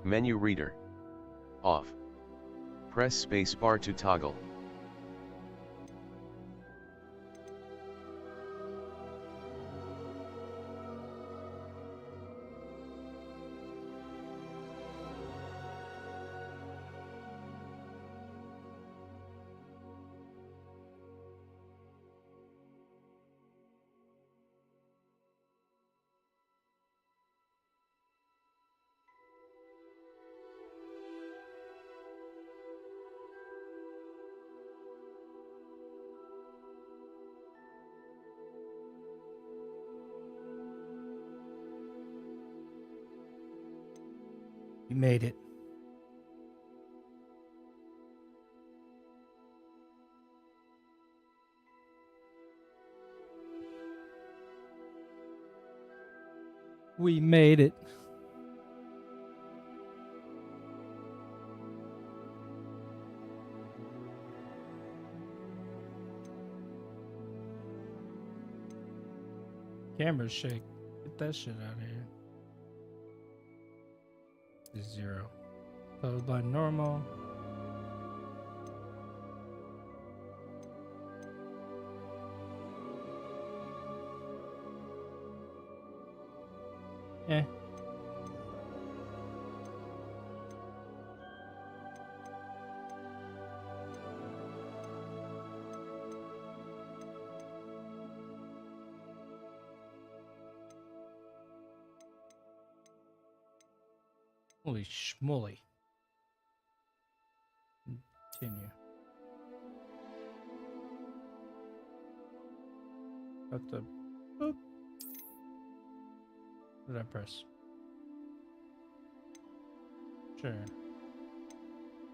Menu reader. Off. Press spacebar to toggle. You made it. We made it. Camera shake. Get that shit out of here. It's 0. Colorblind normal. Eh. Holy schmoly. Continue. What the boop? What did I press? Sure.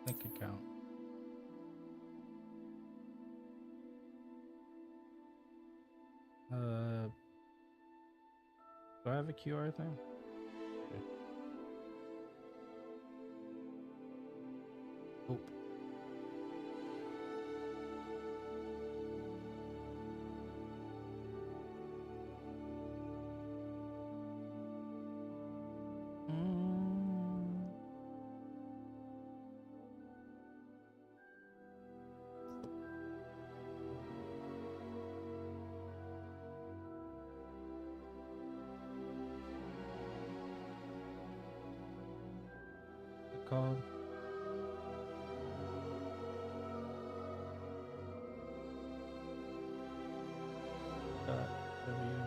Link account. Do I have a QR thing? Okay. Oh. Mm. What's it called? WB.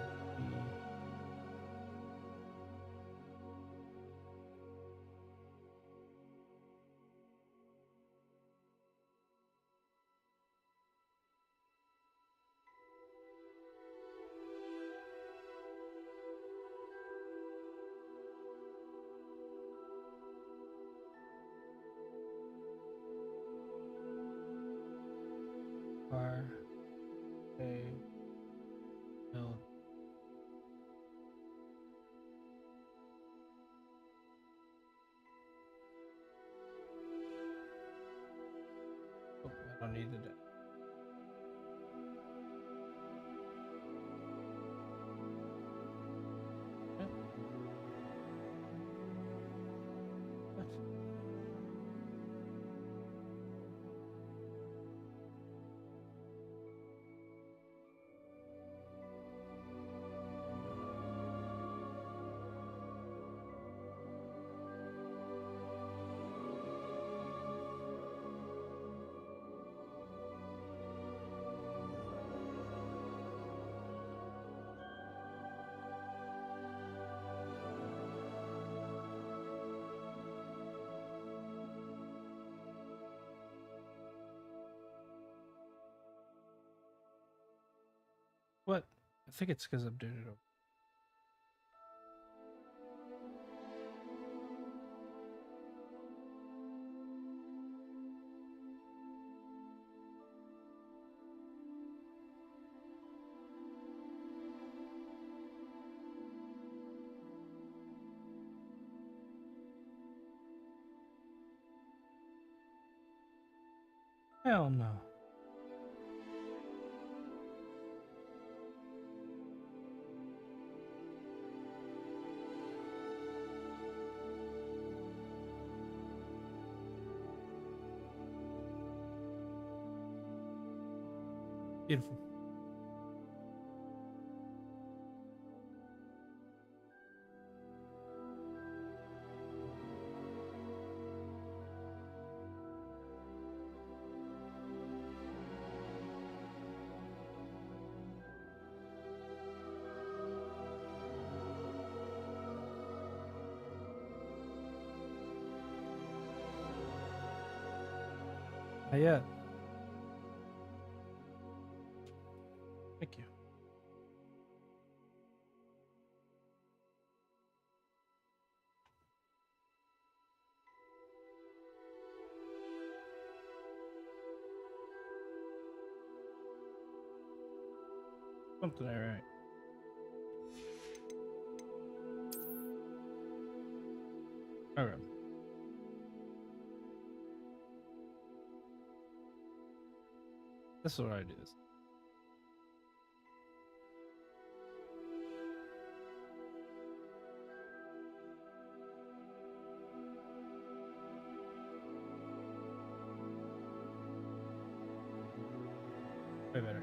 R A L. Oh, I don't need it. What? What? I think it's because I'm doing it over. Hell no. Beautiful. Not yet. Thank you. Something all right. Okay. This is what I do this. Way better.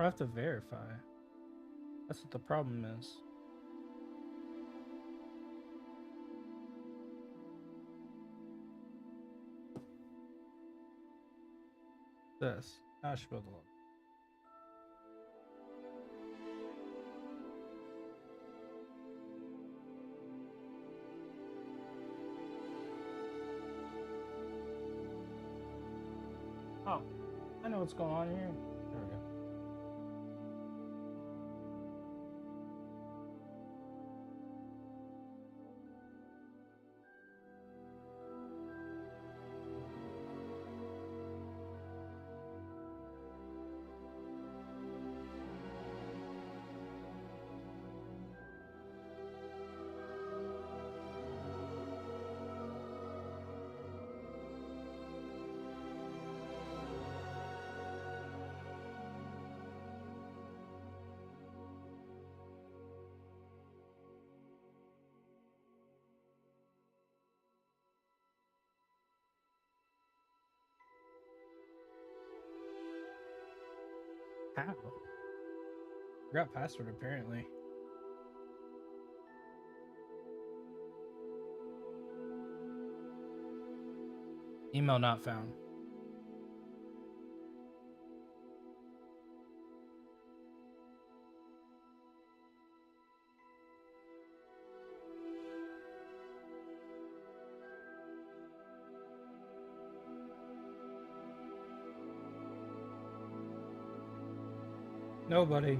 I have to verify. That's what the problem is. This. Now I should be able to log. Oh, I know what's going on here. There we go. How? Forgot password apparently. Email not found. Nobody.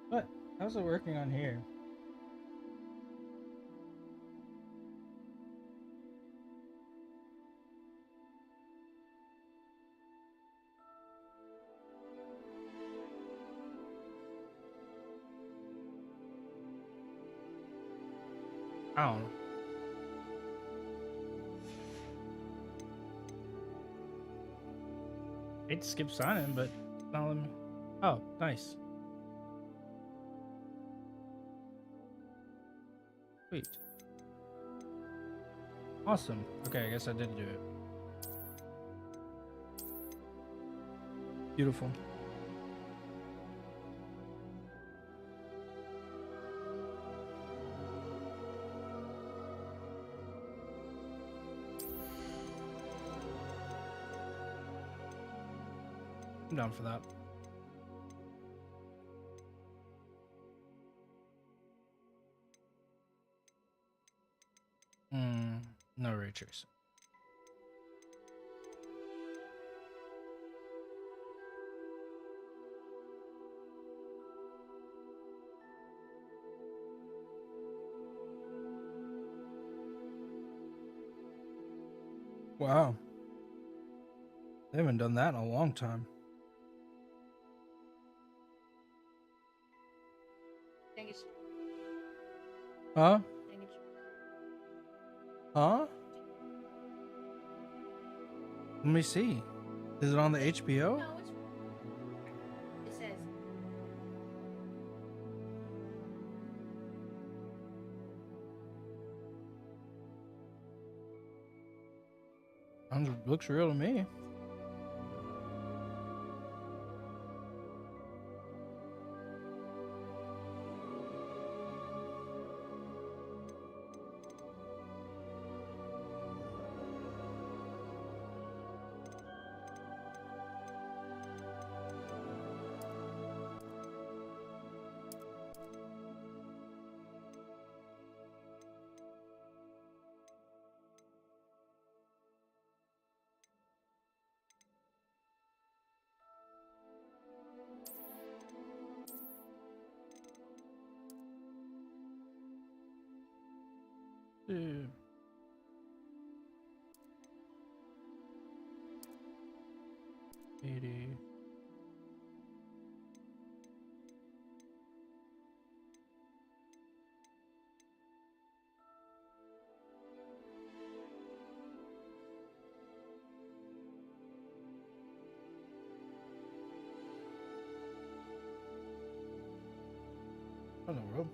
What? How's it working on here? I don't know. Hate to skip signing, but not let me. Oh, nice. Sweet. Awesome. Okay, I guess I did do it. Beautiful. I'm down for that. No ray tracing. Wow. They haven't done that in a long time. Huh? Huh? Let me see. Is it on the HBO? No, it says. Looks real to me. Yeah. $80. What in the world?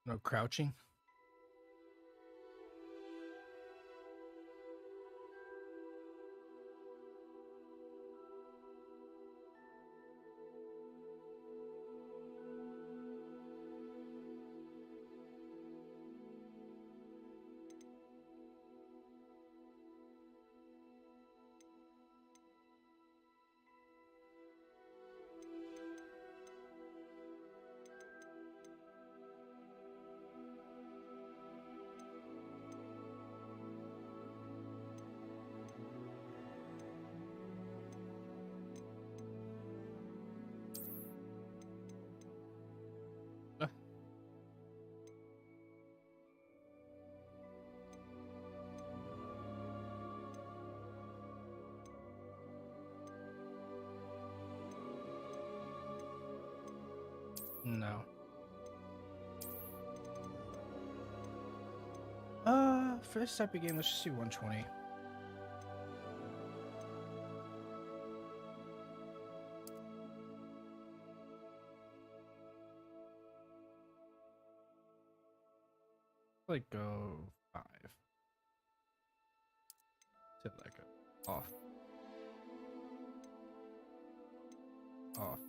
No crouching. No. For this type of game, let's just do 120. Like go 5. Set like a off. Off.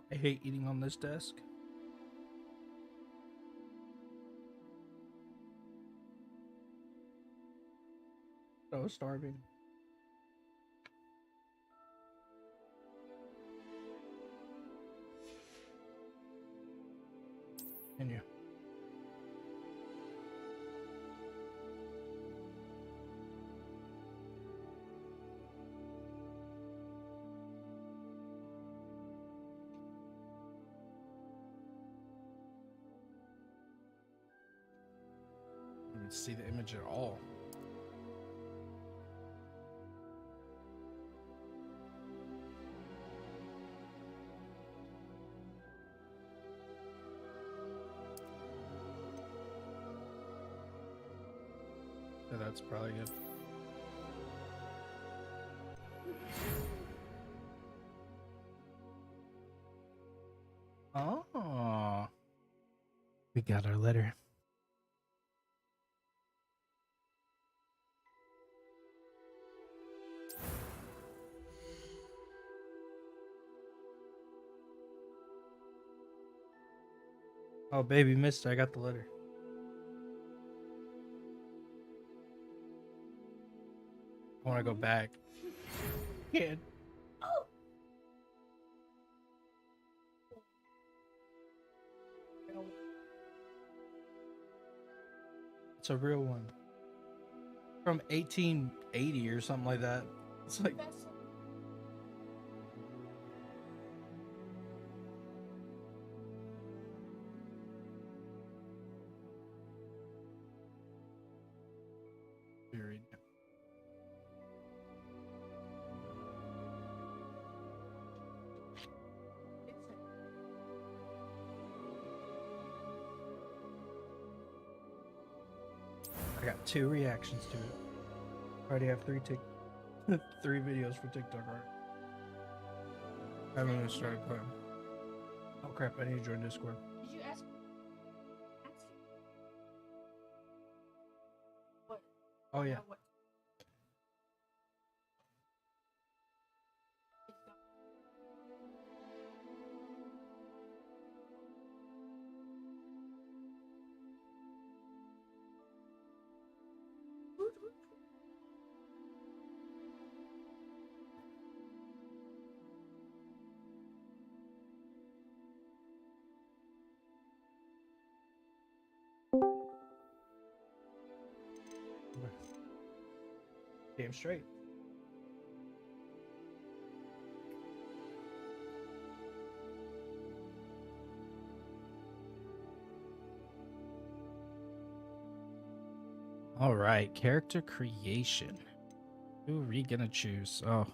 I hate eating on this desk. So starving. And you. I didn't see the image at all. Yeah, that's probably good. Oh, we got our letter. Oh, baby, mister, I got the letter. I want to go back. Kid. It's a real one. From 1880 or something like that. It's like... Buried. I got 2 reactions to it. I already have 3 3 videos for TikTok, right? I haven't even started playing. Oh crap, I need to join Discord. Did you ask? What? Oh yeah. What? Damn straight. All right, character creation. Who are we gonna choose? Oh.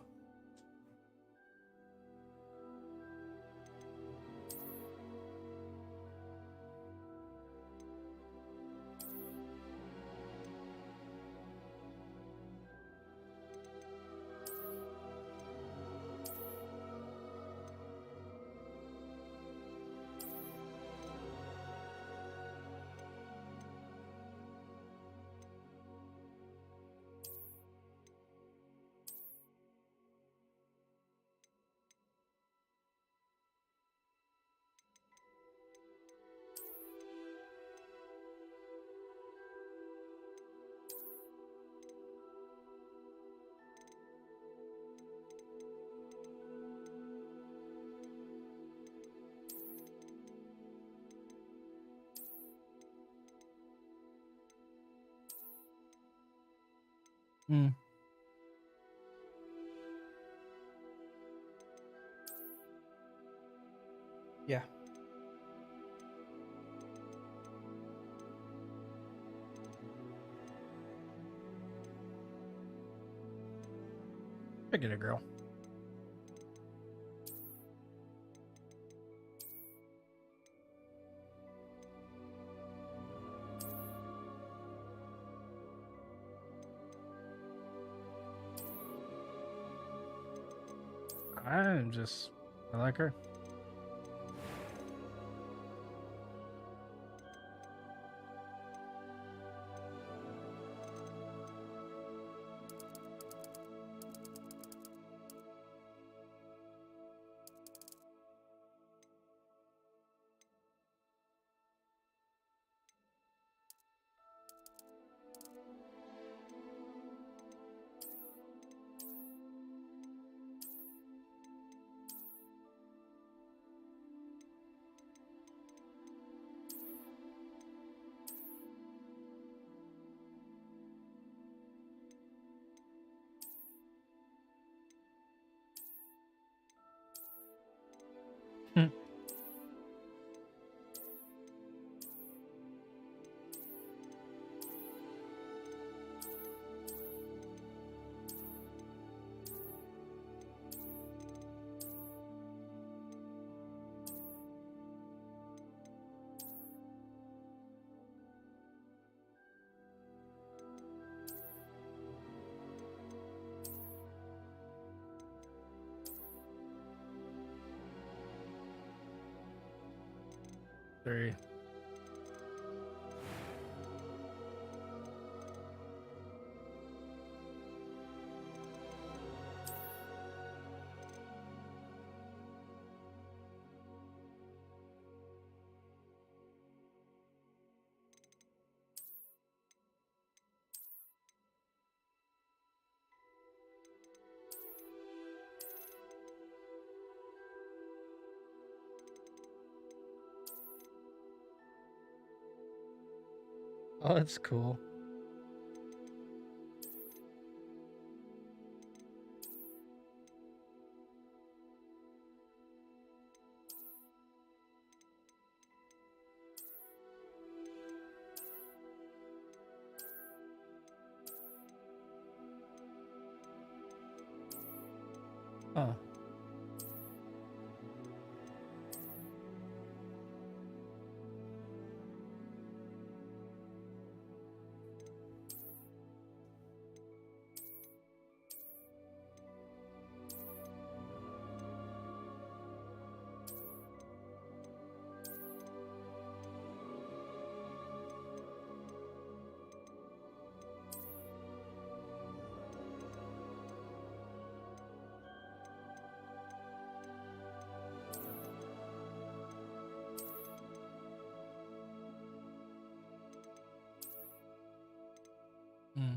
Hmm. Yeah. Pick it a girl. I like her. 3. Oh, that's cool. Huh. Hmm.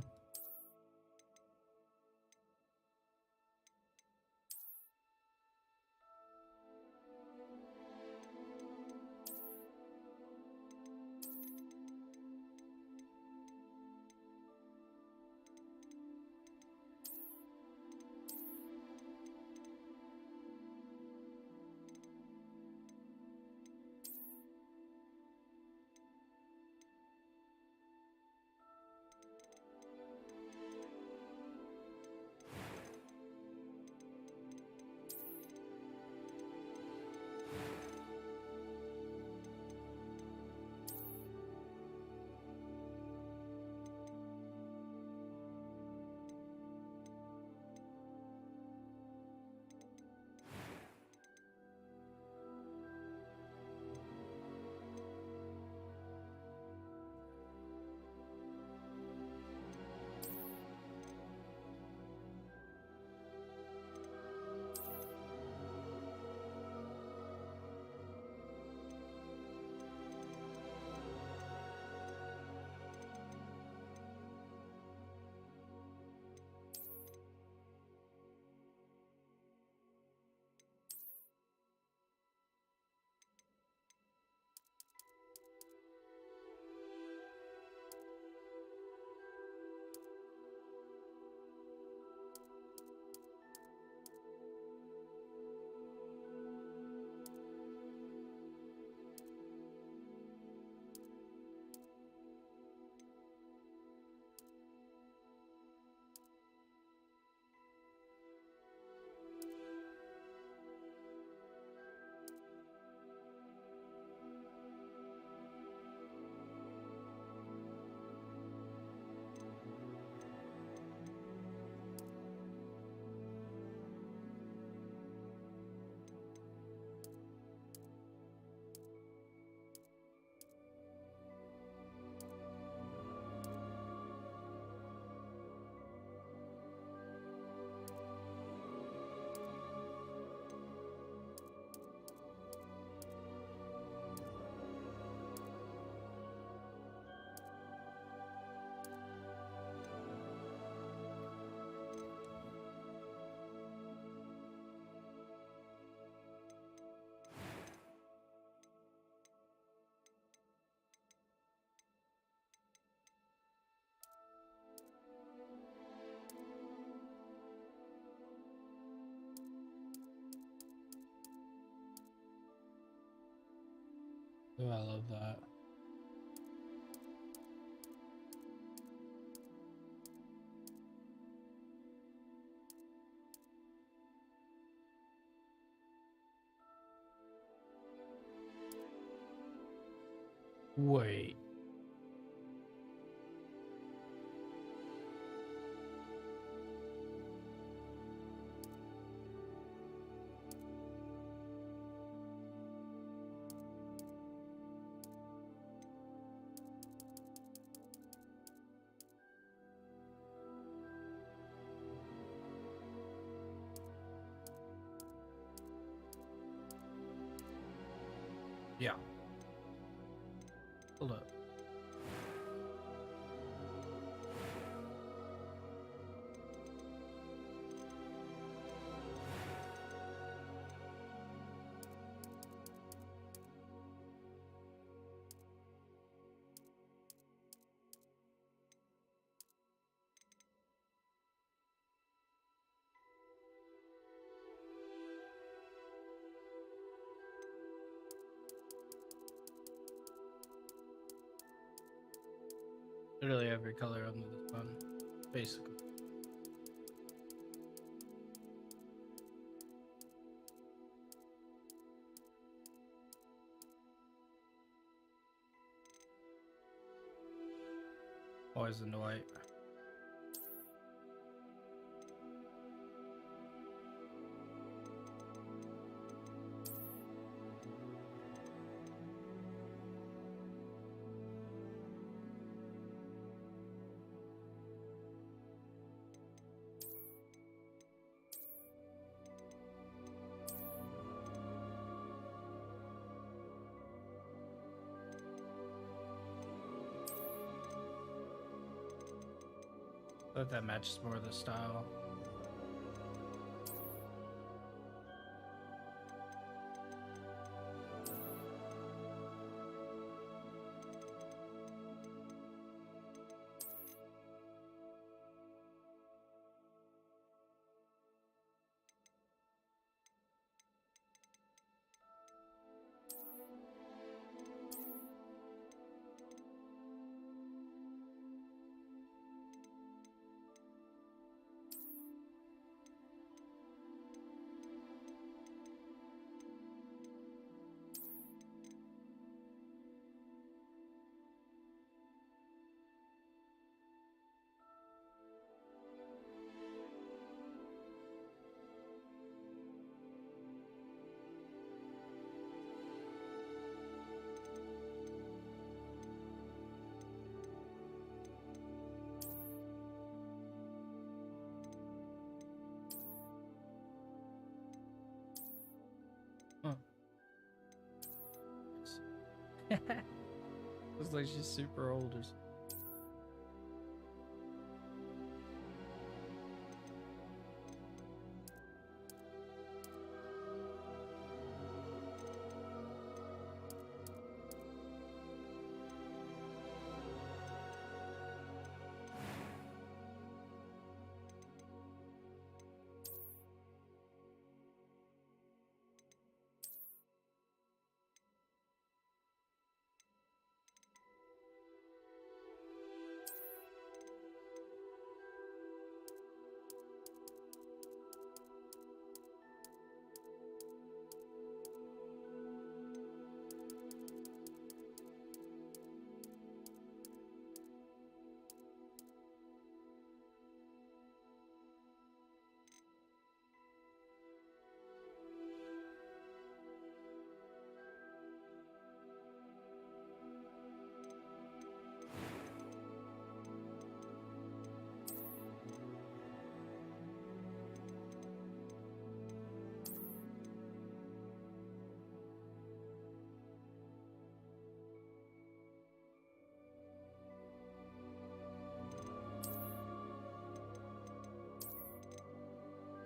Oh, I love that. Wait. Yeah. Hold up. Literally every color under the sun, basically. Always in the white. But that matches more of the style. Huh. Looks like she's super old or something.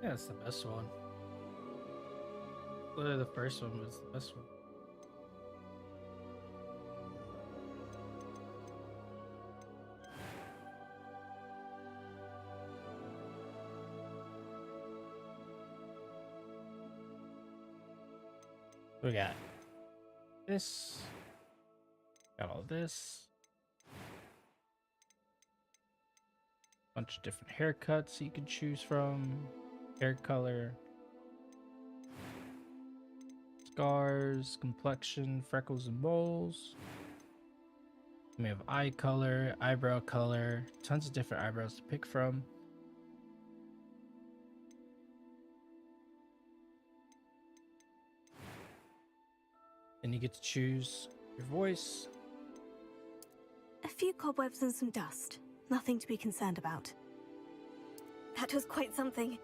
Yeah, it's the best one. Literally the first one was the best one. We got this. Got all this. Bunch of different haircuts you can choose from. Hair color. Scars, complexion, freckles and moles. We have eye color, eyebrow color, tons of different eyebrows to pick from. And you get to choose your voice. A few cobwebs and some dust. Nothing to be concerned about. That was quite something.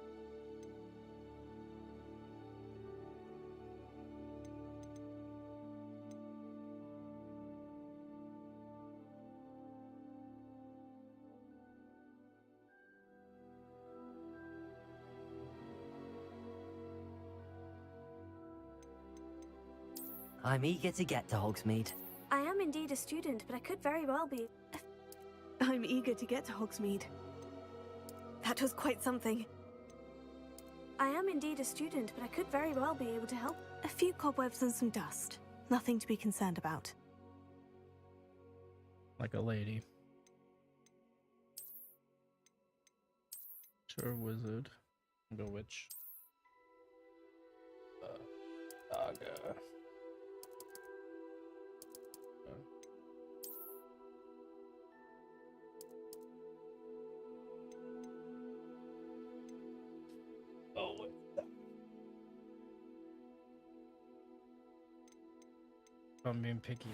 I'm eager to get to Hogsmeade. I am indeed a student, but I could very well be. I'm eager to get to Hogsmeade. That was quite something. I am indeed a student, but I could very well be able to help. A few cobwebs and some dust. Nothing to be concerned about. Like a lady. Sure, wizard. Go witch. Saga. Oh, what's that? I'm being picky.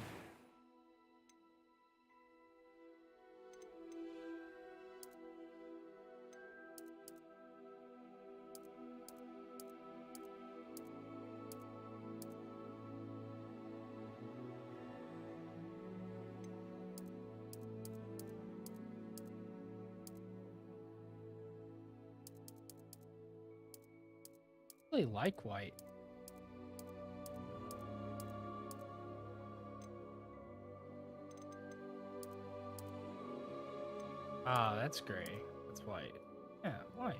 I really like white. Ah, that's gray. That's white. Yeah, white.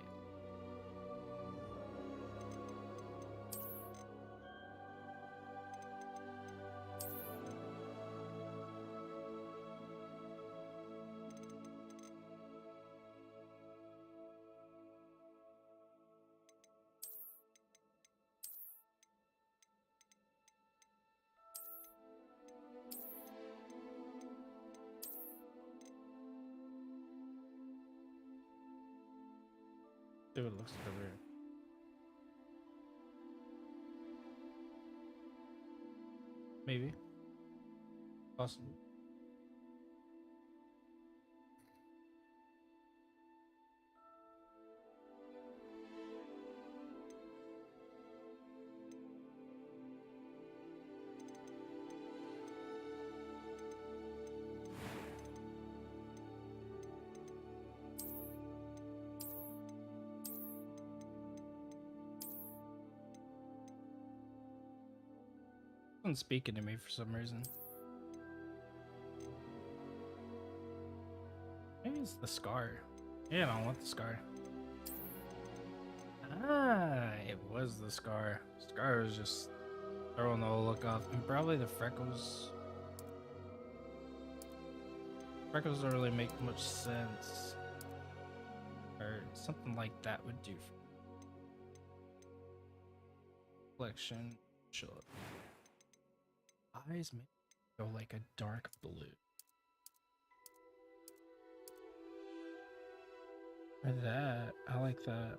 See what it looks like over here. Maybe. Possible. Someone's speaking to me for some reason. Maybe it's the scar. Yeah, I don't want the scar. Ah, it was the scar. Scar was just throwing the whole look off. And probably the freckles. Freckles don't really make much sense. Or something like that would do for collection. Chill. Eyes may go like a dark blue. Or that. I like that.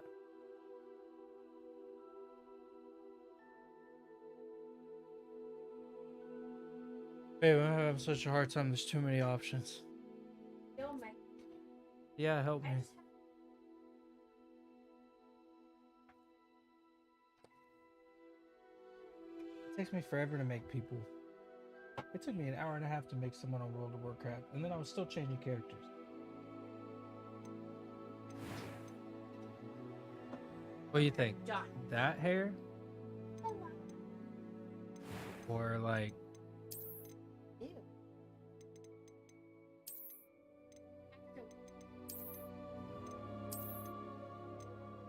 Babe, I have such a hard time. There's too many options. Yo, man. Yeah, help me. I just have It takes me forever to make people. It took me an hour and a half to make someone on World of Warcraft, and then I was still changing characters. What do you think? John. That hair? Oh, wow. Or like Ew.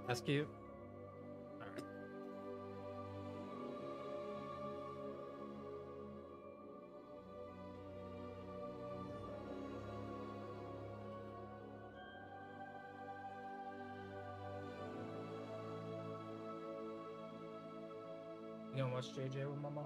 that's cute? Alright. You gonna watch JJ with my mom?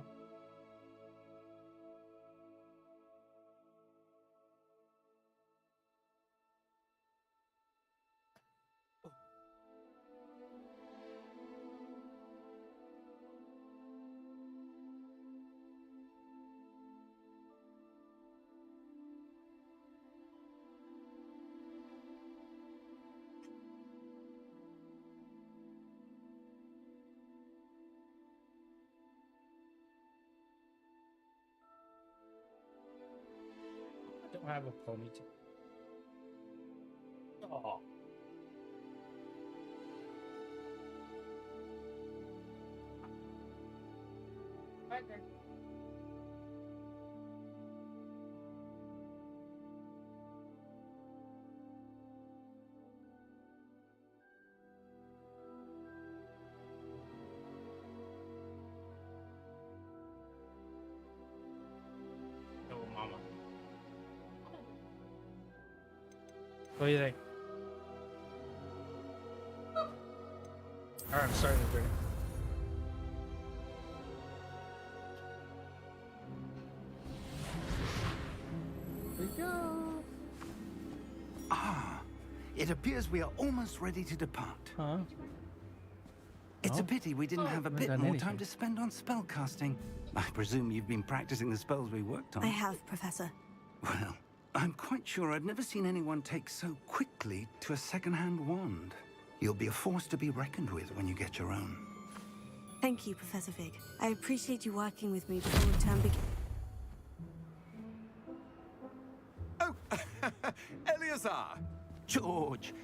I don't have a ponytail. Oh. Burger. What do you think? Alright, I'm starting the video. Here we go. Ah, it appears we are almost ready to depart. Huh? It's Oh. a pity we didn't have a haven't bit done more anything. time to spend on spellcasting. I presume you've been practicing the spells we worked on. I have, Professor. Well, I'm quite sure I've never seen anyone take so quickly to a second-hand wand. You'll be a force to be reckoned with when you get your own. Thank you, Professor Fig. I appreciate you working with me before the term begins. Oh, Eleazar! George,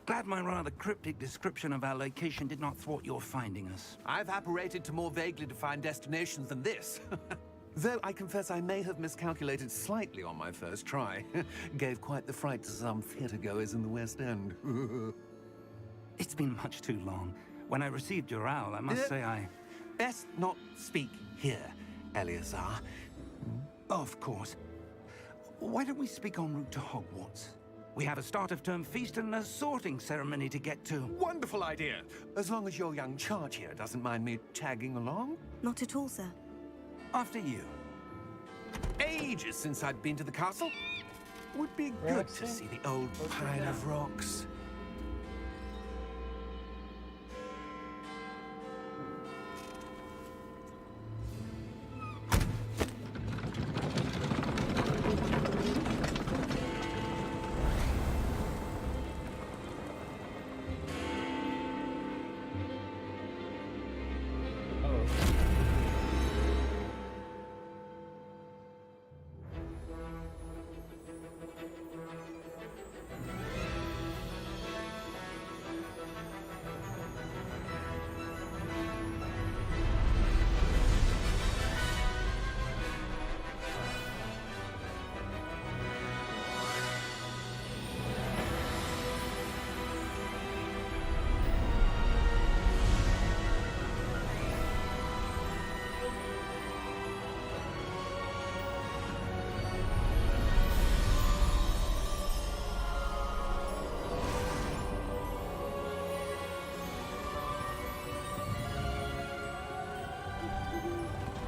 glad my rather cryptic description of our location did not thwart your finding us. I've apparated to more vaguely defined destinations than this. Though I confess I may have miscalculated slightly on my first try. Gave quite the fright to some theatre-goers in the West End. It's been much too long. When I received your owl, I must say I... Best not speak here, Eleazar. Of course. Why don't we speak en route to Hogwarts? We have a start-of-term feast and a sorting ceremony to get to. Wonderful idea! As long as your young charge here doesn't mind me tagging along. Not at all, sir. After you. Ages since I'd been to the castle. Would be good to see the old pile of rocks.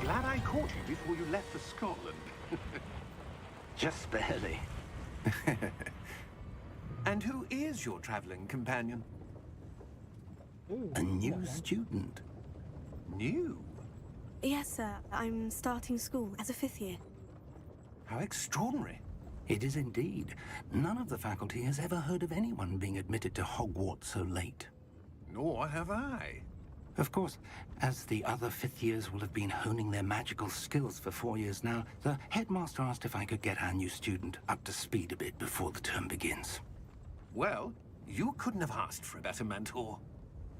Glad I caught you before you left for Scotland. Just barely. And who is your traveling companion? A new student. New? Yes, sir. I'm starting school as a 5th year. How extraordinary. It is indeed. None of the faculty has ever heard of anyone being admitted to Hogwarts so late. Nor have I. Of course, as the other 5th years will have been honing their magical skills for 4 years now, the headmaster asked if I could get our new student up to speed a bit before the term begins. Well, you couldn't have asked for a better mentor.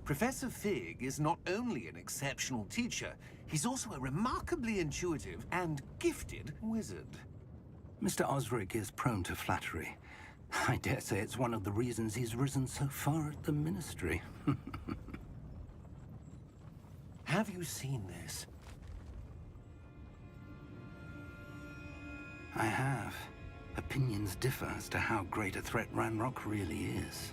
Professor Fig is not only an exceptional teacher, he's also a remarkably intuitive and gifted wizard. Mr. Osric is prone to flattery. I dare say it's one of the reasons he's risen so far at the Ministry. Have you seen this? I have. Opinions differ as to how great a threat Ranrock really is.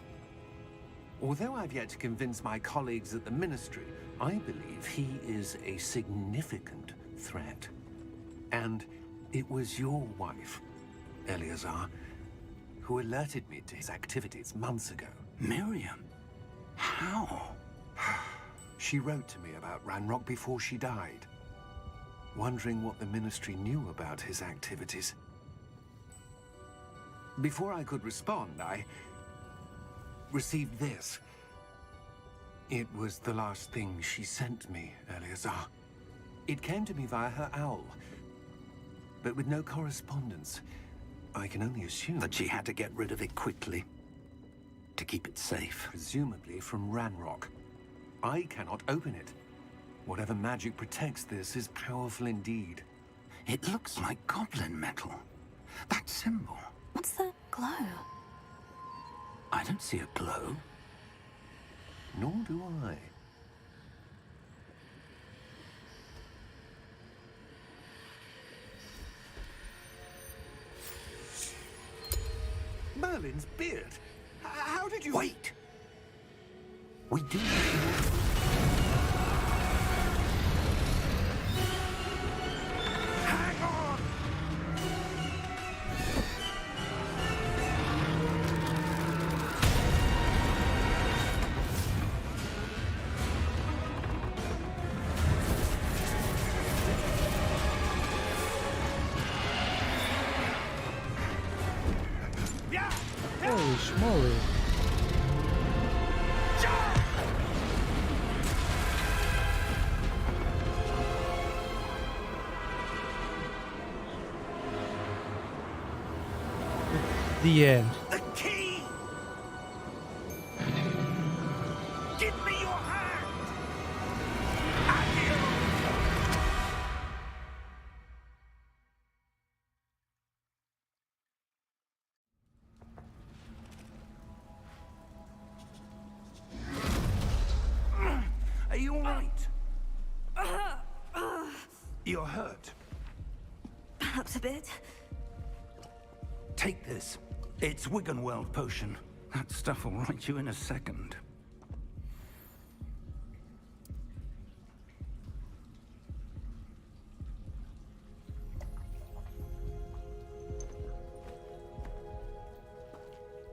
Although I've yet to convince my colleagues at the Ministry, I believe he is a significant threat. And it was your wife, Eleazar, who alerted me to his activities months ago. Miriam? How? She wrote to me about Ranrock before she died, wondering what the Ministry knew about his activities. Before I could respond, I received this. It was the last thing she sent me, Eleazar. It came to me via her owl, but with no correspondence. I can only assume That she had to get rid of it quickly. To keep it safe. presumably from Ranrock. I cannot open it. Whatever magic protects this is powerful indeed. It looks like goblin metal. That symbol. What's the glow? I don't see a glow. Nor do I. Merlin, Merlin's beard. How did you... Wait! We do... Hang on! Holy schmoly. The end. The key! Give me your hand! Accio! Are you all right? You're hurt. Perhaps a bit. Take this. It's Wiggenweld potion. That stuff will right you in a second.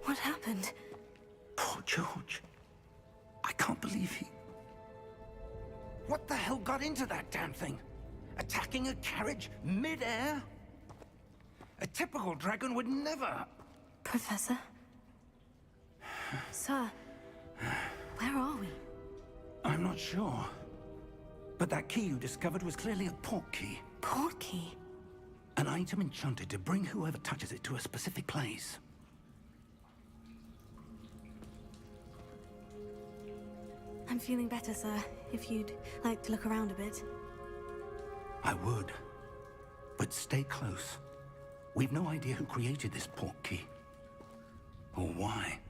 What happened? Poor George. I can't believe he... What the hell got into that damn thing? Attacking a carriage mid-air? A typical dragon would never... Professor? Sir, where are we? I'm not sure. But that key you discovered was clearly a port key. Port key? An item enchanted to bring whoever touches it to a specific place. I'm feeling better, sir. If you'd like to look around a bit. I would. But stay close. We've no idea who created this port key. Or why.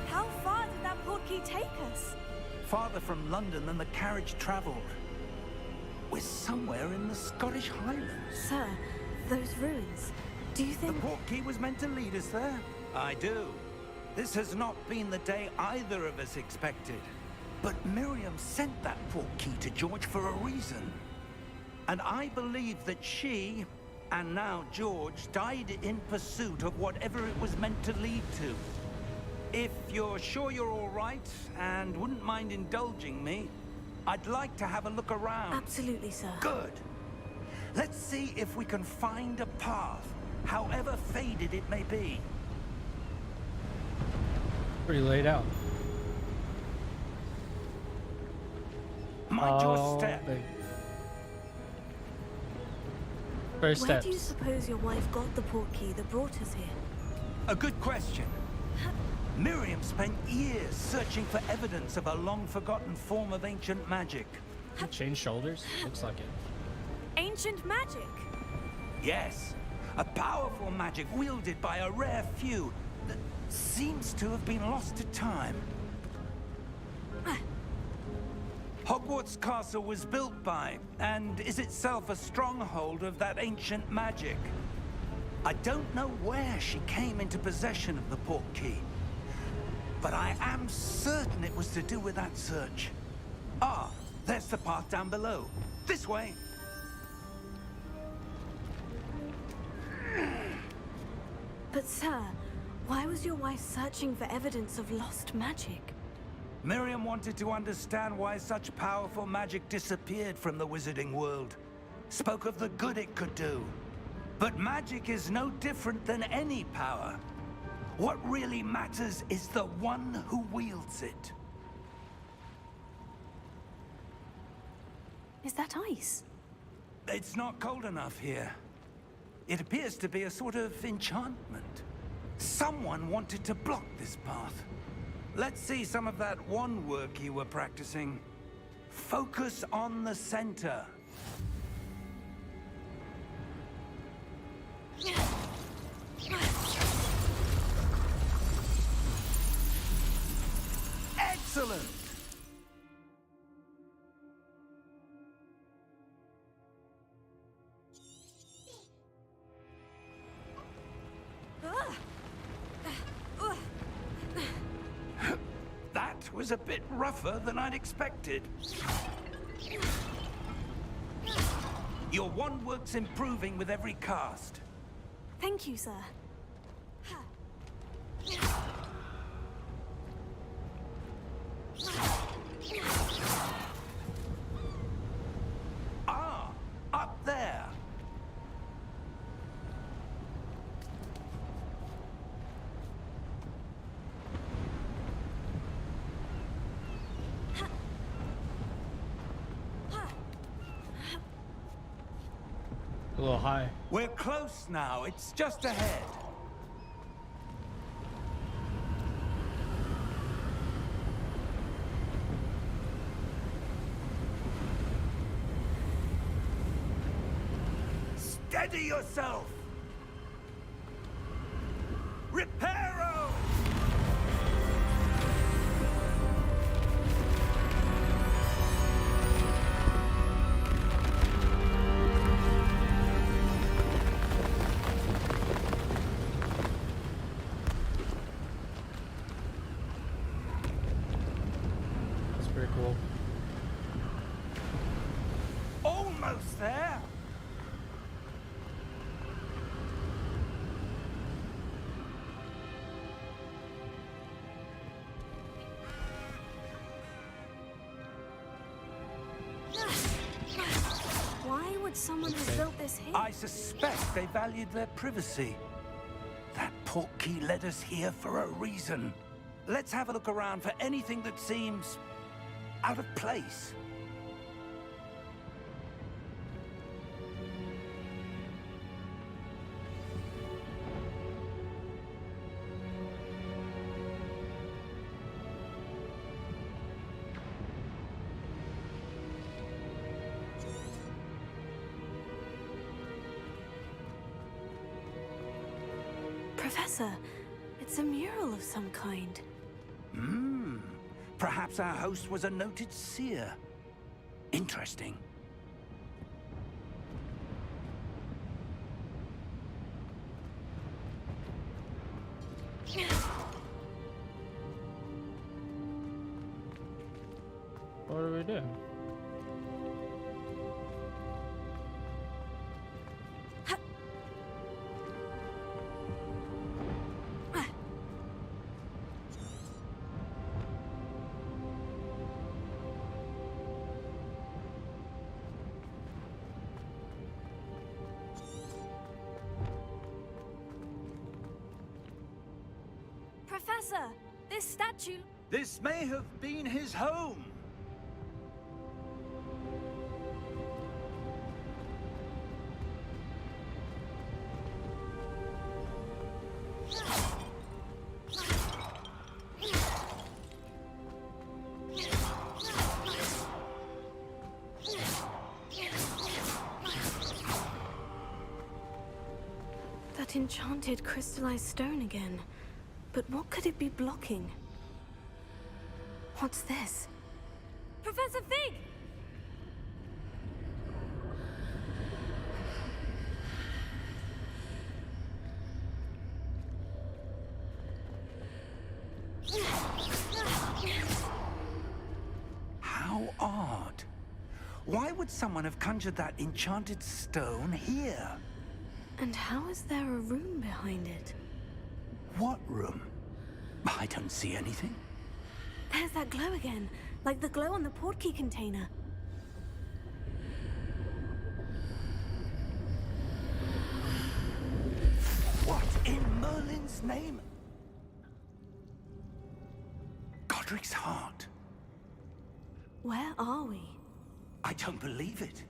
How far did that port key take us? Farther from London than the carriage traveled. We're somewhere in the Scottish Highlands. Sir, those ruins. Do you The think... port key was meant to lead us there? I do. This has not been the day either of us expected. But Miriam sent that port key to George for a reason. And I believe that she, and now George, died in pursuit of whatever it was meant to lead to. If you're sure you're all right, and wouldn't mind indulging me, I'd like to have a look around. Absolutely, sir. Good. Let's see if we can find a path, however faded it may be. Pretty laid out. Mind your step. First Where steps. do you suppose your wife got the port key that brought us here? A good question. Miriam spent years searching for evidence of a long-forgotten form of ancient magic. Change shoulders? Looks like it. Ancient magic? Yes, a powerful magic wielded by a rare few that seems to have been lost to time. Hogwarts Castle was built by, and is itself a stronghold of that ancient magic. I don't know where she came into possession of the port key, but I am certain it was to do with that search. Ah, there's the path down below. This way. But sir, why was your wife searching for evidence of lost magic? Miriam wanted to understand why such powerful magic disappeared from the wizarding world. Spoke of the good it could do. But magic is no different than any power. What really matters is the one who wields it. Is that ice? It's not cold enough here. It appears to be a sort of enchantment. Someone wanted to block this path. Let's see some of that wand work you were practicing. Focus on the center. Excellent! That was a bit rougher than I'd expected. Your wand work's improving with every cast. Thank you, sir. Ah, up there. A little high. We're close now. It's just ahead. Steady yourself! Reparo! That's pretty cool. Almost there! Why would someone have built this here? I suspect they valued their privacy. That portkey led us here for a reason. Let's have a look around for anything that seems out of place. Professor, it's a mural of some kind. Perhaps our host was a noted seer. Interesting. What do we do? Professor, this statue... This may have been his home. That enchanted crystallized stone again. But what could it be blocking? What's this? Professor Fig! How odd. Why would someone have conjured that enchanted stone here? And how is there a room behind it? What room? I don't see anything. There's that glow again, like the glow on the portkey container. What in Merlin's name? Godric's heart. Where are we? I don't believe it.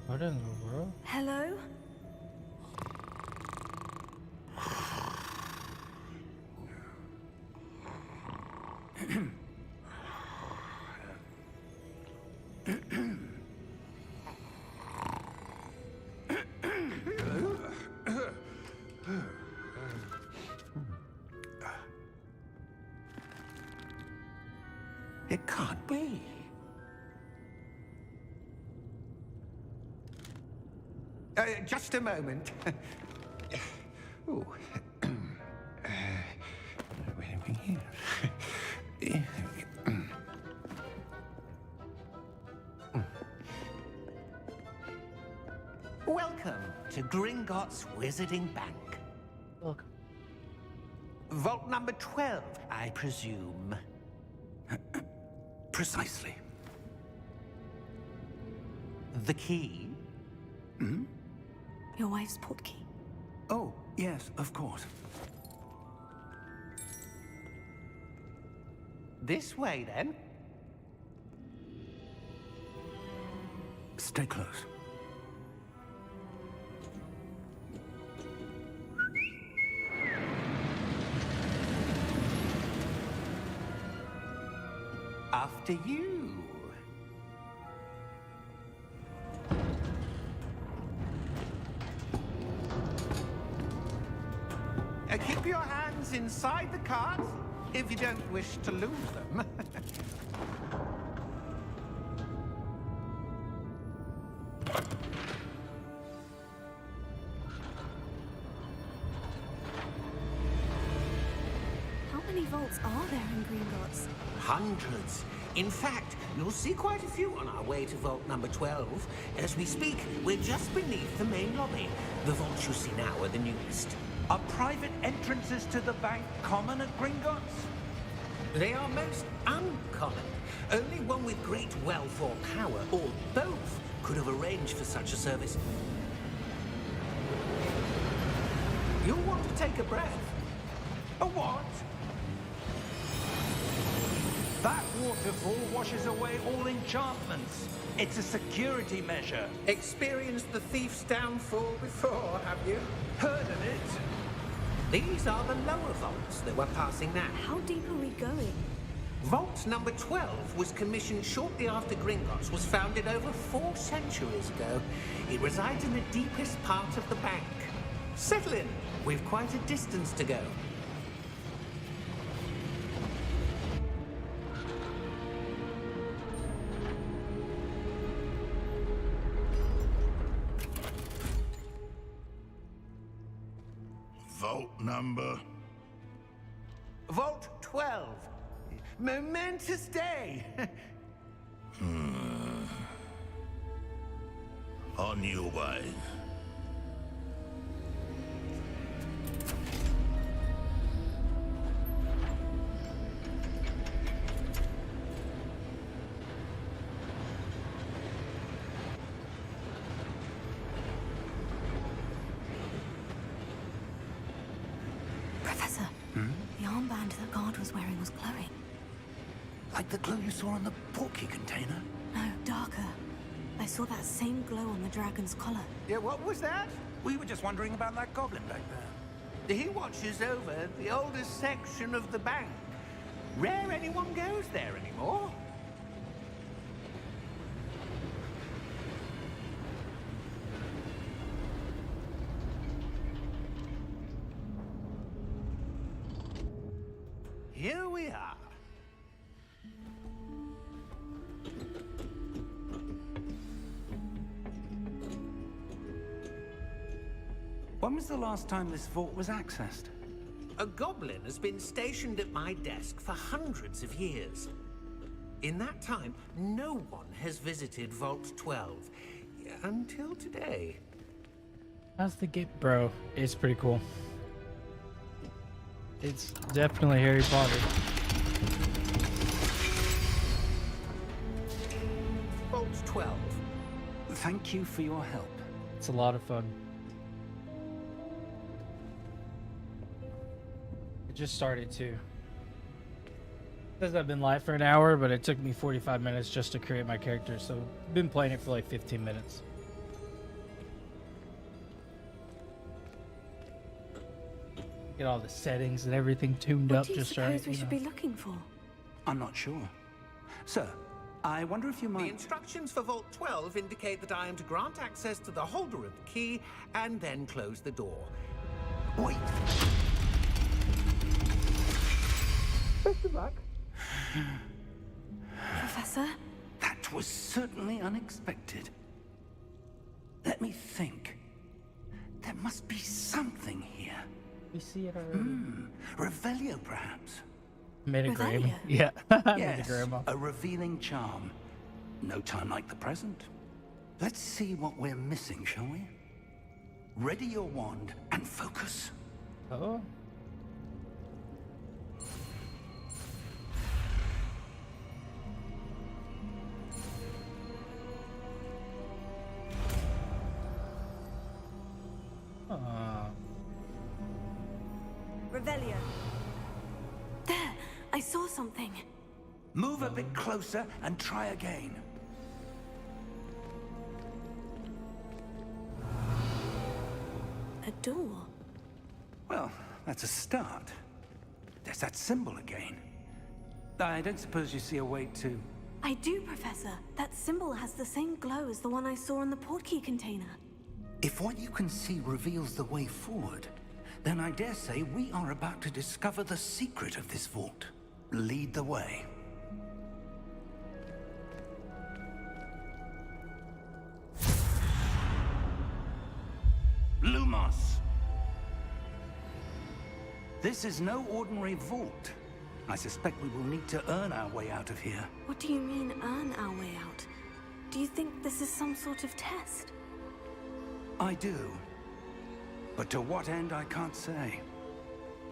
What in the world? Hello? It can't be. Just a moment. Ooh. Where are we here? Welcome to Gringotts Wizarding Bank. Welcome. Vault number 12, I presume. Precisely. The key? Your wife's portkey. Oh, yes, of course. This way, then. Stay close. After you. Keep your hands inside the cart if you don't wish to lose them. How many vaults are there in Gringotts? Hundreds. In fact, you'll see quite a few on our way to vault number 12. As we speak, we're just beneath the main lobby. The vaults you see now are the newest. Are private entrances to the bank common at Gringotts? They are most uncommon. Only one with great wealth or power, or both, could have arranged for such a service. You'll want to take a breath. A what? That waterfall washes away all enchantments. It's a security measure. Experienced the thief's downfall before, have you? Heard of it? These are the lower vaults that we're passing now. How deep are we going? Vault number 12 was commissioned shortly after Gringotts was founded over 4 centuries ago. It resides in the deepest part of the bank. Settle in. We've quite a distance to go. Vault number? Vault 12. Momentous day. On your way. Professor, the armband that guard was wearing was glowing. Like the glow you saw on the portkey container? No, darker. I saw that same glow on the dragon's collar. Yeah, what was that? We were just wondering about that goblin back there. He watches over the oldest section of the bank. Rare anyone goes there anymore. Here we are. When was the last time this vault was accessed? A goblin has been stationed at my desk for hundreds of years. In that time, no one has visited Vault 12. Until today. How's the gate, bro? It's pretty cool. It's definitely Harry Potter. Vault 12. Thank you for your help. It's a lot of fun. It just started too. It says I've been live for an hour, but it took me 45 minutes just to create my character, so I've been playing it for like 15 minutes. Get all the settings and everything tuned What up do you just suppose right. we you should know. be looking for? I'm not sure. Sir, I wonder if you The might... instructions for Vault 12 indicate that I am to grant access to the holder of the key and then close the door. Wait. Best of luck. Professor? That was certainly unexpected. Let me think. There must be something here. We see it already. Revelio, perhaps? Made a grandma. Revelio? Yeah. Made a Yes, grandma. a revealing charm. No time like the present. Let's see what we're missing, shall we? Ready your wand and focus. Oh. Revelio. There, I saw something. Move a bit closer and try again. A door. Well, that's a start. There's that symbol again. I don't suppose you see a way to... I do, Professor. That symbol has the same glow as the one I saw in the portkey container. If what you can see reveals the way forward, then I dare say we are about to discover the secret of this vault. Lead the way. Lumos! This is no ordinary vault. I suspect we will need to earn our way out of here. What do you mean, earn our way out? Do you think this is some sort of test? I do. But to what end, I can't say.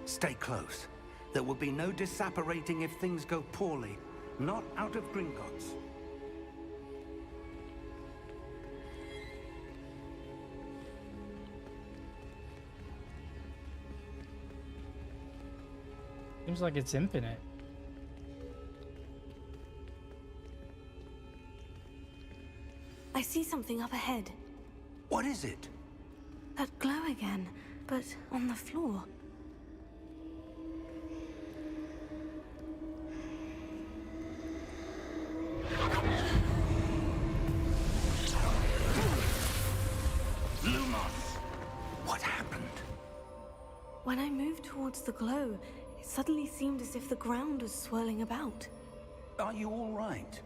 Stay close. There will be no disapparating if things go poorly. Not out of Gringotts. Seems like it's infinite. I see something up ahead. What is it? That glow again, but on the floor. Lumos! What happened? When I moved towards the glow, it suddenly seemed as if the ground was swirling about. Are you all right?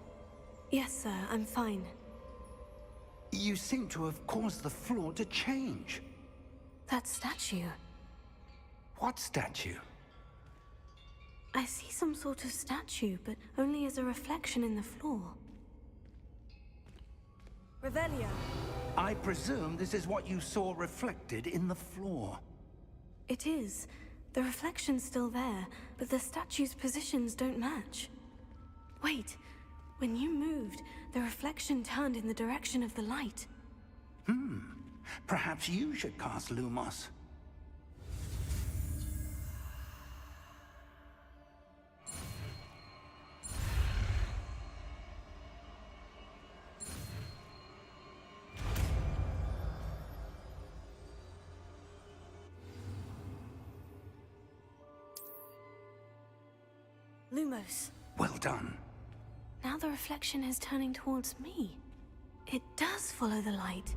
Yes, sir, I'm fine. You seem to have caused the floor to change. That statue. What statue? I see some sort of statue, but only as a reflection in the floor. Revelio. I presume this is what you saw reflected in the floor. It is. The reflection's still there, but the statue's positions don't match. Wait. When you moved, the reflection turned in the direction of the light. Perhaps you should cast Lumos. Lumos. Well done. Now the reflection is turning towards me. It does follow the light.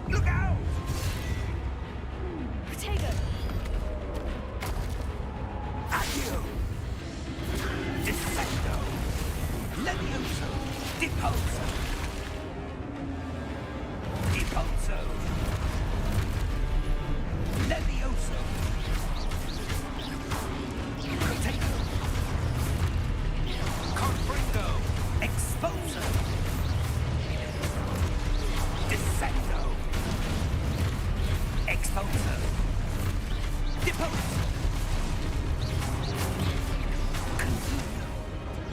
Look out! Protego! Accio! Descendo! Levioso! Depulso! Depulso! Levioso! Protego! Confringo! Expulso! Descendo! Expulso! Depulso!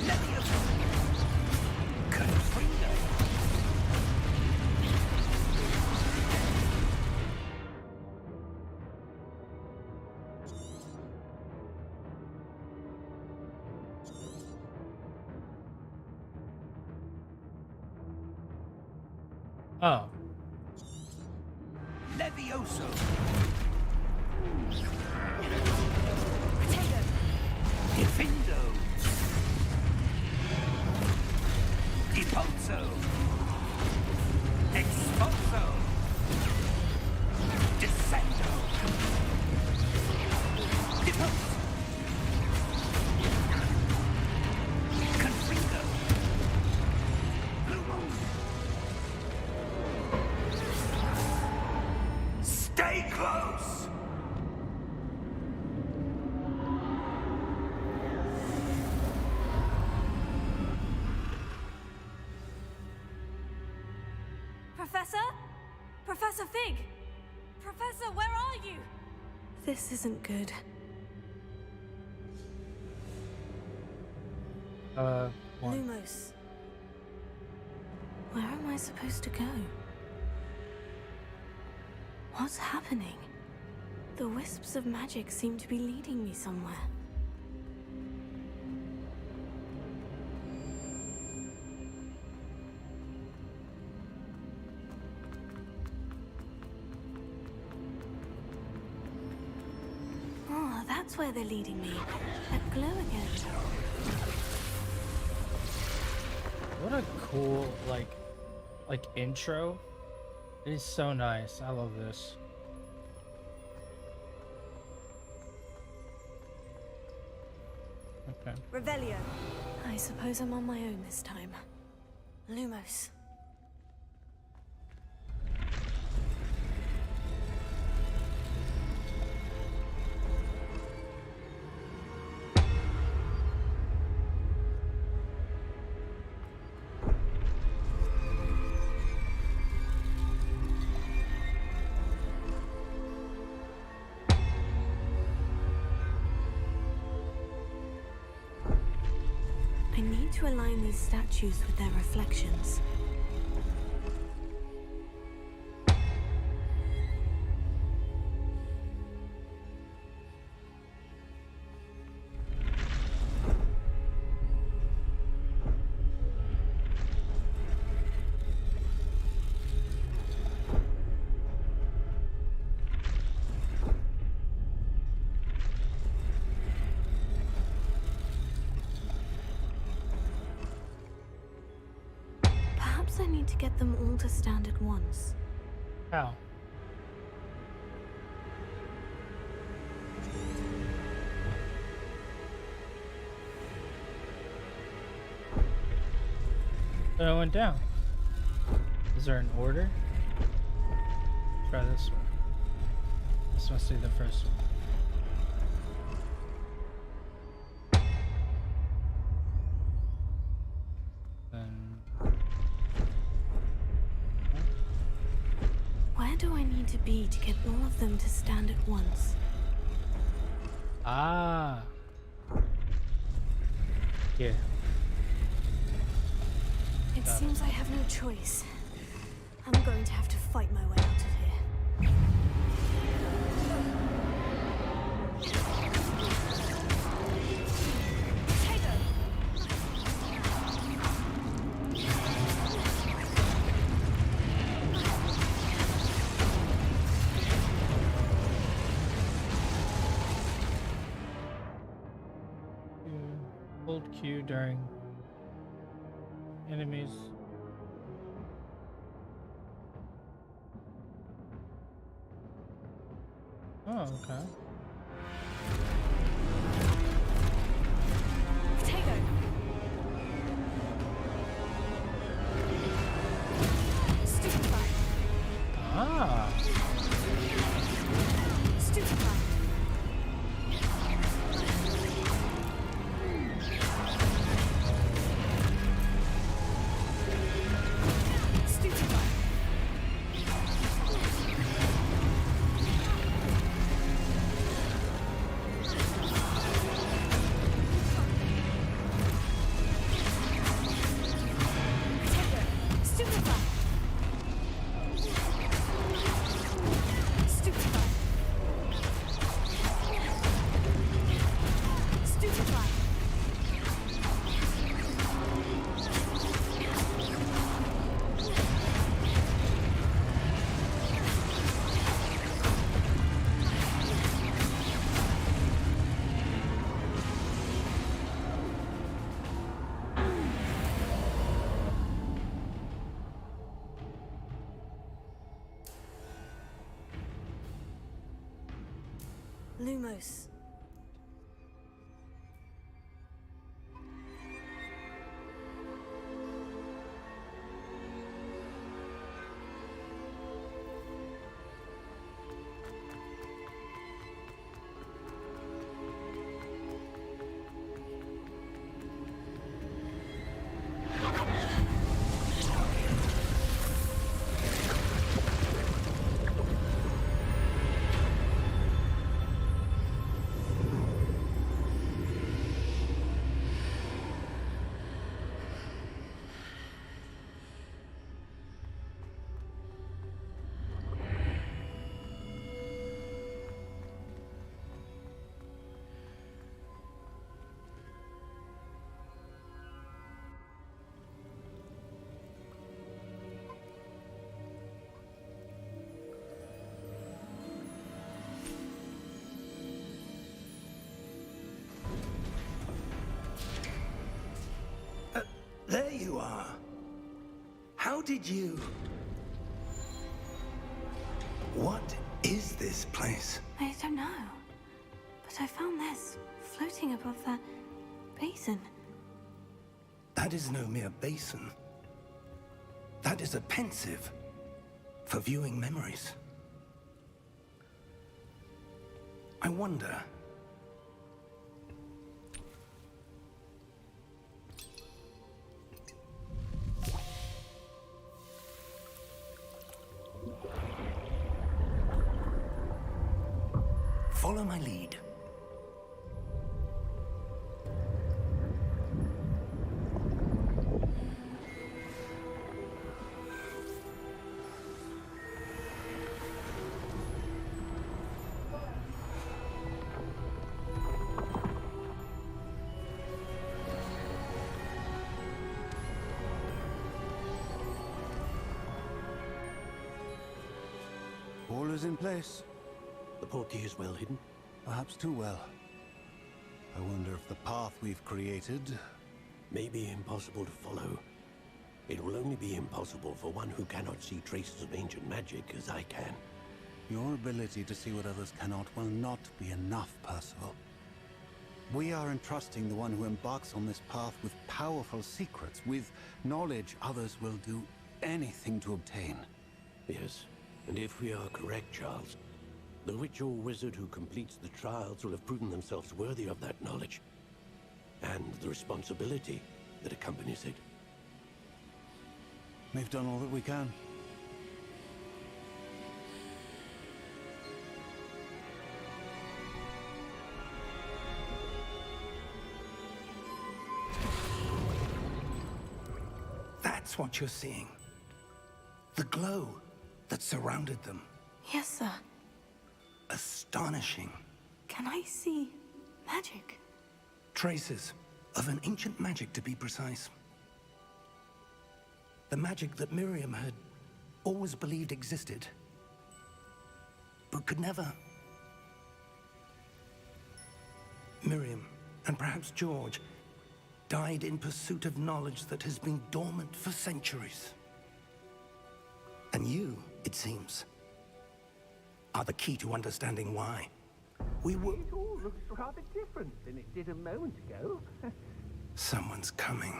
Levioso! Confringo! Oh. Levioso! Protego! Defindo! Repulso! Expulso! Descendo! Depose! Confringo! Lumos! Stay close! Professor? Professor Fig? Professor, where are you? This isn't good. What? Lumos. Where am I supposed to go? What's happening? The wisps of magic seem to be leading me somewhere. Oh, that's where they're leading me. That glow again. What a cool, like intro. It is so nice. I love this. Okay. Revelio. I suppose I'm on my own this time. Lumos. I need to align these statues with their reflections. Perhaps I need to get them all to stand at once. How? So it went down. Is there an order? Try this one. This must be the first one. Where do I need to be to get all of them to stand at once? Ah. Yeah. It seems I have no choice. I'm going to have to fight my way out of here. Hold Q during enemies. Oh, okay. Potato. Stupefy. Ah. Stupefy. Stupefy. Lumos. There you are. How did you... What is this place? I don't know. But I found this floating above that basin. That is no mere basin. That is a pensive for viewing memories. I wonder... Follow my lead. All is in place. The portkey is well hidden? Perhaps too well. I wonder if the path we've created... may be impossible to follow. It will only be impossible for one who cannot see traces of ancient magic as I can. Your ability to see what others cannot will not be enough, Percival. We are entrusting the one who embarks on this path with powerful secrets, with knowledge others will do anything to obtain. Yes, and if we are correct, Charles, the witch or wizard who completes the trials will have proven themselves worthy of that knowledge, and the responsibility that accompanies it. We've done all that we can. That's what you're seeing. The glow that surrounded them. Yes, sir. Astonishing. Can I see magic? Traces of an ancient magic, to be precise. The magic that Miriam had always believed existed, but could never. Miriam, and perhaps George, died in pursuit of knowledge that has been dormant for centuries. And you, it seems, are the key to understanding why. We were... It all looks rather different than it did a moment ago. Someone's coming.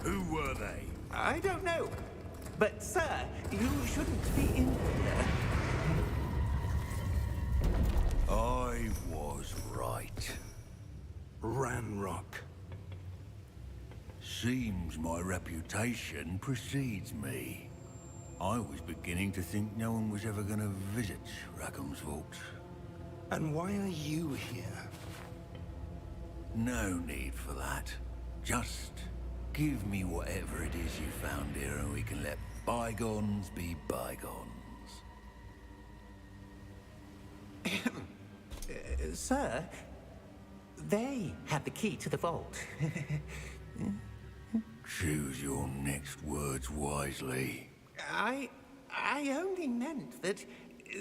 Who were they? I don't know. But, sir, you shouldn't be in here. I was right. Ranrock. Seems my reputation precedes me. I was beginning to think no one was ever going to visit Rackham's Vault. And why are you here? No need for that. Just give me whatever it is you found here and we can let bygones be bygones. Sir, they have the key to the vault. Choose your next words wisely. I only meant that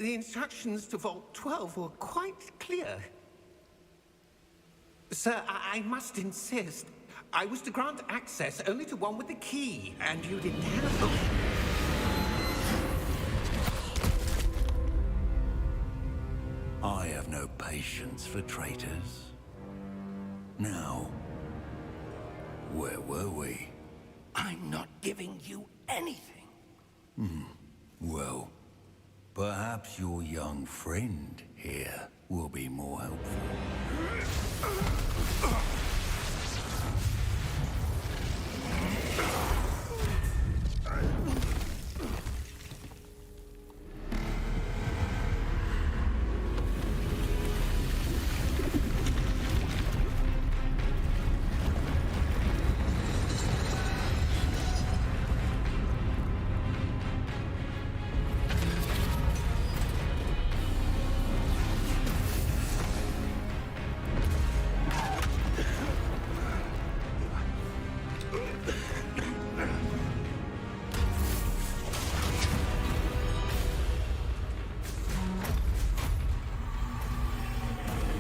the instructions to Vault 12 were quite clear. Sir, I must insist. I was to grant access only to one with the key, and you didn't have them. I have no patience for traitors. Now, where were we? I'm not giving you anything. Well, perhaps your young friend here will be more helpful.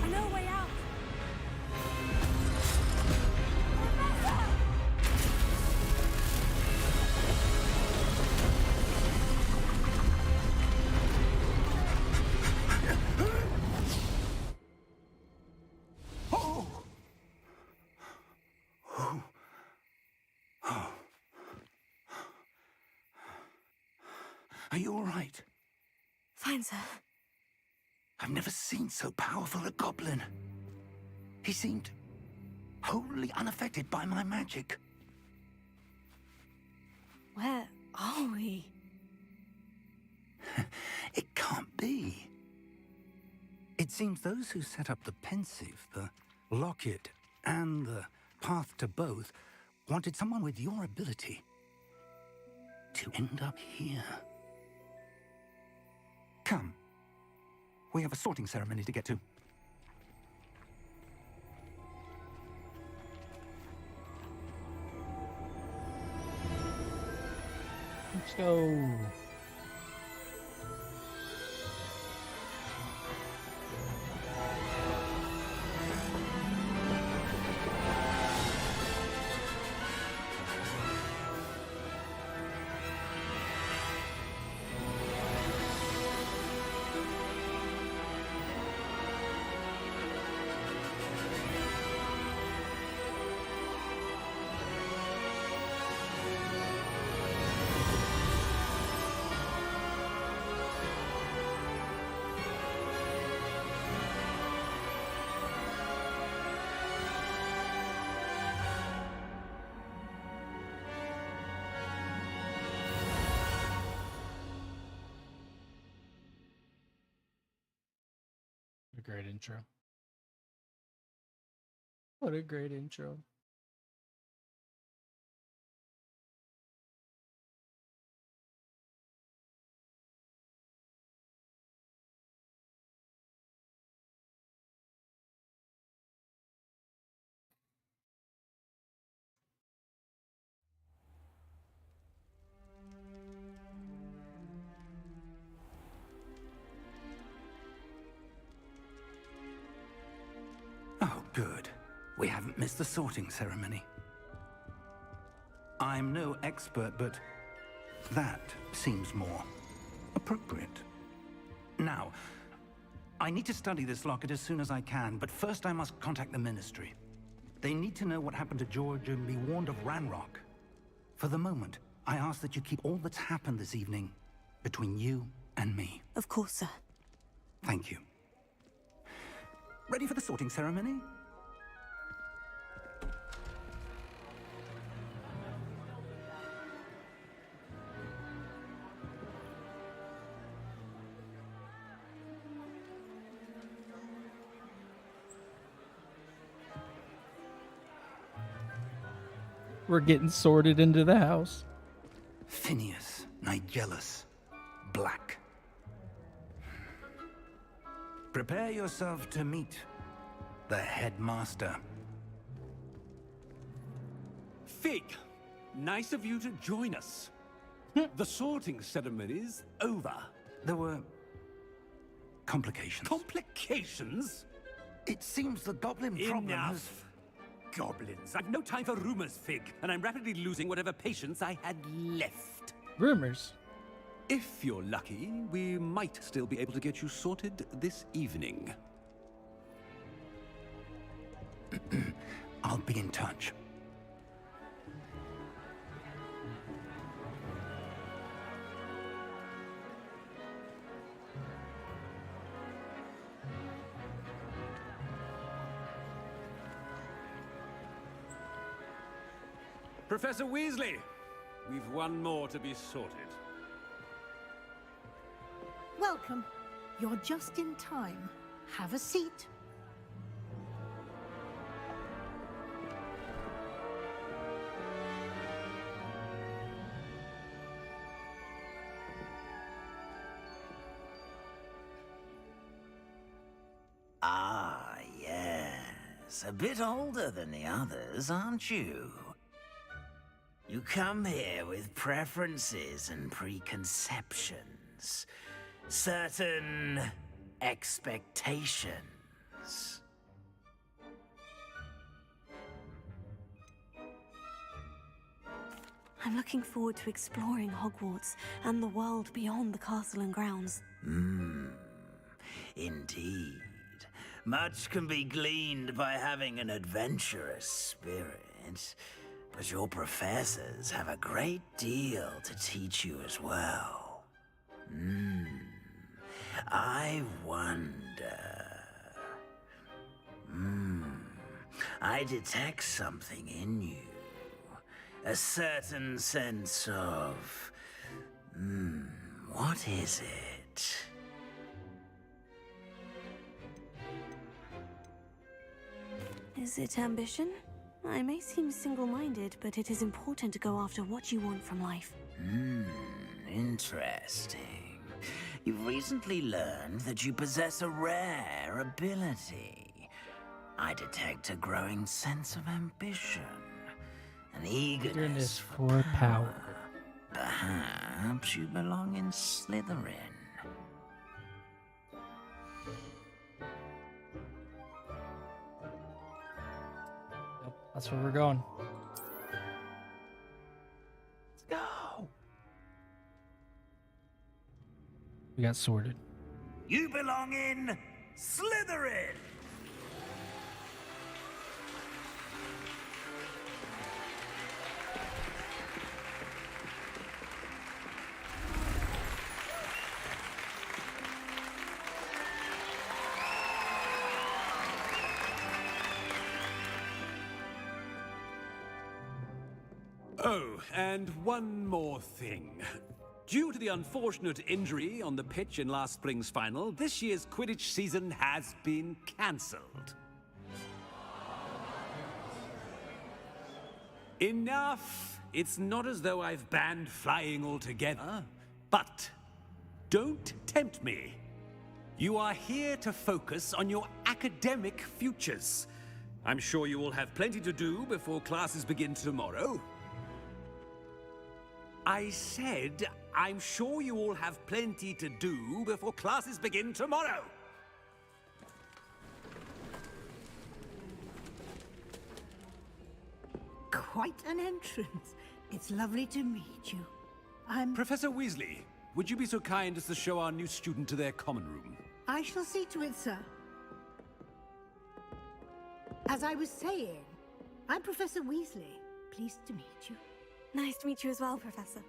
I know a way out. Are you all right? Fine, sir. I've never seen so powerful a goblin. He seemed wholly unaffected by my magic. Where are we? It can't be. It seems those who set up the Pensieve, the Locket, and the Path to Both wanted someone with your ability to end up here. Come. We have a sorting ceremony to get to. Let's go. A great intro. What a great intro. Oh, good. We haven't missed the sorting ceremony. I'm no expert, but that seems more appropriate. Now, I need to study this locket as soon as I can, but first I must contact the Ministry. They need to know what happened to George and be warned of Ranrock. For the moment, I ask that you keep all that's happened this evening between you and me. Of course, sir. Thank you. Ready for the sorting ceremony? We're getting sorted into the house. Phineas, Nigellus, Black. Prepare yourself to meet the headmaster. Fig, nice of you to join us. The sorting ceremony's over. There were complications. Complications? It seems the goblin problem has... Enough. Goblins. I've no time for rumors, Fig, and I'm rapidly losing whatever patience I had left. Rumors. If you're lucky, we might still be able to get you sorted this evening. I'll be in touch. Professor Weasley, we've one more to be sorted. Welcome. You're just in time. Have a seat. Ah, yes. A bit older than the others, aren't you? You come here with preferences and preconceptions. Certain expectations. I'm looking forward to exploring Hogwarts and the world beyond the castle and grounds. Indeed. Much can be gleaned by having an adventurous spirit, but your professors have a great deal to teach you as well. I wonder... I detect something in you. A certain sense of... what is it? Is it ambition? I may seem single-minded, but it is important to go after what you want from life. Interesting. You've recently learned that you possess a rare ability. I detect a growing sense of ambition, an eagerness for power. Perhaps you belong in Slytherin. That's where we're going. Let's go. We got sorted. You belong in Slytherin. Oh, and one more thing. Due to the unfortunate injury on the pitch in last spring's final, this year's Quidditch season has been cancelled. Enough! It's not as though I've banned flying altogether. But don't tempt me. You are here to focus on your academic futures. I'm sure you will have plenty to do before classes begin tomorrow. I said, I'm sure you all have plenty to do before classes begin tomorrow. Quite an entrance. It's lovely to meet you. Professor Weasley, would you be so kind as to show our new student to their common room? I shall see to it, sir. As I was saying, I'm Professor Weasley. Pleased to meet you. Nice to meet you as well, Professor.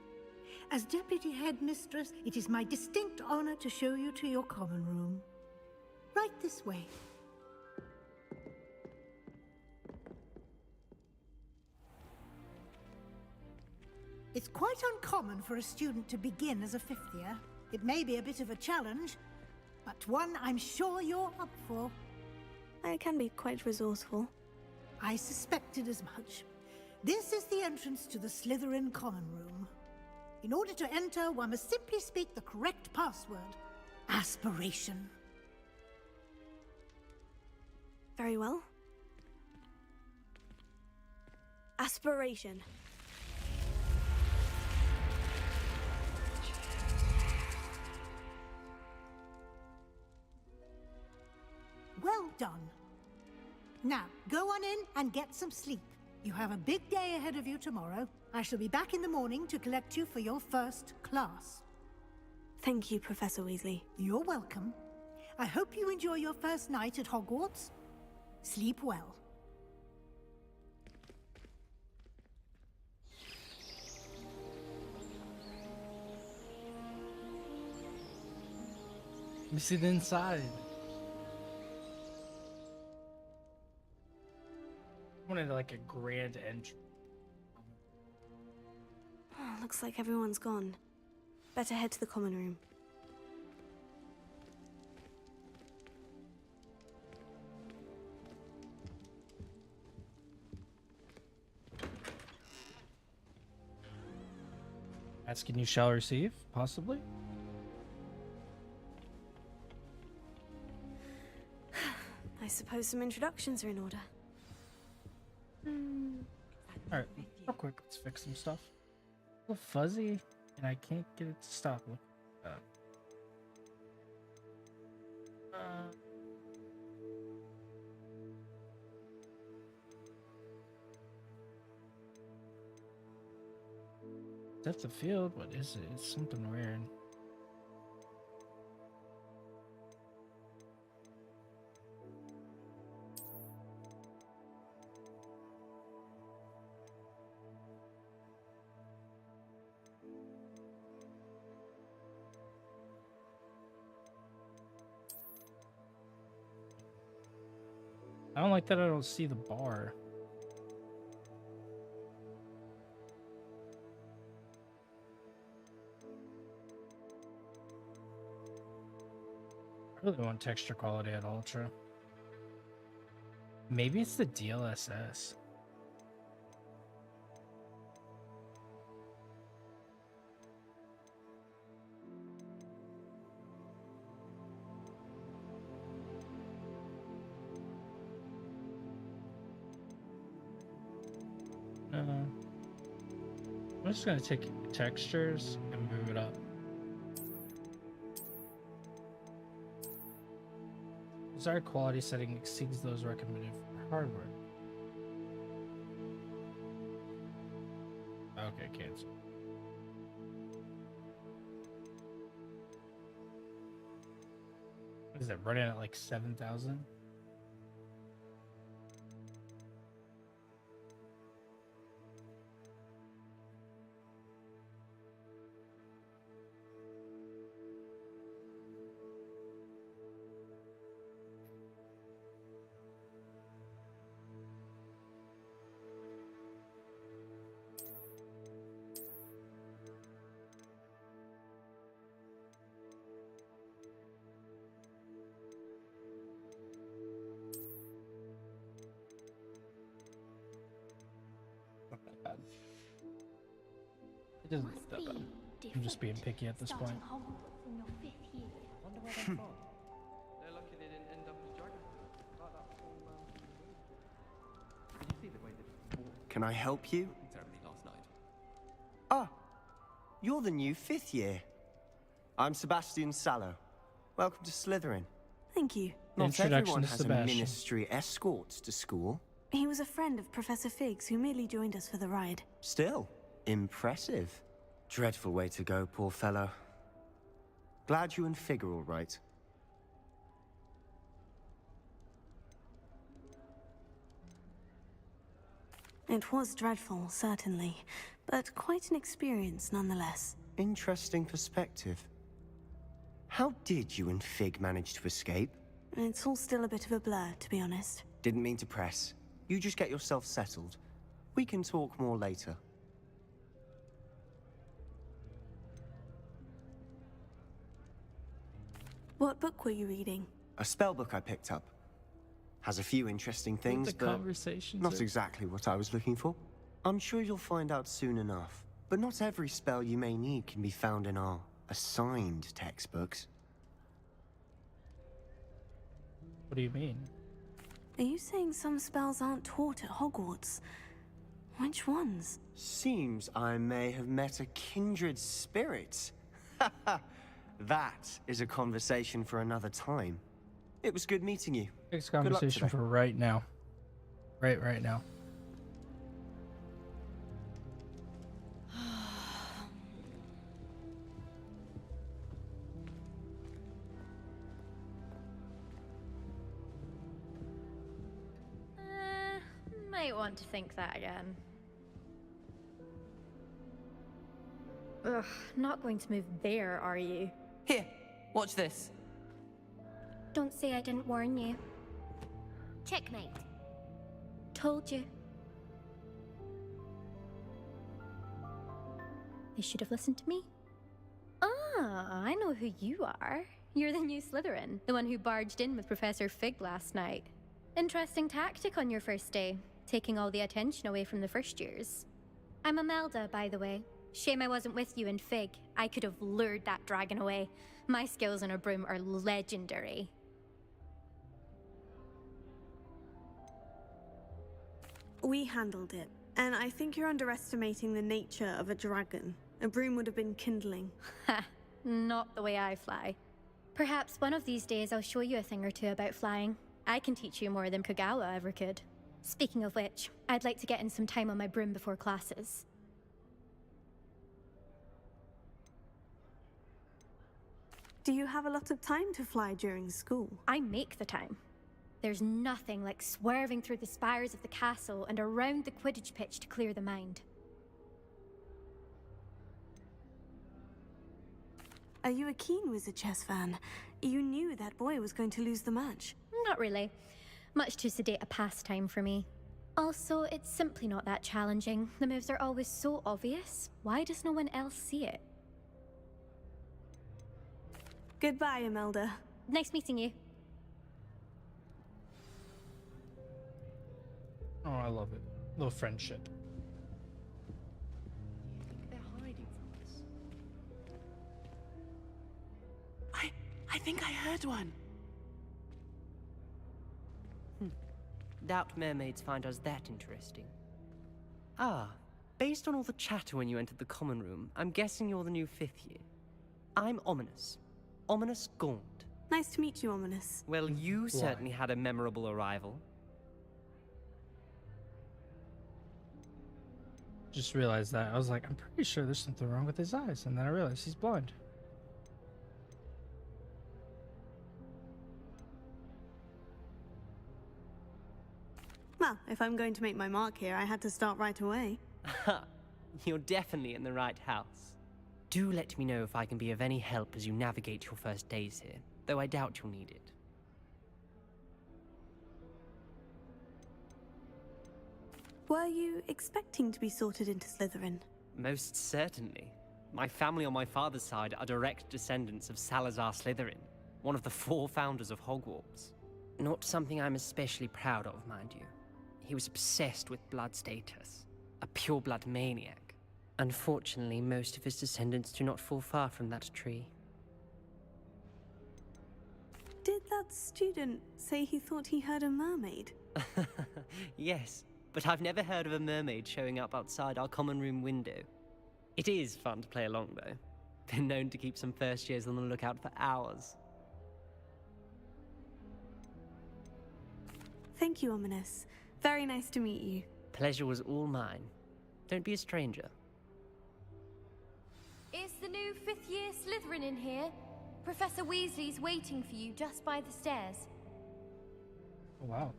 As Deputy Headmistress, it is my distinct honor to show you to your common room. Right this way. It's quite uncommon for a student to begin as a fifth year. It may be a bit of a challenge, but one I'm sure you're up for. I can be quite resourceful. I suspected as much. This is the entrance to the Slytherin common room. In order to enter, one must simply speak the correct password. Aspiration. Very well. Aspiration. Well done. Now, go on in and get some sleep. You have a big day ahead of you tomorrow. I shall be back in the morning to collect you for your first class. Thank you, Professor Weasley. You're welcome. I hope you enjoy your first night at Hogwarts. Sleep well. Let me see the inside. I wanted like a grand entry. Oh, looks like everyone's gone. Better head to the common room. Asking you shall receive, possibly? I suppose some introductions are in order. Alright, real quick, let's fix some stuff. A little fuzzy, and I can't get it to stop. Look. Depth of field? What is it? It's something weird. I don't like that I don't see the bar. I really want texture quality at Ultra. Maybe it's the DLSS. I'm just gonna take textures and move it up. Desired quality setting exceeds those recommended for hardware. Okay, cancel. What is that, running at like 7,000? It doesn't look that bad. I'm just being picky at this point. Can I help you? Ah, you're the new 5th year. I'm Sebastian Sallow. Welcome to Slytherin. Thank you. Not everyone has a ministry escort to school. He was a friend of Professor Figgs who merely joined us for the ride. Still, impressive. Dreadful way to go, poor fellow. Glad you and Fig are all right. It was dreadful, certainly, but quite an experience nonetheless. Interesting perspective. How did you and Fig manage to escape? It's all still a bit of a blur, to be honest. Didn't mean to press. You just get yourself settled. We can talk more later. What book were you reading? A spell book I picked up. Has a few interesting things, but not exactly what I was looking for. I'm sure you'll find out soon enough. But not every spell you may need can be found in our assigned textbooks. What do you mean? Are you saying some spells aren't taught at Hogwarts? Which ones? Seems I may have met a kindred spirit. That is a conversation for another time. It was good meeting you. Next conversation for right now. Right now. don't want to think that again. Ugh, not going to move there, are you? Here, watch this. Don't say I didn't warn you. Checkmate. Told you. They should have listened to me. Ah, I know who you are. You're the new Slytherin, the one who barged in with Professor Fig last night. Interesting tactic on your first day, taking all the attention away from the first years. I'm Imelda, by the way. Shame I wasn't with you in Fig. I could have lured that dragon away. My skills on a broom are legendary. We handled it, and I think you're underestimating the nature of a dragon. A broom would have been kindling. Ha! Not the way I fly. Perhaps one of these days I'll show you a thing or two about flying. I can teach you more than Kogawa ever could. Speaking of which, I'd like to get in some time on my broom before classes. Do you have a lot of time to fly during school? I make the time. There's nothing like swerving through the spires of the castle and around the Quidditch pitch to clear the mind. Are you a keen Wizard Chess fan? You knew that boy was going to lose the match. Not really. Much too sedate a pastime for me. Also, it's simply not that challenging. The moves are always so obvious. Why does no one else see it? Goodbye, Imelda. Nice meeting you. Oh, I love it. Little friendship. They're hiding from us. I think I heard one. Doubt mermaids find us that interesting. Ah, based on all the chatter when you entered the common room, I'm guessing you're the new 5th year. I'm Ominis. Ominis Gaunt. Nice to meet you, Ominis. Well, you certainly had a memorable arrival. Just realized that. I was like, I'm pretty sure there's something wrong with his eyes. And then I realized he's blind. Well, if I'm going to make my mark here, I had to start right away. You're definitely in the right house. Do let me know if I can be of any help as you navigate your first days here, though I doubt you'll need it. Were you expecting to be sorted into Slytherin? Most certainly. My family on my father's side are direct descendants of Salazar Slytherin, one of the 4 founders of Hogwarts. Not something I'm especially proud of, mind you. He was obsessed with blood status, a pure-blood maniac. Unfortunately, most of his descendants do not fall far from that tree. Did that student say he thought he heard a mermaid? Yes, but I've never heard of a mermaid showing up outside our common room window. It is fun to play along, though. Been known to keep some first years on the lookout for hours. Thank you, Ominis. Very nice to meet you. Pleasure was all mine. Don't be a stranger. Is the new 5th year Slytherin in here? Professor Weasley's waiting for you just by the stairs. Oh, wow.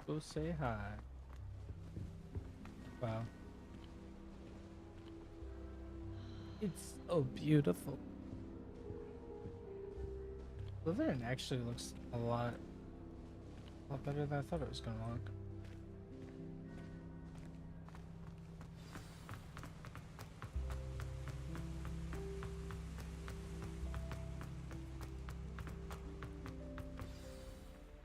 Go say hi. Wow. It's so beautiful. Slytherin actually looks a lot better than I thought it was going to look.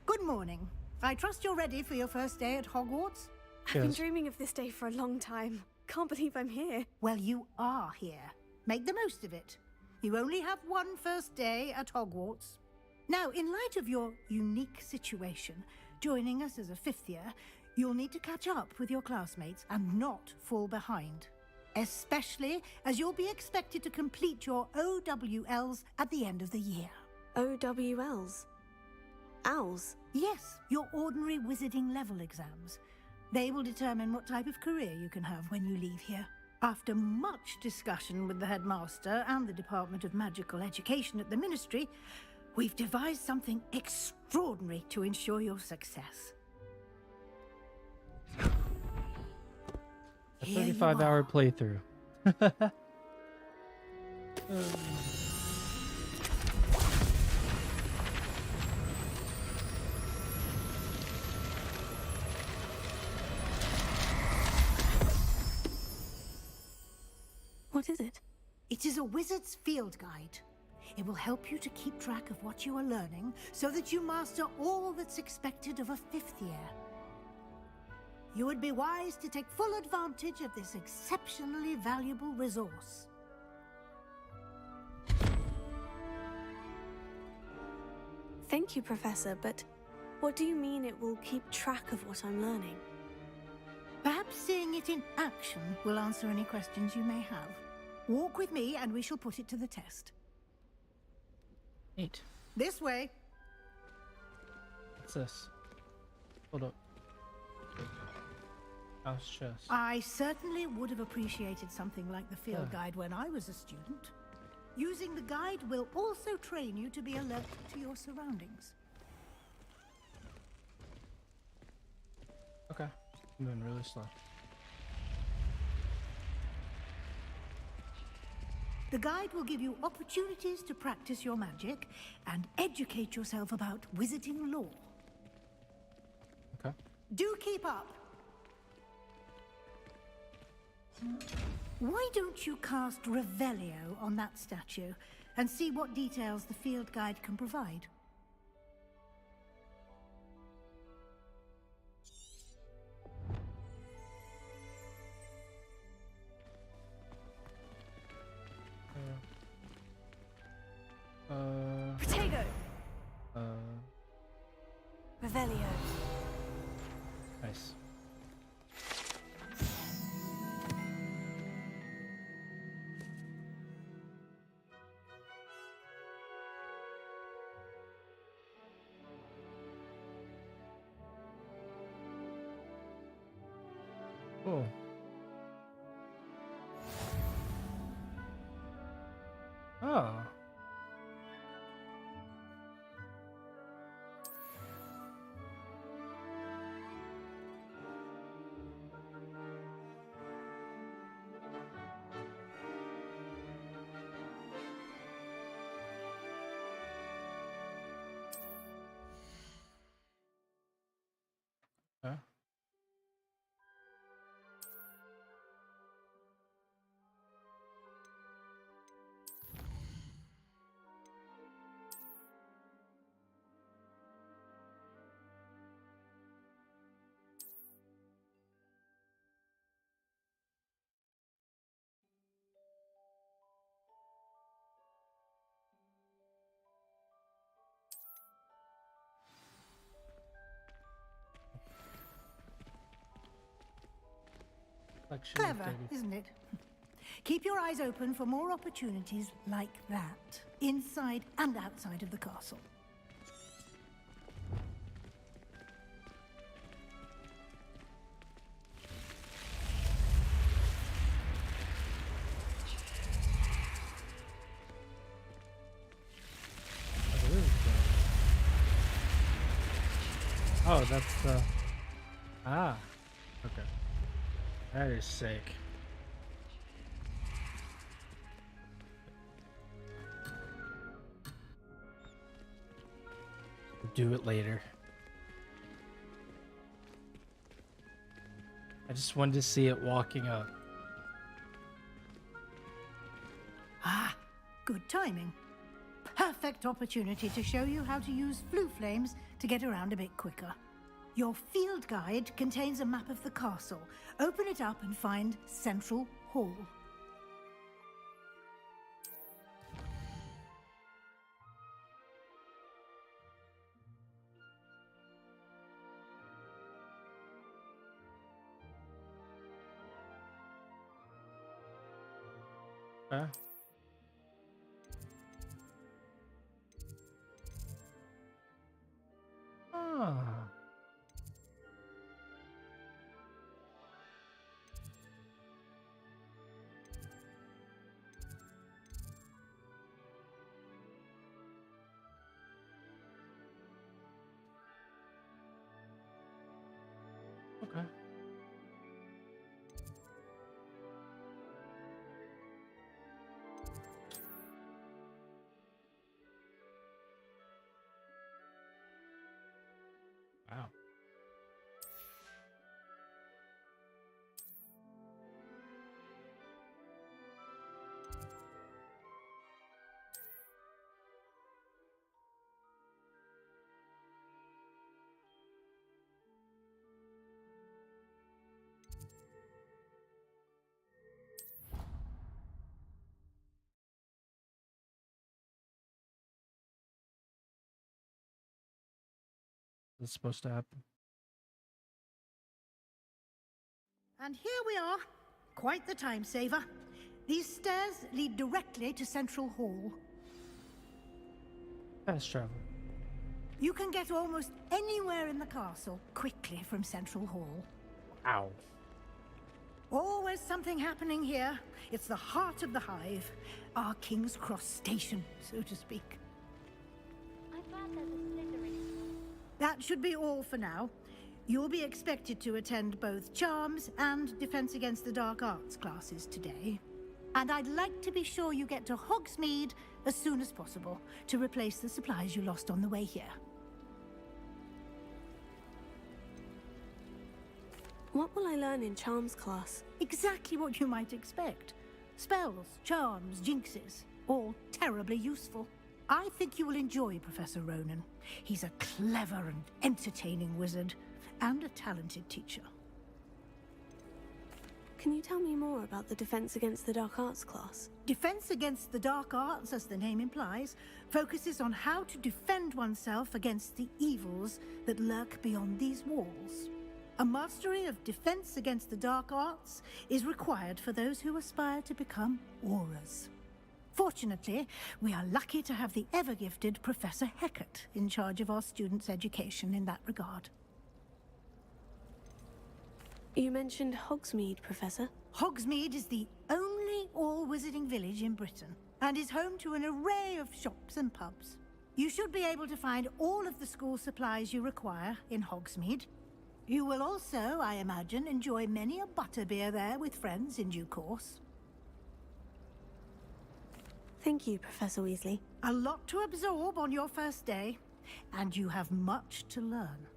Good morning. I trust you're ready for your first day at Hogwarts? I've been dreaming of this day for a long time. Can't believe I'm here. Well, you are here. Make the most of it. You only have one first day at Hogwarts. Now, in light of your unique situation, joining us as a 5th year, you'll need to catch up with your classmates and not fall behind. Especially as you'll be expected to complete your OWLs at the end of the year. OWLs? Owls? Yes, your ordinary wizarding level exams. They will determine what type of career you can have when you leave here. After much discussion with the headmaster and the Department of Magical Education at the Ministry, We've devised something extraordinary to ensure your success. A Here you 35-hour playthrough. What is it? It is a wizard's field guide. It will help you to keep track of what you are learning so that you master all that's expected of a 5th year. You would be wise to take full advantage of this exceptionally valuable resource. Thank you, Professor, but what do you mean it will keep track of what I'm learning? Perhaps seeing it in action will answer any questions you may have. Walk with me and we shall put it to the test. 8. This way. What's this? Hold up. House chest. I certainly would have appreciated something like the field guide when I was a student. Using the guide will also train you to be alert to your surroundings. Okay. I'm moving really slow. The guide will give you opportunities to practice your magic and educate yourself about wizarding lore. Okay. Do keep up! Why don't you cast Revelio on that statue and see what details the field guide can provide? Protego! Revelio. Nice. Cool. Oh. Huh? Clever, isn't it? Keep your eyes open for more opportunities like that, inside and outside of the castle. Oh, that's the... Ah. Okay. That is sick. Do it later. I just wanted to see it walking up. Ah, good timing. Perfect opportunity to show you how to use flue flames to get around a bit quicker. Your field guide contains a map of the castle. Open it up and find Central Hall. Huh? Ah. That's supposed to happen. And here we are. Quite the time saver. These stairs lead directly to Central Hall. Fast travel. You can get almost anywhere in the castle quickly from Central Hall. Ow. Always something happening here. It's the heart of the Hive. Our King's Cross station, so to speak. I'm glad there's a Slytherin. That should be all for now. You'll be expected to attend both Charms and Defense Against the Dark Arts classes today. And I'd like to be sure you get to Hogsmeade as soon as possible to replace the supplies you lost on the way here. What will I learn in Charms class? Exactly what you might expect. Spells, charms, jinxes, all terribly useful. I think you will enjoy Professor Ronen. He's a clever and entertaining wizard, and a talented teacher. Can you tell me more about the Defense Against the Dark Arts class? Defense Against the Dark Arts, as the name implies, focuses on how to defend oneself against the evils that lurk beyond these walls. A mastery of Defense Against the Dark Arts is required for those who aspire to become Aurors. Fortunately, we are lucky to have the ever-gifted Professor Hecat in charge of our students' education in that regard. You mentioned Hogsmeade, Professor. Hogsmeade is the only all-wizarding village in Britain, and is home to an array of shops and pubs. You should be able to find all of the school supplies you require in Hogsmeade. You will also, I imagine, enjoy many a butterbeer there with friends in due course. Thank you, Professor Weasley. A lot to absorb on your first day, and you have much to learn.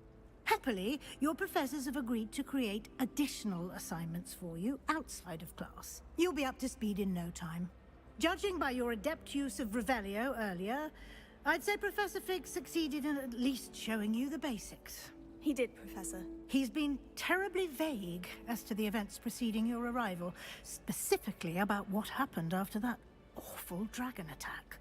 Happily, your professors have agreed to create additional assignments for you outside of class. You'll be up to speed in no time. Judging by your adept use of Revelio earlier, I'd say Professor Fig succeeded in at least showing you the basics. He did, Professor. He's been terribly vague as to the events preceding your arrival, specifically about what happened after that awful dragon attack.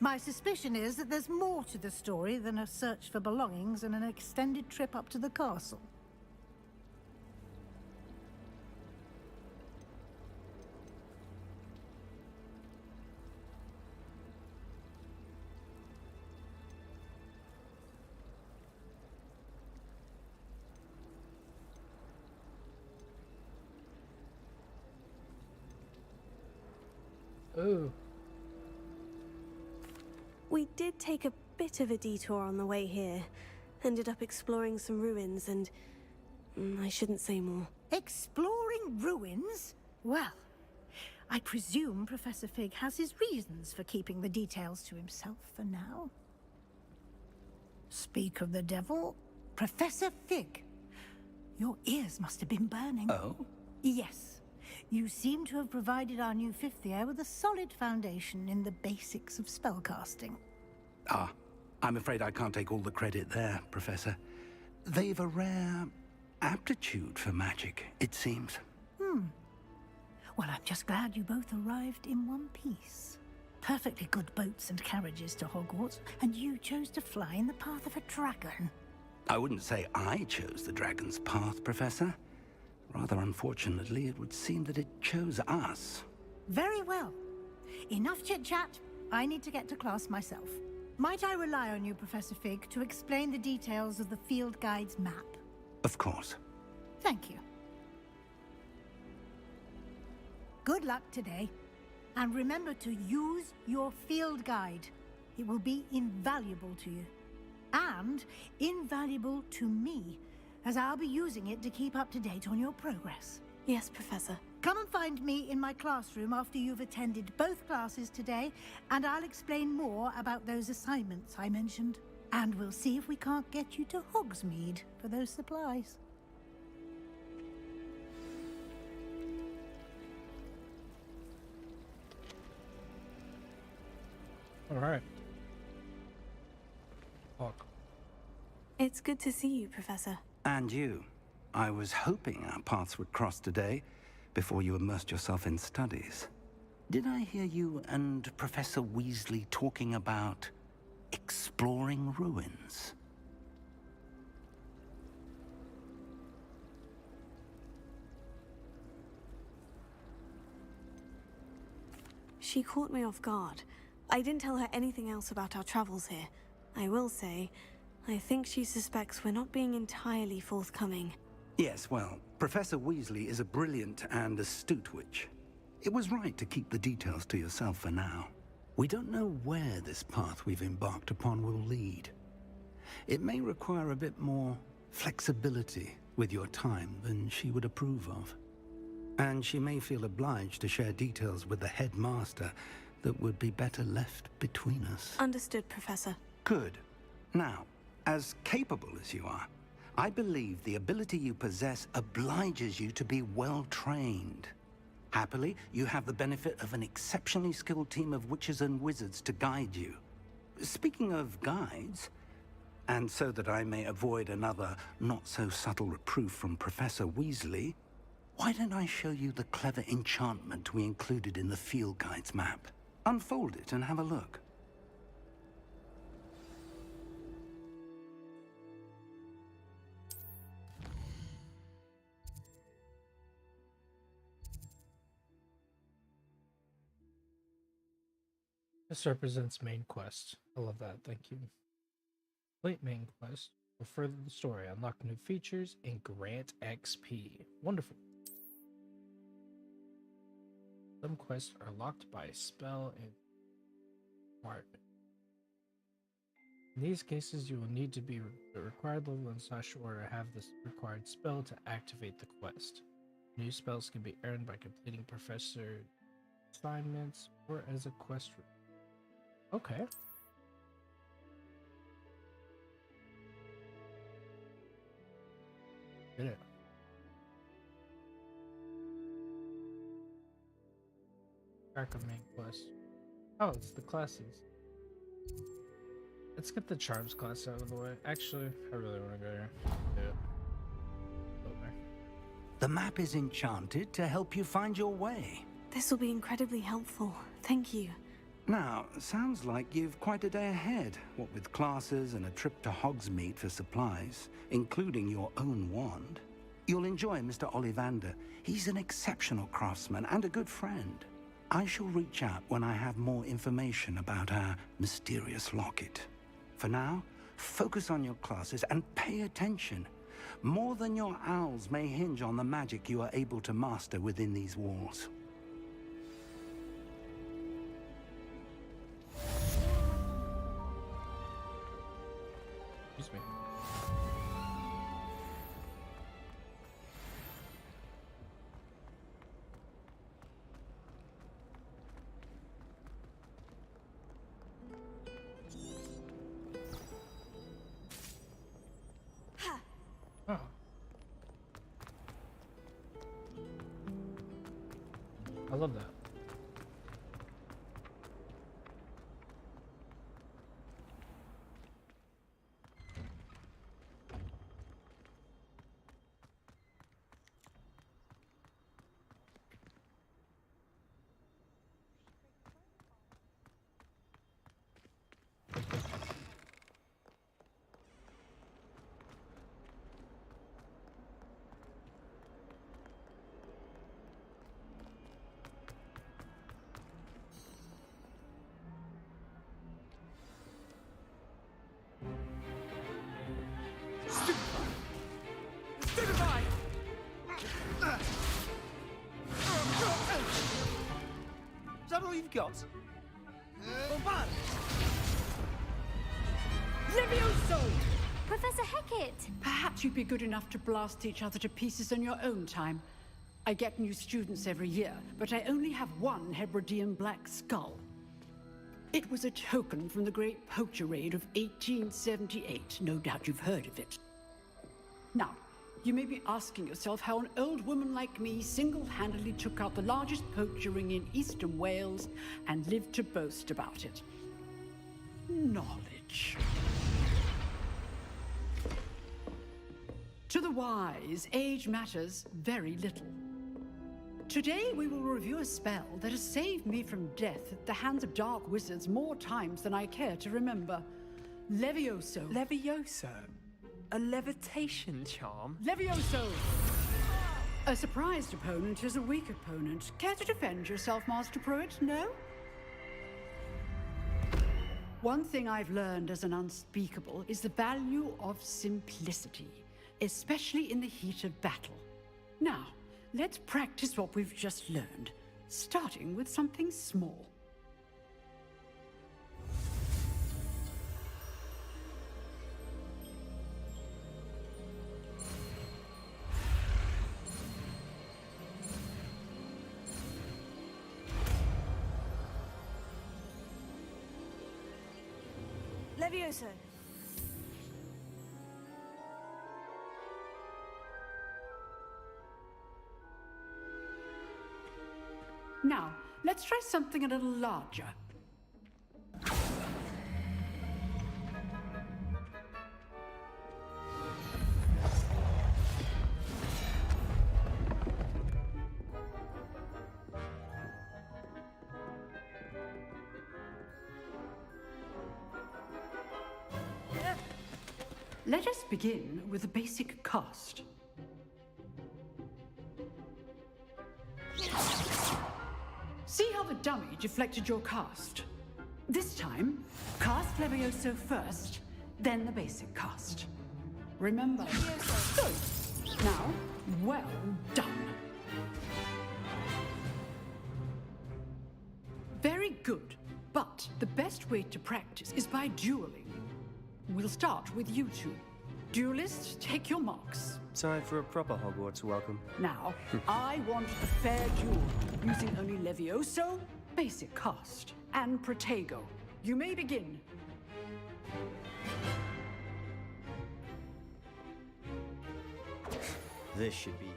My suspicion is that there's more to the story than a search for belongings and an extended trip up to the castle. Ooh. We did take a bit of a detour on the way here. Ended up exploring some ruins and... I shouldn't say more. Exploring ruins? Well, I presume Professor Fig has his reasons for keeping the details to himself for now. Speak of the devil, Professor Fig. Your ears must have been burning. Oh? Yes. You seem to have provided our new fifth year with a solid foundation in the basics of spellcasting. Ah, I'm afraid I can't take all the credit there, Professor. They've a rare aptitude for magic, it seems. Well, I'm just glad you both arrived in one piece. Perfectly good boats and carriages to Hogwarts, and you chose to fly in the path of a dragon. I wouldn't say I chose the dragon's path, Professor. Rather unfortunately, it would seem that it chose us. Very well. Enough chit-chat. I need to get to class myself. Might I rely on you, Professor Fig, to explain the details of the field guide's map? Of course. Thank you. Good luck today. And remember to use your field guide. It will be invaluable to you. And invaluable to me, as I'll be using it to keep up to date on your progress. Yes, Professor. Come and find me in my classroom after you've attended both classes today, and I'll explain more about those assignments I mentioned. And we'll see if we can't get you to Hogsmeade for those supplies. All right. Fuck. It's good to see you, Professor. And you. I was hoping our paths would cross today, before you immersed yourself in studies. Did I hear you and Professor Weasley talking about exploring ruins? She caught me off guard. I didn't tell her anything else about our travels here. I will say, I think she suspects we're not being entirely forthcoming. Yes, well, Professor Weasley is a brilliant and astute witch. It was right to keep the details to yourself for now. We don't know where this path we've embarked upon will lead. It may require a bit more flexibility with your time than she would approve of. And she may feel obliged to share details with the headmaster that would be better left between us. Understood, Professor. Good. Now, as capable as you are, I believe the ability you possess obliges you to be well trained. Happily, you have the benefit of an exceptionally skilled team of witches and wizards to guide you. Speaking of guides, and so that I may avoid another not-so-subtle reproof from Professor Weasley, why don't I show you the clever enchantment we included in the field guide's map? Unfold it and have a look. This represents main quest. I love that, thank you. Complete main quest will further the story, unlock new features, and grant XP. Wonderful. Some quests are locked by spell and requirement. In these cases, you will need to be the required level in / order to have this required spell to activate the quest. New spells can be earned by completing professor assignments or as a quest. Okay. Did it. Back on main quest. Oh, it's the classes. Let's get the charms class out of the way. Actually, I really want to go here. Do it. Over. The map is enchanted to help you find your way. This will be incredibly helpful. Thank you. Now, sounds like you've quite a day ahead, what with classes and a trip to Hogsmeade for supplies, including your own wand. You'll enjoy Mr. Ollivander. He's an exceptional craftsman and a good friend. I shall reach out when I have more information about our mysterious locket. For now, focus on your classes and pay attention. More than your owls may hinge on the magic you are able to master within these walls. Excuse me. Oh. I love that. Stupefy! Is that all you've got? Bombard! Levioso! Professor Hecat! Perhaps you'd be good enough to blast each other to pieces in your own time. I get new students every year, but I only have one Hebridean black skull. It was a token from the Great Poacher Raid of 1878. No doubt you've heard of it. Now, you may be asking yourself how an old woman like me single-handedly took out the largest poacher ring in eastern Wales and lived to boast about it. Knowledge. To the wise, age matters very little. Today we will review a spell that has saved me from death at the hands of dark wizards more times than I care to remember. Levioso. Levioso? A levitation charm? Levioso! A surprised opponent is a weak opponent. Care to defend yourself, Master Pruitt? No? One thing I've learned as an unspeakable is the value of simplicity, especially in the heat of battle. Now, let's practice what we've just learned, starting with something small. Levioso. Now, let's try something a little larger. Let us begin with a basic cast. See how the dummy deflected your cast? This time, cast Levioso first, then the basic cast. Remember? Good. Now, well done. Very good. But the best way to practice is by dueling. We'll start with you two. Duelists, take your marks. Time for a proper Hogwarts welcome. Now, I want a fair duel, using only Levioso, basic cast, and Protego. You may begin. This should be easy.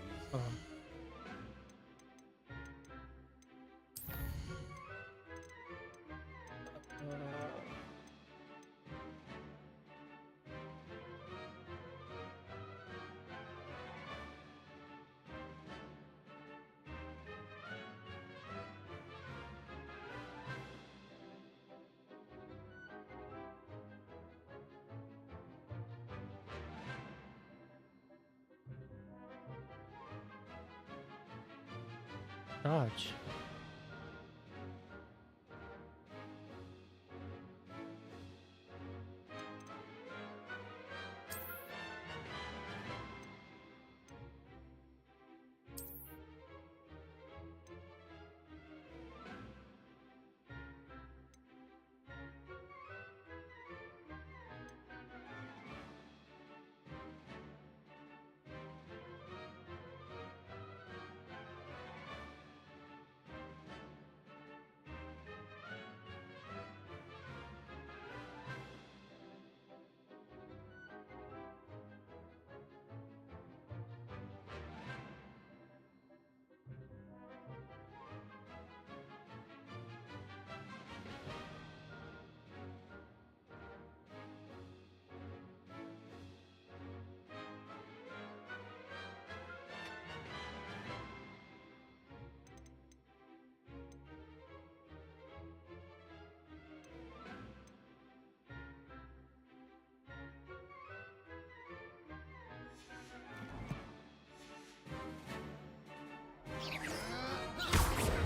Dodge.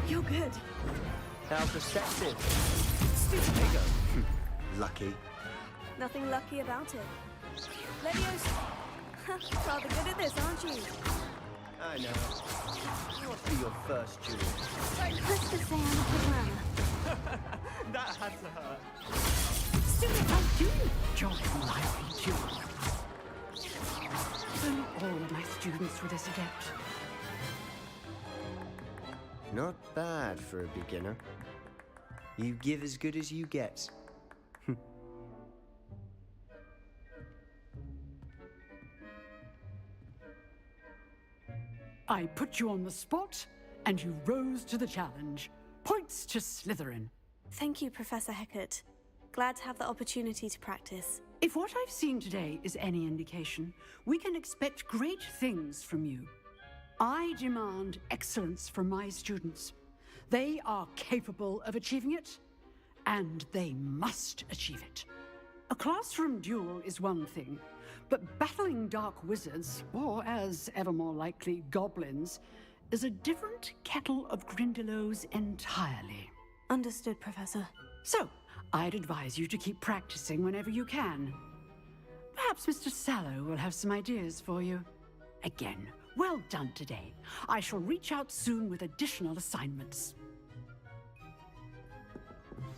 You're good. How perceptive. Stupid. There you go. Lucky. Nothing lucky about it. Levioso. Rather good at this, aren't you? I know. You must be your first duel. Let's just say I'm a good runner. That had to hurt. Stupid, how do you enjoy lively duel? Only all of my students were this adept. Not bad for a beginner. You give as good as you get. I put you on the spot, and you rose to the challenge. Points to Slytherin. Thank you, Professor Hecat. Glad to have the opportunity to practice. If what I've seen today is any indication, we can expect great things from you. I demand excellence from my students. They are capable of achieving it, and they must achieve it. A classroom duel is one thing, but battling dark wizards, or as ever more likely, goblins, is a different kettle of Grindylows entirely. Understood, Professor. So, I'd advise you to keep practicing whenever you can. Perhaps Mr. Sallow will have some ideas for you. Again, well done today. I shall reach out soon with additional assignments.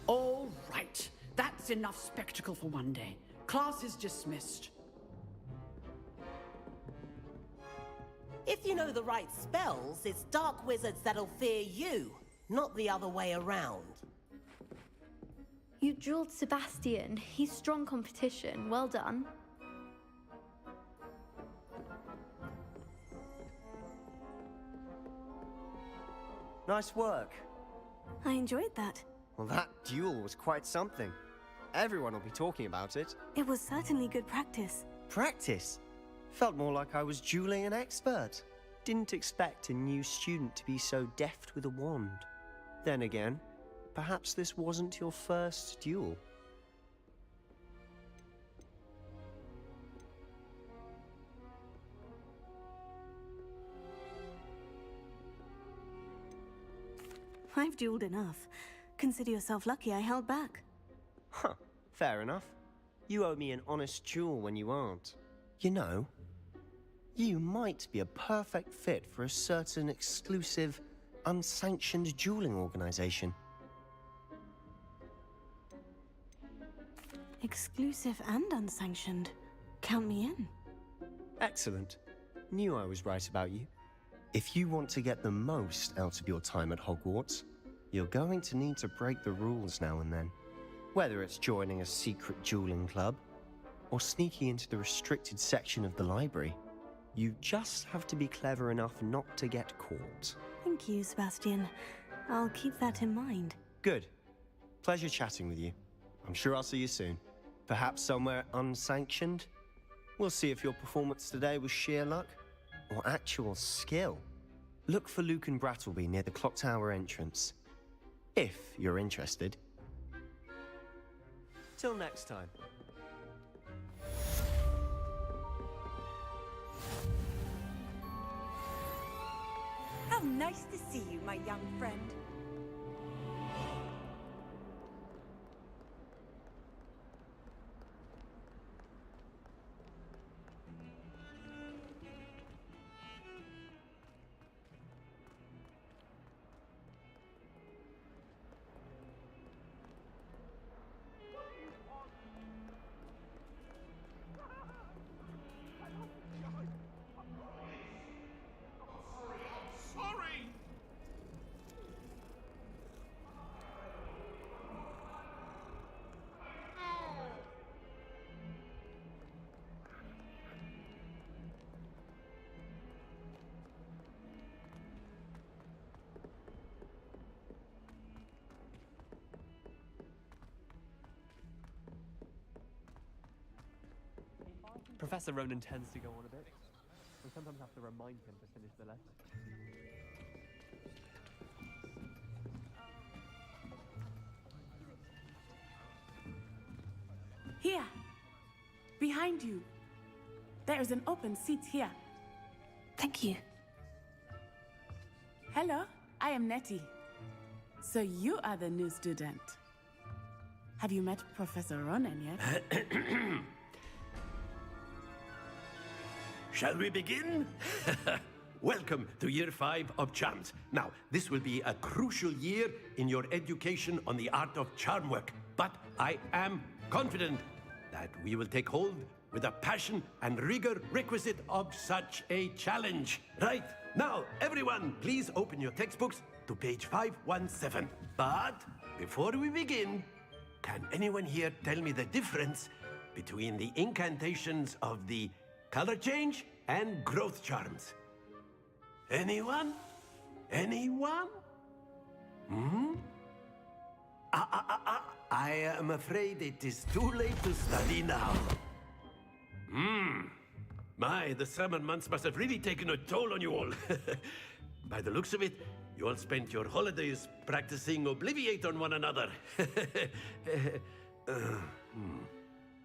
All right. That's enough spectacle for one day. Class is dismissed. If you know the right spells, it's dark wizards that'll fear you, not the other way around. You drilled Sebastian. He's strong competition. Well done. Nice work. I enjoyed that. Well, that duel was quite something. Everyone will be talking about it. It was certainly good practice. Practice? Felt more like I was dueling an expert. Didn't expect a new student to be so deft with a wand. Then again, perhaps this wasn't your first duel. I've dueled enough. Consider yourself lucky I held back. Huh, fair enough. You owe me an honest duel when you aren't. You know, you might be a perfect fit for a certain exclusive, unsanctioned dueling organization. Exclusive and unsanctioned. Count me in. Excellent. Knew I was right about you. If you want to get the most out of your time at Hogwarts, you're going to need to break the rules now and then. Whether it's joining a secret dueling club, or sneaking into the restricted section of the library, you just have to be clever enough not to get caught. Thank you, Sebastian. I'll keep that in mind. Good. Pleasure chatting with you. I'm sure I'll see you soon. Perhaps somewhere unsanctioned? We'll see if your performance today was sheer luck or actual skill. Look for Lucan Brattleby near the Clock Tower entrance, if you're interested. Till next time. How nice to see you, my young friend. Professor Ronan tends to go on a bit. We sometimes have to remind him to finish the lesson. Here. Behind you. There is an open seat here. Thank you. Hello, I am Nettie. So you are the new student. Have you met Professor Ronan yet? Shall we begin? Welcome to Year 5 of Charms. Now, this will be a crucial year in your education on the art of charm work, but I am confident that we will take hold with the passion and rigor requisite of such a challenge. Right, now, everyone, please open your textbooks to page 517. But before we begin, can anyone here tell me the difference between the incantations of the color change and growth charms? Anyone? Anyone? I am afraid it is too late to study now. My, the summer months must have really taken a toll on you all. By the looks of it, you all spent your holidays practicing Obliviate on one another.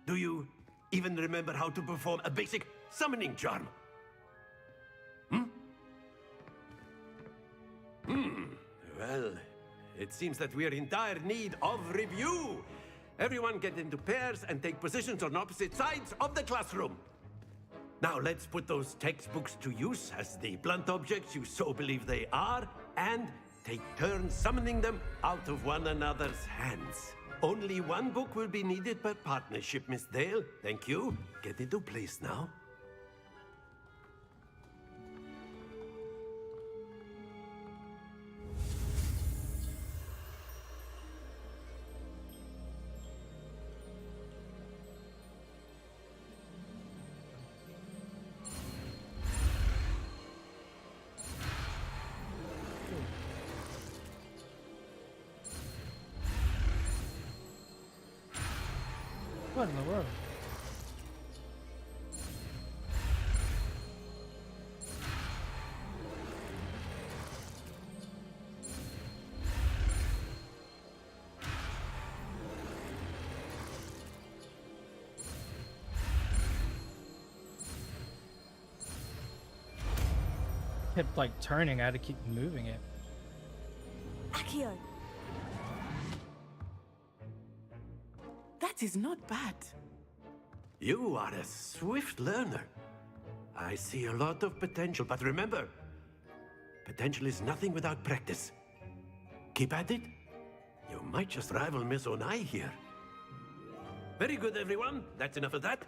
Do you even remember how to perform a basic summoning charm? Well, it seems that we are in dire need of review. Everyone get into pairs and take positions on opposite sides of the classroom. Now let's put those textbooks to use as the blunt objects you so believe they are, and take turns summoning them out of one another's hands. Only one book will be needed per partnership, Miss Dale. Thank you. Get into place now. What in the world? Kept like turning, I had to keep moving it. Accio! That is not bad. You are a swift learner. I see a lot of potential, but remember, potential is nothing without practice. Keep at it. You might just rival Miss Onai here. Very good, everyone. That's enough of that.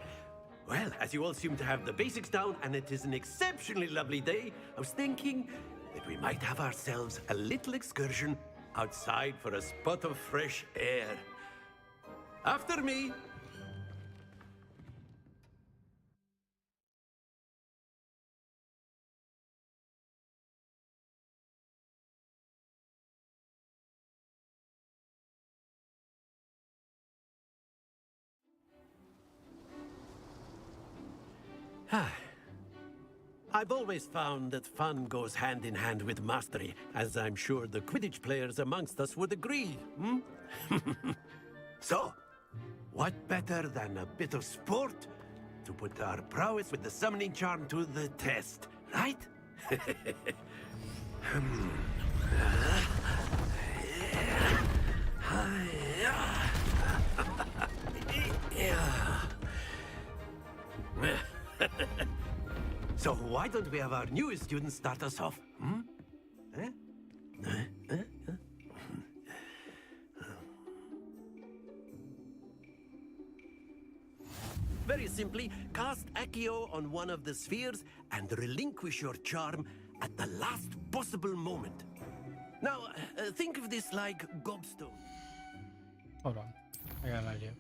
Well, as you all seem to have the basics down, and it is an exceptionally lovely day, I was thinking that we might have ourselves a little excursion outside for a spot of fresh air. After me. I've always found that fun goes hand in hand with mastery, as I'm sure the Quidditch players amongst us would agree. So, what better than a bit of sport to put our prowess with the summoning charm to the test, right? So why don't we have our newest student start us off? Very simply, cast Accio on one of the spheres and relinquish your charm at the last possible moment. Now, think of this like gobstone. Hold on, I got an idea.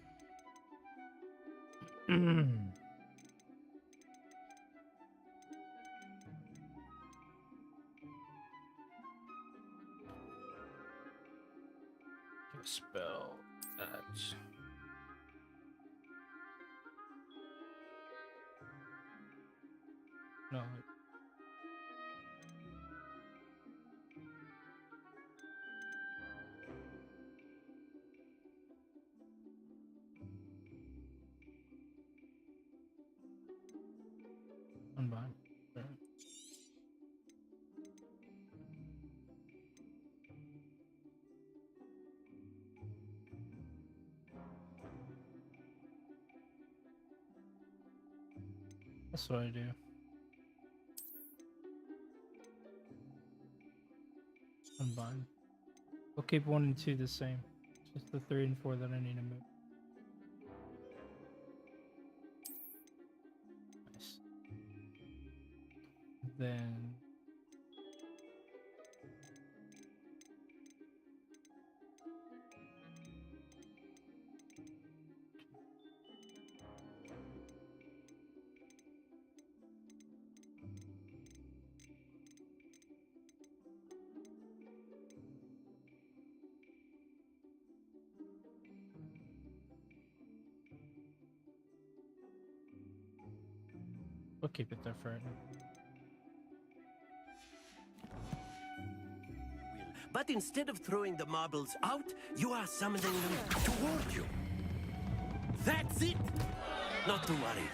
Spell that. No. Unbind. Right. That's what I do. Unbind. We'll keep 1 and 2 the same. It's just the 3 and 4 that I need to move. Nice. Then we'll keep it there for right now. But instead of throwing the marbles out, you are summoning them toward you. That's it! Not to worry.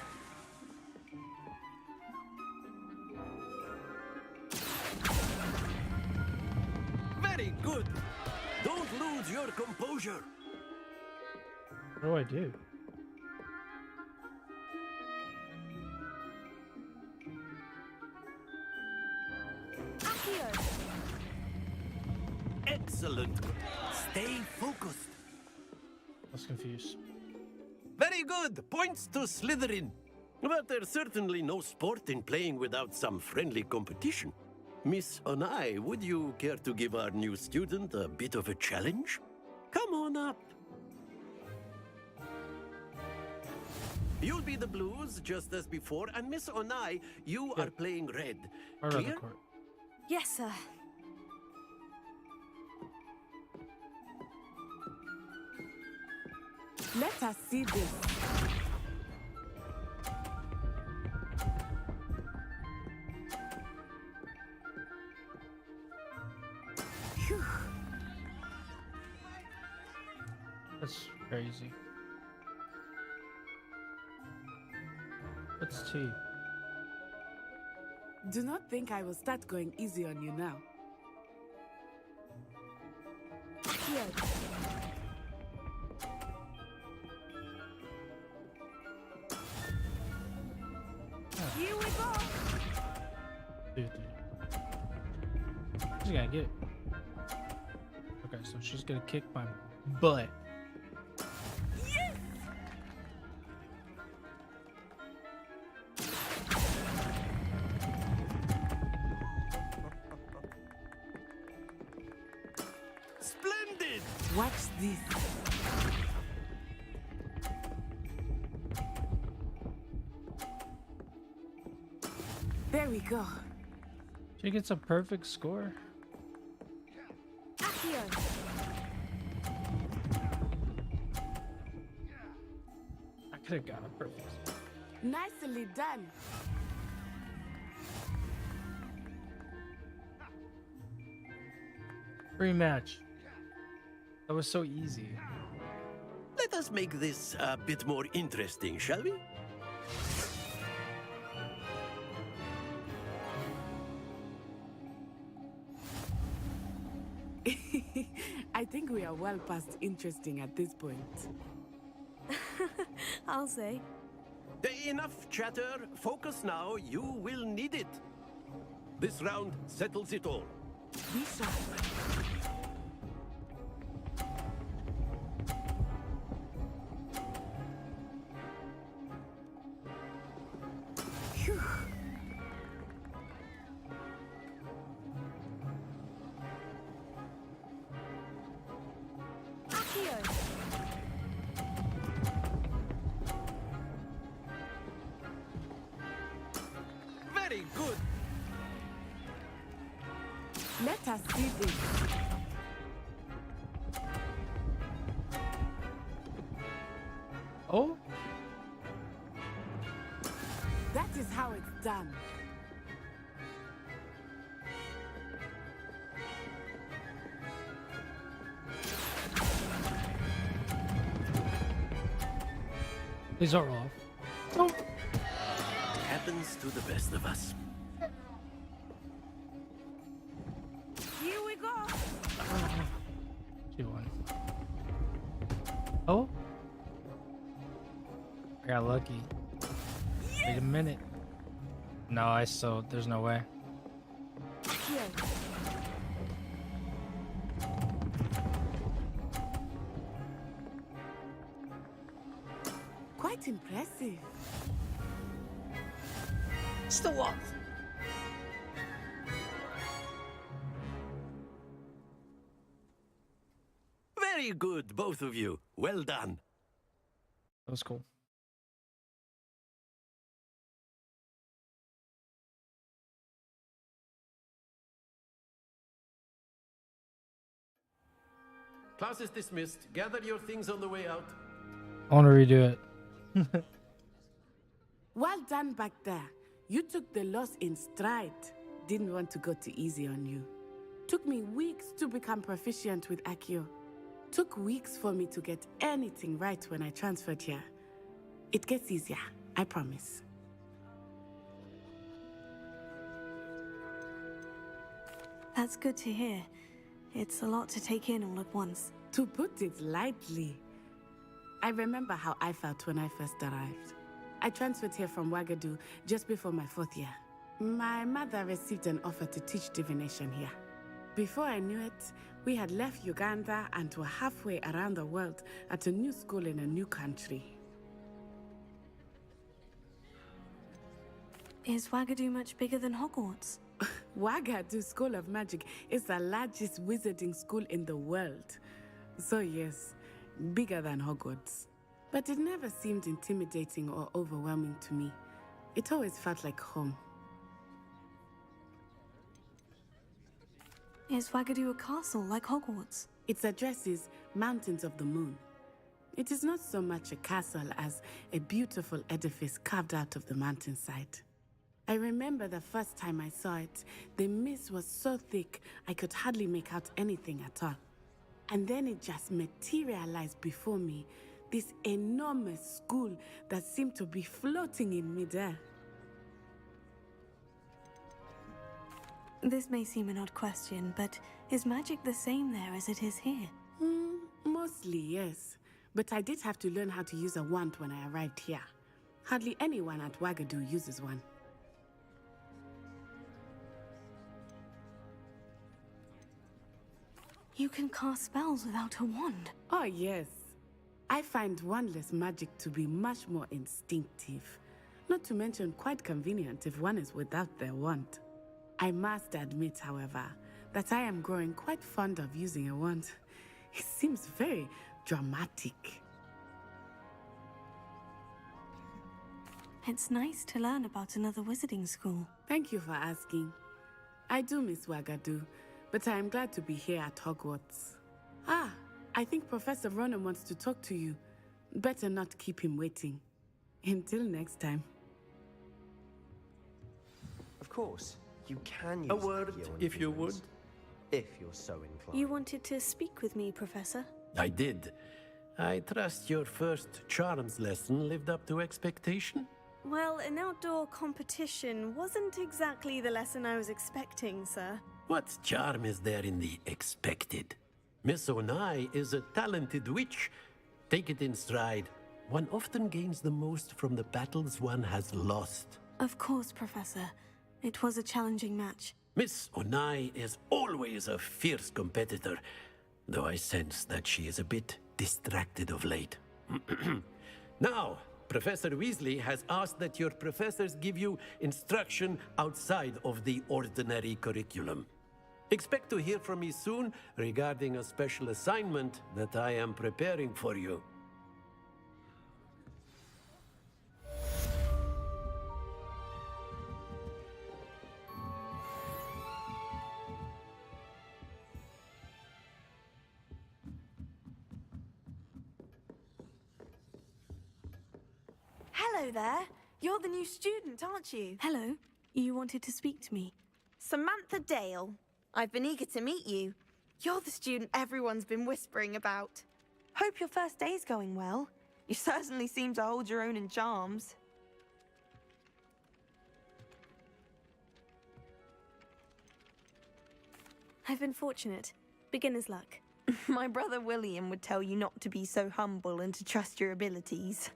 Very good! Don't lose your composure. What do I do? Excellent. Stay focused. I was confused. Very good. Points to Slytherin. But there's certainly no sport in playing without some friendly competition. Miss Onai, would you care to give our new student a bit of a challenge? Come on up. You'll be the blues, just as before, and Miss Onai, you are playing red. Clear? Yes, sir. Let us see this. Phew. That's crazy. What's T? Do not think I will start going easy on you now. Here. Here we go. Dude. She's gonna get it. Okay, so she's gonna kick my butt. Yes! Splendid! Watch this. There we go. She gets a perfect score. Here. I could have got a perfect score. Nicely done. Rematch. That was so easy. Let us make this a bit more interesting, shall we? I think we are well past interesting at this point. I'll say. Enough chatter. Focus now. You will need it. This round settles it all. Be sharp. Phew. Here. Very good. Let us see this. Oh? That is how it's done. These are off. Oh. Happens to the best of us. Here we go. She won. Oh? I got lucky. Wait a minute. No, I still, there's no way. Here. Quite impressive. Still off. Very good, both of you. Well done. That was cool. Class is dismissed. Gather your things on the way out. I want to redo it. Well done back there. You took the loss in stride. Didn't want to go too easy on you. Took me weeks to become proficient with Accio. Took weeks for me to get anything right when I transferred here. It gets easier, I promise. That's good to hear. It's a lot to take in all at once. To put it lightly. I remember how I felt when I first arrived. I transferred here from Wagadu just before my 4th year. My mother received an offer to teach divination here. Before I knew it, we had left Uganda and were halfway around the world at a new school in a new country. Is Wagadu much bigger than Hogwarts? Wagadu School of Magic is the largest wizarding school in the world. So yes, bigger than Hogwarts. But it never seemed intimidating or overwhelming to me. It always felt like home. Is Wagadu a castle like Hogwarts? Its address is Mountains of the Moon. It is not so much a castle as a beautiful edifice carved out of the mountainside. I remember the first time I saw it, the mist was so thick I could hardly make out anything at all. And then it just materialized before me, this enormous school that seemed to be floating in midair. This may seem an odd question, but is magic the same there as it is here? Mostly, yes. But I did have to learn how to use a wand when I arrived here. Hardly anyone at Wagadu uses one. You can cast spells without a wand? Oh, yes. I find wandless magic to be much more instinctive. Not to mention quite convenient if one is without their wand. I must admit, however, that I am growing quite fond of using a wand. It seems very dramatic. It's nice to learn about another wizarding school. Thank you for asking. I do miss Wagadu, but I am glad to be here at Hogwarts. Ah, I think Professor Ronen wants to talk to you. Better not keep him waiting. Until next time. Of course, you can use A word, if you would. If you're so inclined. You wanted to speak with me, Professor? I did. I trust your first charms lesson lived up to expectation? Well, an outdoor competition wasn't exactly the lesson I was expecting, sir. What charm is there in the expected? Miss Onai is a talented witch. Take it in stride. One often gains the most from the battles one has lost. Of course, Professor. It was a challenging match. Miss Onai is always a fierce competitor, though I sense that she is a bit distracted of late. Now, Professor Weasley has asked that your professors give you instruction outside of the ordinary curriculum. Expect to hear from me soon regarding a special assignment that I am preparing for you. Hello there. You're the new student, aren't you? Hello. You wanted to speak to me. Samantha Dale. I've been eager to meet you. You're the student everyone's been whispering about. Hope your first day's going well. You certainly seem to hold your own in charms. I've been fortunate. Beginner's luck. My brother William would tell you not to be so humble and to trust your abilities.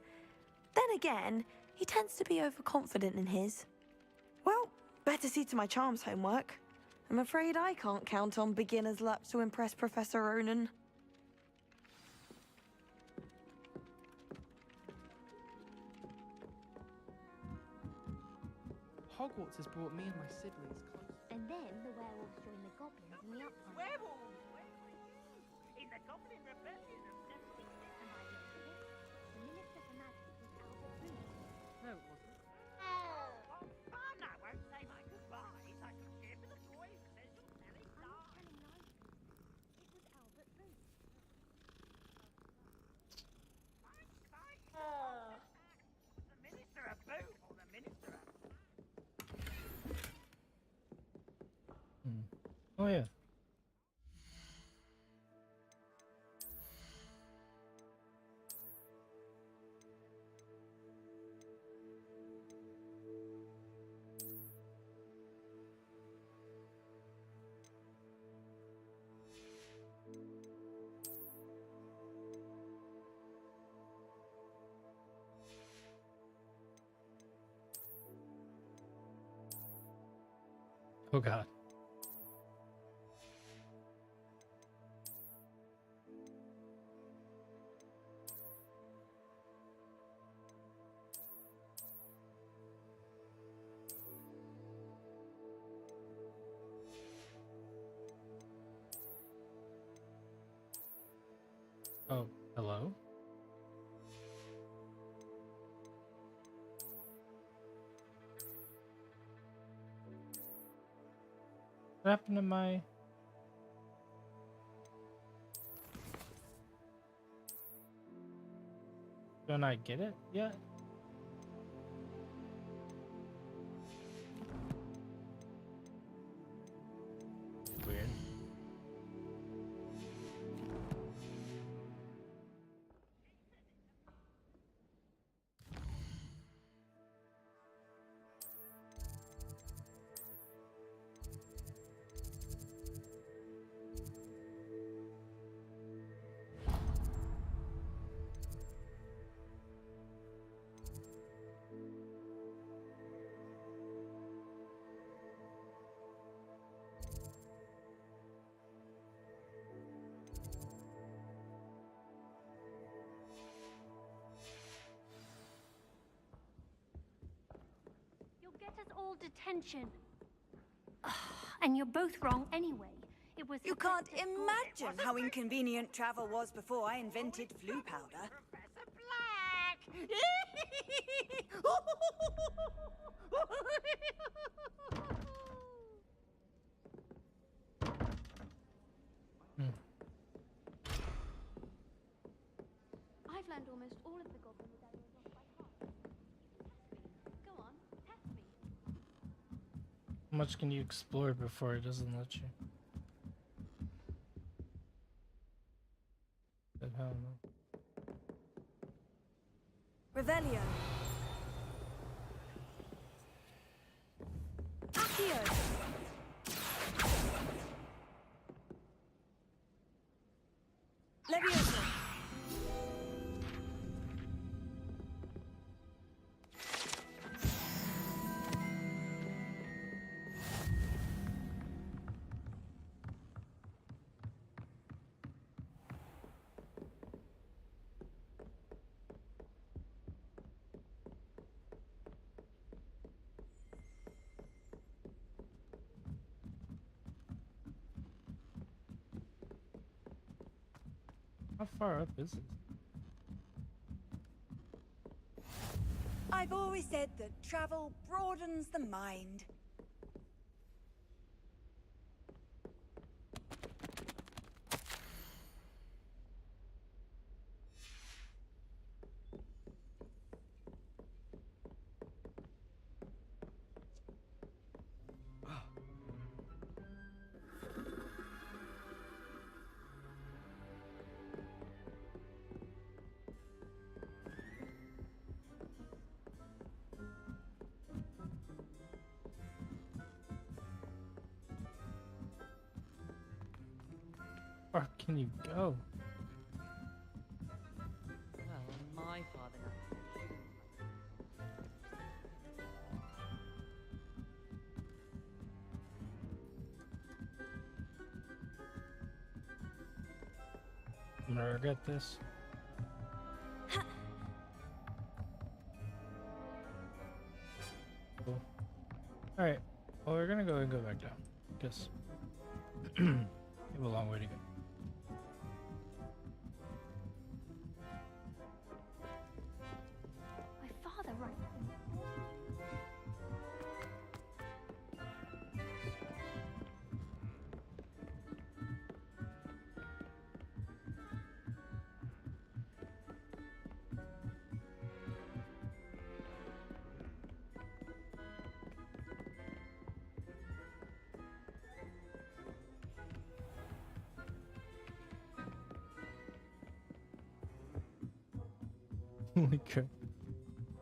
Then again, he tends to be overconfident in his. Well, better see to my charms homework. I'm afraid I can't count on beginner's luck to impress Professor Ronen. Hogwarts has brought me and my siblings close. And then the werewolves join the goblins in the uprising. Werewolves! In the Goblin Rebellion of 76. And by the end of it, the Minister for Magic was Albert Boone. No, it wasn't. Oh, no, I won't say my goodbyes. I can share for the boy who says you'll tell him lies. It was Albert Boone. The Minister of Boom or the Minister of... Oh yeah. Oh god. Oh, hello? What happened to my... Don't I get it yet? Weird. You'll get us all detention. And you're both wrong anyway. It was. You can't imagine how inconvenient travel was before I invented flu powder. I've learned almost all of the goblin medallions off by heart. Go on, test me. How much can you explore before it doesn't let you? The hell no. Revelio. Accio. Leviosa. How far up is it? I've always said that travel broadens the mind. How far can you go? Well, my father. I'm gonna regret this. Cool. Alright, well, we're gonna go and go back down. Because we have a long way to go. My father wrote. Holy crap.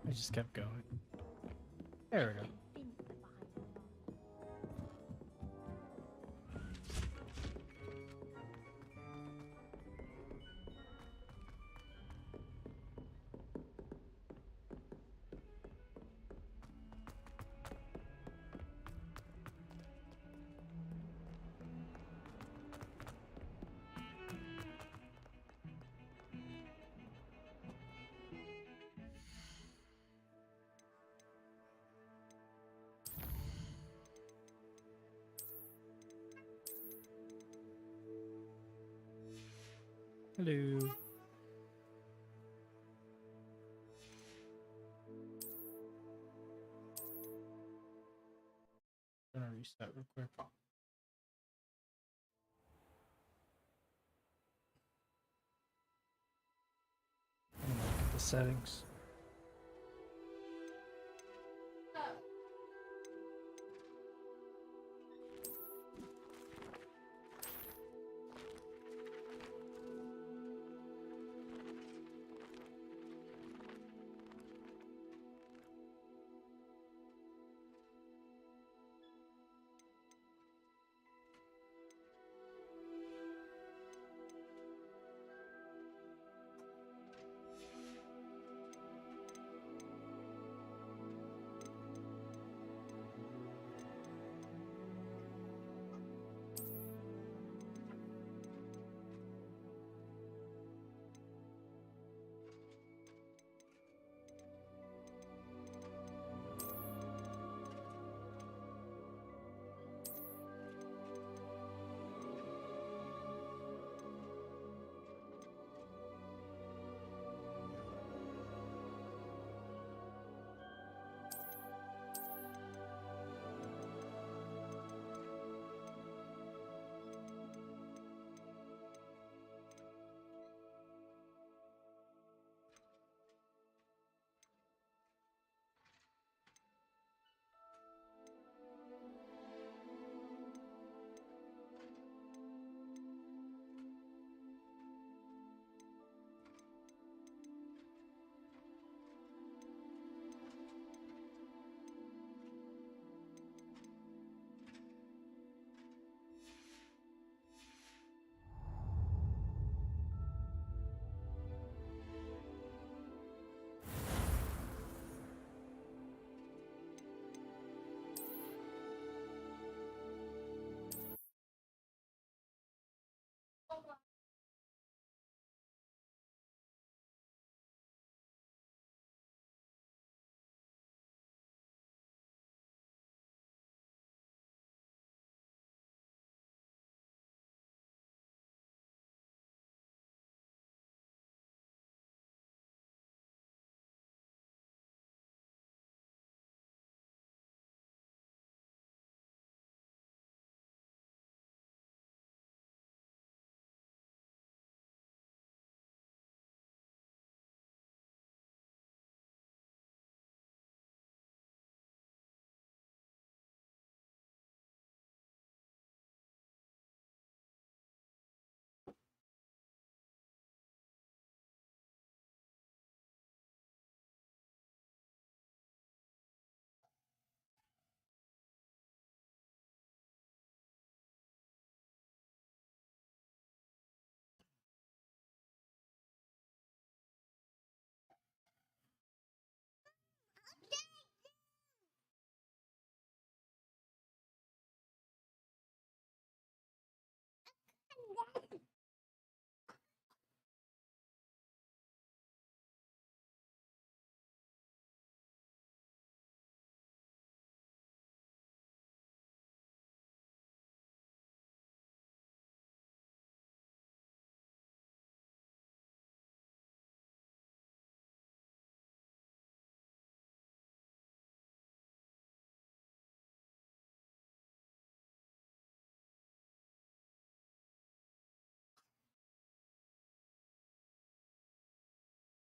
I just kept going. There we go. Hello. I'm gonna reset real quick. I'm gonna look at the settings.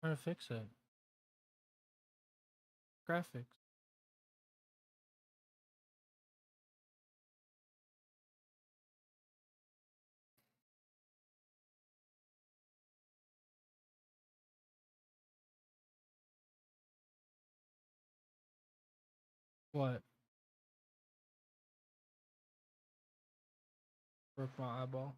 Trying to fix it. Graphics. What? Broke my eyeball.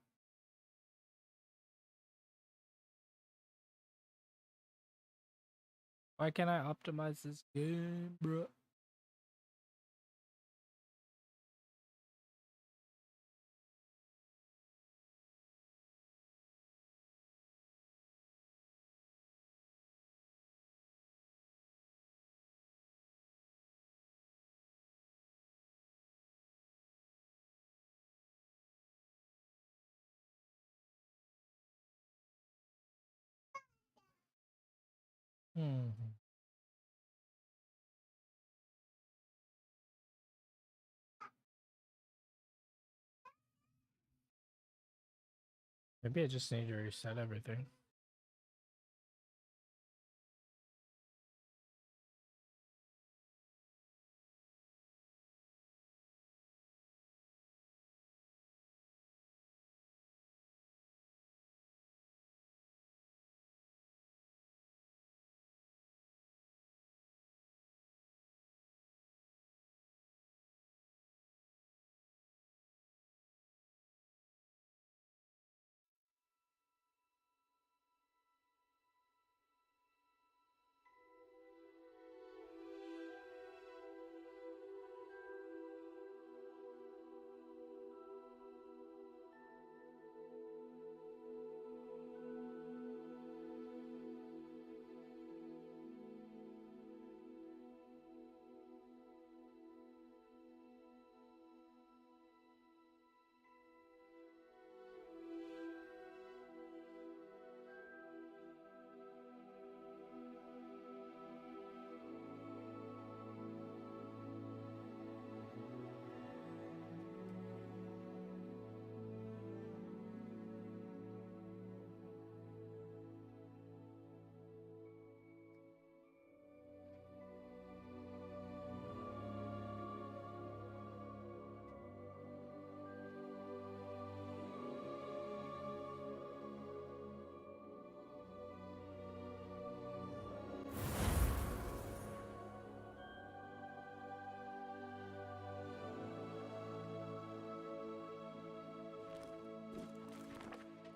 Why can't I optimize this game, bro? Hmm. Maybe I just need to reset everything.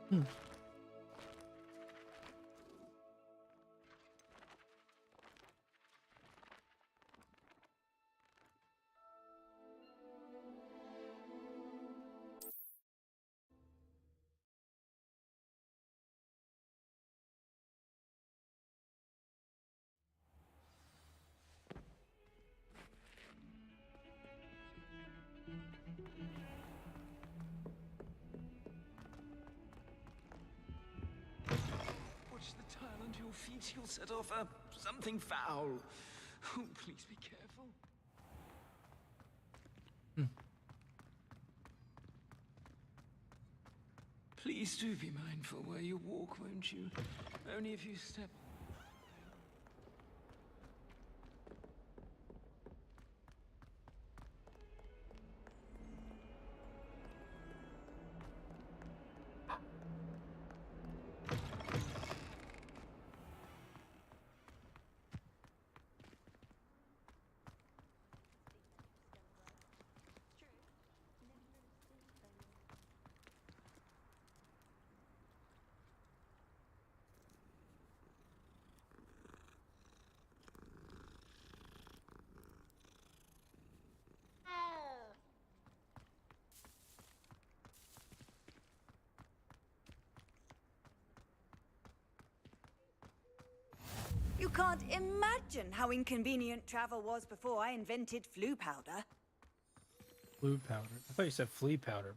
Hmm. Watch the tile under your feet. You'll set off something foul. Oh, please be careful. Please do be mindful where you walk, won't you? Only if you step. You can't imagine how inconvenient travel was before I invented flu powder. Flu powder. I thought you said flea powder.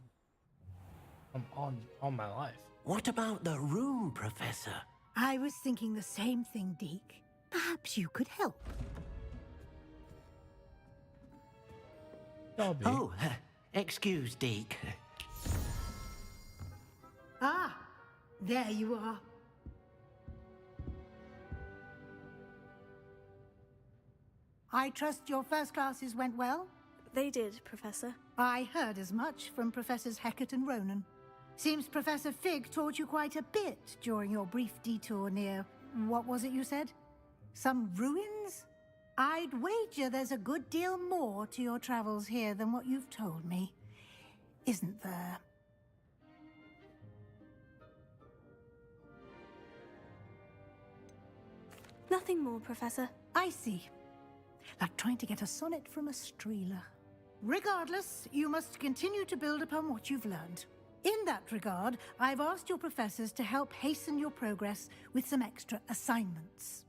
I'm on all my life. What about the room, Professor? I was thinking the same thing, Deke. Perhaps you could help. Dobby. Oh, excuse, Deke. Ah, there you are. I trust your first classes went well? They did, Professor. I heard as much from Professors Hecat and Ronan. Seems Professor Fig taught you quite a bit during your brief detour near... what was it you said? Some ruins? I'd wager there's a good deal more to your travels here than what you've told me. Isn't there? Nothing more, Professor. I see. Like trying to get a sonnet from a streeler. Regardless, you must continue to build upon what you've learned. In that regard, I've asked your professors to help hasten your progress with some extra assignments.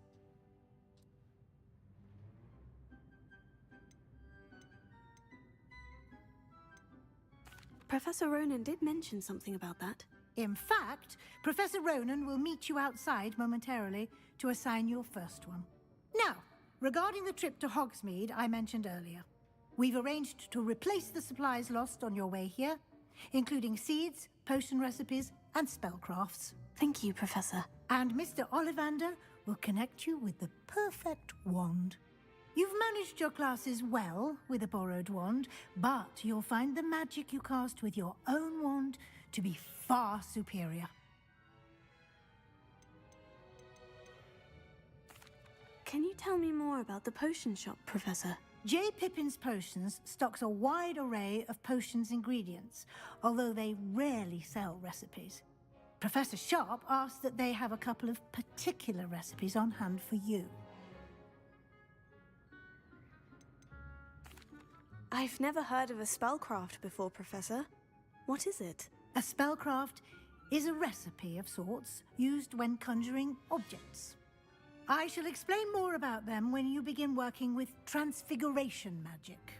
Professor Ronan did mention something about that. In fact, Professor Ronan will meet you outside momentarily to assign your first one. Now, regarding the trip to Hogsmeade I mentioned earlier, we've arranged to replace the supplies lost on your way here, including seeds, potion recipes, and spellcrafts. Thank you, Professor. And Mr. Ollivander will connect you with the perfect wand. You've managed your classes well with a borrowed wand, but you'll find the magic you cast with your own wand to be far superior. Can you tell me more about the potion shop, Professor? J. Pippin's Potions stocks a wide array of potions ingredients, although they rarely sell recipes. Professor Sharp asked that they have a couple of particular recipes on hand for you. I've never heard of a spellcraft before, Professor. What is it? A spellcraft is a recipe of sorts used when conjuring objects. I shall explain more about them when you begin working with transfiguration magic.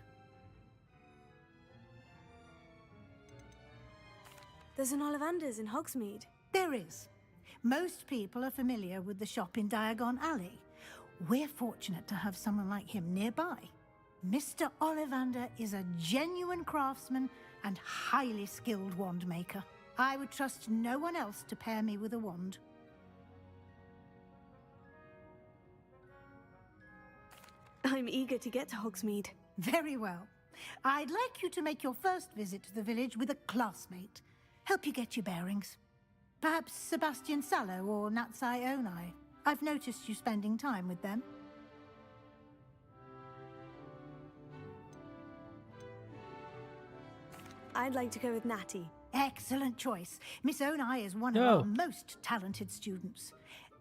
There's an Ollivander's in Hogsmeade. There is. Most people are familiar with the shop in Diagon Alley. We're fortunate to have someone like him nearby. Mr. Ollivander is a genuine craftsman and highly skilled wand maker. I would trust no one else to pair me with a wand. I'm eager to get to Hogsmeade. Very well. I'd like you to make your first visit to the village with a classmate. Help you get your bearings. Perhaps Sebastian Sallow or Natsai Onai. I've noticed you spending time with them. I'd like to go with Natty. Excellent choice. Miss Onai is one of our most talented students.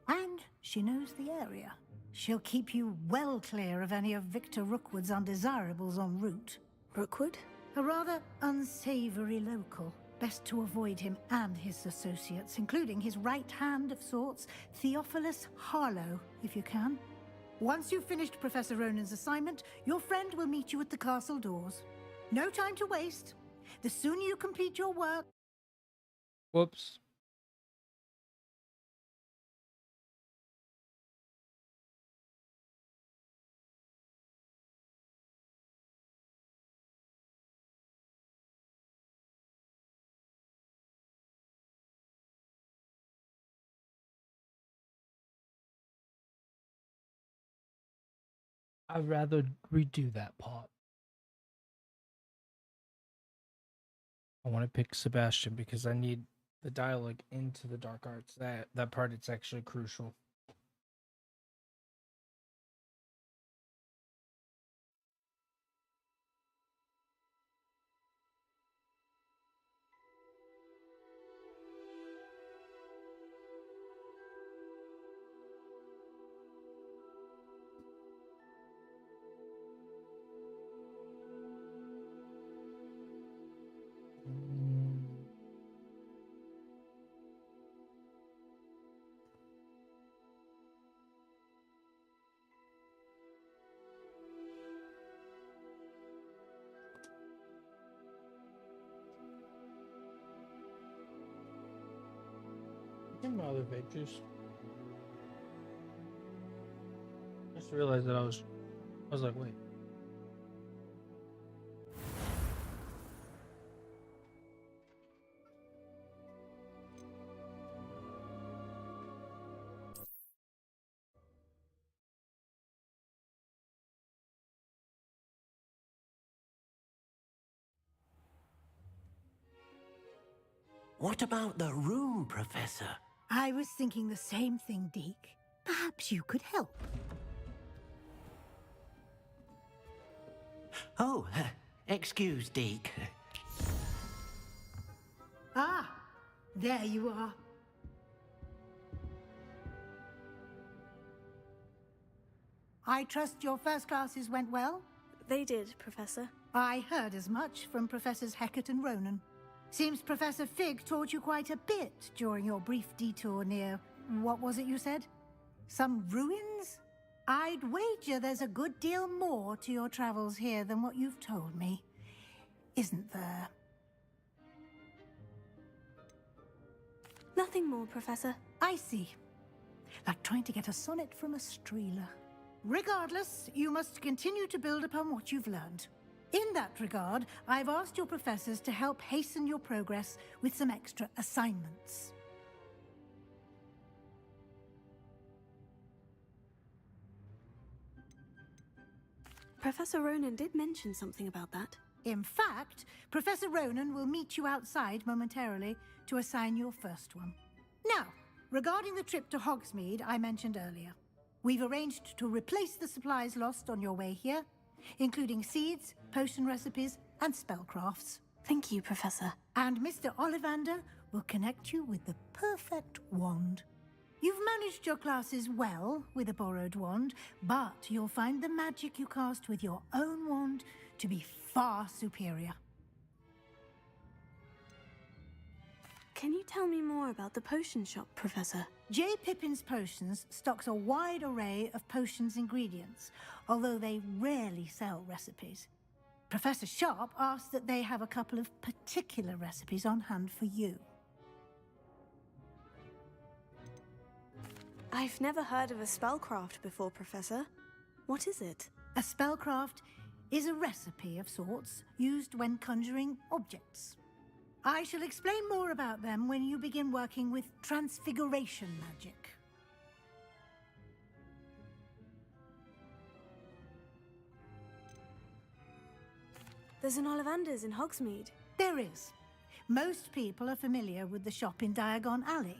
And she knows the area. She'll keep you well clear of any of Victor Rookwood's undesirables en route. Rookwood? A rather unsavory local. Best to avoid him and his associates, including his right hand of sorts, Theophilus Harlow, if you can. Once you've finished Professor Ronan's assignment, your friend will meet you at the castle doors. No time to waste. The sooner you complete your work... Whoops. I'd rather redo that part. I want to pick Sebastian because I need the dialogue into the Dark Arts. That part, it's actually crucial. Give me my other vape juice. Just realized that I was like, wait. What about the room, Professor? I was thinking the same thing, Deke. Perhaps you could help. Oh, excuse, Deke. Ah, there you are. I trust your first classes went well? They did, Professor. I heard as much from Professors Hecat and Ronan. Seems Professor Fig taught you quite a bit during your brief detour near... what was it you said? Some ruins? I'd wager there's a good deal more to your travels here than what you've told me. Isn't there? Nothing more, Professor. I see. Like trying to get a sonnet from a streeler. Regardless, you must continue to build upon what you've learned. In that regard, I've asked your professors to help hasten your progress with some extra assignments. Professor Ronan did mention something about that. In fact, Professor Ronan will meet you outside momentarily to assign your first one. Now, regarding the trip to Hogsmeade I mentioned earlier, we've arranged to replace the supplies lost on your way here, including seeds, potion recipes, and spellcrafts. Thank you, Professor. And Mr. Ollivander will connect you with the perfect wand. You've managed your classes well with a borrowed wand, but you'll find the magic you cast with your own wand to be far superior. Can you tell me more about the potion shop, Professor? J. Pippin's Potions stocks a wide array of potions ingredients, although they rarely sell recipes. Professor Sharp asked that they have a couple of particular recipes on hand for you. I've never heard of a spellcraft before, Professor. What is it? A spellcraft is a recipe of sorts used when conjuring objects. I shall explain more about them when you begin working with transfiguration magic. There's an Ollivander's in Hogsmeade. There is. Most people are familiar with the shop in Diagon Alley.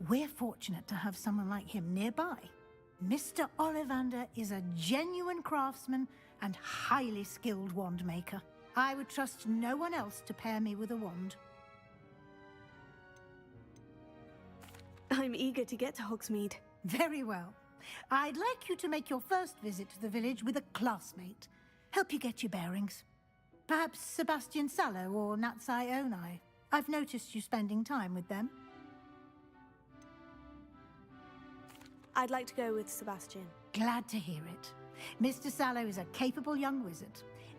We're fortunate to have someone like him nearby. Mr. Ollivander is a genuine craftsman and highly skilled wand maker. I would trust no one else to pair me with a wand. I'm eager to get to Hogsmeade. Very well. I'd like you to make your first visit to the village with a classmate. Help you get your bearings. Perhaps Sebastian Sallow or Natsai Onai. I've noticed you spending time with them. I'd like to go with Sebastian. Glad to hear it. Mr. Sallow is a capable young wizard,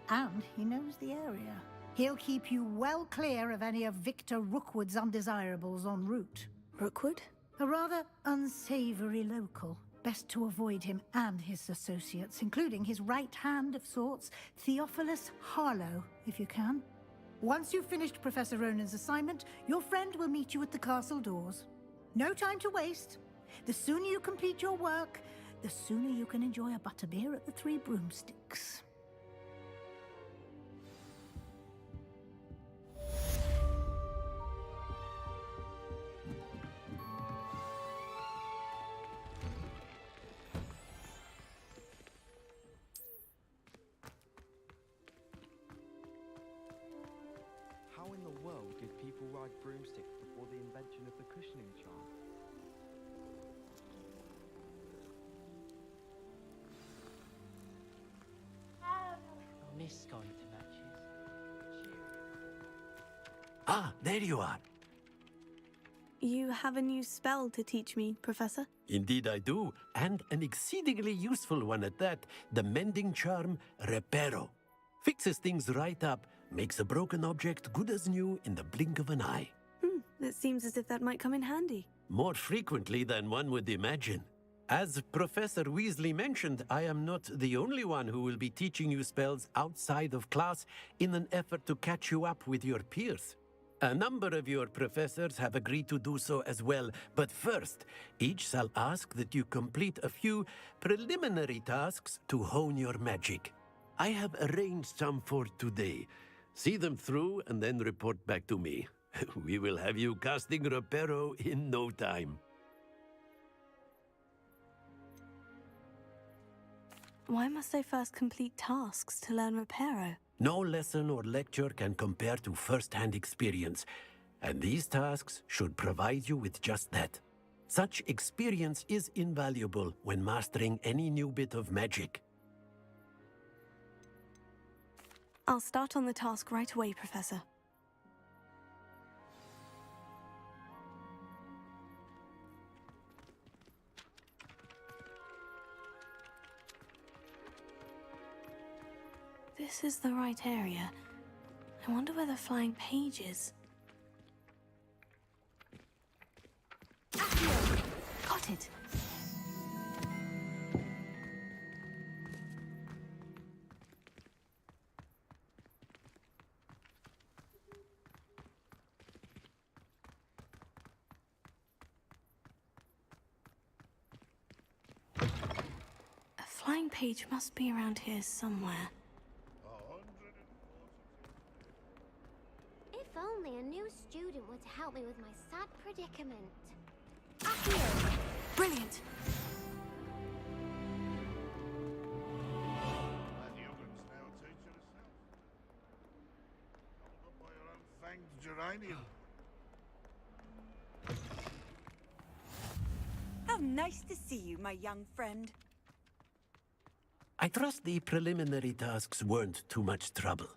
and he knows the area. He'll keep you well clear of any of Victor Rookwood's undesirables en route. Rookwood? A rather unsavory local. Best to avoid him and his associates, including his right hand of sorts, Theophilus Harlow, if you can. Once you've finished Professor Ronan's assignment, your friend will meet you at the castle doors. No time to waste. The sooner you complete your work, the sooner you can enjoy a butterbeer at the Three Broomsticks. How in the world did people ride broomsticks before the invention of the cushioning charm? I miss going to matches. Ah, there you are. You have a new spell to teach me, Professor? Indeed I do, and an exceedingly useful one at that. The mending charm, Reparo. Fixes things right up, makes a broken object good as new in the blink of an eye. It seems as if that might come in handy. More frequently than one would imagine. As Professor Weasley mentioned, I am not the only one who will be teaching you spells outside of class in an effort to catch you up with your peers. A number of your professors have agreed to do so as well, but first, each shall ask that you complete a few preliminary tasks to hone your magic. I have arranged some for today. See them through and then report back to me. We will have you casting Reparo in no time. Why must I first complete tasks to learn Reparo? No lesson or lecture can compare to first-hand experience, and these tasks should provide you with just that. Such experience is invaluable when mastering any new bit of magic. I'll start on the task right away, Professor. This is the right area. I wonder where the flying page is. drawing page must be around here somewhere. If only a new student were to help me with my sad predicament. Accio! Brilliant! Geranium. How nice to see you, my young friend. I trust the preliminary tasks weren't too much trouble.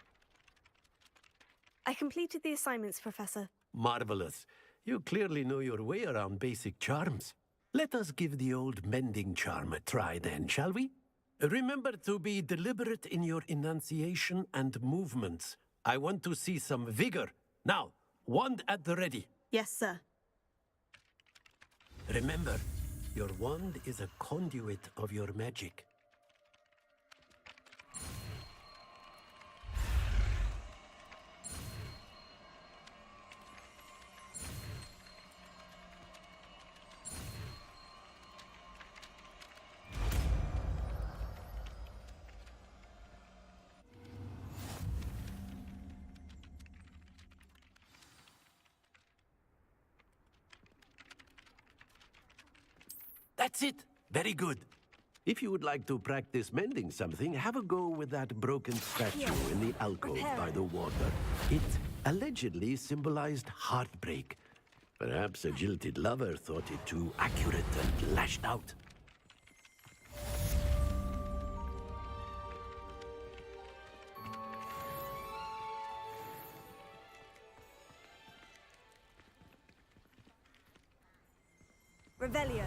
I completed the assignments, Professor. Marvelous. You clearly know your way around basic charms. Let us give the old mending charm a try then, shall we? Remember to be deliberate in your enunciation and movements. I want to see some vigor. Now, wand at the ready. Yes, sir. Remember, your wand is a conduit of your magic. That's it. Very good. If you would like to practice mending something, have a go with that broken statue in the alcove by the water. It allegedly symbolized heartbreak. Perhaps a jilted lover thought it too accurate and lashed out. Revelio.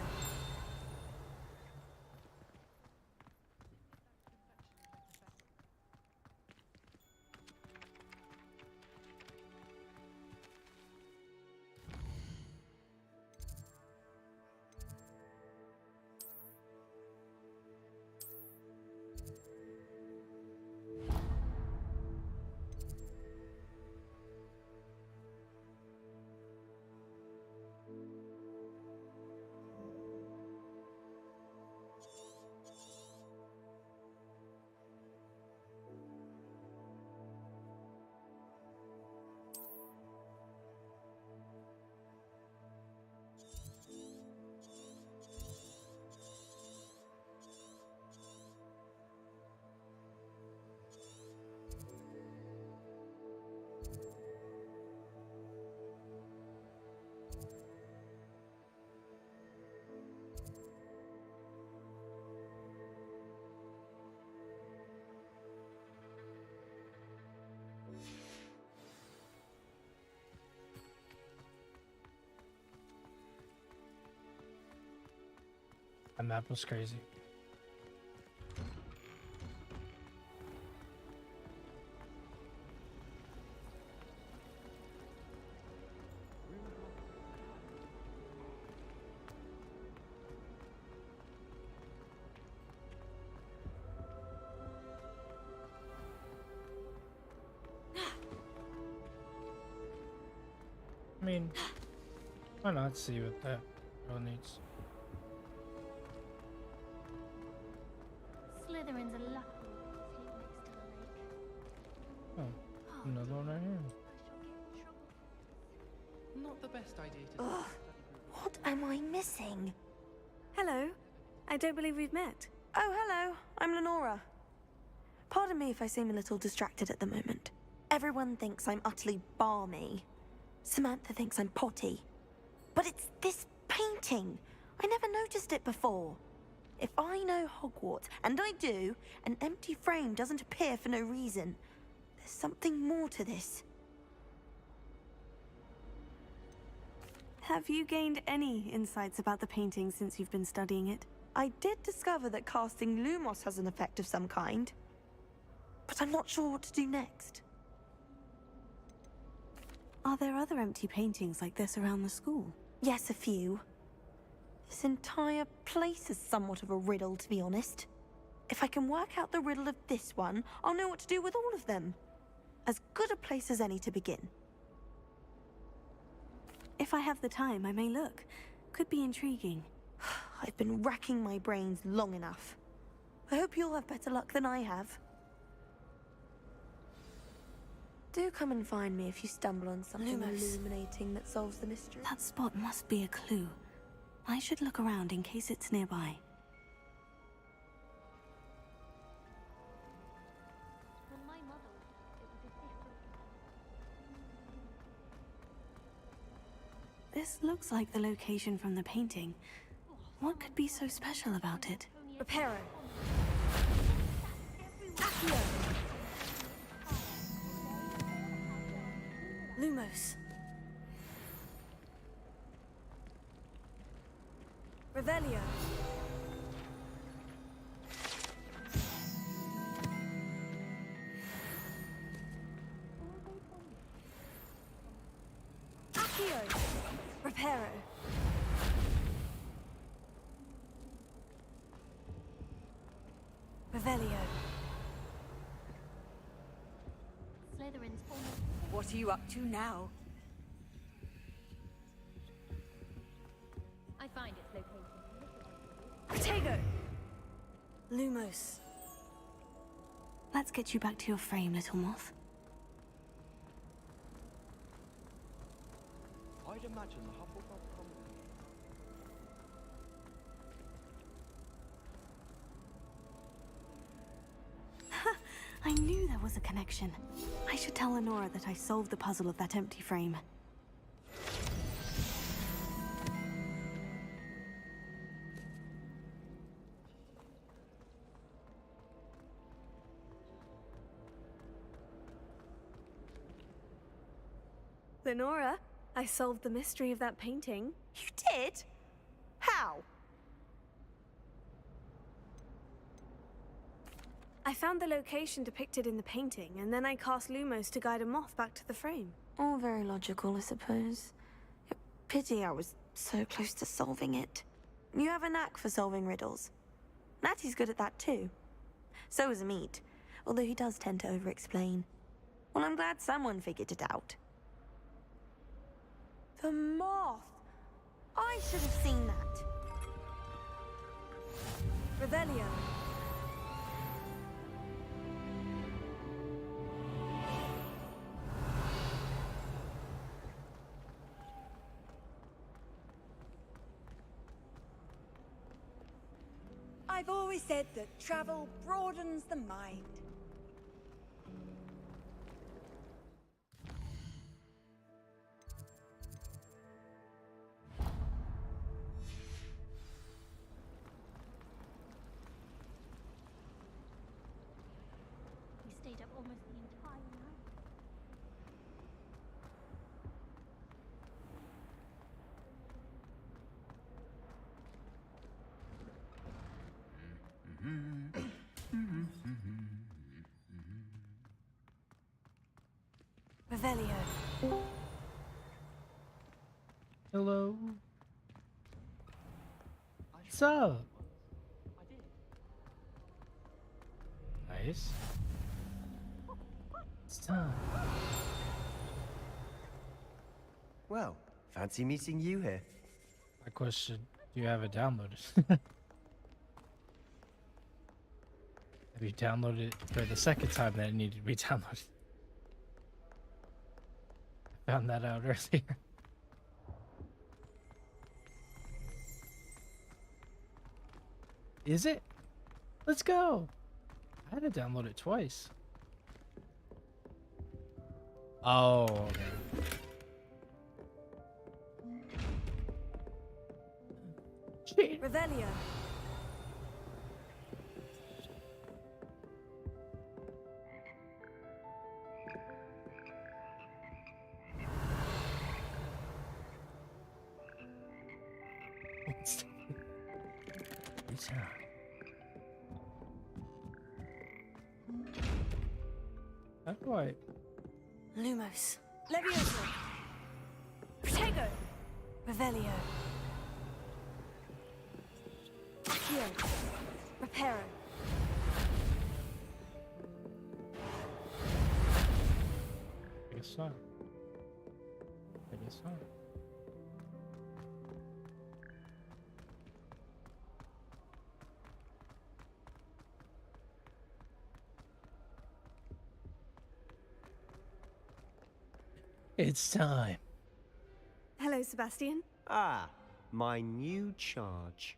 That map was crazy. I mean, why not see what that girl needs? Slytherin's a lucky sleep next to the lake. Oh, another one right here. Not the best idea to... Ugh, what am I missing? Hello. I don't believe we've met. Oh, hello. I'm Lenora. Pardon me if I seem a little distracted at the moment. Everyone thinks I'm utterly balmy. Samantha thinks I'm potty. But it's this painting. I never noticed it before. If I know Hogwarts, and I do, an empty frame doesn't appear for no reason. There's something more to this. Have you gained any insights about the painting since you've been studying it? I did discover that casting Lumos has an effect of some kind. But I'm not sure what to do next. Are there other empty paintings like this around the school? Yes, a few. This entire place is somewhat of a riddle, to be honest. If I can work out the riddle of this one, I'll know what to do with all of them. As good a place as any to begin. If I have the time, I may look. Could be intriguing. I've been racking my brains long enough. I hope you'll have better luck than I have. Do come and find me if you stumble on something Lumos. illuminating that solves the mystery. That spot must be a clue. I should look around in case it's nearby. When my mother left, it was a different. This looks like the location from the painting. What could be so special about it? Reparo. Accio! Lumos. Revelio. Accio. Reparo. Revelio. Slytherin's almost. What are you up to now? I find its location. Protego. Lumos. Let's get you back to your frame, little moth. I'd imagine the Hufflepuff Common. I knew there was a connection. I should tell Lenora that I solved the puzzle of that empty frame. Lenora, I solved the mystery of that painting. You did? How? I found the location depicted in the painting, and then I cast Lumos to guide a moth back to the frame. All very logical, I suppose. Pity I was so close to solving it. You have a knack for solving riddles. Natty's good at that too. So is Amit, although he does tend to over-explain. Well, I'm glad someone figured it out. The moth! I should have seen that. Revelio. I've always said that travel broadens the mind. We stayed up almost the entire night. Revelio. Hello. What's up? Nice. It's time. Well, fancy meeting you here. My question, do you have it downloaded? Have you downloaded it for the second time that it needed to be downloaded? I found that out earlier. Is it? Let's go. I had to download it twice. Oh, okay. Revelio. How do I? Lumos. Levioso. Protego. Revelio. Accio. Reparo. I guess so. I guess so. It's time. Hello, Sebastian. Ah, my new charge.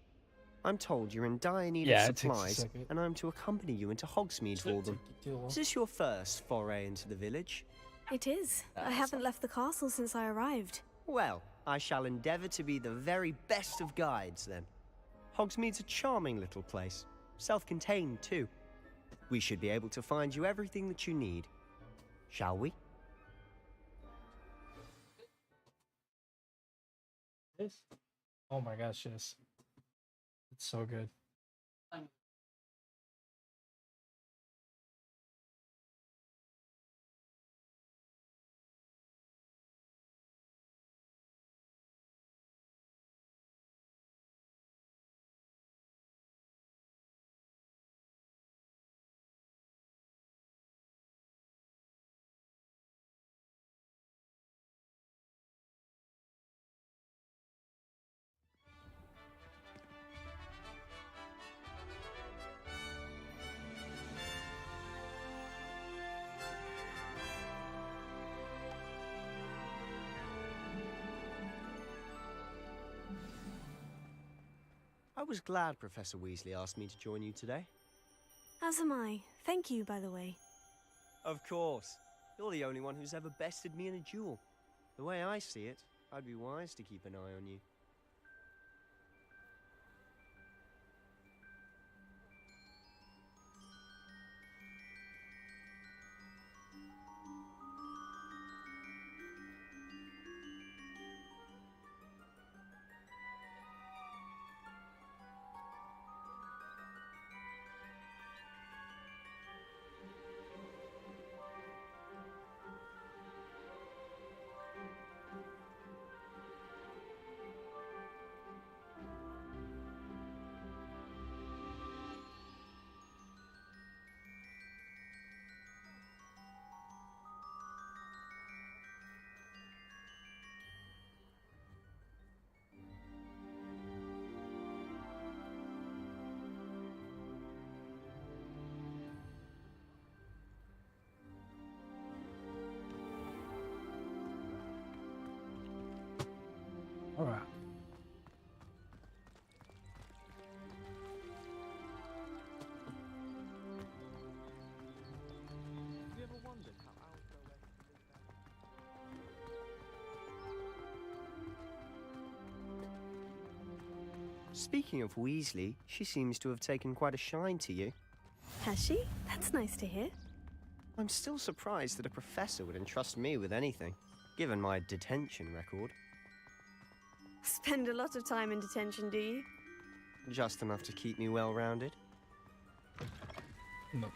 I'm told you're in dire need Yeah, of it takes a supplies, second. and I'm to accompany you into Hogsmeade for them. Is this your first foray into the village? It is. I haven't left the castle since I arrived. Well, I shall endeavour to be the very best of guides, then. Hogsmeade's a charming little place. Self-contained, too. We should be able to find you everything that you need. Shall we? This? Oh my gosh, yes. It's so good. I was glad Professor Weasley asked me to join you today. As am I. Thank you, by the way. Of course. You're the only one who's ever bested me in a duel. The way I see it, I'd be wise to keep an eye on you. All right. Have you ever wondered how owls know where to live their... Speaking of Weasley, she seems to have taken quite a shine to you. Has she? That's nice to hear. I'm still surprised that a professor would entrust me with anything, given my detention record. Spend a lot of time in detention, do you? Just enough to keep me well-rounded. No.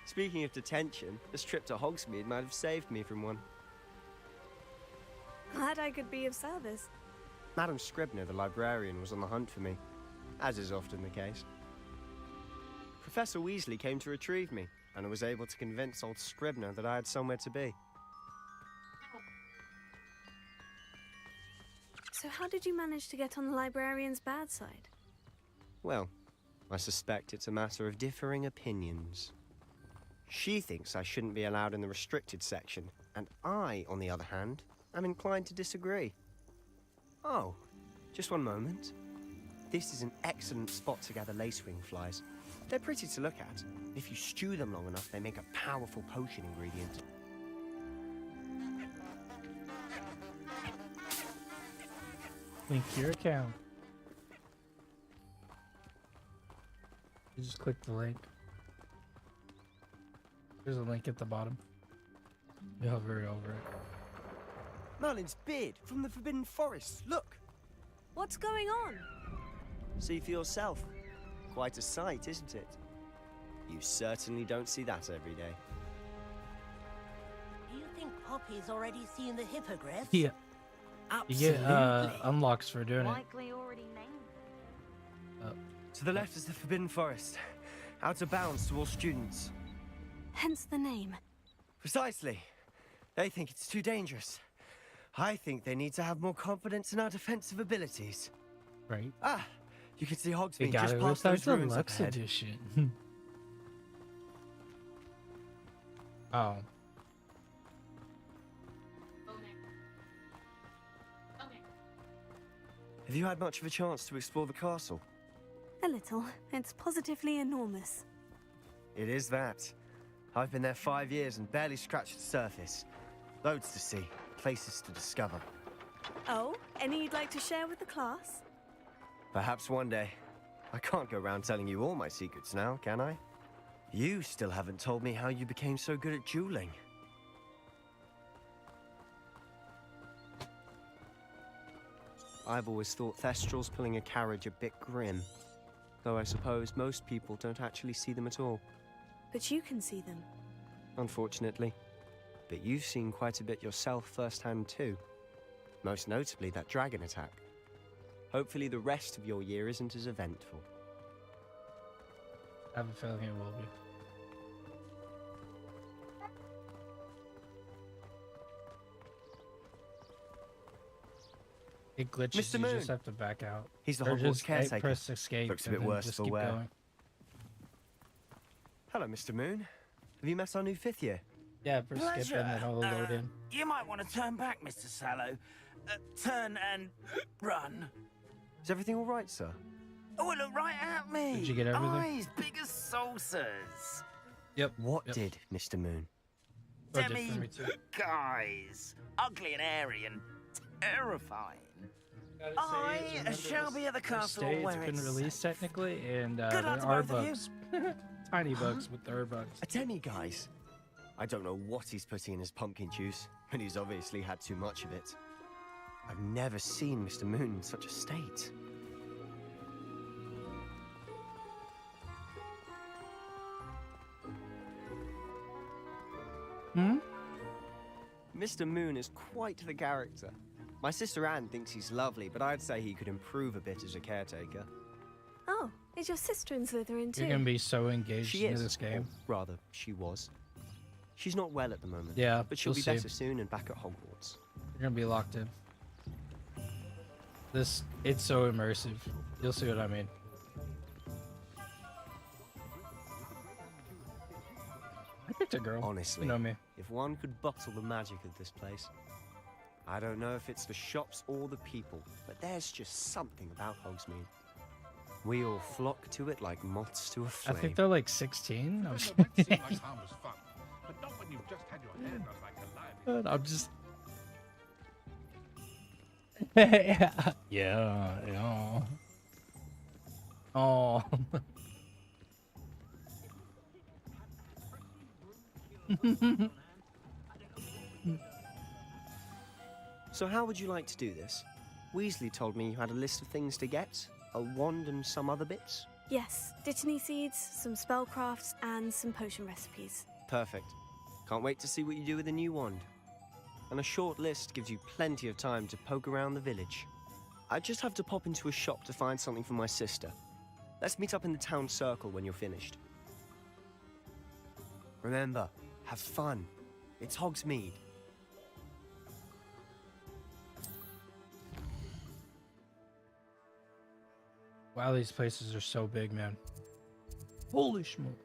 Speaking of detention, this trip to Hogsmeade might have saved me from one. Glad I could be of service. Madam Scribner, the librarian, was on the hunt for me, as is often the case. Professor Weasley came to retrieve me, and I was able to convince old Scribner that I had somewhere to be. So how did you manage to get on the librarian's bad side? Well, I suspect it's a matter of differing opinions. She thinks I shouldn't be allowed in the restricted section, and I, on the other hand, am inclined to disagree. Oh, just one moment. This is an excellent spot to gather lacewing flies. They're pretty to look at. If you stew them long enough, they make a powerful potion ingredient. Link your account. You just click the link. There's a link at the bottom. You hover over it. Merlin's beard from the Forbidden Forest. Look! What's going on? See for yourself. Quite a sight, isn't it? You certainly don't see that every day. Do you think Poppy's already seen the hippogriffs? Yeah. You Absolutely. get unlocks for doing it. Likely already named. To the left is the Forbidden Forest. Out of bounds to all students. Hence the name. Precisely. They think it's too dangerous. I think they need to have more confidence in our defensive abilities. Right. Ah, you can see You Hogsmeade got just it past with those ruins up Deluxe ahead. Edition. Oh. Have you had much of a chance to explore the castle? A little. It's positively enormous. It is that. I've been there 5 years and barely scratched the surface. Loads to see, places to discover. Oh, any you'd like to share with the class? Perhaps one day. I can't go around telling you all my secrets now, can I? You still haven't told me how you became so good at dueling. I've always thought Thestrals pulling a carriage a bit grim. Though I suppose most people don't actually see them at all. But you can see them. Unfortunately. But you've seen quite a bit yourself firsthand too. Most notably that dragon attack. Hopefully the rest of your year isn't as eventful. I have a feeling it will be. It glitches, Mr. you Moon. just have to back out. He's the Or Hogwarts just caretaker. press escape. Looks a and bit then worse just for keep wear. going. Hello, Mr. Moon. Have you met our new 5th year? Yeah, press skip Pleasure. and then it'll load in. You might want to turn back, Mr. Sallow. Turn and run. Is everything all right, sir? Oh, look right at me. Did you get everything? Eyes big as saucers. Yep. What did, Mr. Moon? Oh, it did Demi for me too. guys. Ugly and airy and terrifying. I shall be at the castle Stay, it's where been it's released technically, and Good luck there to are both of you. bugs. Tiny bugs, but there are bugs. A demi-guise? I don't know what he's putting in his pumpkin juice, but he's obviously had too much of it. I've never seen Mr. Moon in such a state. Hmm? Mr. Moon is quite the character. My sister Anne thinks he's lovely, but I'd say he could improve a bit as a caretaker. Oh, is your sister in Slytherin too? You're gonna be so engaged She into is. this game. Or rather, she was. She's not well at the moment. Yeah, but she'll we'll be see. better soon and back at Hogwarts. You're gonna be locked in. It's so immersive. You'll see what I mean. I picked a girl. Honestly, You know me. if one could bottle the magic of this place. I don't know if it's the shops or the people, but there's just something about Hogsmeade. We all flock to it like moths to a I flame. think they're like 16. I'm just That seemed like harmless fun, but not when you've just had your hair done like a lion. I'm just. yeah. Oh. So how would you like to do this? Weasley told me you had a list of things to get, a wand and some other bits. Yes, Dittany seeds, some spellcrafts, and some potion recipes. Perfect. Can't wait to see what you do with the new wand. And a short list gives you plenty of time to poke around the village. I just have to pop into a shop to find something for my sister. Let's meet up in the town circle when you're finished. Remember, have fun. It's Hogsmeade. Wow, these places are so big, man. Holy smoke.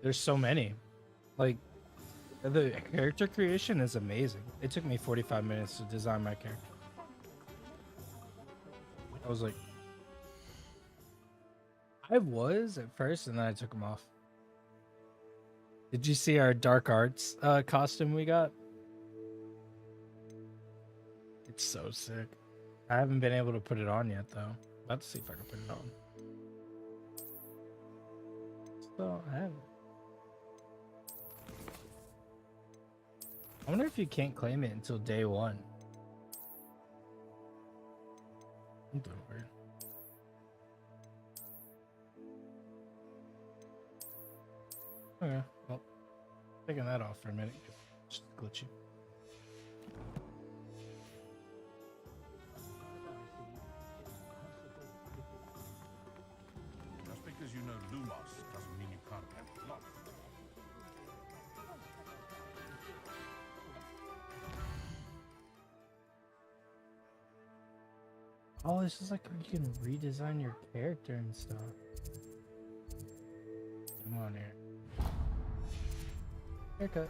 There's so many. Like, the character creation is amazing. It took me 45 minutes to design my character. I was like... I was at first, and then I took them off. Did you see our Dark Arts costume we got? It's so sick. I haven't been able to put it on yet, though. About to see if I can put it on. So, I haven't. I wonder if you can't claim it until day 1. Something weird. Okay, well, taking that off for a minute. Just glitchy. Just because you know Lumos doesn't mean you can't have plot. Oh, this is like you can redesign your character and stuff. Come on here. Haircut.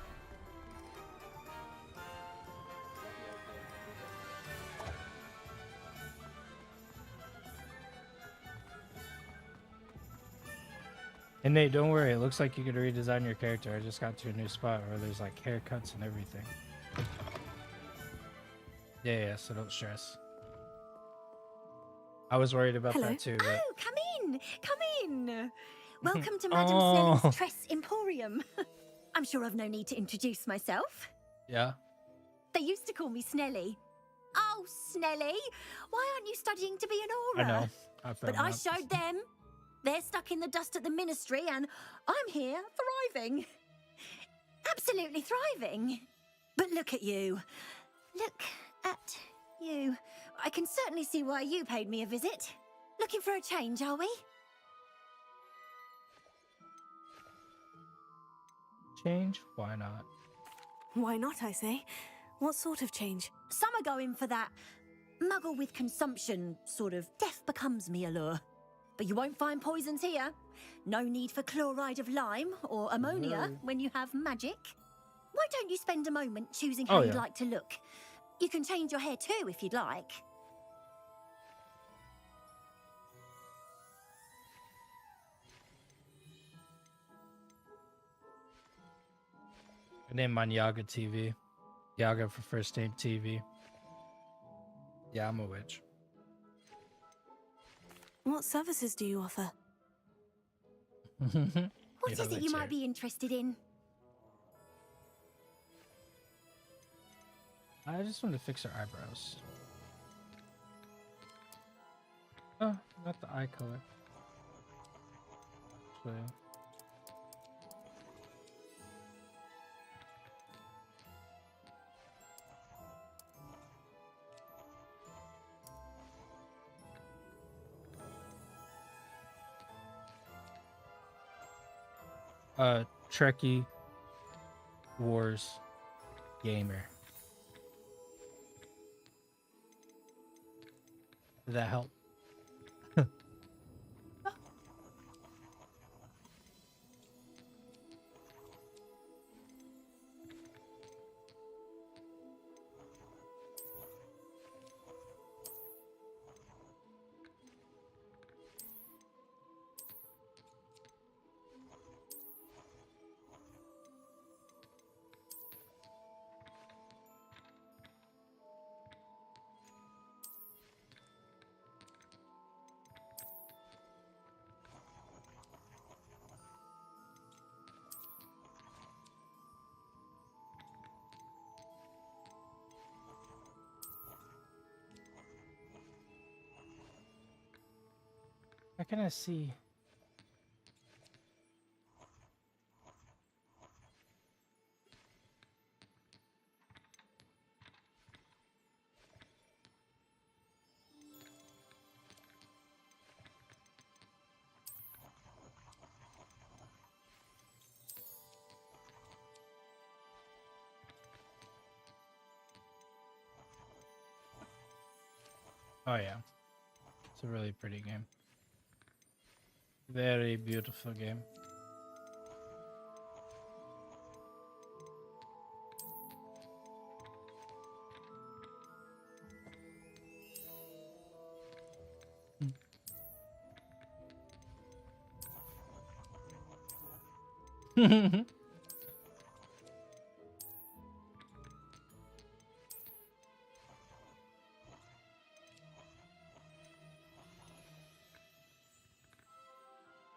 And Nate, don't worry. It looks like you could redesign your character. I just got to a new spot where there's like haircuts and everything. Yeah, so don't stress. I was worried about Hello? that too. But... Oh, come in! Come in! Welcome to Madame Snelly's Tress Emporium. I'm sure I've no need to introduce myself. Yeah. They used to call me Snelly. Oh, Snelly! Why aren't you studying to be an Aura? I know. But I showed them. They're stuck in the dust at the ministry, and I'm here thriving. Absolutely thriving. But look at you. Look at you. I can certainly see why you paid me a visit. Looking for a change, are we? Change? Why not? Why not, I say? What sort of change? Some are going for that muggle with consumption, sort of death becomes me allure. But you won't find poisons here. No need for chloride of lime or ammonia when you have magic. Why don't you spend a moment choosing how you'd like to look? You can change your hair too if you'd like. I named mine Yaga TV. Yaga for first name TV. Yeah, I'm a witch. What services do you offer? What is it you might be interested in? I just want to fix her eyebrows. Oh, not the eye color. Actually. Trekkie Wars gamer. Did that help? How can I see? Oh yeah, it's a really pretty game. Very beautiful game.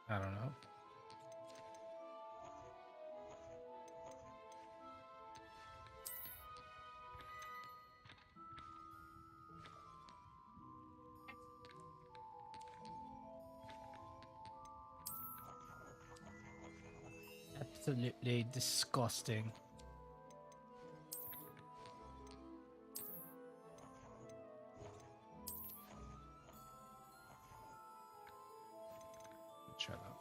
I don't know. Absolutely disgusting. Try that.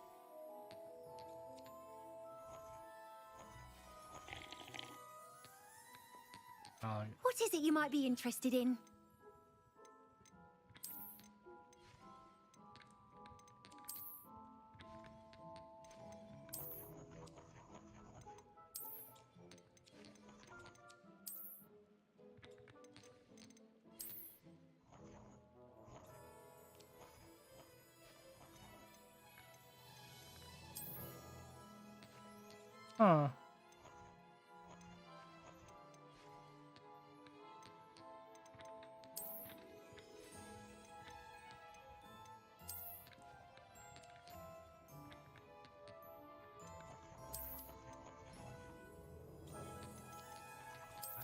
What is it you might be interested in? Huh.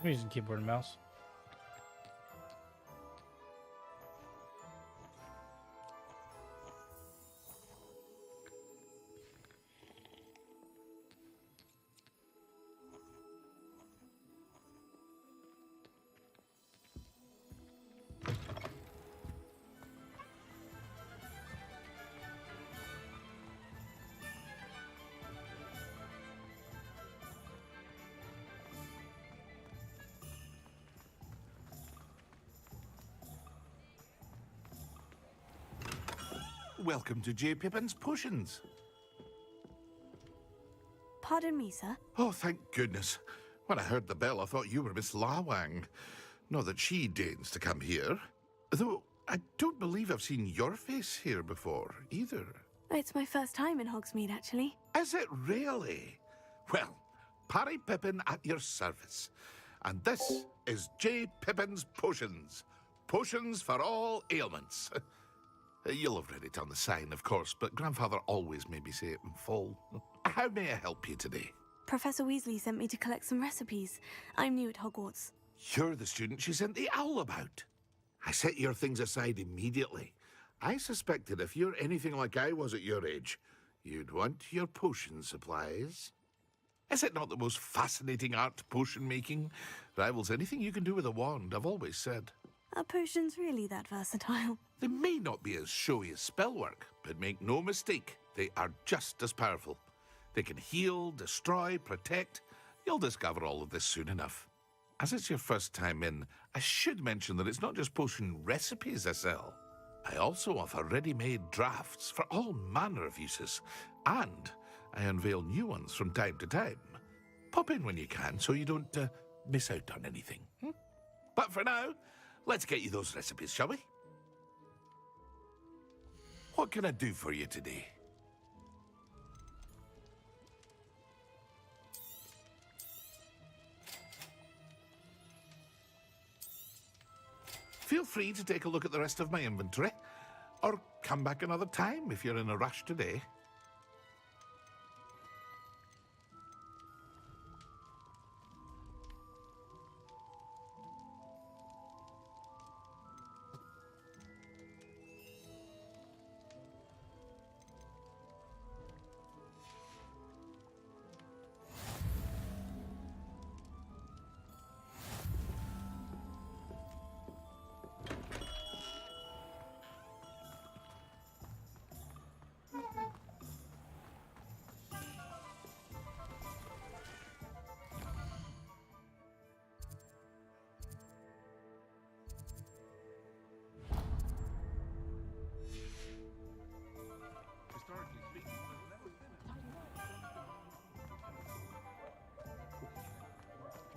I'm using keyboard and mouse. Welcome to J. Pippin's Potions. Pardon me, sir. Oh, thank goodness. When I heard the bell, I thought you were Miss Lawang. Not that she deigns to come here. Though, I don't believe I've seen your face here before, either. It's my first time in Hogsmeade, actually. Is it really? Well, Parry Pippin at your service. And this is J. Pippin's Potions. Potions for all ailments. You'll have read it on the sign, of course, but Grandfather always made me say it in full. How may I help you today? Professor Weasley sent me to collect some recipes. I'm new at Hogwarts. You're the student she sent the owl about. I set your things aside immediately. I suspected if you're anything like I was at your age, you'd want your potion supplies. Is it not the most fascinating art, potion making? Rivals anything you can do with a wand, I've always said. Are potions really that versatile? They may not be as showy as spellwork, but make no mistake, they are just as powerful. They can heal, destroy, protect. You'll discover all of this soon enough. As it's your first time in, I should mention that it's not just potion recipes I sell. I also offer ready-made drafts for all manner of uses, and I unveil new ones from time to time. Pop in when you can so you don't miss out on anything. But for now, let's get you those recipes, shall we? What can I do for you today? Feel free to take a look at the rest of my inventory, or come back another time if you're in a rush today.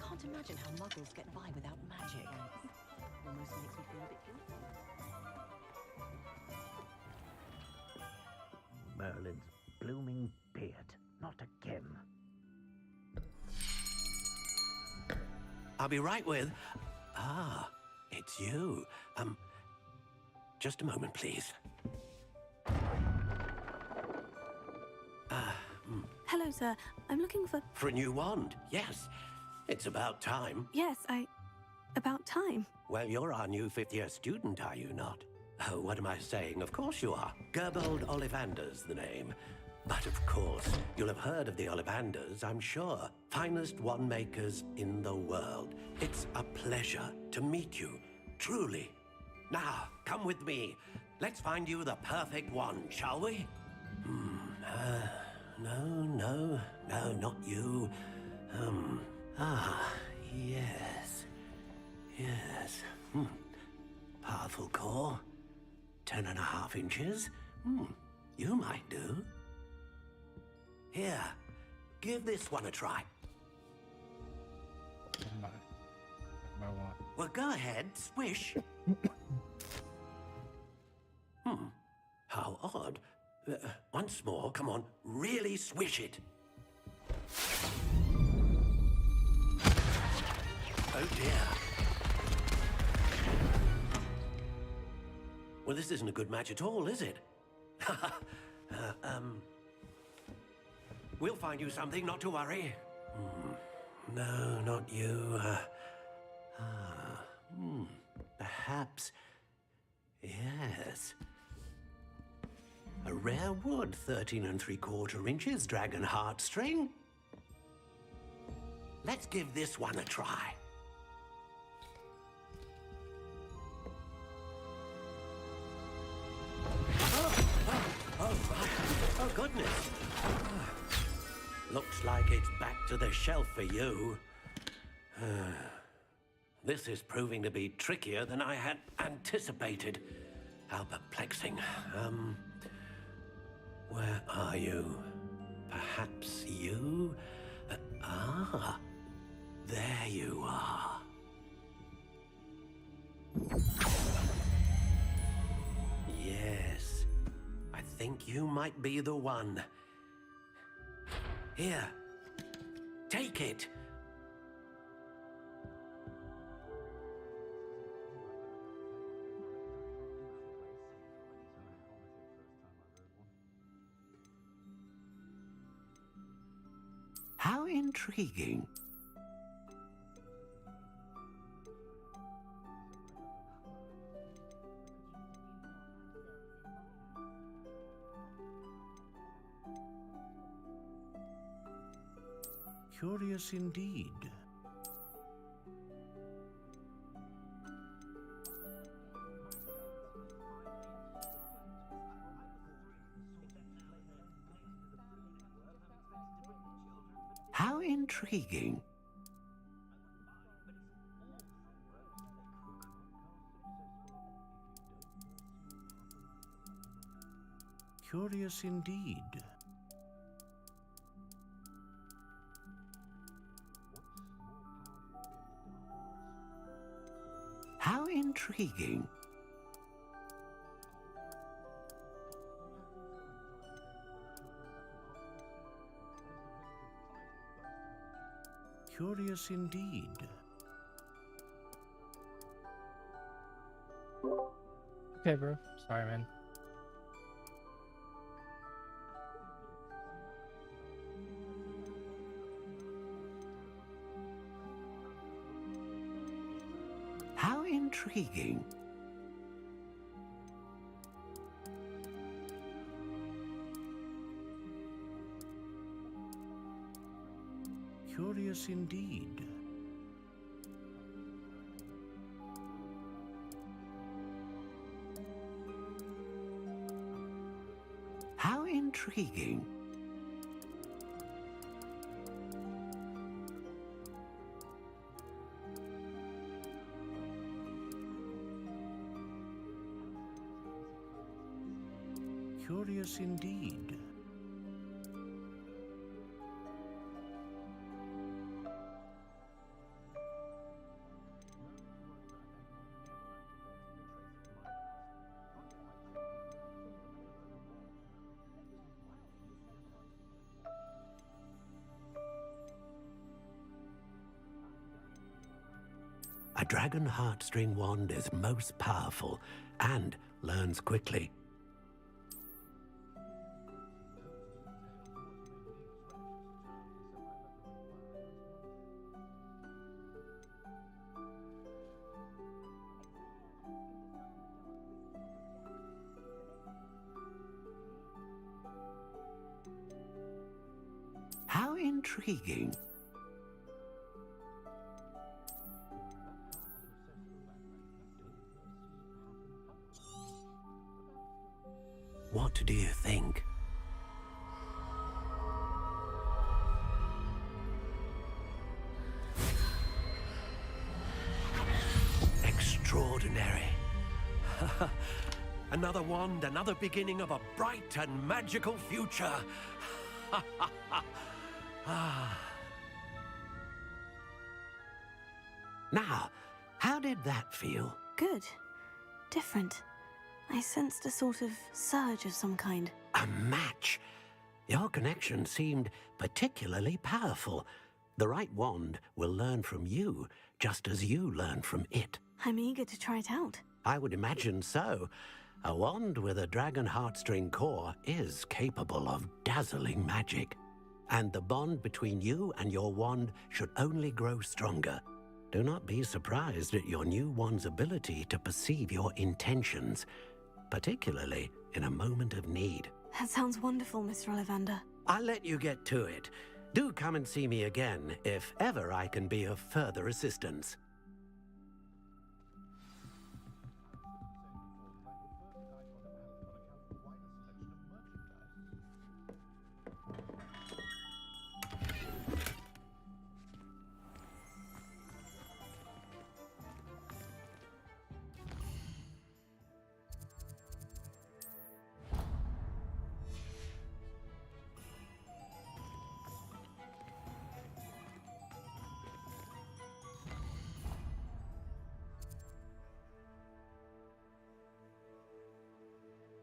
Can't imagine how muggles get by without magic. Almost makes me feel a bit guilty. Merlin's blooming beard. Not again. I'll be right with... Ah, it's you. Just a moment, please. Hello, sir. I'm looking for... For a new wand, yes. It's about time. Yes, about time. Well, you're our new fifth-year student, are you not? Oh, what am I saying? Of course you are. Gerbold Ollivander's the name. But of course, you'll have heard of the Ollivanders, I'm sure. Finest wand makers in the world. It's a pleasure to meet you, truly. Now, come with me. Let's find you the perfect wand, shall we? No, not you. Yes. Powerful core. 10.5 inches. You might do. Here, give this one a try. My wand. Well, go ahead, swish. How odd. Once more, come on, really swish it. Oh dear. Well, this isn't a good match at all, is it? We'll find you something, not to worry. No, not you. Perhaps. Yes. A rare wood, 13 3/4 inches, dragon heartstring. Let's give this one a try. Oh, goodness. Looks like it's back to the shelf for you. This is proving to be trickier than I had anticipated. How perplexing. Where are you? Perhaps you? There you are. Yes, I think you might be the one. Here, take it. How intriguing. Curious indeed. How intriguing. Curious indeed. How intriguing. Curious indeed. Okay, bro. Sorry, man. How intriguing. Curious indeed. How intriguing. Curious indeed. A dragon heartstring wand is most powerful and learns quickly. How intriguing. What do you think? Extraordinary. Another wand, another beginning of a bright and magical future. Now, how did that feel? Good. Different. I sensed a sort of surge of some kind. A match? Your connection seemed particularly powerful. The right wand will learn from you, just as you learn from it. I'm eager to try it out. I would imagine so. A wand with a dragon heartstring core is capable of dazzling magic. And the bond between you and your wand should only grow stronger. Do not be surprised at your new wand's ability to perceive your intentions, particularly in a moment of need. That sounds wonderful, Mr. Ollivander. I'll let you get to it. Do come and see me again if ever I can be of further assistance.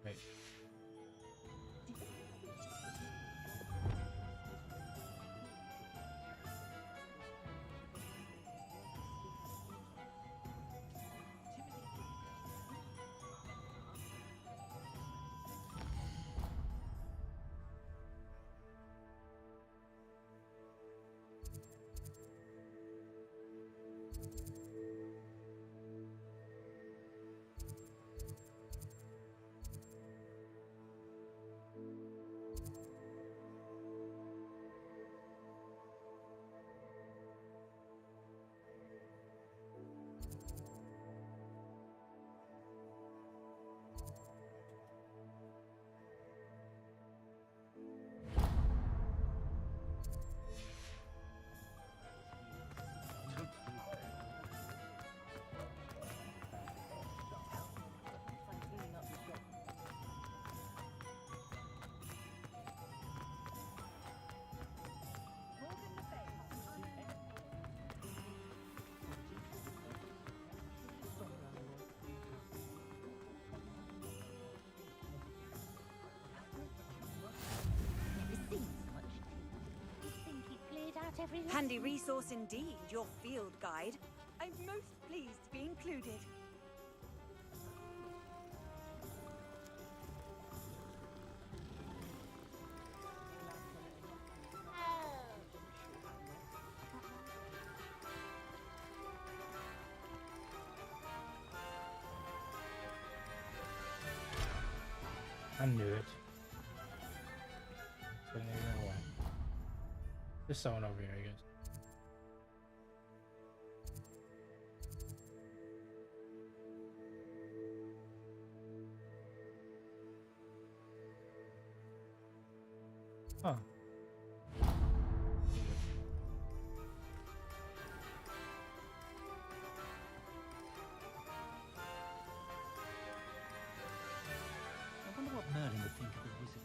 Wait. Handy resource indeed, your field guide. I'm most pleased to be included. I knew it. But no way. There's someone over here, I guess. Huh. I wonder what Merlin would think of the wizard.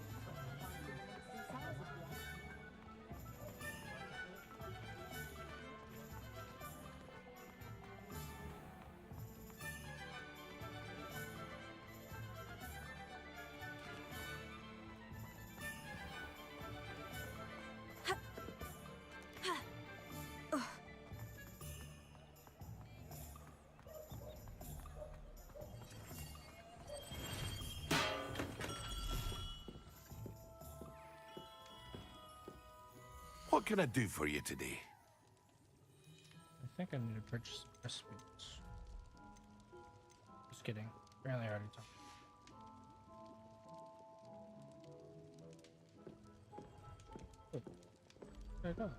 What can I do for you today? I think I need to purchase recipes. Just kidding. Apparently I already talked. Oh. There I go.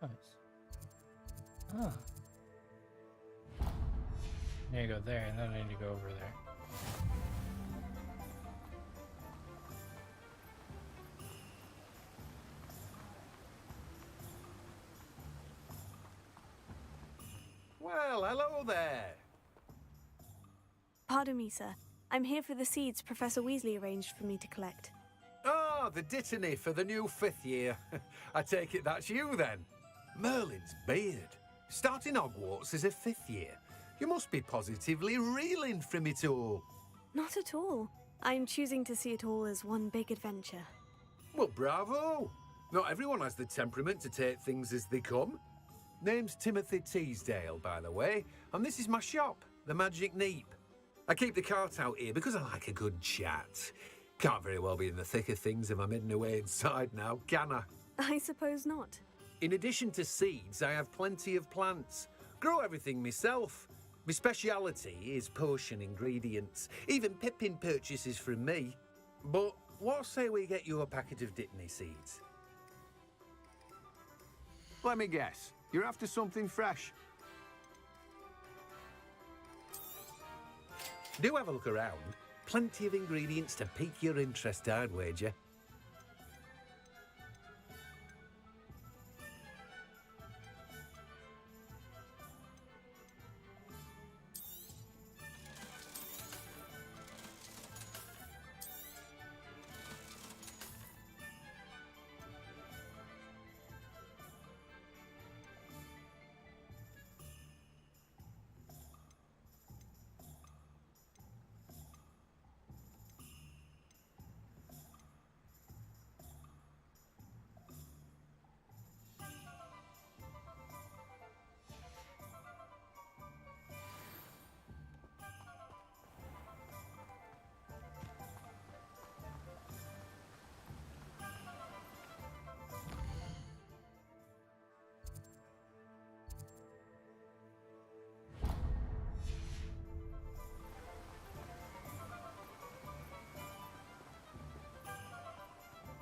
Nice. Ah. I need to go there, and then I need to go over there. Well, hello there. Pardon me, sir. I'm here for the seeds Professor Weasley arranged for me to collect. Oh, Ah, the dittany for the new 5th year. I take it that's you then. Merlin's beard. Starting Hogwarts as a 5th year. You must be positively reeling from it all. Not at all. I'm choosing to see it all as one big adventure. Well, bravo! Not everyone has the temperament to take things as they come. Name's Timothy Teasdale, by the way, and this is my shop, the Magic Neep. I keep the cart out here because I like a good chat. Can't very well be in the thick of things if I'm hidden away inside now, can I? I suppose not. In addition to seeds, I have plenty of plants. Grow everything myself. My speciality is potion ingredients. Even Pippin purchases from me. But what say we get you a packet of Dittany seeds? Let me guess. You're after something fresh. Do have a look around. Plenty of ingredients to pique your interest, I'd wager.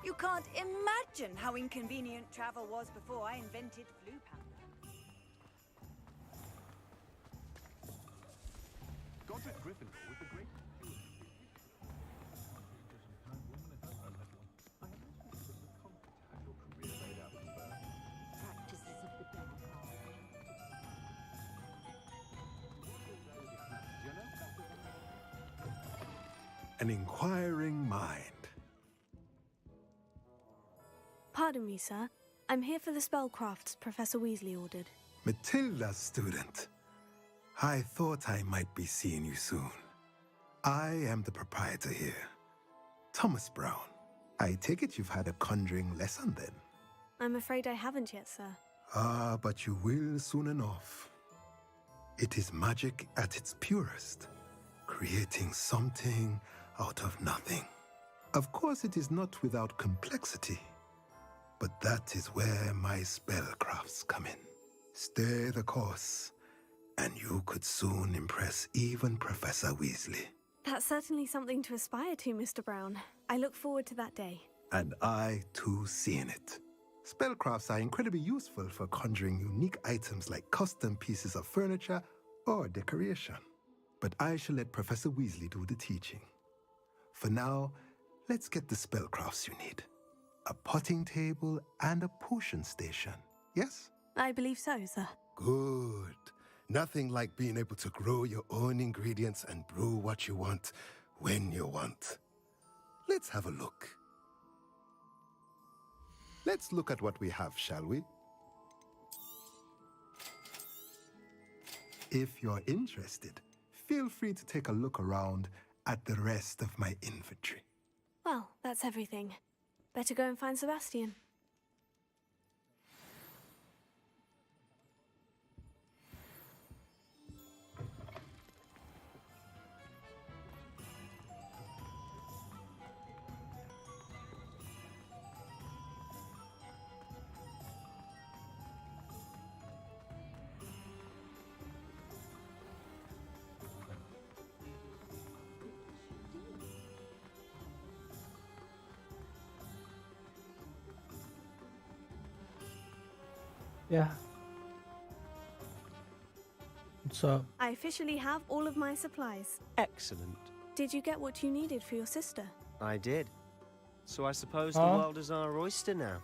You can't imagine how inconvenient travel was before I invented Floo Pounder. Godric Gryffindor with the great... Practices of the dark An inquiring mind. Pardon me, sir. I'm here for the spellcrafts Professor Weasley ordered. Matilda, student. I thought I might be seeing you soon. I am the proprietor here, Thomas Brown. I take it you've had a conjuring lesson then? I'm afraid I haven't yet, sir. Ah, but you will soon enough. It is magic at its purest, creating something out of nothing. Of course, it is not without complexity. But that is where my spellcrafts come in. Stay the course, and you could soon impress even Professor Weasley. That's certainly something to aspire to, Mr. Brown. I look forward to that day. And I, too, seeing it. Spellcrafts are incredibly useful for conjuring unique items like custom pieces of furniture or decoration. But I shall let Professor Weasley do the teaching. For now, let's get the spellcrafts you need. A potting table and a potion station, yes? I believe so, sir. Good. Nothing like being able to grow your own ingredients and brew what you want when you want. Let's have a look. Let's look at what we have, shall we? If you're interested, feel free to take a look around at the rest of my inventory. Well, that's everything. Better go and find Sebastian. Yeah. What's up? I officially have all of my supplies. Excellent. Did you get what you needed for your sister? I did. So I suppose Huh? the world is our oyster now.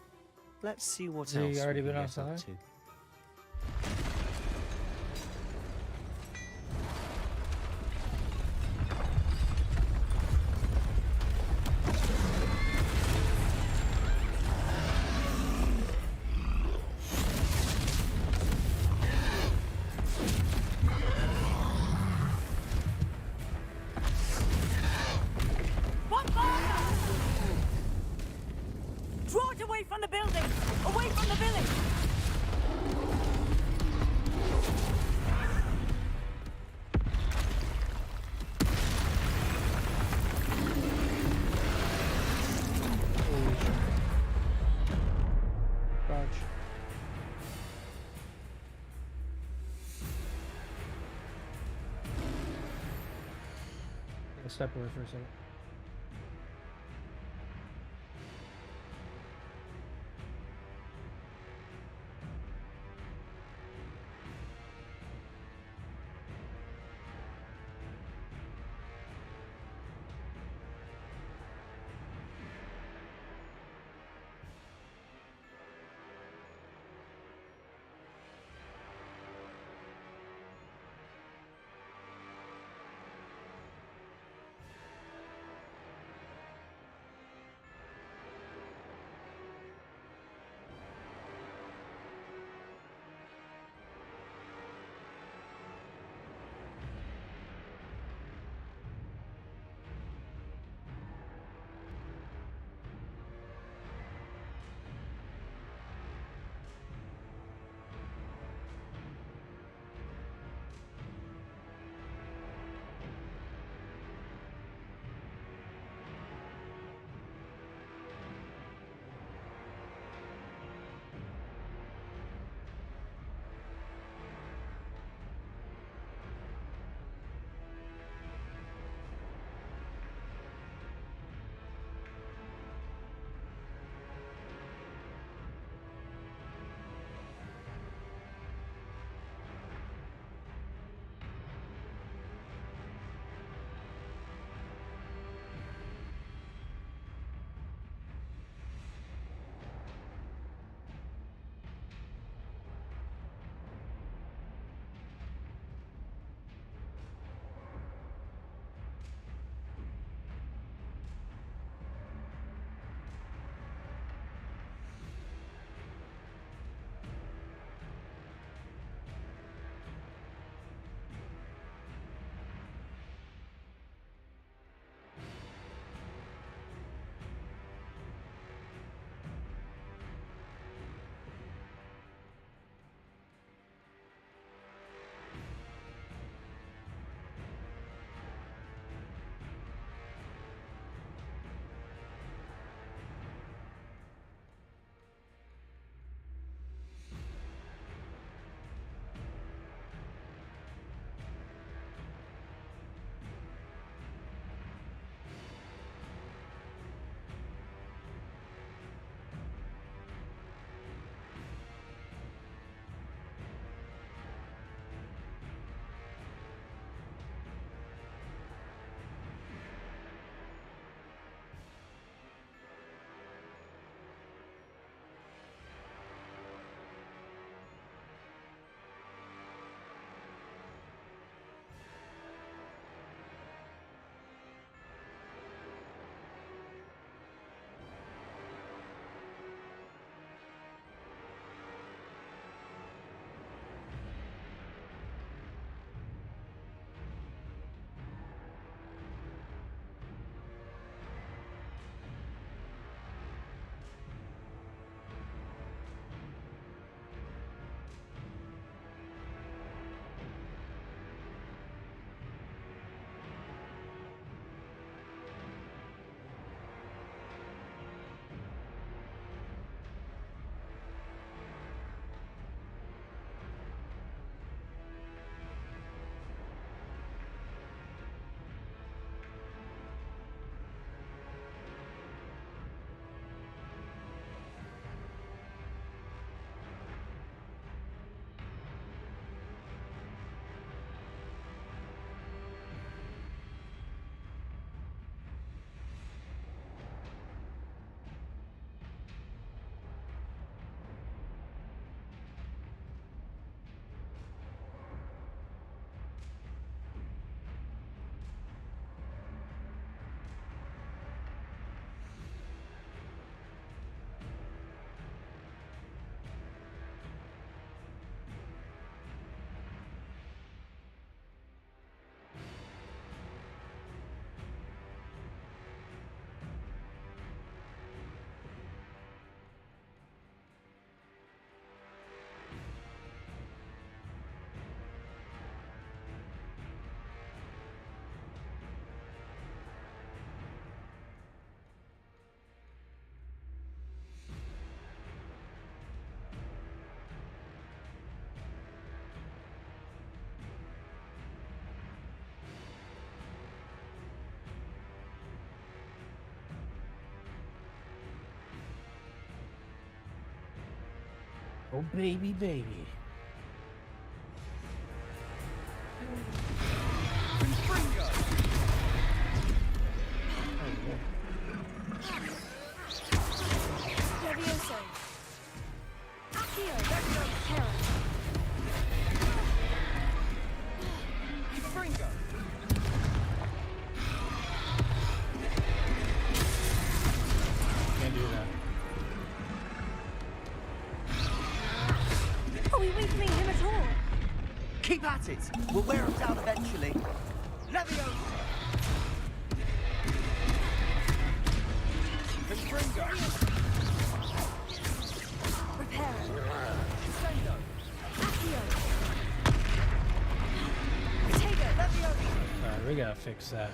Let's see what Has he else already we can been get up outside? to. step away for a second. Oh, baby, baby. Levioso. Accio. Terra. Fringo. Can't do that. Are we weakening him at all? Keep at it. We'll wear him down eventually. Leviosa. Fringo. Reparo. Sendo. Accio. Protego. Leviosa. Alright, we gotta fix that.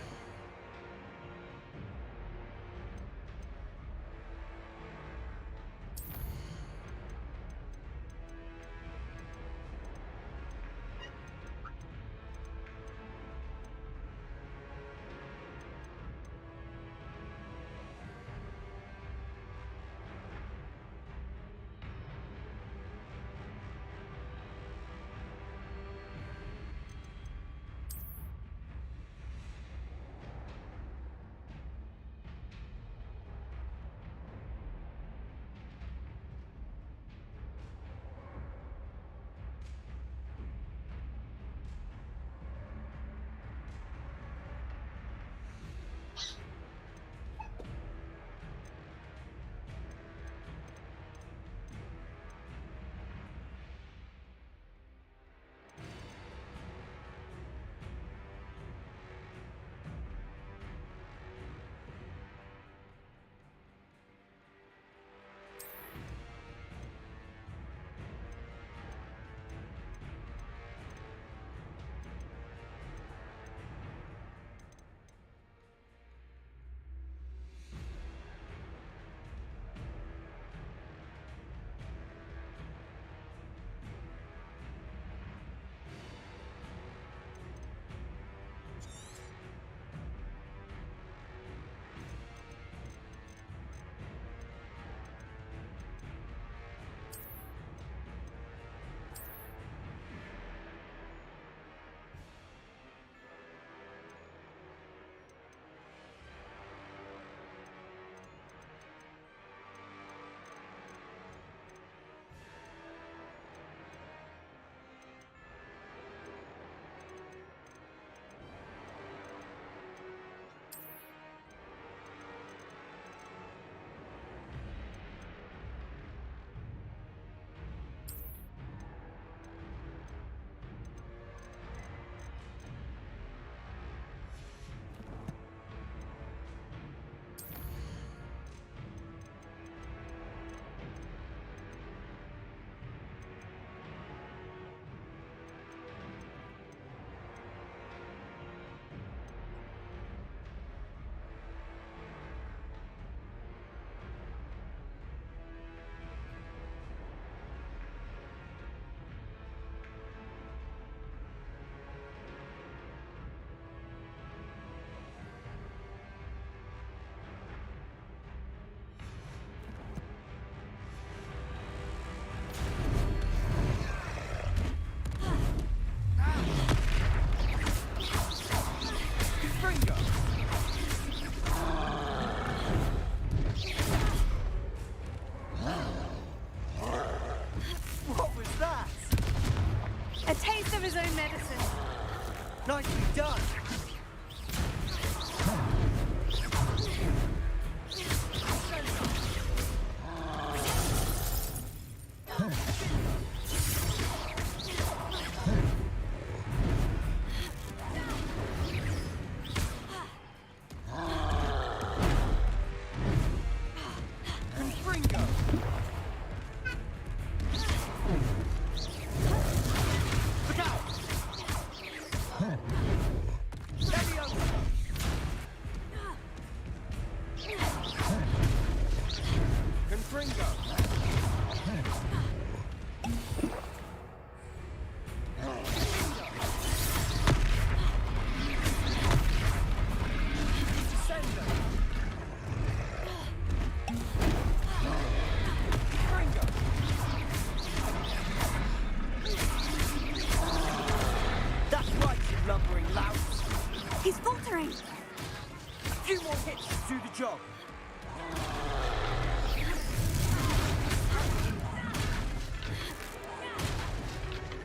job.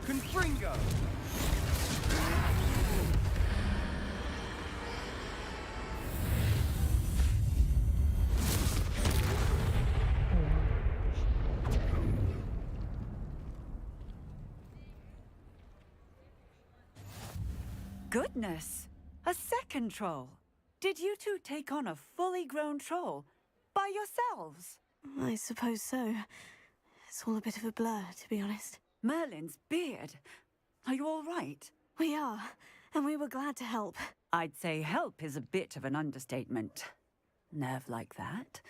Confringo! Goodness! A second troll! Did you two take on a fully grown troll? By yourselves? I suppose so. It's all a bit of a blur, to be honest. Merlin's beard. Are you all right? We are, and we were glad to help. I'd say help is a bit of an understatement. Nerve like that.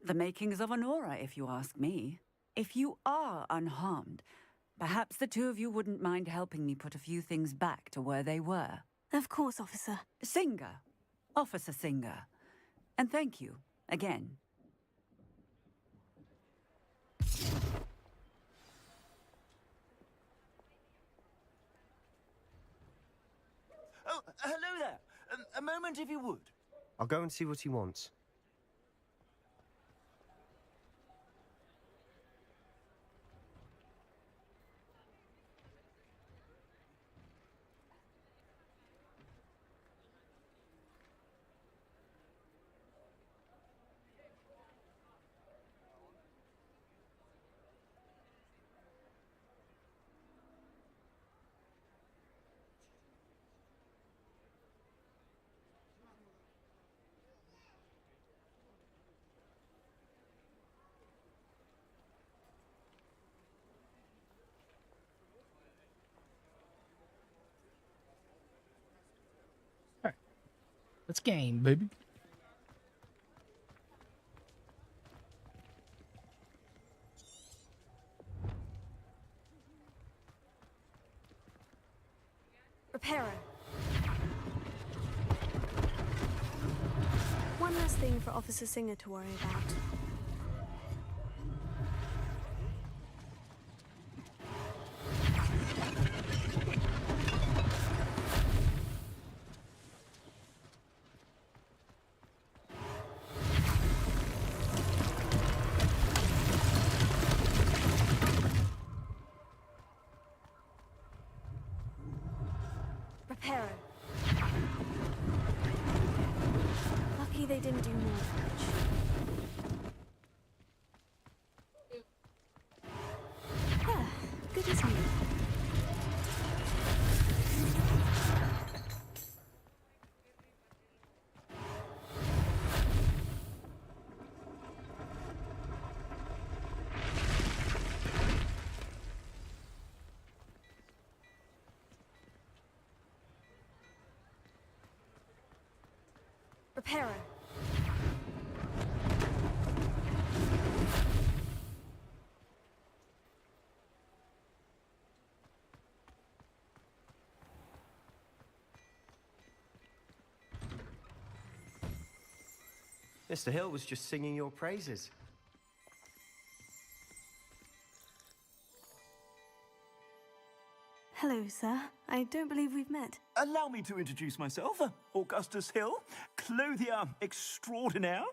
The makings of an aura, if you ask me. If you are unharmed, perhaps the two of you wouldn't mind helping me put a few things back to where they were. Of course, officer. Singer. Officer Singer. And thank you, again. Oh, hello there. A moment, if you would. I'll go and see what he wants. Let's game, baby. Reparo. One last thing for Officer Singer to worry about. Reparo. Lucky they didn't do more damage. Ah, good as new. Reparo. Mr. Hill was just singing your praises. Hello, sir. I don't believe we've met. Allow me to introduce myself, Augustus Hill, clothier extraordinaire.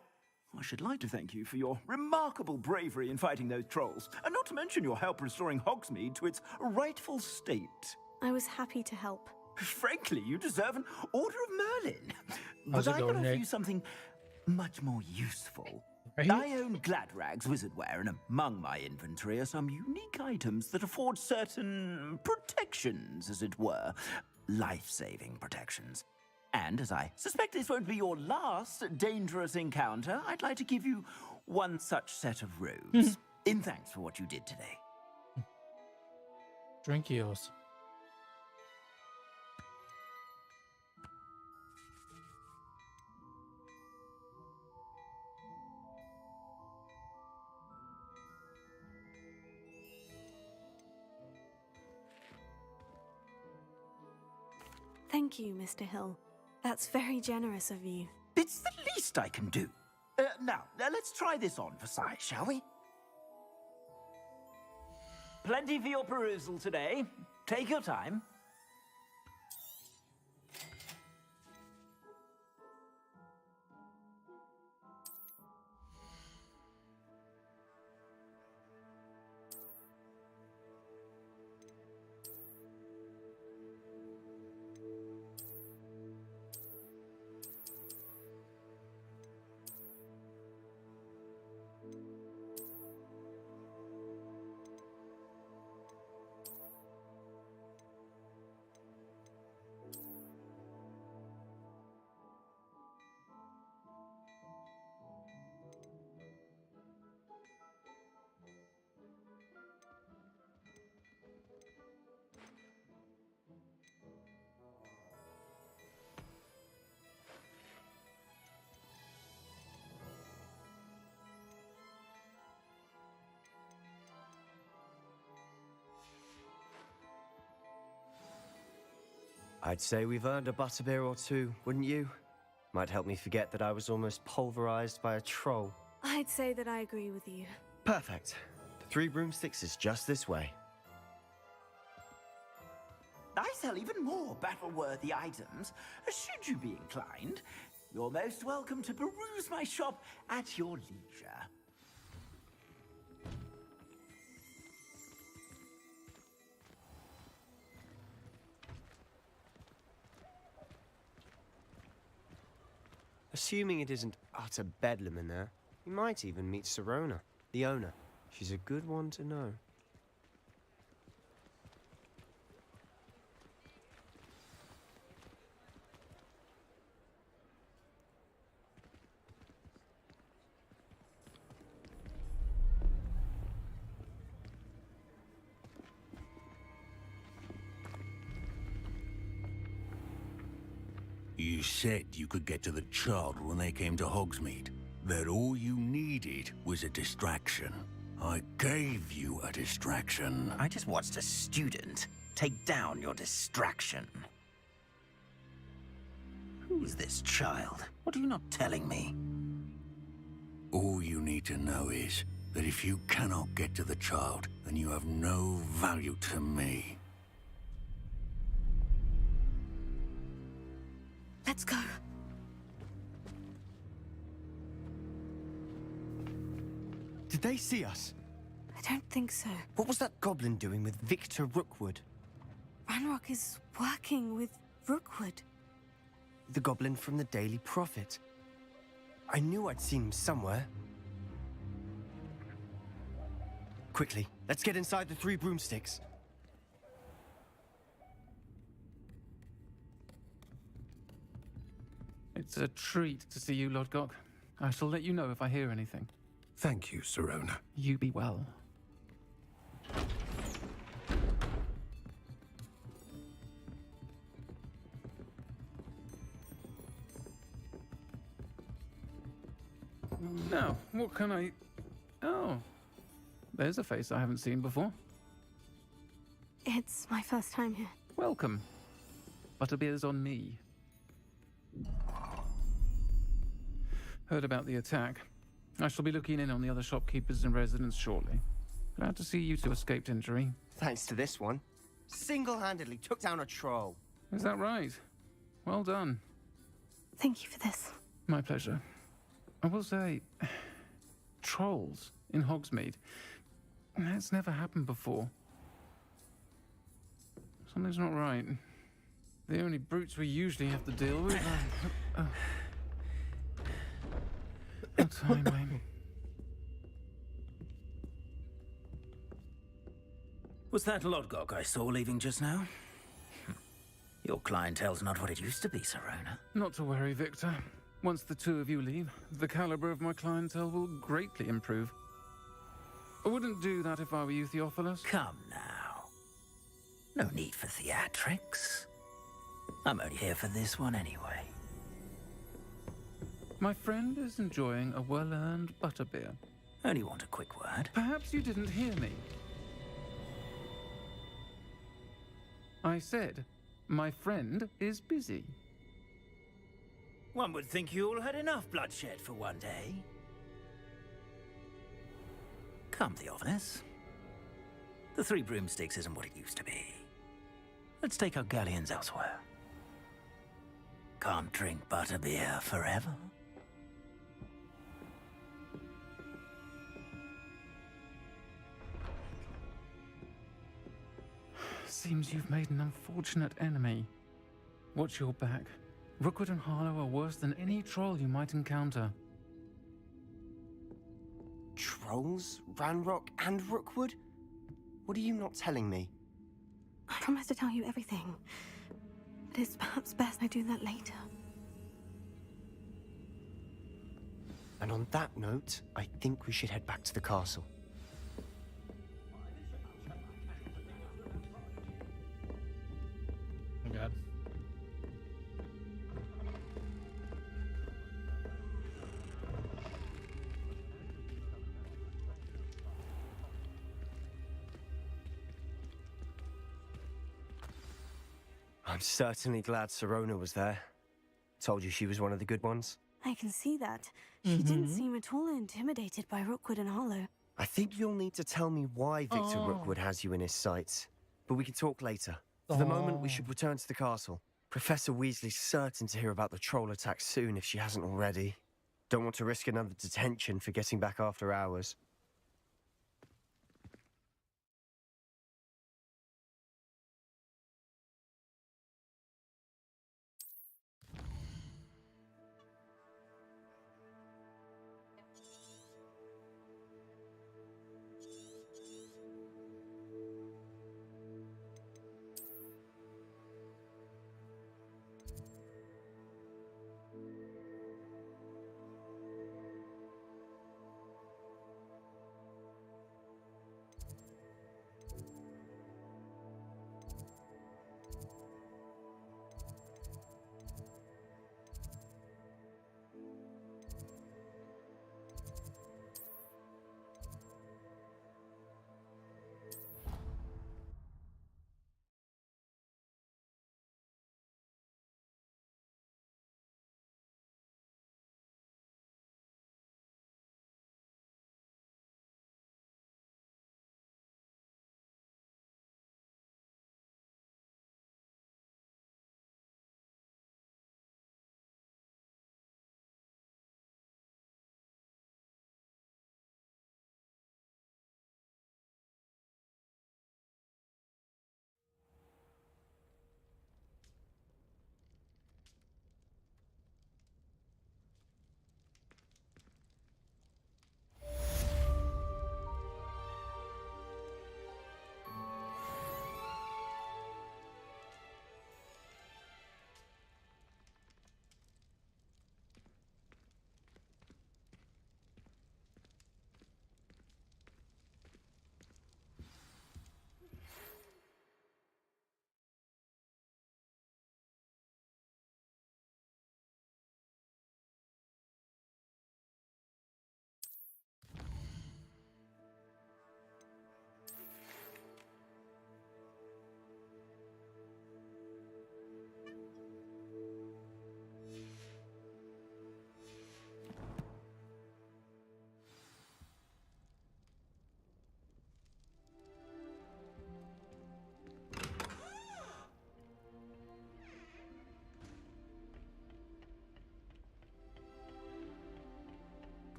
I should like to thank you for your remarkable bravery in fighting those trolls, and not to mention your help restoring Hogsmeade to its rightful state. I was happy to help. Frankly, you deserve an Order of Merlin. How's But it I going, can offer Nick? you something much more useful. Right? I own Gladrag's wizardware, and among my inventory are some unique items that afford certain protections, as it were. Life-saving protections. And as I suspect this won't be your last dangerous encounter, I'd like to give you one such set of robes. In thanks for what you did today. Drink yours. Thank you, Mr. Hill. That's very generous of you. It's the least I can do. Now, let's try this on for size, shall we? Plenty for your perusal today. Take your time. I'd say we've earned a butterbeer or two, wouldn't you? Might help me forget that I was almost pulverized by a troll. I'd say that I agree with you. Perfect. The Three Broomsticks is just this way. I sell even more battle-worthy items. Should you be inclined, you're most welcome to peruse my shop at your leisure. Assuming it isn't utter bedlam in there, you might even meet Sirona, the owner. She's a good one to know. You said you could get to the child when they came to Hogsmeade. That all you needed was a distraction. I gave you a distraction. I just watched a student take down your distraction. Who's this child? What are you not telling me? All you need to know is that if you cannot get to the child, then you have no value to me. Let's go. Did they see us? I don't think so. What was that goblin doing with Victor Rookwood? Ranrock is working with Rookwood. The goblin from the Daily Prophet. I knew I'd seen him somewhere. Quickly, let's get inside the Three Broomsticks. It's a treat to see you, Lodgok. I shall let you know if I hear anything. Thank you, Sirona. You be well. Now, what can I... Oh, there's a face I haven't seen before. It's my first time here. Welcome. Butterbeer's on me. Heard about the attack. I shall be looking in on the other shopkeepers and residents shortly. Glad to see you two escaped injury. Thanks to this one. Single-handedly took down a troll. Is that right? Well done. Thank you for this. My pleasure. I will say, trolls in Hogsmeade. That's never happened before. Something's not right. The only brutes we usually have to deal with are... timing. Was that Lodgok I saw leaving just now? Your clientele's not what it used to be, Sirona. Not to worry, Victor. Once the two of you leave, the caliber of my clientele will greatly improve. I wouldn't do that if I were you, Theophilus. Come now. No need for theatrics. I'm only here for this one anyway. My friend is enjoying a well-earned butterbeer. Only want a quick word. Perhaps you didn't hear me. I said, my friend is busy. One would think you all had enough bloodshed for one day. Come, Theophilus. The Three Broomsticks isn't what it used to be. Let's take our galleons elsewhere. Can't drink butterbeer forever. Seems you've made an unfortunate enemy. Watch your back. Rookwood and Harlow are worse than any troll you might encounter. Trolls? Ranrock and Rookwood? What are you not telling me? I promise to tell you everything. But it's perhaps best I do that later. And on that note, I think we should head back to the castle. Oh God. I'm certainly glad Sirona was there. Told you she was one of the good ones. I can see that. She didn't seem at all intimidated by Rookwood and Hollow. I think you'll need to tell me why Victor Rookwood has you in his sights. But we can talk later. For the moment, we should return to the castle. Professor Weasley's certain to hear about the troll attack soon if she hasn't already. Don't want to risk another detention for getting back after hours.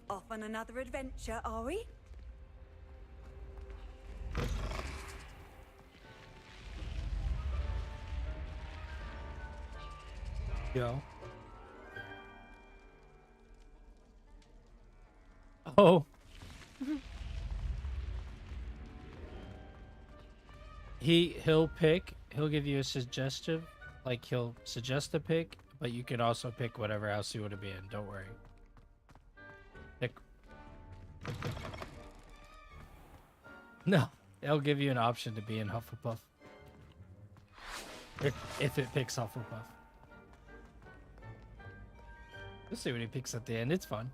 Off on another adventure, are we? Yo. Oh. He'll give you a suggestive, like he'll suggest a pick, but you can also pick whatever house you want to be in, don't worry. Pick. No, it'll give you an option to be in Hufflepuff. If it picks Hufflepuff. We'll see what he picks at the end, it's fun.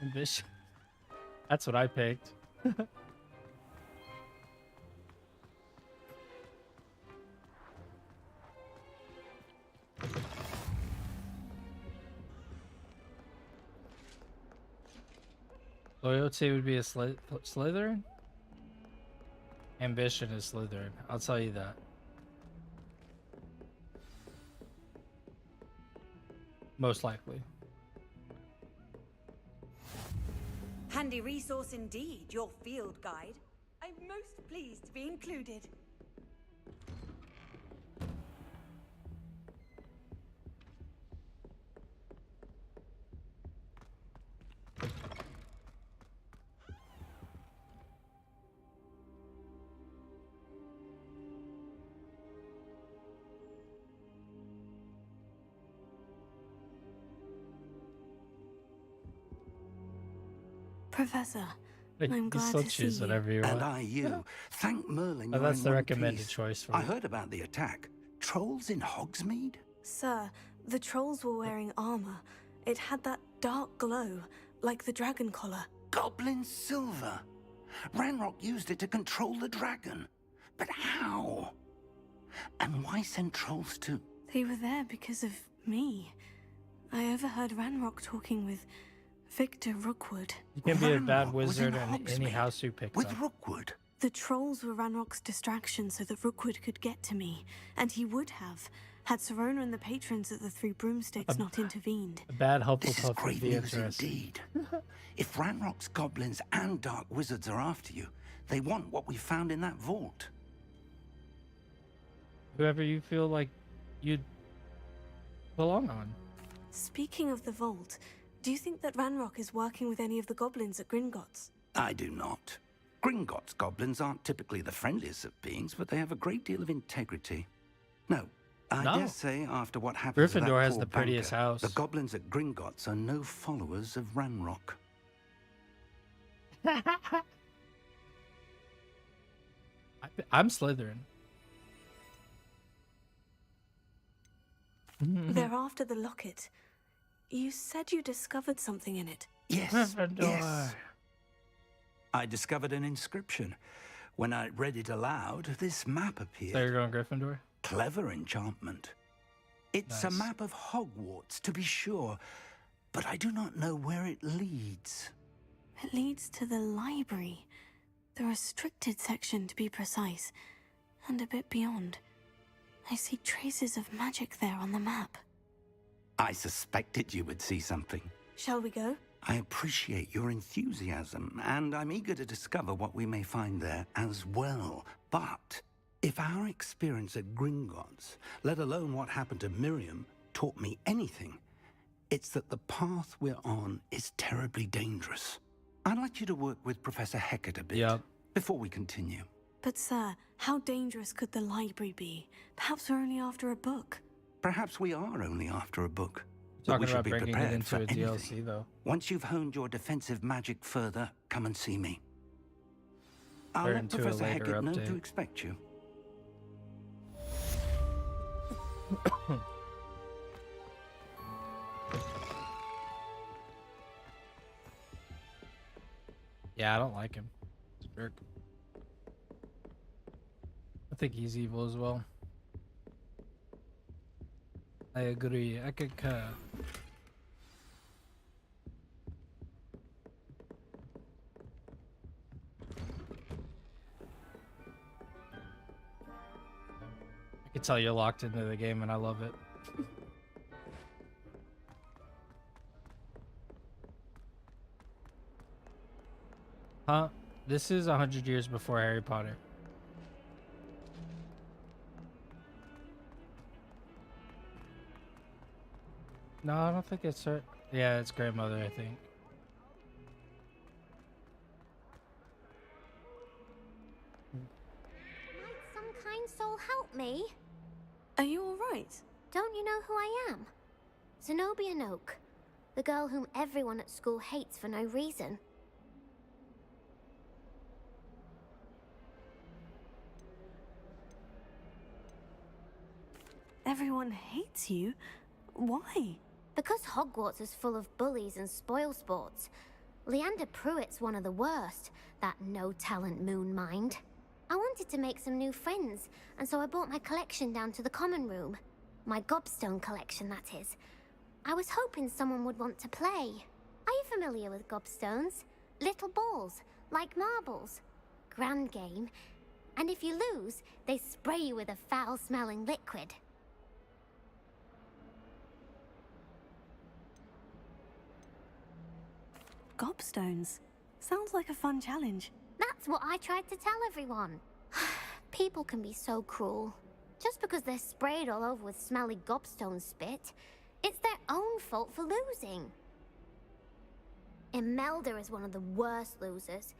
Ambition. That's what I picked. Loyalty would be a Slytherin? Ambition is Slytherin. I'll tell you that. Most likely. Handy resource indeed, your field guide. I'm most pleased to be included. Professor, Like, I'm you glad still to choose see you. whatever you And want. you. Thank Merlin. Oh, you're that's in the one recommended piece. choice for I you. heard about the attack. Trolls in Hogsmeade? Sir, the trolls were wearing armor. It had that dark glow, like the dragon collar. Goblin silver. Ranrock used it to control the dragon. But how? And why send trolls too? They were there because of me. I overheard Ranrock talking with Victor Rookwood. You can be a bad Ranrock was wizard in in any Hogsmeade house you pick with up. Rookwood. The trolls were Ranrock's distraction so that Rookwood could get to me, and he would have, had Serona and the patrons at the Three Broomsticks not intervened. A bad This is Hufflepuff would great be news interesting. indeed. If Ranrock's goblins and dark wizards are after you, they want what we found in that vault. Whoever you feel like you'd belong on. Speaking of the vault, do you think that Ranrock is working with any of the goblins at Gringotts? I do not. Gringotts goblins aren't typically the friendliest of beings, but they have a great deal of integrity. No, I No. dare say after what happened to that Gryffindor has poor the prettiest banker, house. the goblins at Gringotts are no followers of Ranrock. I'm Slytherin. They're after the locket. You said you discovered something in it. Yes, Gryffindor. yes. I discovered an inscription. When I read it aloud, this map appeared. So you're going Gryffindor? Clever enchantment. It's a Nice. map of Hogwarts, to be sure, but I do not know where it leads. It leads to the library. The restricted section, to be precise. And a bit beyond. I see traces of magic there on the map. I suspected you would see something. Shall we go? I appreciate your enthusiasm, and I'm eager to discover what we may find there as well. But if our experience at Gringotts, let alone what happened to Miriam, taught me anything, it's that the path we're on is terribly dangerous. I'd like you to work with Professor Hecat a bit before we continue. But sir, how dangerous could the library be? Perhaps we're only after a book. Perhaps we are only after a book. But Talking we should about be bringing it prepared into for a anything. DLC though. Once you've honed your defensive magic further, come and see me. I'll Or let into a Professor later Hecat know to update. expect you. Yeah, I don't like him. He's a jerk. I think he's evil as well. I agree. I concur. I can tell you're locked into the game and I love it. Huh? This is 100 years before Harry Potter. No, I don't think it's her. Yeah, it's grandmother, I think. Might some kind soul help me? Are you alright? Don't you know who I am? Zenobia Noak, the girl whom everyone at school hates for no reason. Everyone hates you? Why? Because Hogwarts is full of bullies and spoilsports. Leander Pruitt's one of the worst, that no-talent moon mind. I wanted to make some new friends, and so I brought my collection down to the common room. My gobstone collection, that is. I was hoping someone would want to play. Are you familiar with gobstones? Little balls, like marbles. Grand game. And if you lose, they spray you with a foul-smelling liquid. Gobstones. Sounds like a fun challenge. That's what I tried to tell everyone. People can be so cruel. Just because they're sprayed all over with smelly gobstone spit, it's their own fault for losing. Imelda is one of the worst losers.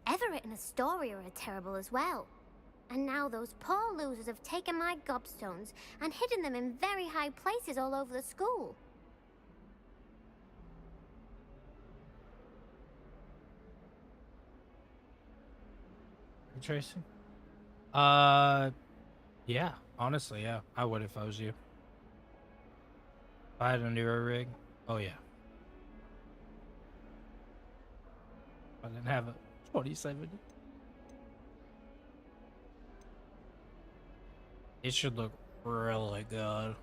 Everett and Astoria are terrible as well. And now those poor losers have taken my gobstones and hidden them in very high places all over the school. tracing? Yeah. Honestly, yeah. I would if I was you. If I had a newer rig, oh yeah. I didn't have a 2070. It should look really good.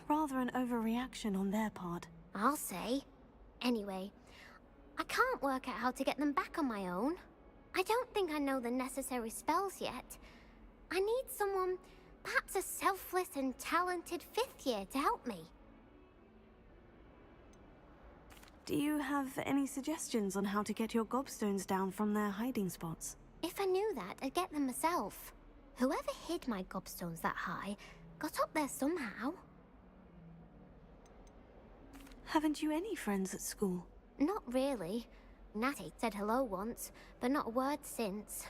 Rather an overreaction on their part. I'll say. Anyway, I can't work out how to get them back on my own. I don't think I know the necessary spells yet. I need someone, perhaps a selfless and talented 5th year to help me. Do you have any suggestions on how to get your gobstones down from their hiding spots? If I knew that, I'd get them myself. Whoever hid my gobstones that high got up there somehow. Haven't you any friends at school? Not really. Natty said hello once, but not a word since.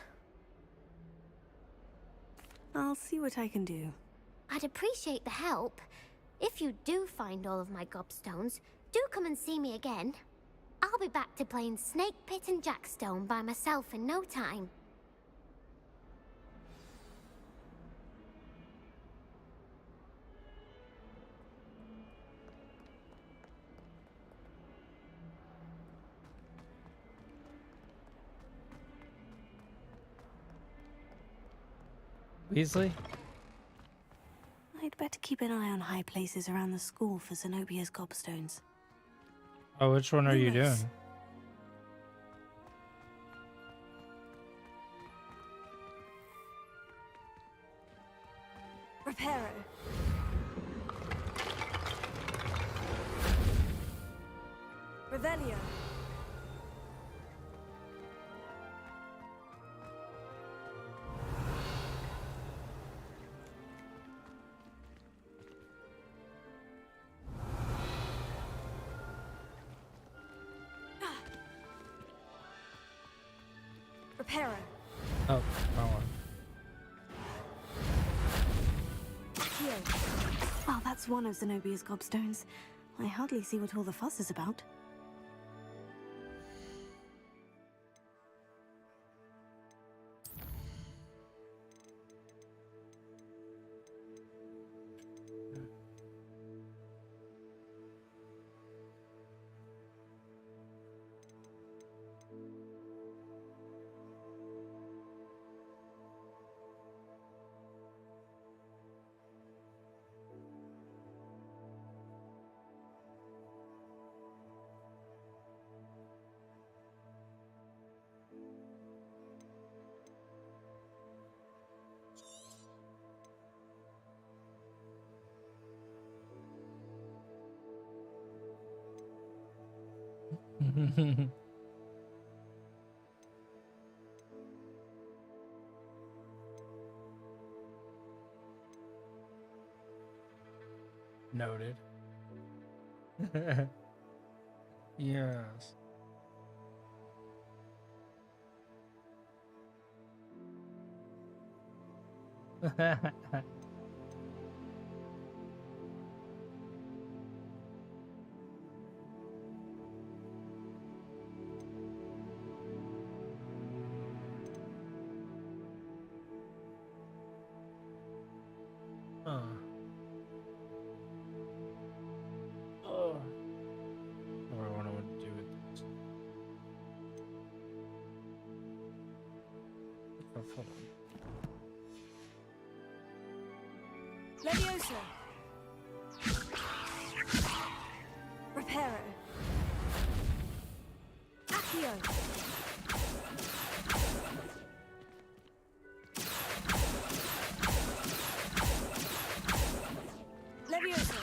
I'll see what I can do. I'd appreciate the help. If you do find all of my gobstones, do come and see me again. I'll be back to playing Snake Pit and Jackstone by myself in no time. Weasley? I'd better keep an eye on high places around the school for Zenobia's gobstones. Oh, which one are you doing? Reparo. Revelio. Reparo. Oh, wrong one. Here. Well, that's one of Zenobia's gobstones. I hardly see what all the fuss is about. Noted. Yes. What do I want to do with this? Hold on. Leviosa. Reparo. Accio. Leviosa.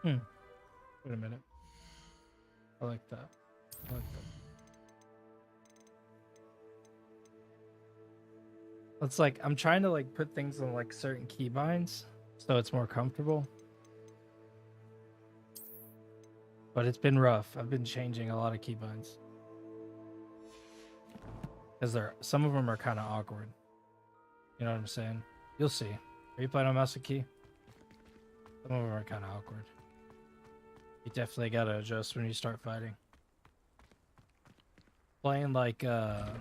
Wait a minute. I like that. I like that. It's like I'm trying to like put things on like certain keybinds so it's more comfortable. But it's been rough. I've been changing a lot of keybinds. Because some of them are kind of awkward. You know what I'm saying? You'll see. Are you playing on mouse and key? Some of them are kind of awkward. You definitely gotta adjust when you start fighting. Playing like, yeah,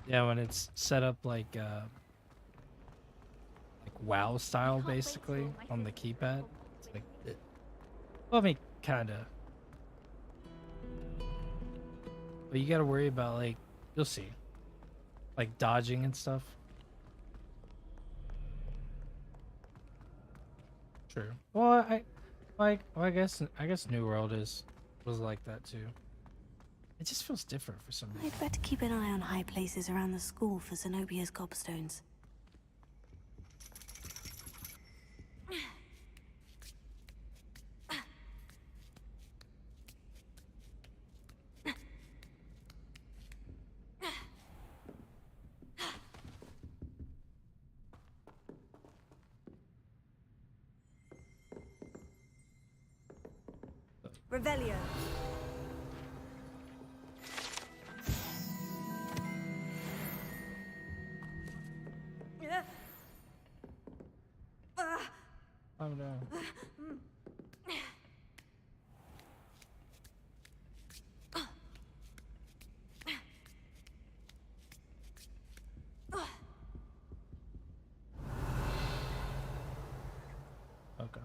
when it's set up like WoW style, basically, on the keypad. It's like, well, I mean, kinda. But you gotta worry about, like, you'll see. Like, dodging and stuff. True. Well, I guess New World was like that too. It just feels different for some reason. I'd better keep an eye on high places around the school for Zenobia's gobstones. Revelio. Oh no. Okay.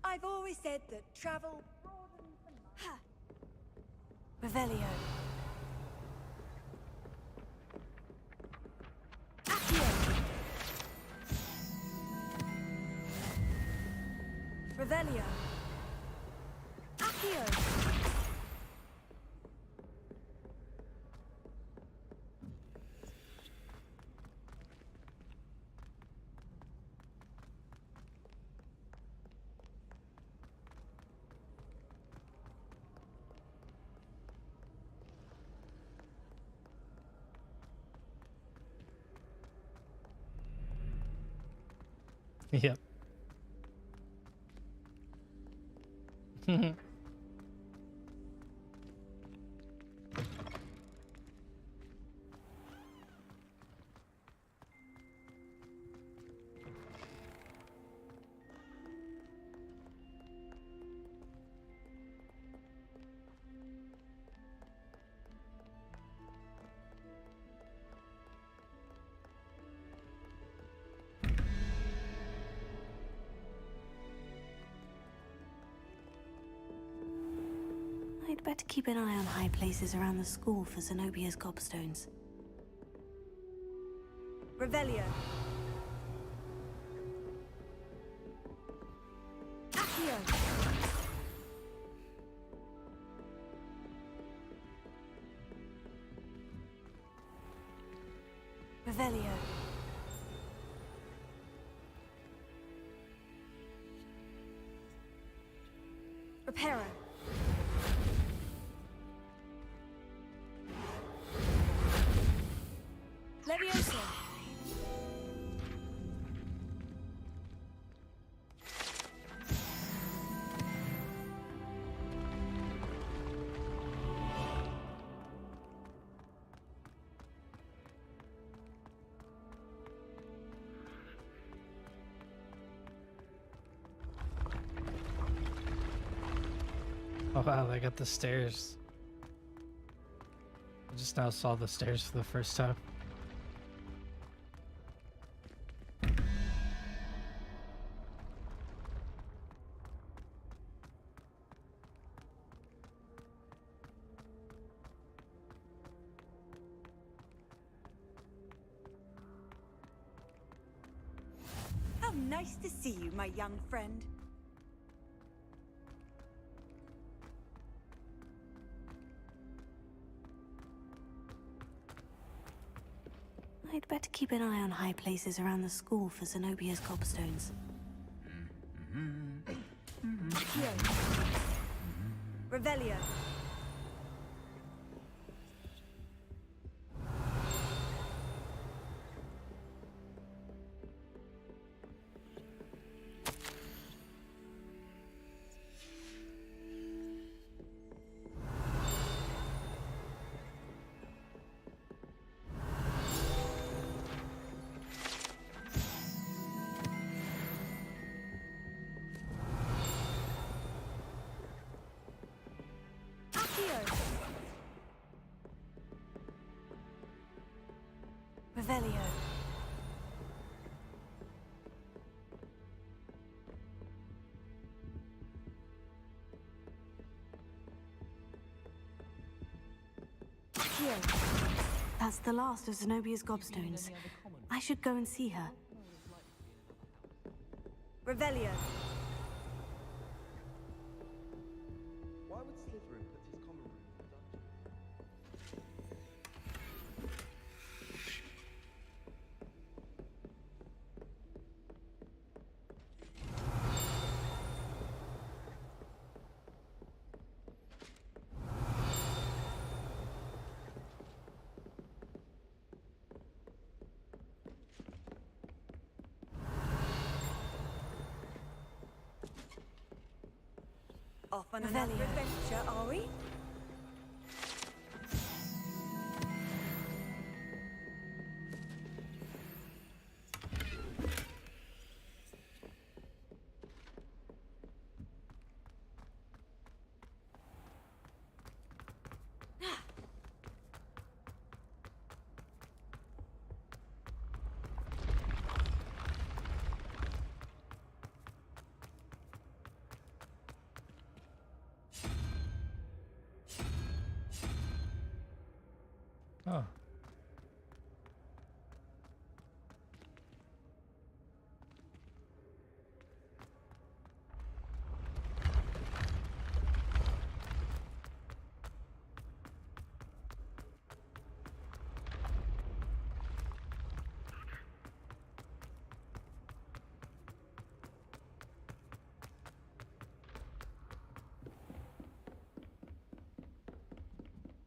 I've always said that travel Revelio. Accio. Revelio. Accio. Yep. I'd better keep an eye on high places around the school for Zenobia's gobstones. Revelio. Accio. Revelio. Reparo. Leviosa. Oh wow, they got the stairs. I just now saw the stairs for the first time. How nice to see you, my young friend. I'd better keep an eye on high places around the school for Zenobia's gobstones. Accio. Revelio. That's the last of Zenobia's gobstones. I should go and see her. Revelio. Why would Slytherin put his common room in the dungeon? Off on another adventure, are we? Oh.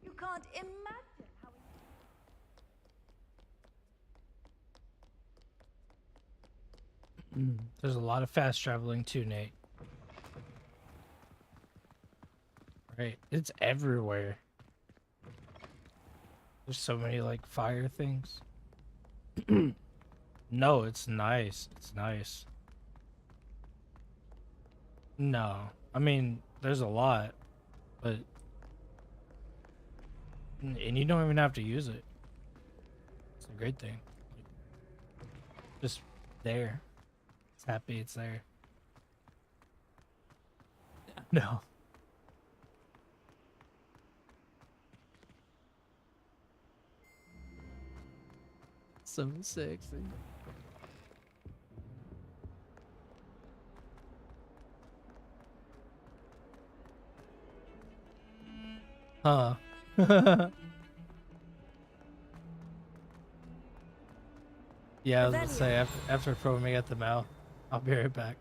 You can't imagine. There's a lot of fast traveling too, Nate. Right, it's everywhere. There's so many like fire things. No, it's nice. It's nice. No, I mean there's a lot, but and you don't even have to use it. It's a great thing. Just there. Happy it's there. No. So sexy. Huh. Yeah, I was gonna say after throwing me at the mouth. I'll be right back.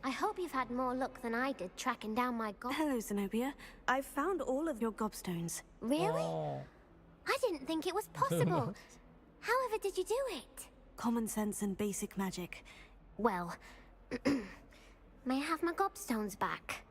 I hope you've had more luck than I did tracking down my Hello, Zenobia. I've found all of your gobstones. Really? Oh. I didn't think it was possible. However did you do it? Common sense and basic magic. Well, may I have my gobstones back?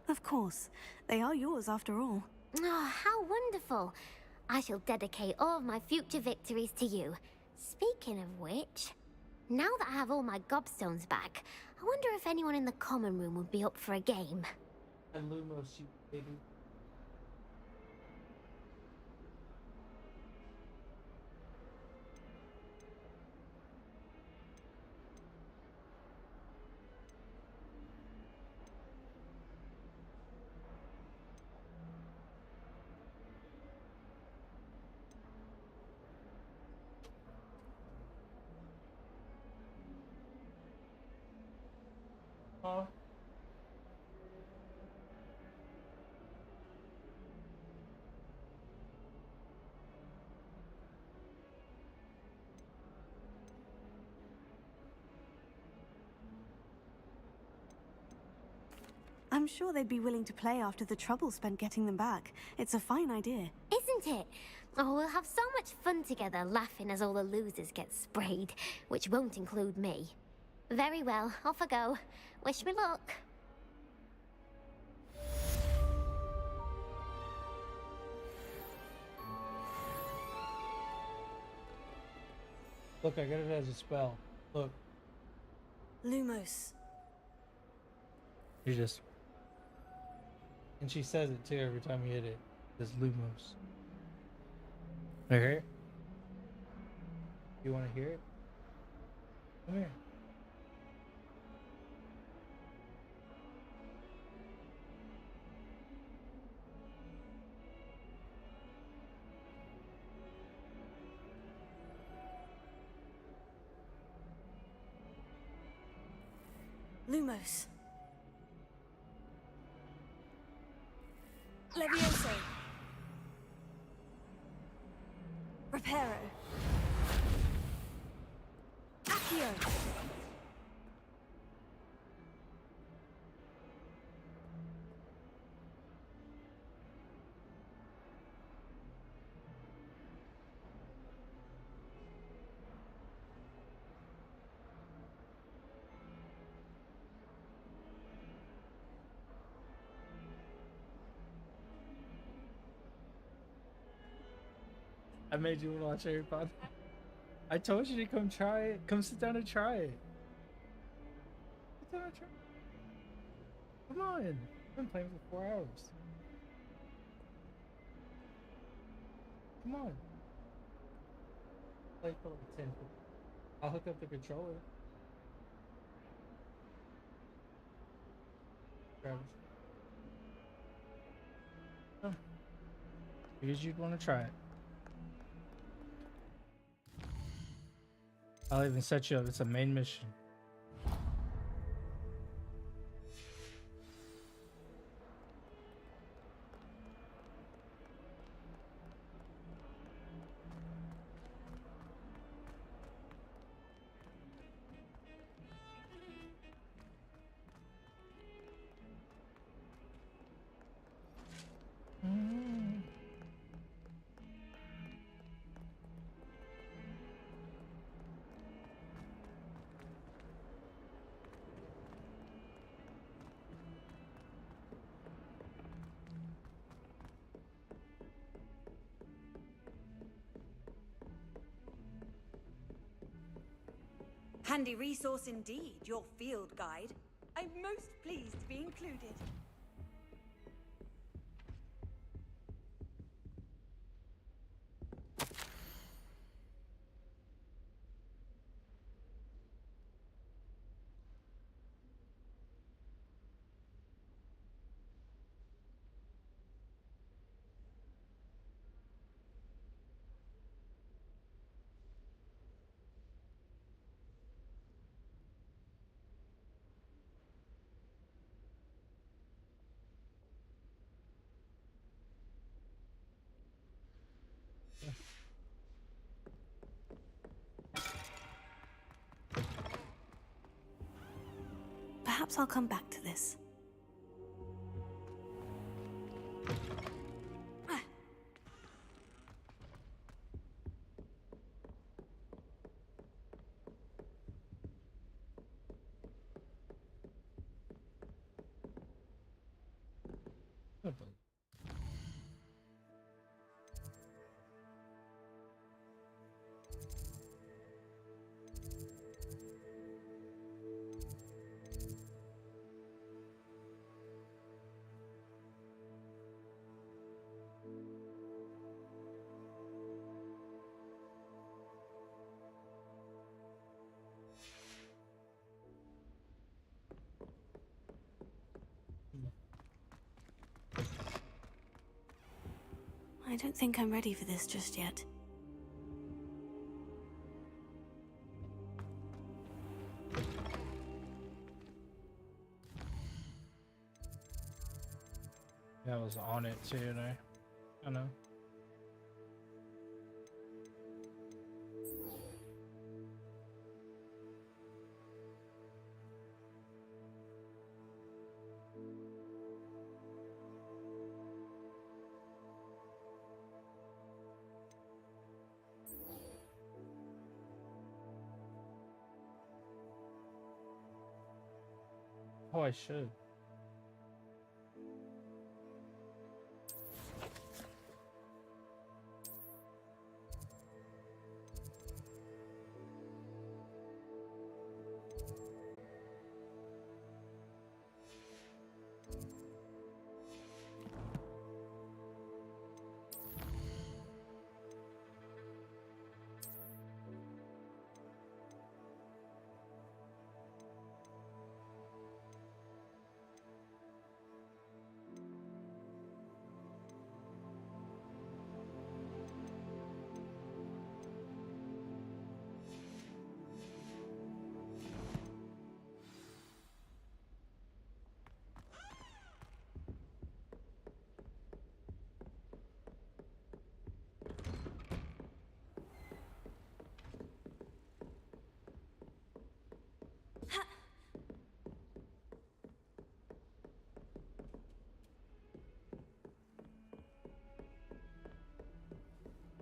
Of course. They are yours after all. Oh, how wonderful. I shall dedicate all of my future victories to you. Speaking of which, now that I have all my gobstones back, I wonder if anyone in the common room would be up for a game. And Lumos, you baby. Huh? I'm sure they'd be willing to play after the trouble spent getting them back. It's a fine idea. Isn't it? Oh, we'll have so much fun together, laughing as all the losers get sprayed, which won't include me. Very well, off I go. Wish me luck. Look, I got it as a spell. Look. Lumos. You just... And she says it too every time you hit it. It says Lumos. Okay? You want to hear it? Come here. Lumos. Levioso. Reparo. Accio. I made you watch Harry Potter. I told you to come try it. Come sit down and try it. Sit down and try it. Come on. I've been playing for 4 hours. Come on. Play for like 10. I'll hook up the controller. Grab it. Oh. Because you'd want to try it. I'll even set you up. It's a main mission. Handy resource indeed, your field guide. I'm most pleased to be included. Perhaps I'll come back to this. I don't think I'm ready for this just yet. I was on it too, you know. I know. Oh, I should.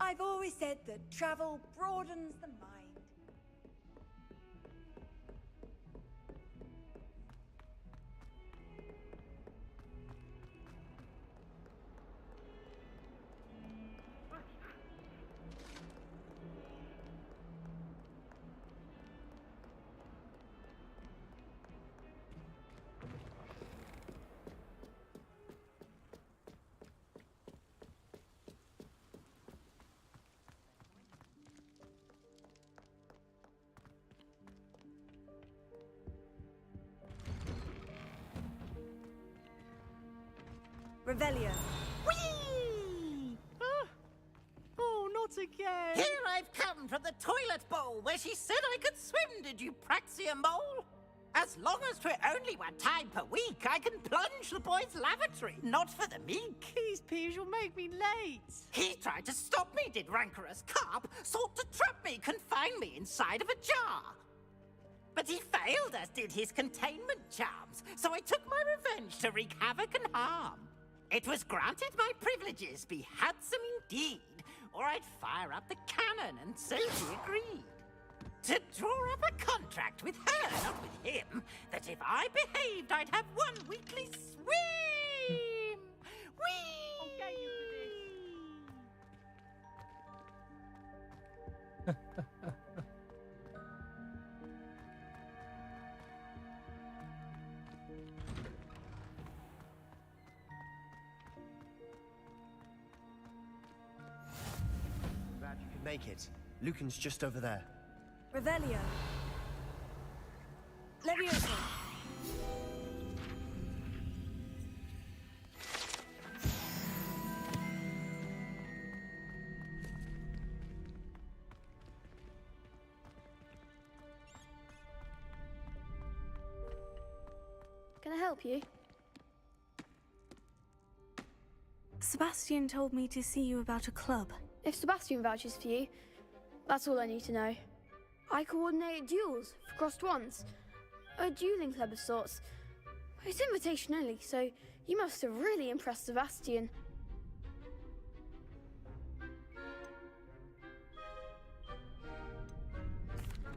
I've always said that travel broadens the mind. Revelio. Whee! Oh, not again! Here I've come from the toilet bowl where she said I could swim, did you praxia mole? As long as 'twere only one time per week, I can plunge the boy's lavatory, not for the meek. Please, Peeves, you'll make me late. He tried to stop me, did rancorous carp, sought to trap me, confine me inside of a jar. But he failed, as did his containment charms, so I took my revenge to wreak havoc and harm. It was granted my privileges be handsome indeed, or I'd fire up the cannon, and so he agreed. To draw up a contract with her, not with him, that if I behaved, I'd have one weekly swim! Whee! Okay, you Glad you could make it. Lucan's just over there. Revelio. Leviosa. Can I help you? Sebastian told me to see you about a club. If Sebastian vouches for you, that's all I need to know. I coordinate duels for crossed ones. A dueling club of sorts. It's invitation only, so you must have really impressed Sebastian.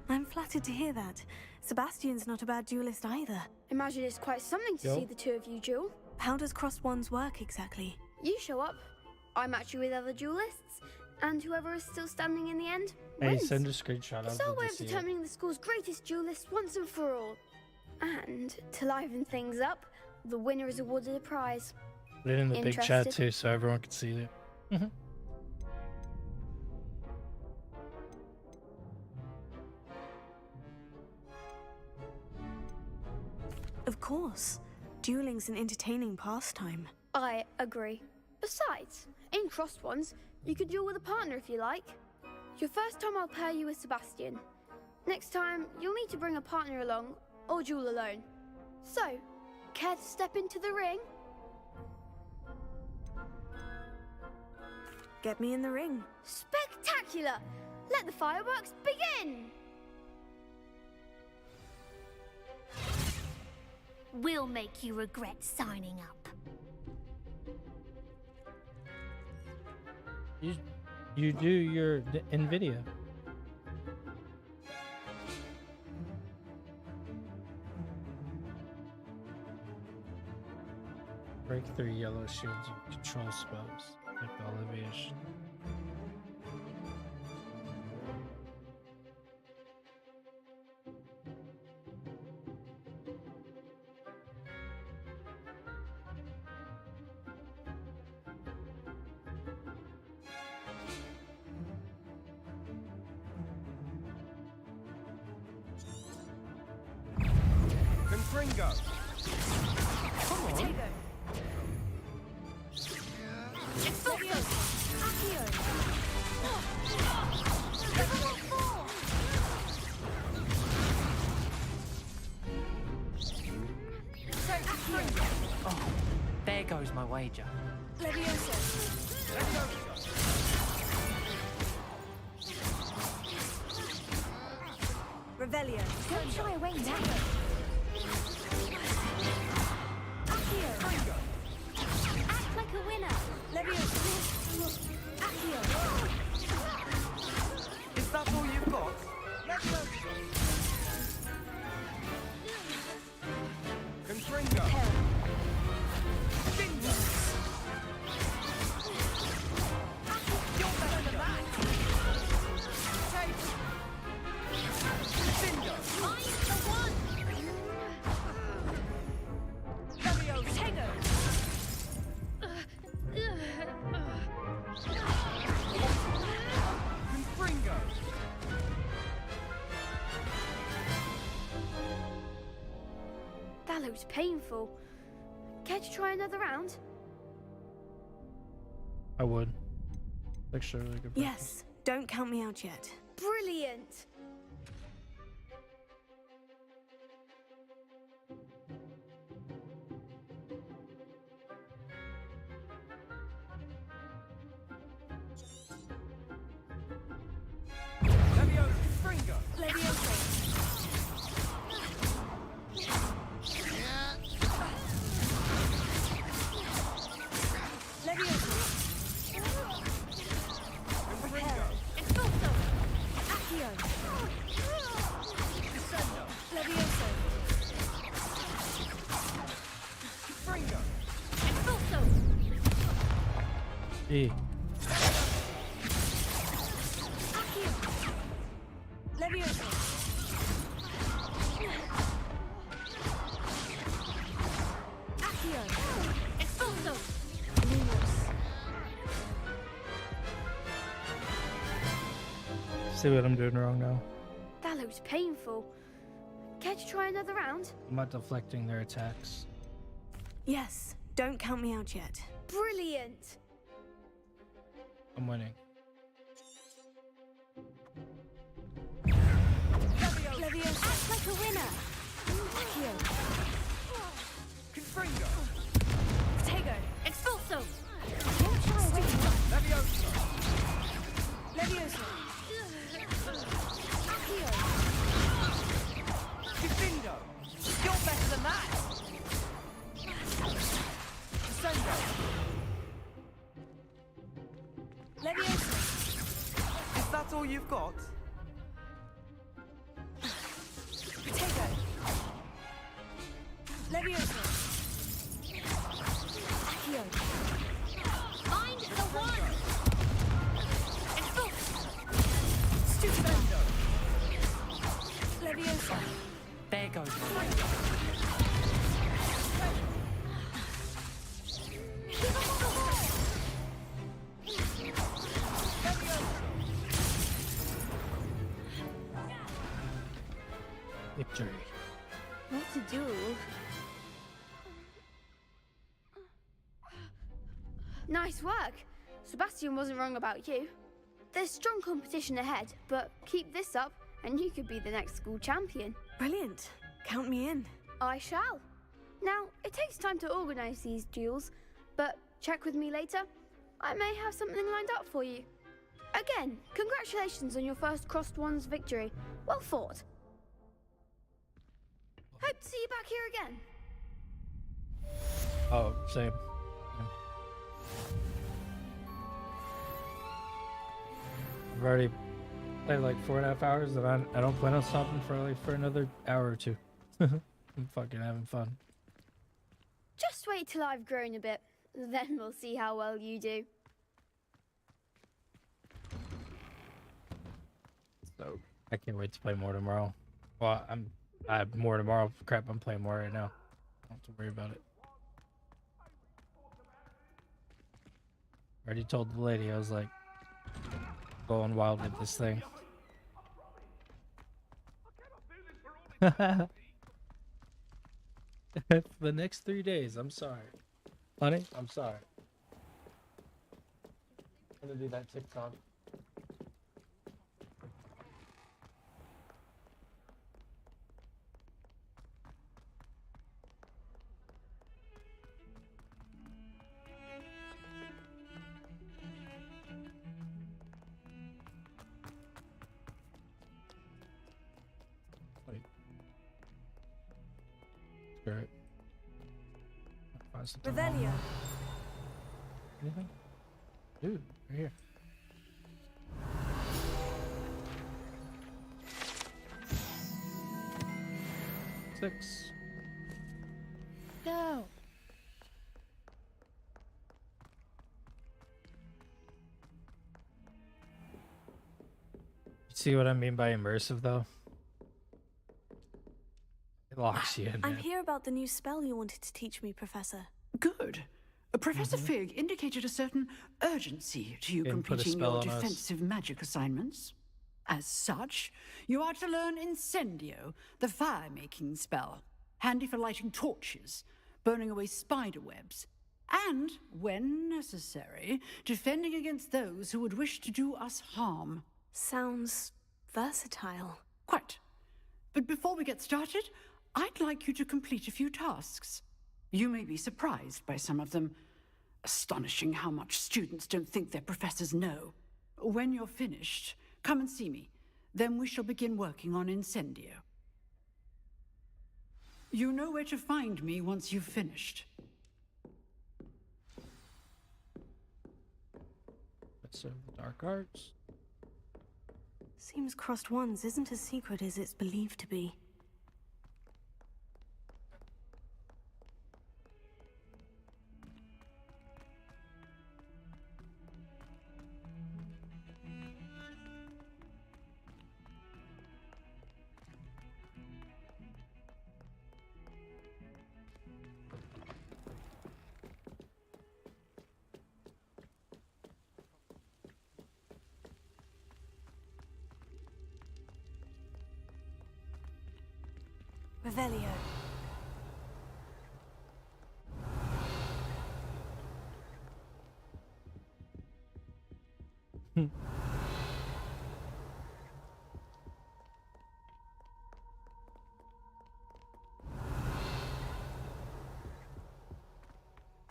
I'm flattered to hear that. Sebastian's not a bad duelist either. Imagine it's quite something to see the two of you duel. How does crossed ones work exactly? You show up, I match you with other duelists, and whoever is still standing in the end Hey, wins. send a screenshot. It's our way of determining the school's greatest duelist once and for all. And to liven things up, the winner is awarded a prize. Put it in the big chat Interested? too, so everyone can see it. Of course. Dueling's an entertaining pastime. I agree. Besides, in crossed ones, you could duel with a partner if you like. Your first time I'll pair you with Sebastian. Next time, you'll need to bring a partner along, or duel alone. So, care to step into the ring? Get me in the ring. Spectacular! Let the fireworks begin! We'll make you regret signing up. You do your NVIDIA. Break 3 yellow shields and control spells, like the Alleviation. Confringo! Come on! Potato! Oh, there goes my wager. Revelio. Don't shy away now. Act like a winner. Leviosa. Accio. Confringo. Bingo. You're better than that. Take. Bingo. I'm the one! Levioso. Confringo. That looks painful. Care to try another round? I would. Looks really good. Yes, don't count me out yet. Brilliant! Levioso. Confringo. Levioso. Levioso. Confringo. Expulso! Accio. Descendo. Levioso. Confringo. Expulso! E. Accio. Levioso. Accio. Expulso! Lumos. See what I'm doing wrong now. That looks painful. Care to try another round? I'm not deflecting their attacks. Yes, don't count me out yet. Brilliant! I'm winning. Levioso. Act like a winner! Accio. Confringo. Tego. Expulso! Don't shy away from that. Levioso. Levioso. Accio. Defendo. You're better than that. Descendo. Levioso. Is that all you've got? Tego. Levioso. Accio. Find the one! Expulso! Stupendo. Levioso. There goes my Victory. What to do? Nice work! Sebastian wasn't wrong about you. There's strong competition ahead, but keep this up and you could be the next school champion. Brilliant. Count me in. I shall. Now, it takes time to organise these duels, but check with me later. I may have something lined up for you. Again, congratulations on your first Crossed Ones victory. Well fought. Hope to see you back here again. Oh, same. I've already played like 4.5 hours, and I don't plan on stopping for another hour or two. I'm fucking having fun. Just wait till I've grown a bit, then we'll see how well you do. So I can't wait to play more tomorrow. Well, I have more tomorrow. Crap, I'm playing more right now. Don't have to worry about it. Already told the lady I was like going wild with this thing. The next 3 days, I'm sorry. Honey, I'm sorry. I'm gonna do that TikTok. Spirit. Revelio. Anything? Dude, right here. Six. No. See what I mean by immersive, though? It locks you in. I'm man. here about the new spell you wanted to teach me, Professor. Good. Professor Fig indicated a certain urgency to you Didn't put a completing spell your on us. defensive magic assignments. As such, you are to learn Incendio, the fire-making spell, handy for lighting torches, burning away spider webs, and, when necessary, defending against those who would wish to do us harm. Sounds versatile. Quite. But before we get started, I'd like you to complete a few tasks. You may be surprised by some of them. Astonishing how much students don't think their professors know. When you're finished, come and see me. Then we shall begin working on Incendio. You know where to find me once you've finished. Professor of the Dark Arts. Seems Crossed Wands isn't as secret as it's believed to be. Revelio.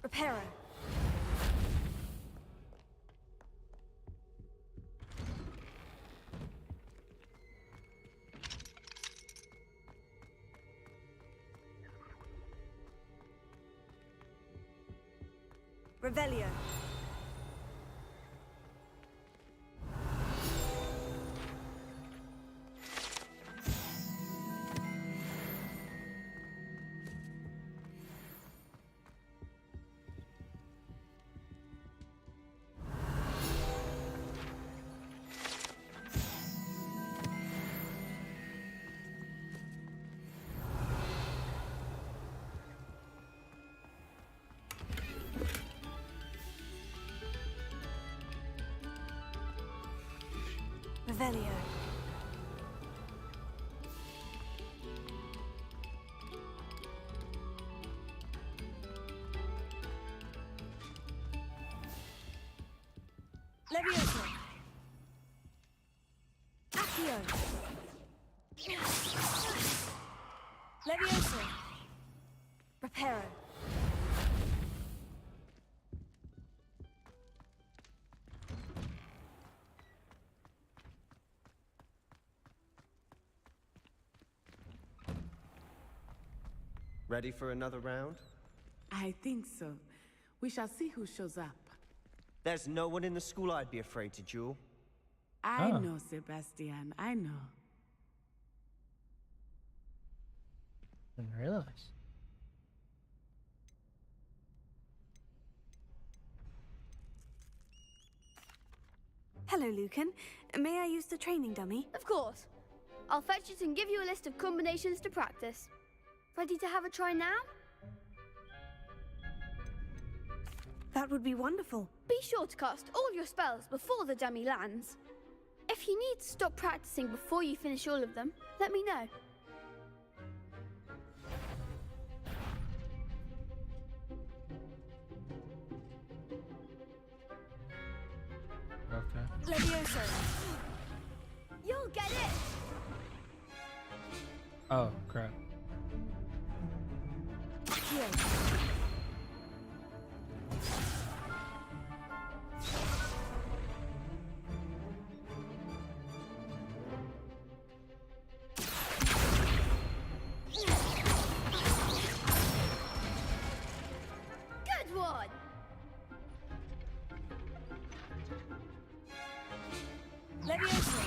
Reparo. Revelio. Revelio. Levioso. Accio. Levioso. Reparo. Ready for another round? I think so. We shall see who shows up. There's no one in the school I'd be afraid to duel. I know, Sebastian. I know. Didn't realize. Hello, Lucan. May I use the training dummy? Of course. I'll fetch it and give you a list of combinations to practice. Ready to have a try now? That would be wonderful. Be sure to cast all your spells before the dummy lands. If you need to stop practicing before you finish all of them, let me know. Okay. Levioso. You'll get it! Oh, crap. Accio. Good one! Levioso.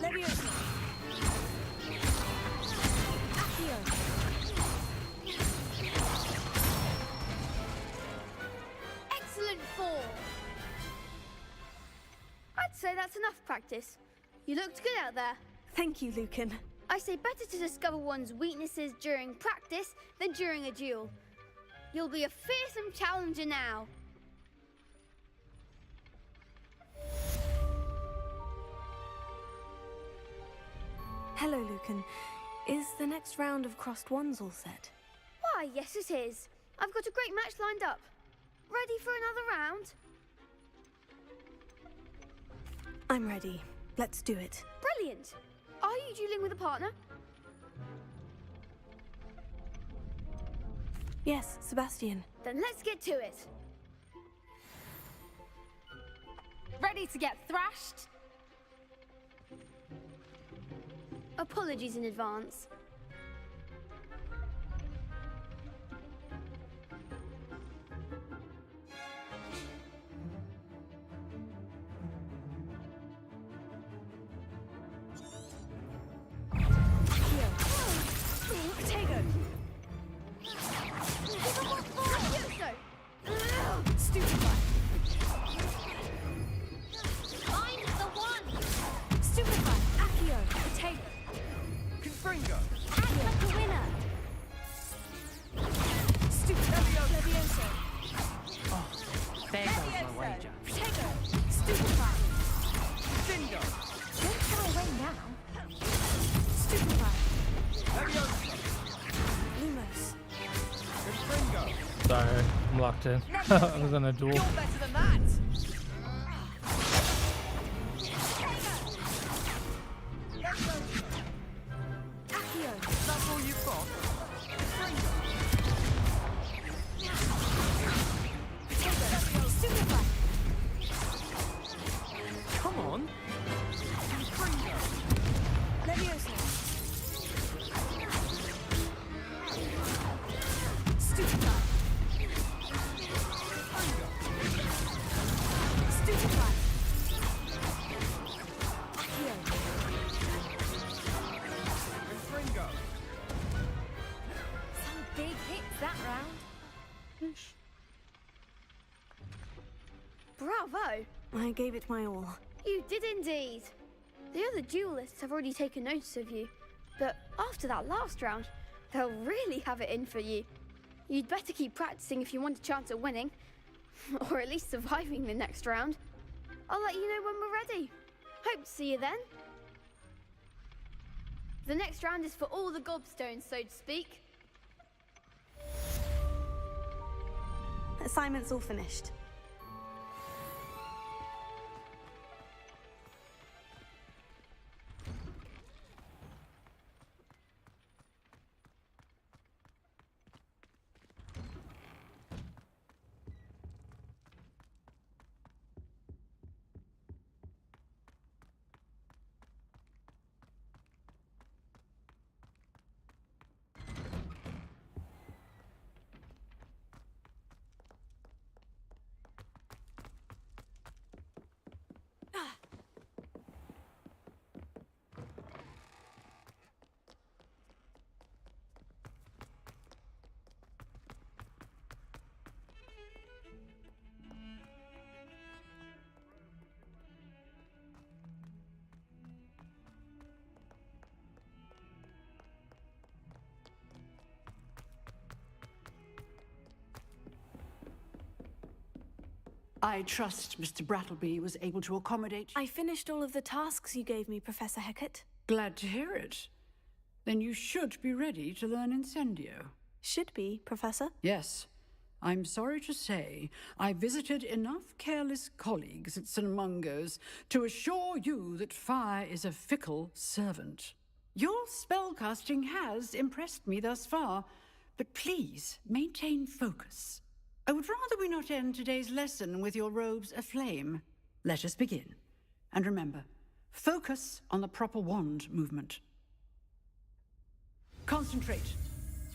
Leviosa. Accio. Excellent fall! I'd say that's enough practice. You looked good out there. Thank you, Lucan. I say better to discover one's weaknesses during practice than during a duel. You'll be a fearsome challenger now. Hello, Lucan. Is the next round of Crossed Wands all set? Why, yes it is. I've got a great match lined up. Ready for another round? I'm ready. Let's do it. Brilliant. Are you dueling with a partner? Yes, Sebastian. Then let's get to it. Ready to get thrashed? Apologies in advance. Potato. Stupefy. I'm the one! Stupefy. Accio. Potato. Confringo. Act like a winner! Stupefy. Leviosa. Oh, there goes my wager. Potato. Stupefy. Dingo. Don't go away now. Stupefy. Leviosa. Lumos. Confringo. Sorry, I'm locked in. I was on a duel. You're better than that. Accio. That's all you've got. Potato. Stupefy. Come on. Confringo. Leviosa. Stupefy. Stupefy. Accio. Confringo. Some big hits that round. Bravo! I gave it my all. You did indeed. The other duelists have already taken notice of you, but after that last round, they'll really have it in for you. You'd better keep practicing if you want a chance at winning, or at least surviving the next round. I'll let you know when we're ready. Hope to see you then. The next round is for all the gobstones, so to speak. Assignment's all finished. I trust Mr. Brattleby was able to accommodate. I finished all of the tasks you gave me, Professor Hecat. Glad to hear it. Then you should be ready to learn Incendio. Should be, Professor. Yes. I'm sorry to say, I visited enough careless colleagues at St. Mungo's to assure you that fire is a fickle servant. Your spellcasting has impressed me thus far, but please maintain focus. I would rather we not end today's lesson with your robes aflame. Let us begin. And remember, focus on the proper wand movement. Concentrate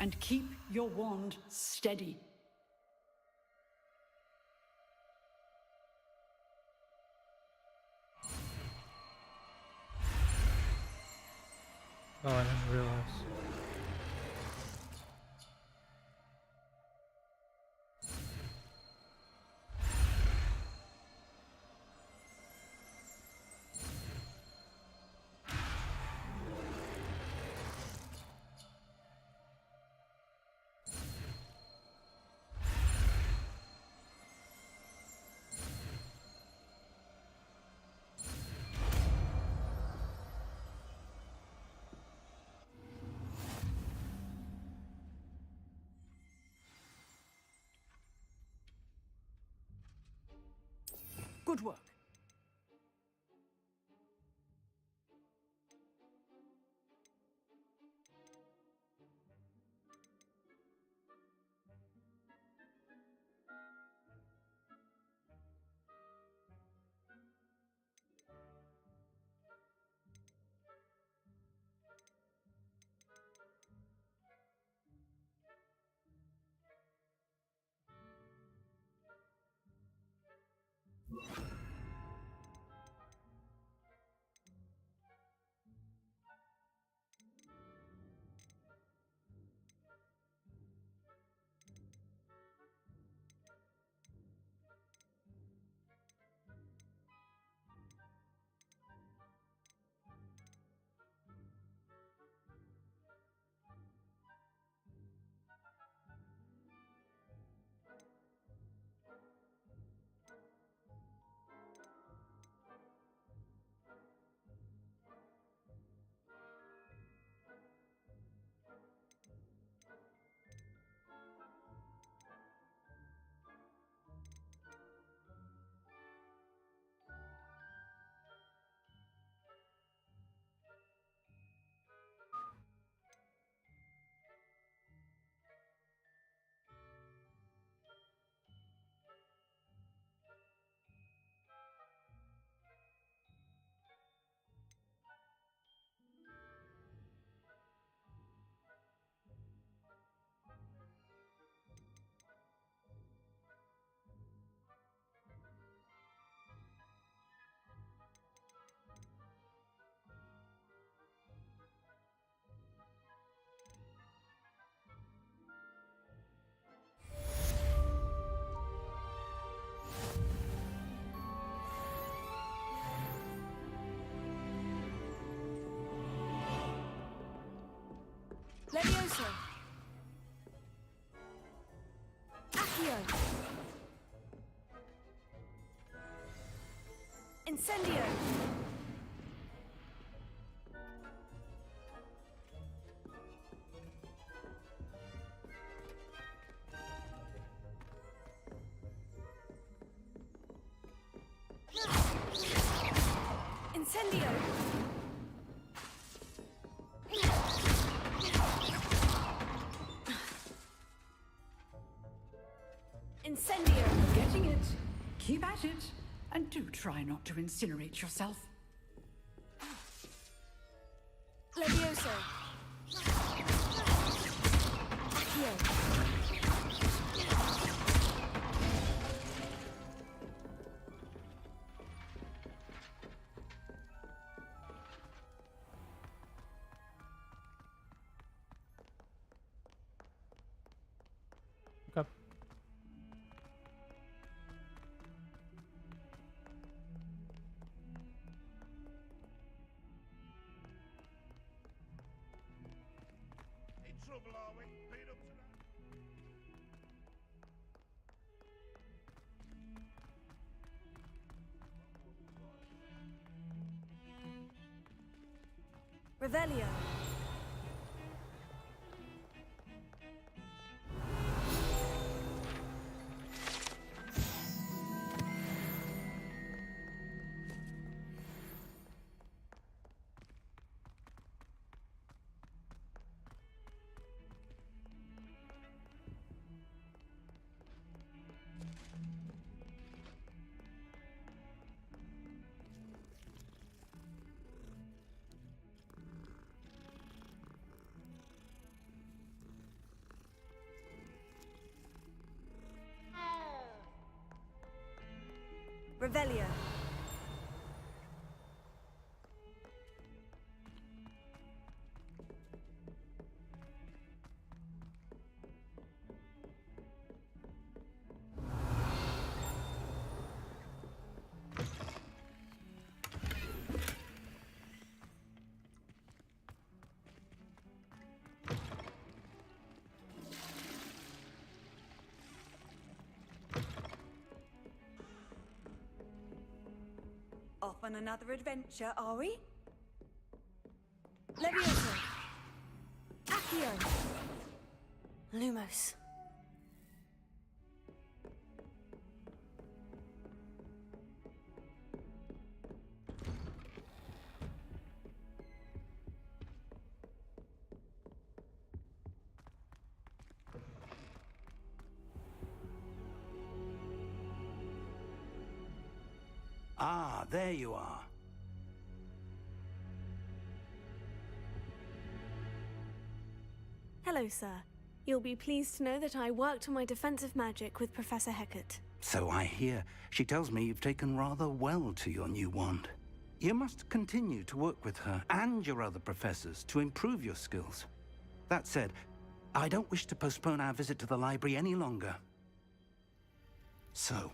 and keep your wand steady. Oh, I didn't realize. Good work. Levioso. Accio. Incendio. Incendio. Incendio. Getting it. Keep at it. And do try not to incinerate yourself. Levioso. Accio. Okay. In trouble, are we? Been up to that? Revelio. Revelio. Off on another adventure, are we? Levioso. Accio. Lumos. Ah, there you are. Hello, sir. You'll be pleased to know that I worked on my defensive magic with Professor Hecat. So I hear. She tells me you've taken rather well to your new wand. You must continue to work with her and your other professors to improve your skills. That said, I don't wish to postpone our visit to the library any longer. So,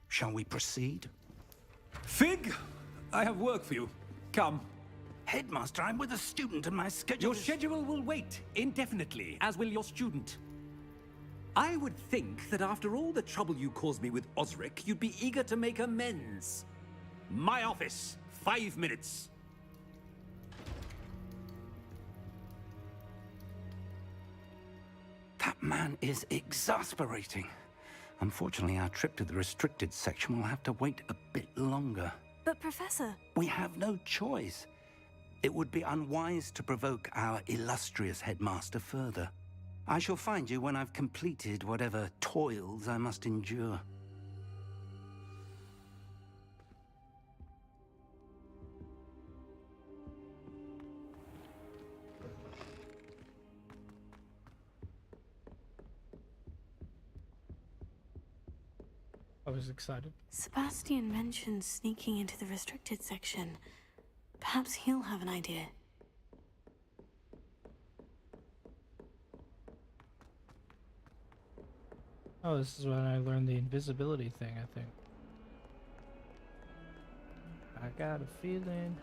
shall we proceed? Fig, I have work for you. Come. Headmaster, I'm with a student and my schedule Your schedule will wait indefinitely, as will your student. I would think that after all the trouble you caused me with Osric, you'd be eager to make amends. My office, 5 minutes. That man is exasperating. Unfortunately, our trip to the restricted section will have to wait a bit longer. But, Professor... We have no choice. It would be unwise to provoke our illustrious headmaster further. I shall find you when I've completed whatever toils I must endure. I was excited. Sebastian mentioned sneaking into the restricted section. Perhaps he'll have an idea. Oh, this is when I learned the invisibility thing, I think. I got a feeling.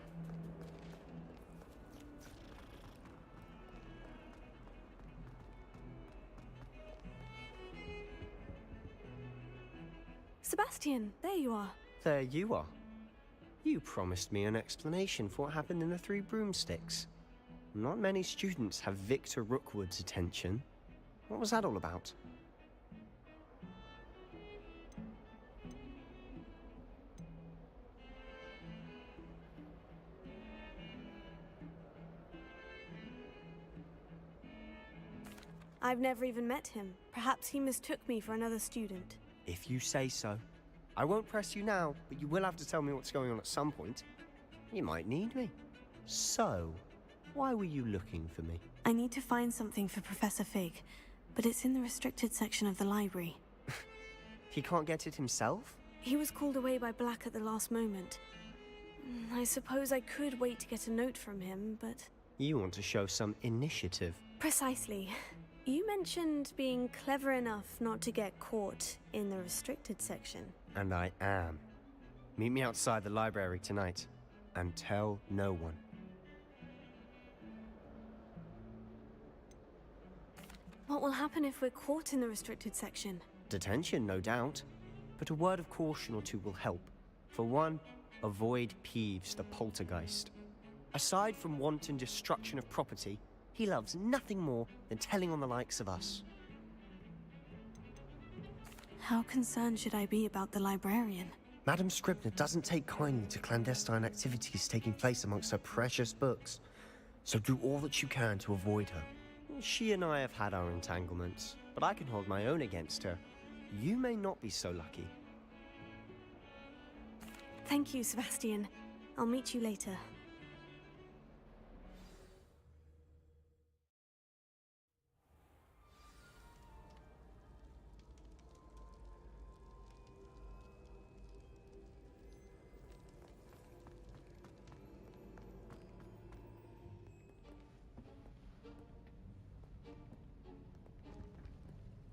Sebastian, there you are. There you are. You promised me an explanation for what happened in the Three Broomsticks. Not many students have Victor Rookwood's attention. What was that all about? I've never even met him. Perhaps he mistook me for another student. If you say so. I won't press you now, but you will have to tell me what's going on at some point. You might need me. So, why were you looking for me? I need to find something for Professor Fig, but it's in the restricted section of the library. He can't get it himself? He was called away by Black at the last moment. I suppose I could wait to get a note from him, but... You want to show some initiative. Precisely. You mentioned being clever enough not to get caught in the restricted section. And I am. Meet me outside the library tonight, and tell no one. What will happen if we're caught in the restricted section? Detention, no doubt. But a word of caution or two will help. For one, avoid Peeves the poltergeist. Aside from wanton destruction of property, he loves nothing more than telling on the likes of us. How concerned should I be about the librarian? Madame Scribner doesn't take kindly to clandestine activities taking place amongst her precious books. So do all that you can to avoid her. She and I have had our entanglements, but I can hold my own against her. You may not be so lucky. Thank you, Sebastian. I'll meet you later.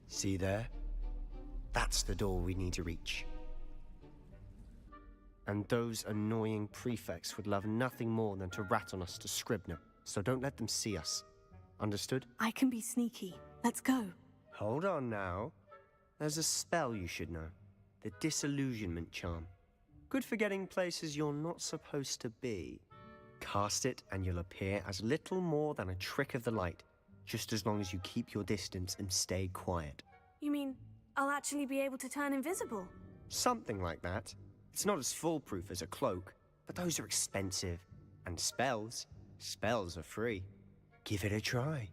See there? That's the door we need to reach. And those annoying prefects would love nothing more than to rat on us to Scribner, so don't let them see us. Understood? I can be sneaky. Let's go. Hold on now. There's a spell you should know. The Disillusionment Charm. Good for getting places you're not supposed to be. Cast it and you'll appear as little more than a trick of the light, just as long as you keep your distance and stay quiet. You mean I'll actually be able to turn invisible? Something like that. It's not as foolproof as a cloak, but those are expensive. And spells are free. Give it a try.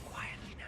Quietly now.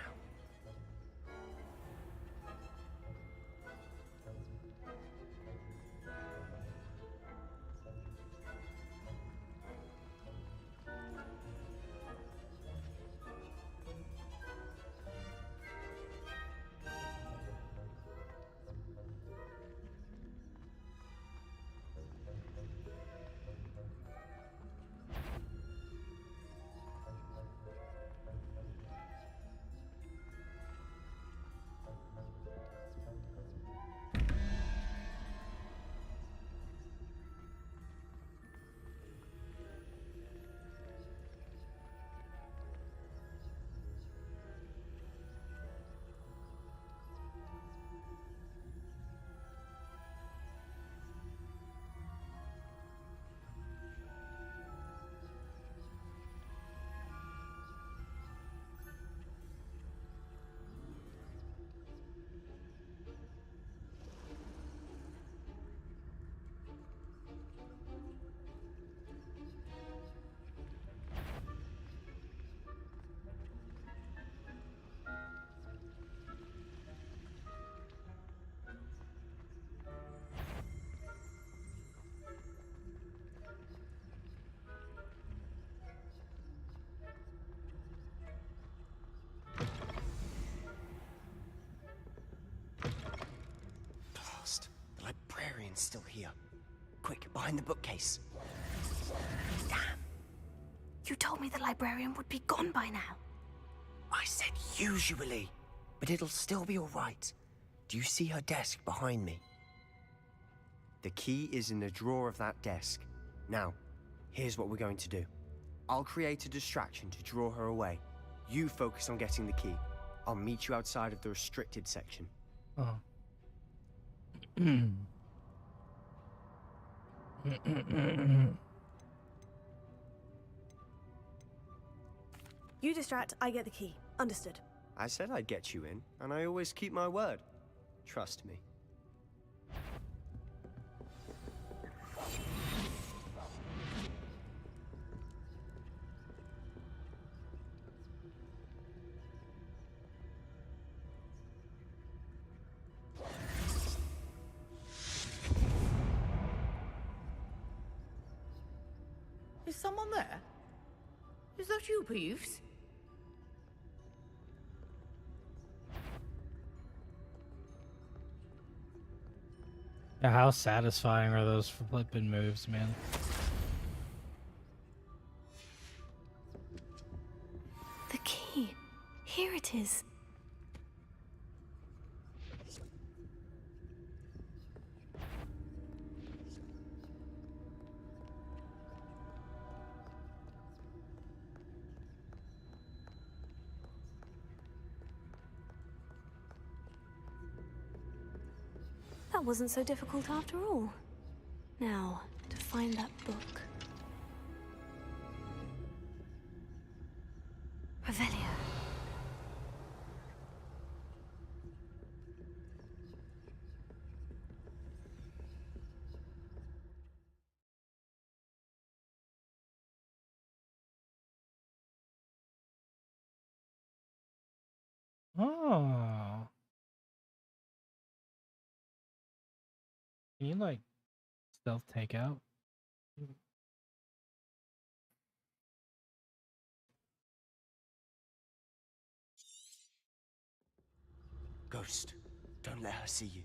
The librarian's still here. Quick, behind the bookcase. Damn. You told me the librarian would be gone by now. I said usually, but it'll still be all right. Do you see her desk behind me? The key is in the drawer of that desk. Now, here's what we're going to do. I'll create a distraction to draw her away. You focus on getting the key. I'll meet you outside of the restricted section. Oh. You distract, I get the key. Understood. I said I'd get you in, and I always keep my word. Trust me. Is someone there? Is that you, Peeves? Yeah, how satisfying are those flipping moves, man? The key. Here it is. That wasn't so difficult after all. Now, to find that book. Revelio. Oh. Can you like stealth takeout? Ghost, don't let her see you.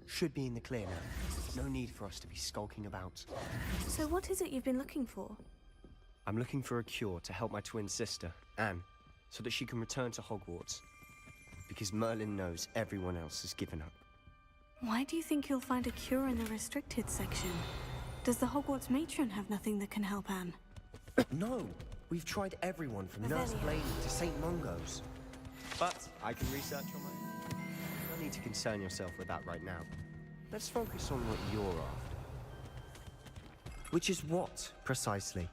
Should be in the clear now. No need for us to be skulking about. So what is it you've been looking for? I'm looking for a cure to help my twin sister, Anne, so that she can return to Hogwarts. Because Merlin knows everyone else has given up. Why do you think you'll find a cure in the restricted section? Does the Hogwarts matron have nothing that can help Anne? No! We've tried everyone from Nurse Revelio. Blaney to St. Mungo's. But I can research on my own. You don't need to concern yourself with that right now. Let's focus on what you're after. Which is what, precisely?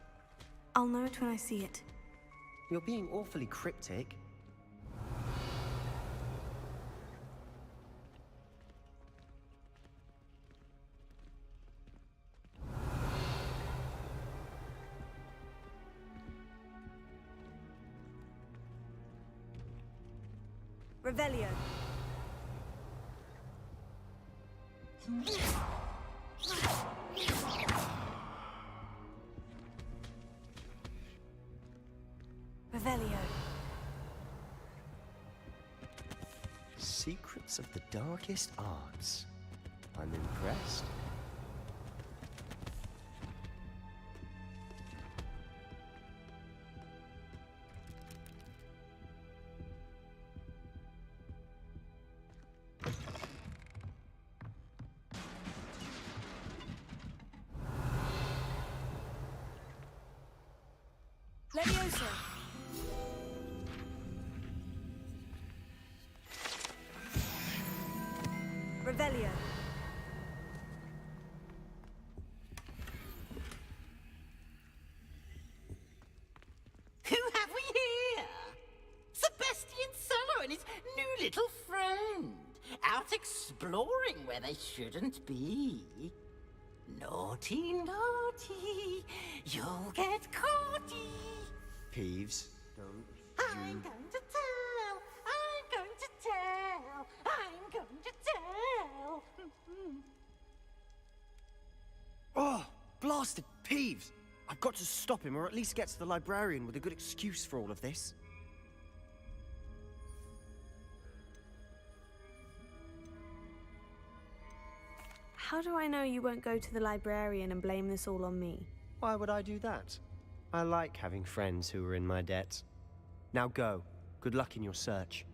I'll know it when I see it. You're being awfully cryptic. Revelio. Revelio. Secrets of the darkest arts. I'm impressed. Leviosa. Revelio. Who have we here? Sebastian Sallow and his new little friend. Out exploring where they shouldn't be. Naughty, naughty. You'll get caughty. Peeves, don't I'm going to tell. I'm going to tell. I'm going to tell. Oh, blasted Peeves! I've got to stop him, or at least get to the librarian with a good excuse for all of this. How do I know you won't go to the librarian and blame this all on me? Why would I do that? I like having friends who are in my debt. Now go. Good luck in your search.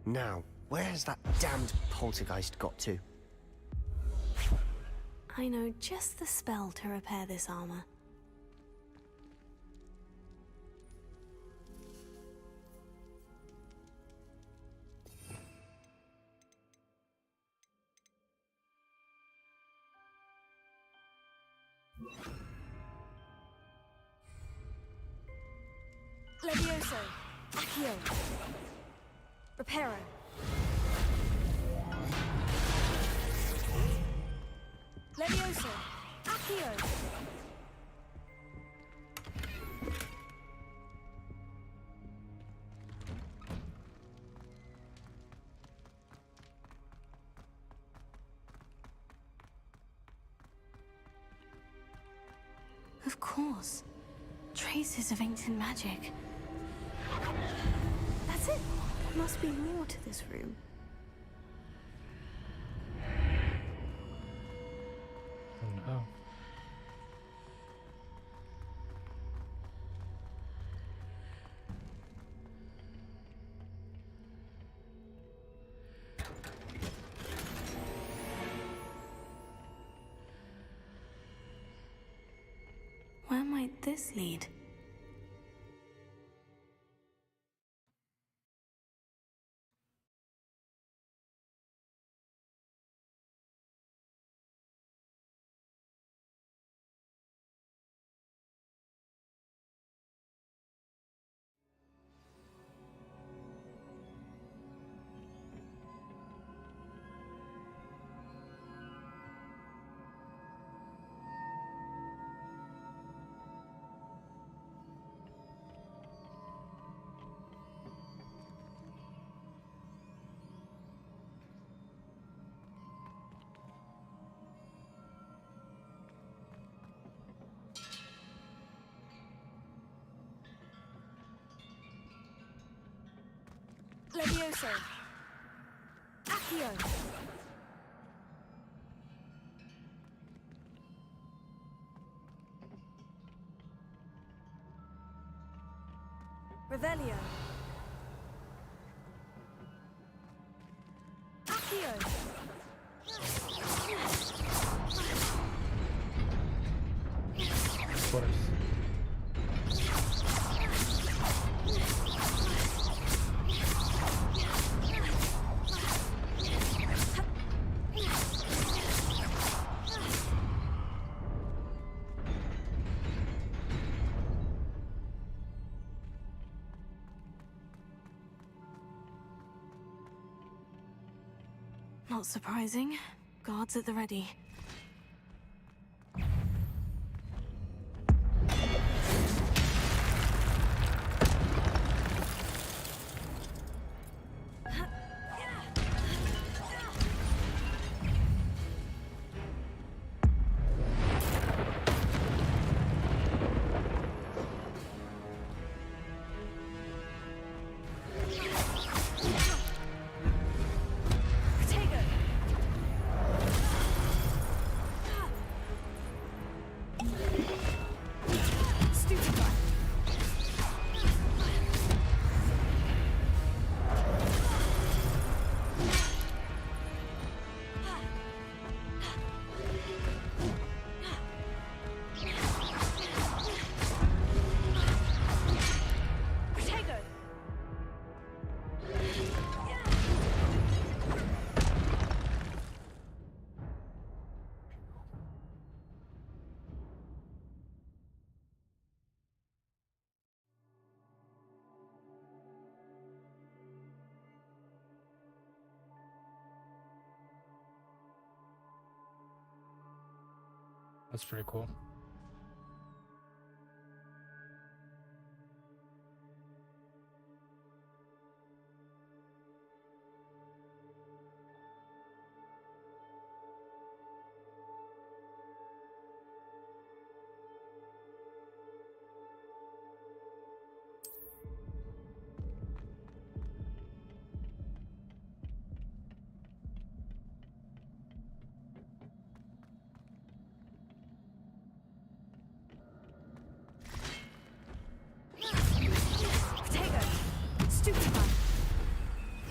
Now, where's that damned poltergeist got to? I know just the spell to repair this armor. Levioso. Accio. Reparo. Levioso. Accio. Of course. Traces of ancient magic. That's it. There must be more to this room. Oh no. might this lead? Levioso. Accio. Revelio. Accio. Of course. Not surprising. Guards at the ready. That's pretty cool.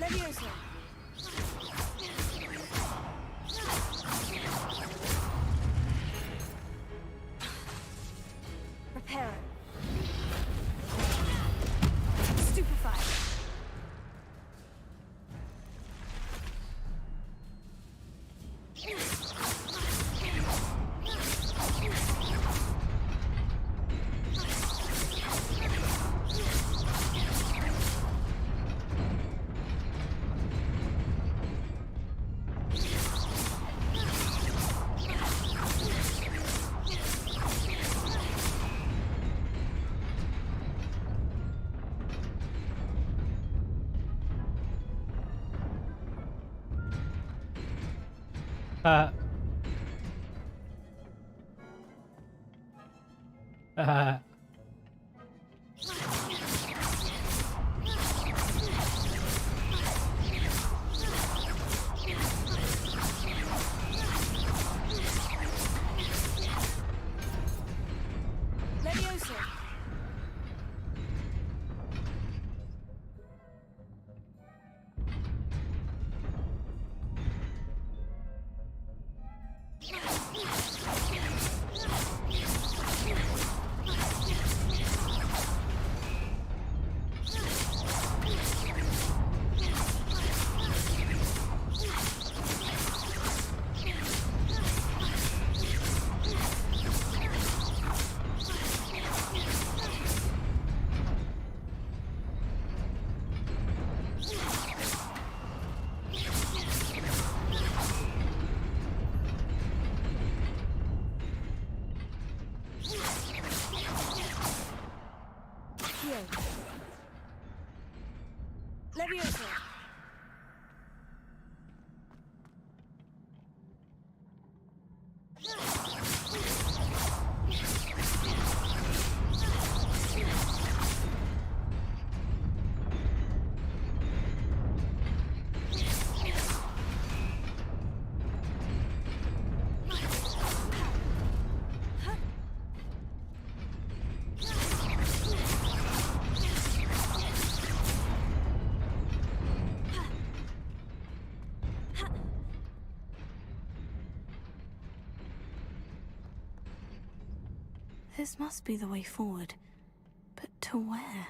Levioso. Reparo. Stupefy. Levioso. Accio. Levioso. This must be the way forward. But to where?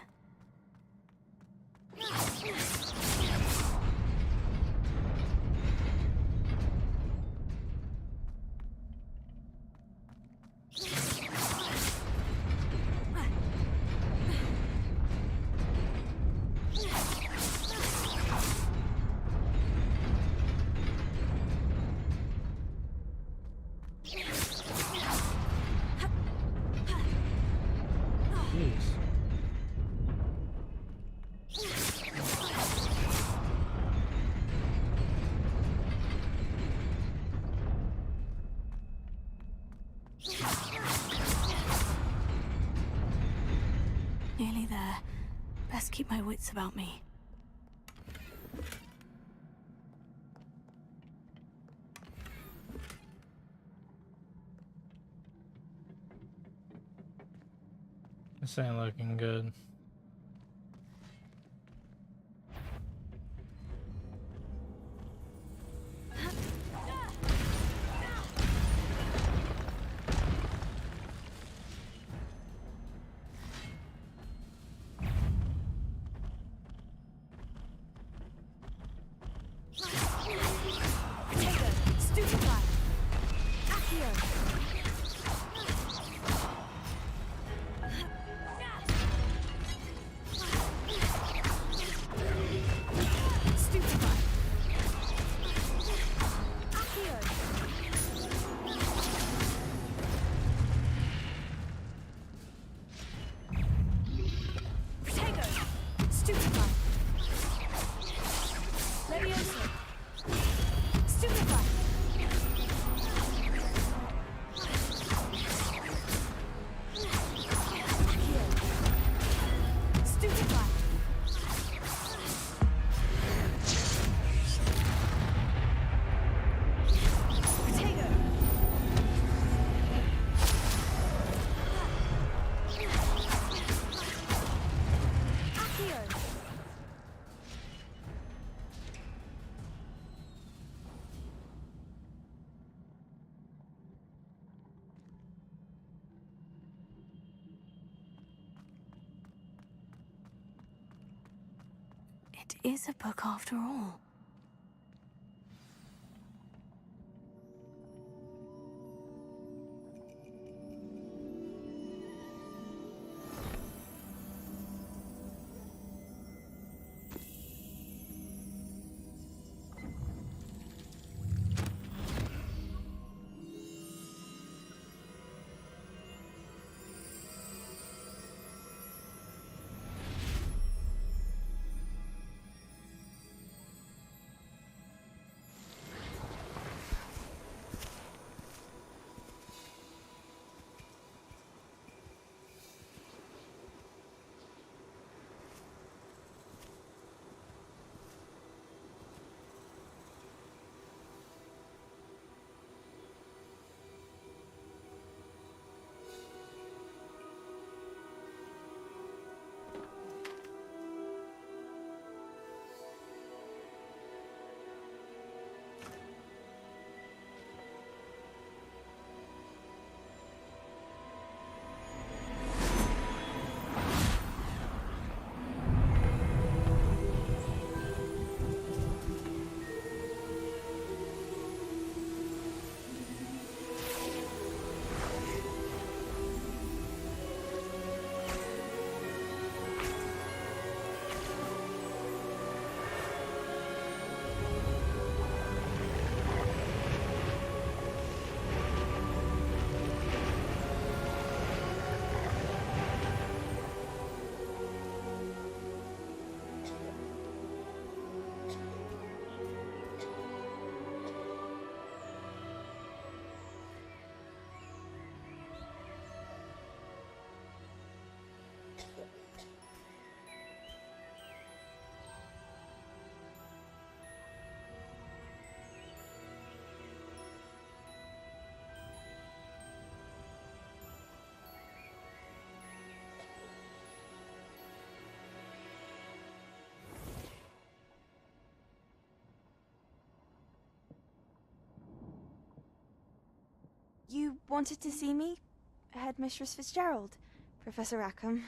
Nearly there. Best keep my wits about me. This ain't looking good. It is a book after all. wanted to see me? Headmistress Fitzgerald, Professor Rackham.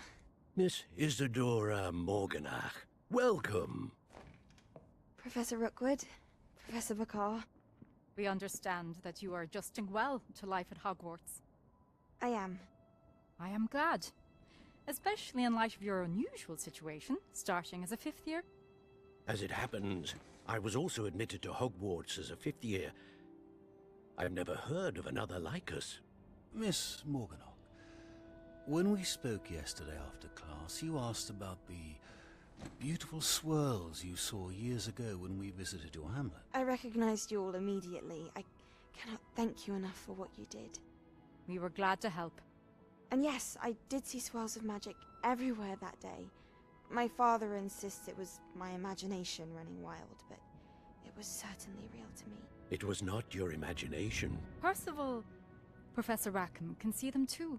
Miss Isadora Morganach, welcome. Professor Rookwood, Professor Bakar. We understand that you are adjusting well to life at Hogwarts. I am. I am glad. Especially in light of your unusual situation, starting as a 5th year. As it happens, I was also admitted to Hogwarts as a 5th year. I've never heard of another like us. Miss Morganach, when we spoke yesterday after class, you asked about the beautiful swirls you saw years ago when we visited your hamlet. I recognized you all immediately. I cannot thank you enough for what you did. We were glad to help. And yes, I did see swirls of magic everywhere that day. My father insists it was my imagination running wild, but it was certainly real to me. It was not your imagination. Percival, Professor Rackham can see them too.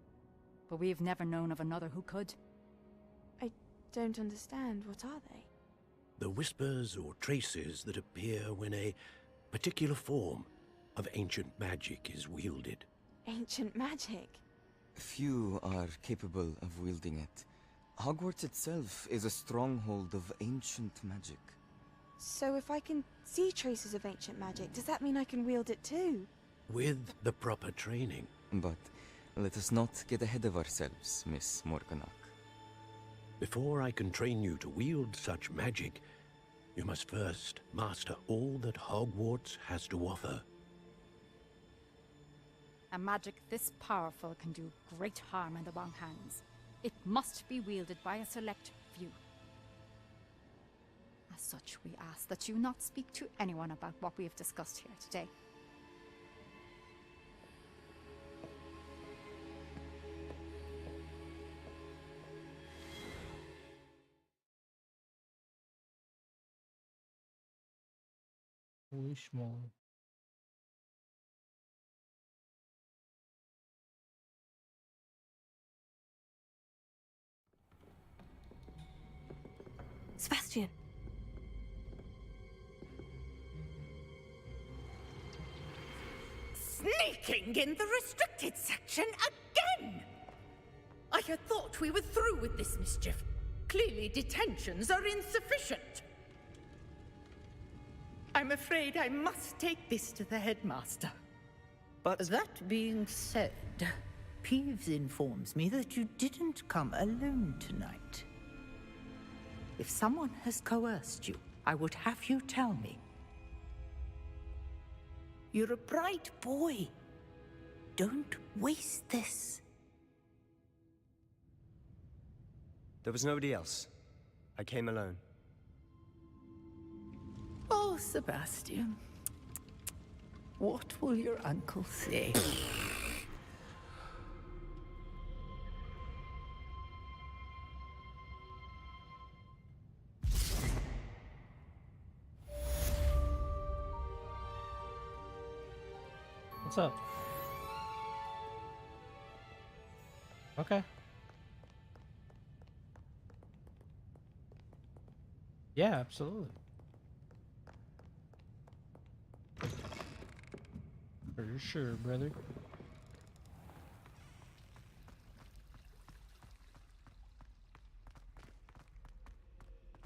But we've never known of another who could. I don't understand. What are they? The whispers or traces that appear when a particular form of ancient magic is wielded. Ancient magic? Few are capable of wielding it. Hogwarts itself is a stronghold of ancient magic. So if I can see traces of ancient magic, does that mean I can wield it too? With the proper training. But let us not get ahead of ourselves, Miss Morganach. Before I can train you to wield such magic, you must first master all that Hogwarts has to offer. A magic this powerful can do great harm in the wrong hands. It must be wielded by a select few. As such, we ask that you not speak to anyone about what we have discussed here today. Holy schmoly. Sebastian. Sneaking in the restricted section again! I had thought we were through with this mischief. Clearly detentions are insufficient. I'm afraid I must take this to the headmaster. But that being said, Peeves informs me that you didn't come alone tonight. If someone has coerced you, I would have you tell me. You're a bright boy. Don't waste this. There was nobody else. I came alone. Oh, Sebastian. What will your uncle say? What's up? Okay. Yeah, absolutely. For sure, brother.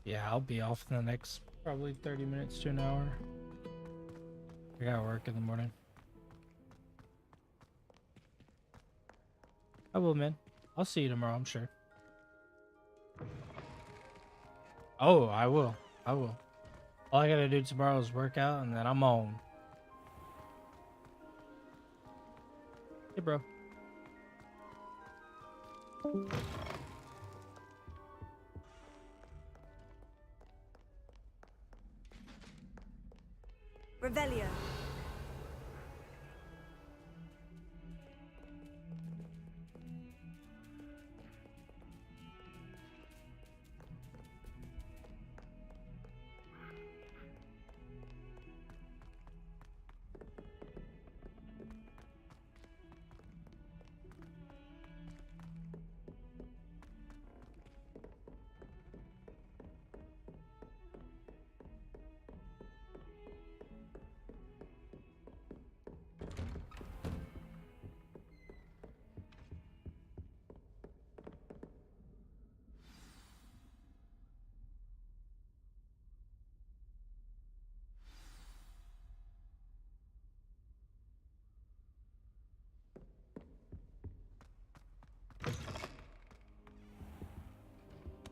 Yeah, I'll be off in the next probably 30 minutes to an hour. I gotta work in the morning. I will, man. I'll see you tomorrow, I'm sure. Oh, I will. I will. All I gotta do tomorrow is work out, and then I'm on. Hey, bro. Revelio.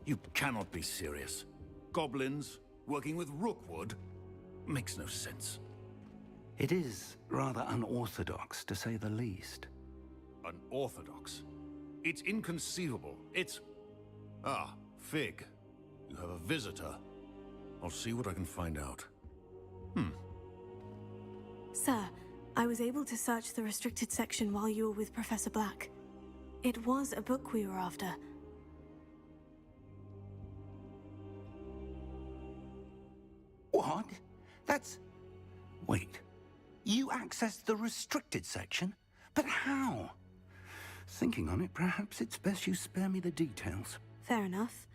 You cannot be serious. Goblins working with Rookwood? Makes no sense. It is rather unorthodox, to say the least. Unorthodox? It's inconceivable. It's... Ah, Fig. You have a visitor. I'll see what I can find out. Sir, I was able to search the restricted section while you were with Professor Black. It was a book we were after. What? That's... Wait. You accessed the restricted section? But how? Thinking on it, perhaps it's best you spare me the details. Fair enough.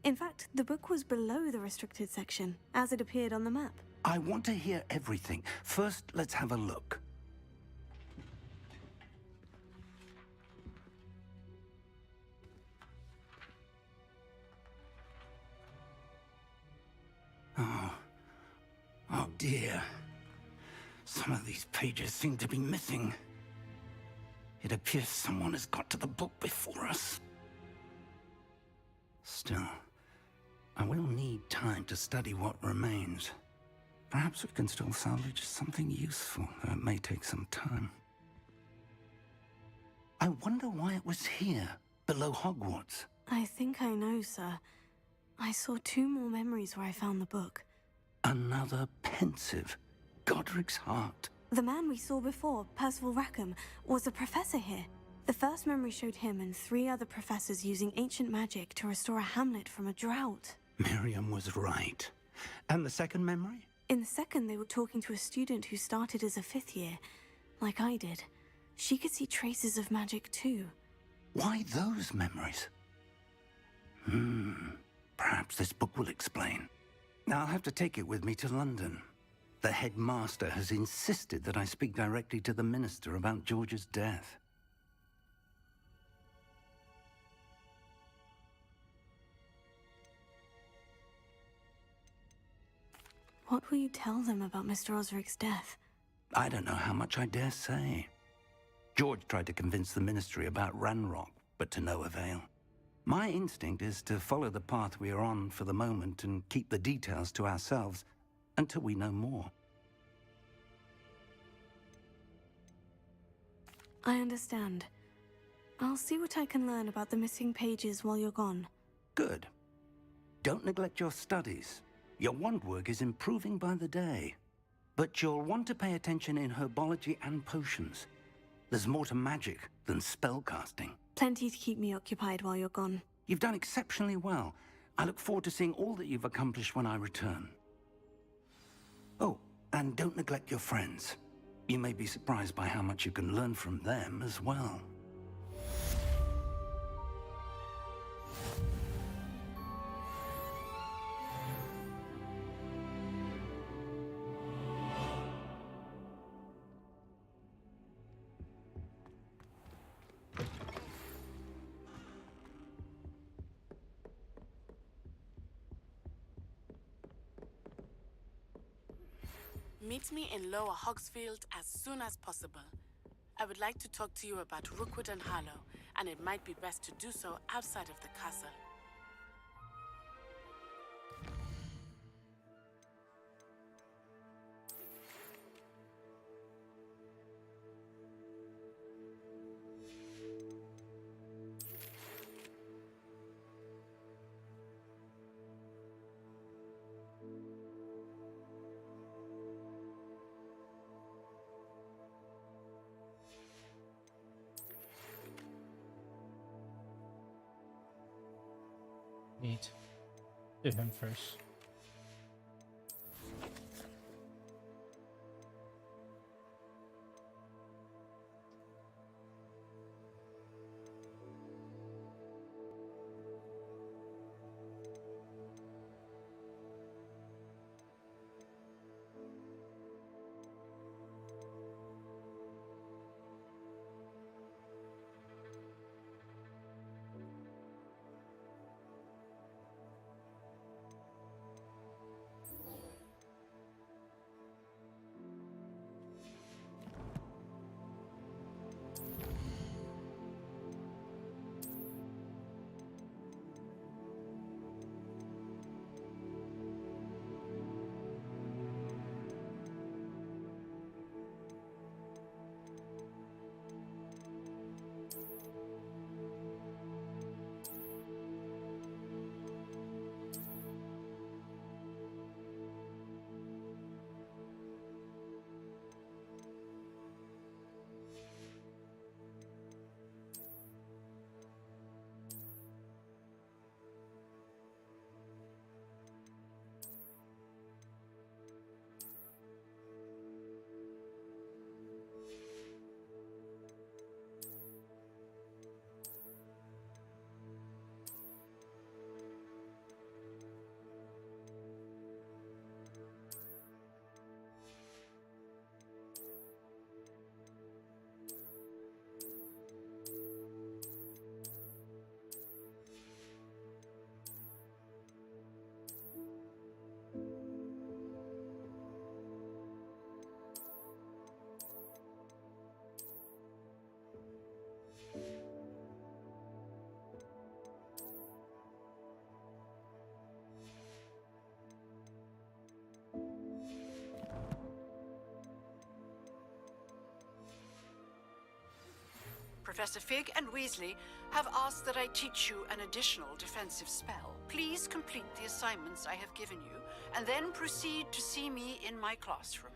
In fact, the book was below the restricted section, as it appeared on the map. I want to hear everything. First, let's have a look. Oh dear. Some of these pages seem to be missing. It appears someone has got to the book before us. Still, I will need time to study what remains. Perhaps we can still salvage something useful, though it may take some time. I wonder why it was here, below Hogwarts. I think I know, sir. I saw 2 more memories where I found the book. Another pensive. Godric's heart. The man we saw before, Percival Rackham, was a professor here. The first memory showed him and 3 other professors using ancient magic to restore a hamlet from a drought. Miriam was right. And the second memory? In the second, they were talking to a student who started as a 5th year, like I did. She could see traces of magic too. Why those memories? Perhaps this book will explain. I'll have to take it with me to London. The headmaster has insisted that I speak directly to the minister about George's death. What will you tell them about Mr. Osric's death? I don't know how much I dare say. George tried to convince the ministry about Ranrock, but to no avail. My instinct is to follow the path we are on for the moment and keep the details to ourselves until we know more. I understand. I'll see what I can learn about the missing pages while you're gone. Good. Don't neglect your studies. Your wand work is improving by the day. But you'll want to pay attention in herbology and potions. There's more to magic than spellcasting. Plenty to keep me occupied while you're gone. You've done exceptionally well. I look forward to seeing all that you've accomplished when I return. Oh, and don't neglect your friends. You may be surprised by how much you can learn from them as well. Meet me in Lower Hogsfield as soon as possible. I would like to talk to you about Rookwood and Harlow, and it might be best to do so outside of the castle. Meet to him first. Professor Fig and Weasley have asked that I teach you an additional defensive spell. Please complete the assignments I have given you, and then proceed to see me in my classroom.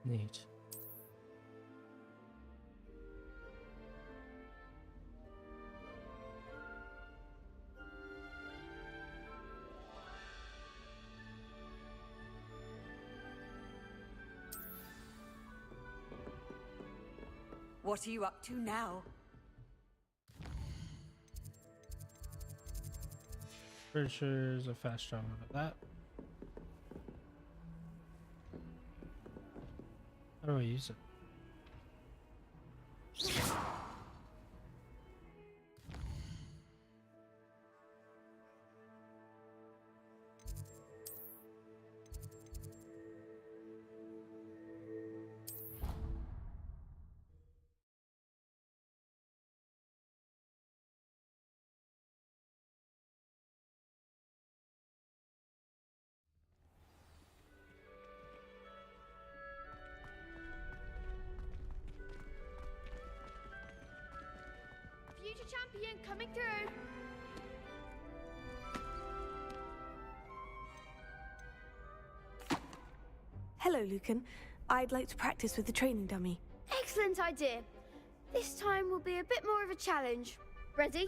Neat. What are you up to now? Pretty sure there's a fast travel for that. How do I use it? Future champion coming through. Hello, Lucan. I'd like to practice with the training dummy. Excellent idea. This time will be a bit more of a challenge. Ready?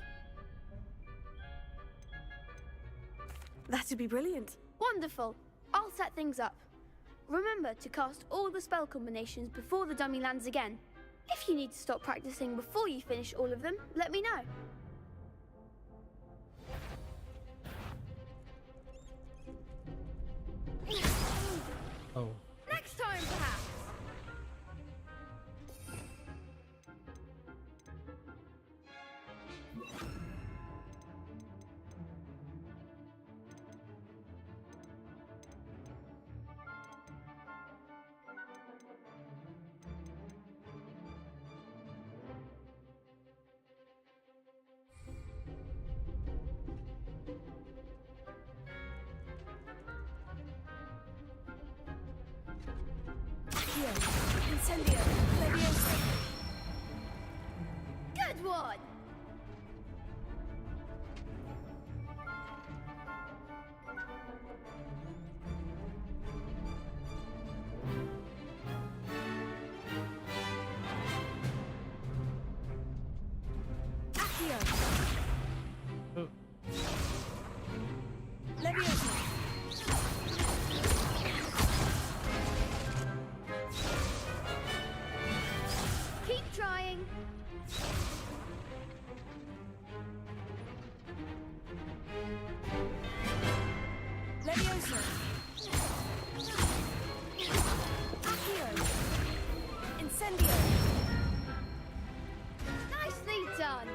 That'd be brilliant. Wonderful. I'll set things up. Remember to cast all the spell combinations before the dummy lands again. If you need to stop practicing before you finish all of them, let me know. Oh. Next time, perhaps. Incendio. Leviosa. Good one! Accio. Oh. Leviosa. Keep trying. Leviosa. Accio. Incendio. Nicely done.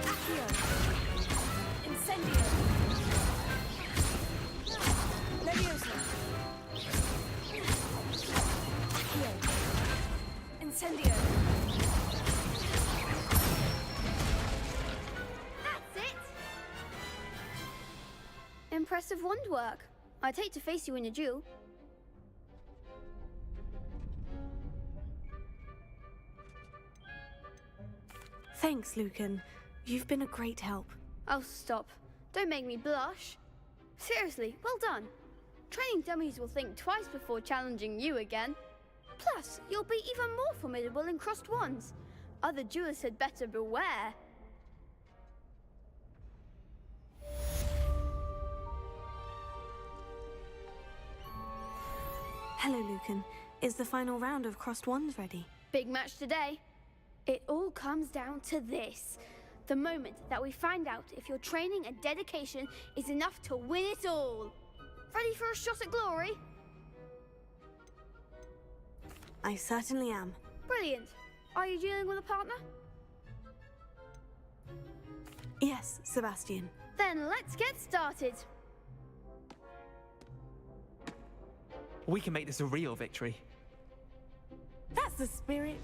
Accio. Incendio. Leviosa. Accio. Incendio. That's it. Impressive wand work. I'd hate to face you in a duel. Thanks, Lucan. You've been a great help. Oh, stop. Don't make me blush. Seriously, well done. Training dummies will think twice before challenging you again. Plus, you'll be even more formidable in crossed wands. Other duelists had better beware. Hello, Lucan. Is the final round of Crossed Wands ready? Big match today. It all comes down to this. The moment that we find out if your training and dedication is enough to win it all. Ready for a shot at glory? I certainly am. Brilliant. Are you dealing with a partner? Yes, Sebastian. Then let's get started. We can make this a real victory. That's the spirit.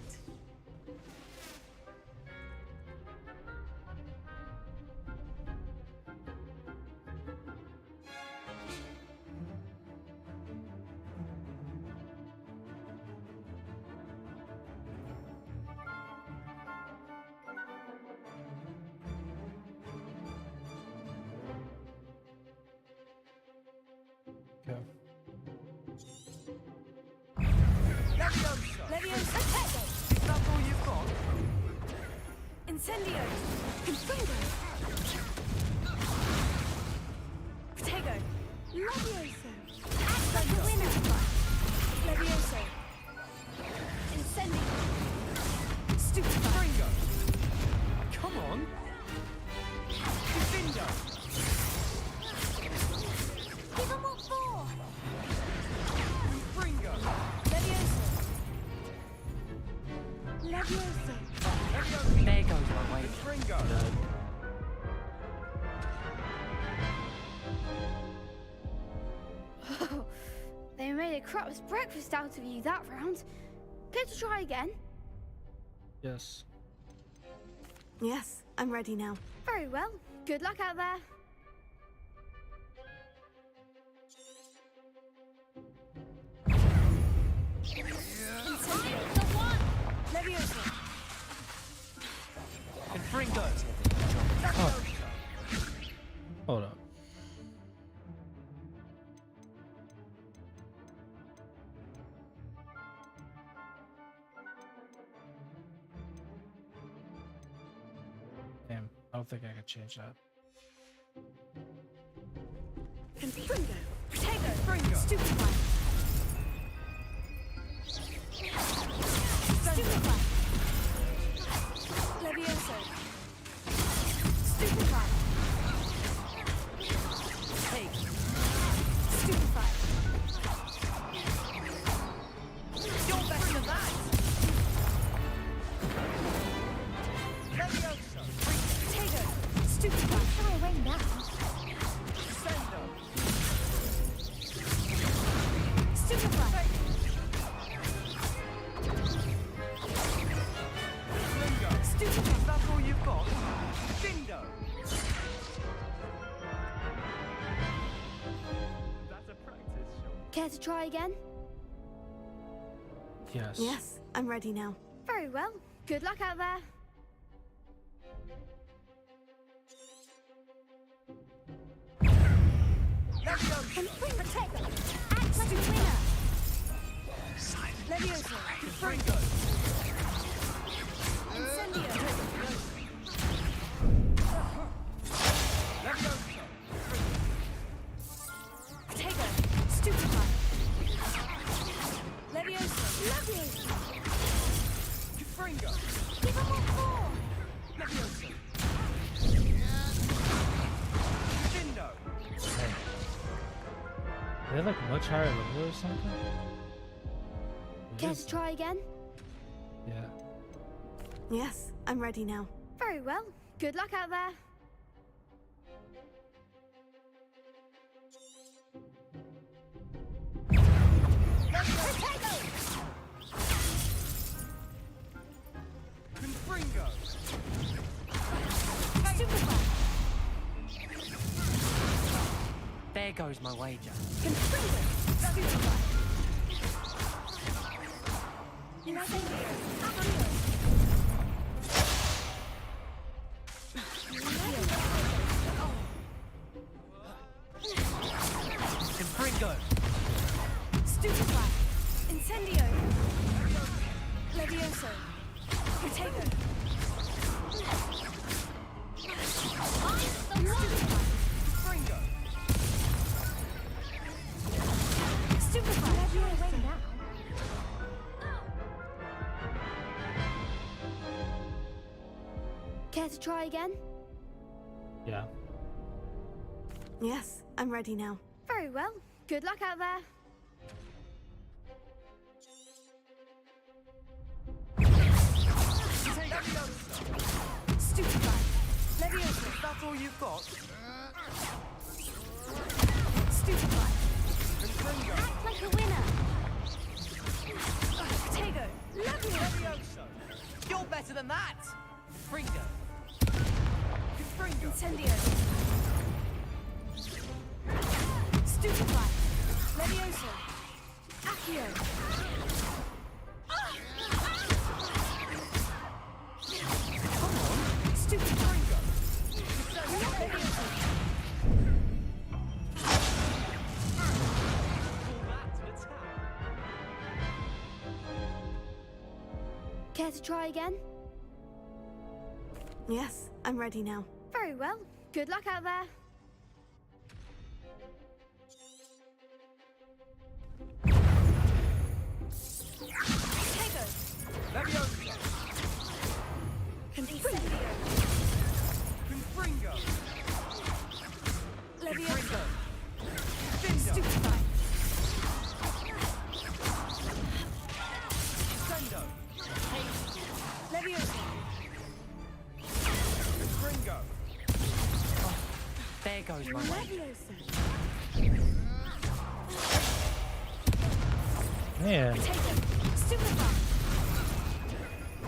Leviosa! Is that all you've got? Incendio! Confringo! Protego! Leviosa! Act like a winner! Leviosa! Incendio! Stupefy! Fringo! Come on! Incendio! Give them what for! Fringo! Leviosa! Leviosa! There goes my way. Fringo! Oh, they made a crap's breakfast out of you that round. Care to try again? Yes. Yes, I'm ready now. Very well. Good luck out there. Leviosa! And Fringo! Oh. Hold up. Damn, I don't think I could change that. Confringo! Protego! Fringo! Stupefy! Stupefy! Leviosa! Stupefy! Take! Stupefy! You're better than that! Leviosa! Protego! Stupefy! Far away now. Sendo! Stupefy! Stupefy! Is that all you've got? Dindo! That's a practice shot. Care to try again? Yes. Yes, I'm ready now. Very well. Good luck out there. Protego! Act like a winner! Leviosa! Fringo! Incendio! Leviosa! Protego! Stupefy! Leviosa! Leviosa! Fringo! Give them what for! Leviosa! Dindo! They're like much higher level or something? Care to try again? Yeah. Yes, I'm ready now. Very well. Good luck out there. Protego! Confringo! Stupefy! There goes my wager. Confringo! Stupefy! Incendio! Confringo! Stupefy! Incendio! Levioso! Protego! Fringo! Stupefy! Away now. Care to try again? Yeah. Yes, I'm ready now. Very well. Good luck out there. Stupefy. Leviosa, that's all you've got? Stupefy. Act like a winner. Potato. Leviosa. You're better than that. Fringo. Fringo. Incendio. Stupefy. Leviosa. Accio. Come on. Stupid Fringo. Care to try again? Yes, I'm ready now. Very well. Good luck out there. Leviosa. Incendio. Confringo. Leviosa. Stupefy. Sendo. Leviosa. Confringo. Oh, there goes my way. Leviosa. Man. Potato. Stupefy.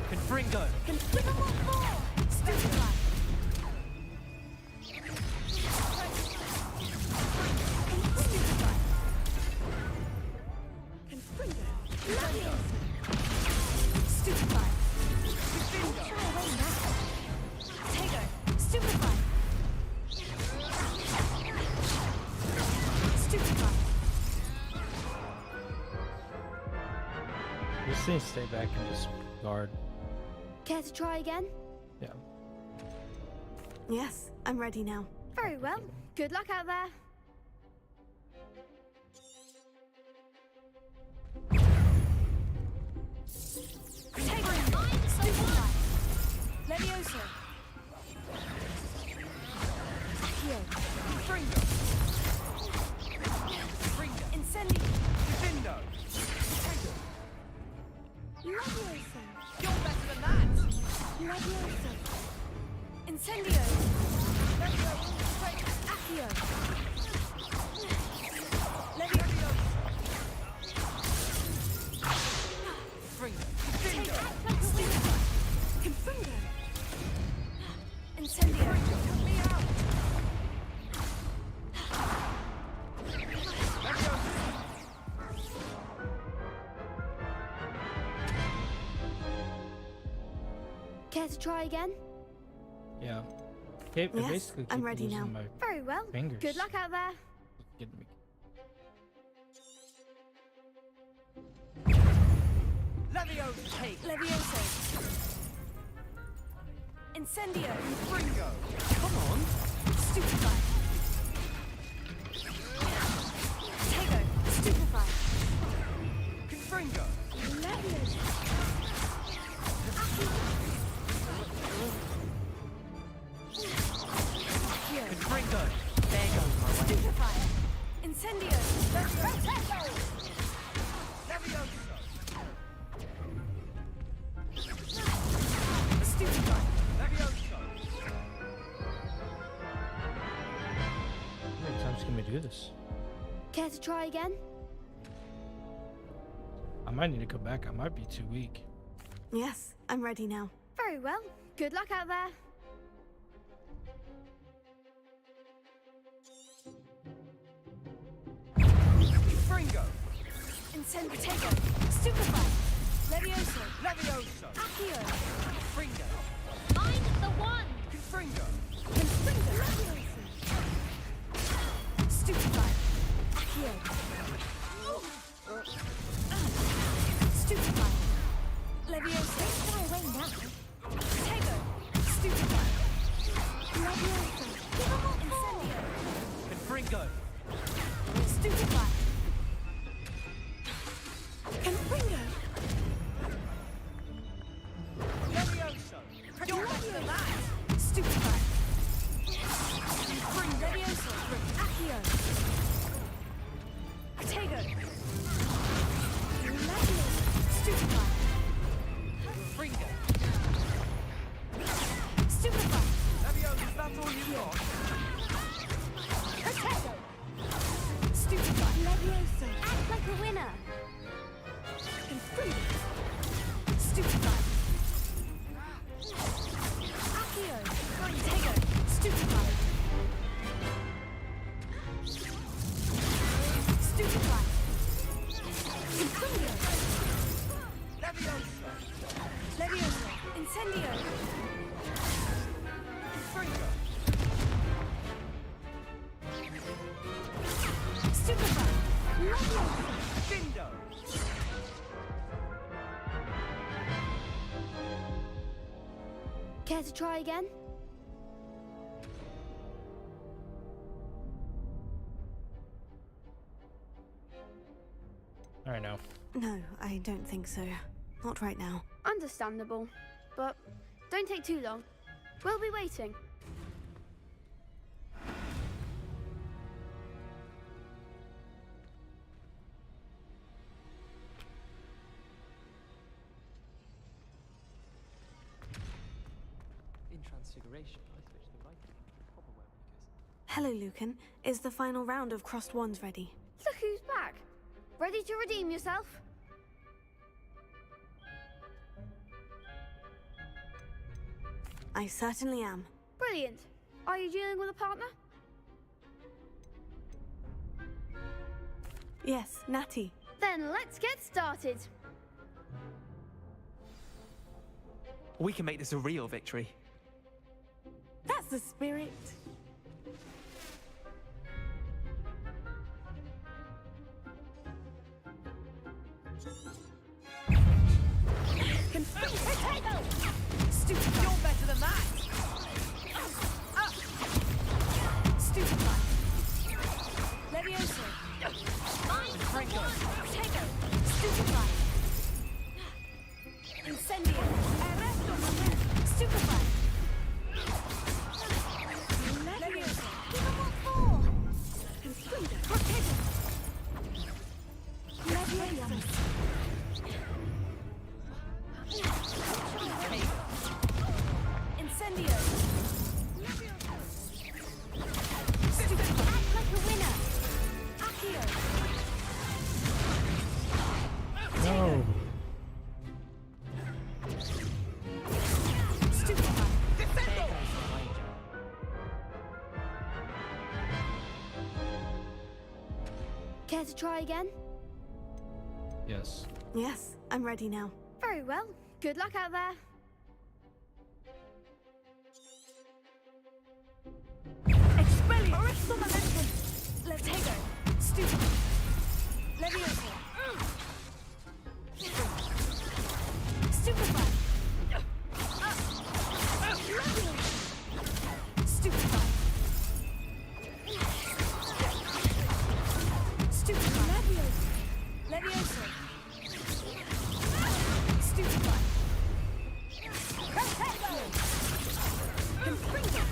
Confringo. Confringo. Stupefy. Stupefy. Confringo. Leviosa. Stupefy. Confringo. Show away now. Potato. Stupefy. Stupefy. Just need to stay back and just guard. Care to try again? Yeah. Yes, I'm ready now. Very well. Good luck out there. Potato. Stupefy. Leviosa. Accio. Confringo. Confringo. Incendio. Defendo. Leviosa. You're better than that. Leviosa. Incendio. Accio. Leviosa. Confringo. Potato. Defendo. Stupefy. Confringo. Incendio. Me out. Care to try again? Yeah. Okay, Yes, basically I'm keep ready losing now. my Very well. fingers. Good luck out there. Getting me. Leviosa. Take. Leviosa. Incendio. Fringo. Come on. Stupefy. Potato. Stupefy. Confringo. Leviosa. Accio. Confringo. There goes my way. Stupefy. Incendio. Leviosa. Stupefy. Leviosa. How many times can we do this? Care to try again? I might need to come back. I might be too weak. Yes, I'm ready now. Very well. Good luck out there. Fringo. Incendio. Potato. Stupefy. Leviosa. Leviosa. Accio. Fringo. Find the one! Confringo. Confringo. Leviosa. Stupefy. Accio. Stupefy. Leviosa. Fly away now. Potato. Stupefy. Leviosa. Incendio. Confringo. Stupefy. Confringo. Leviosa. You're better than that. Levioso! Levioso! Incendio! Fringo! Stupefy! Levioso! Bindo! Care to try again? I don't know. No, I don't think so. Not right now. Understandable. But don't take too long. We'll be waiting. In Transfiguration, I switched the right to proper weapon because... Hello, Lucan. Is the final round of Crossed Wands ready? Look who's back. Ready to redeem yourself? I certainly am. Brilliant. Are you dealing with a partner? Yes, Natty. Then let's get started. We can make this a real victory. That's the spirit. Stupid! You're better than that! Stupefy! Levioso! Fringo! Protego! Stupefy! Incendio! Arresto! Stupefy! Levioso! Give him what for? Protego! Levioso! Incendio! Act like a winner. Accio! No. Stupefy! Care to try again? Yes. Yes, I'm ready now. Very well. Good luck out there. Expelliarmus! Arresto momentum! Levego! Stupefy! Levioso! Stupefy! Stupefy! Stupefy! Levioso! Stupefy! Confringo!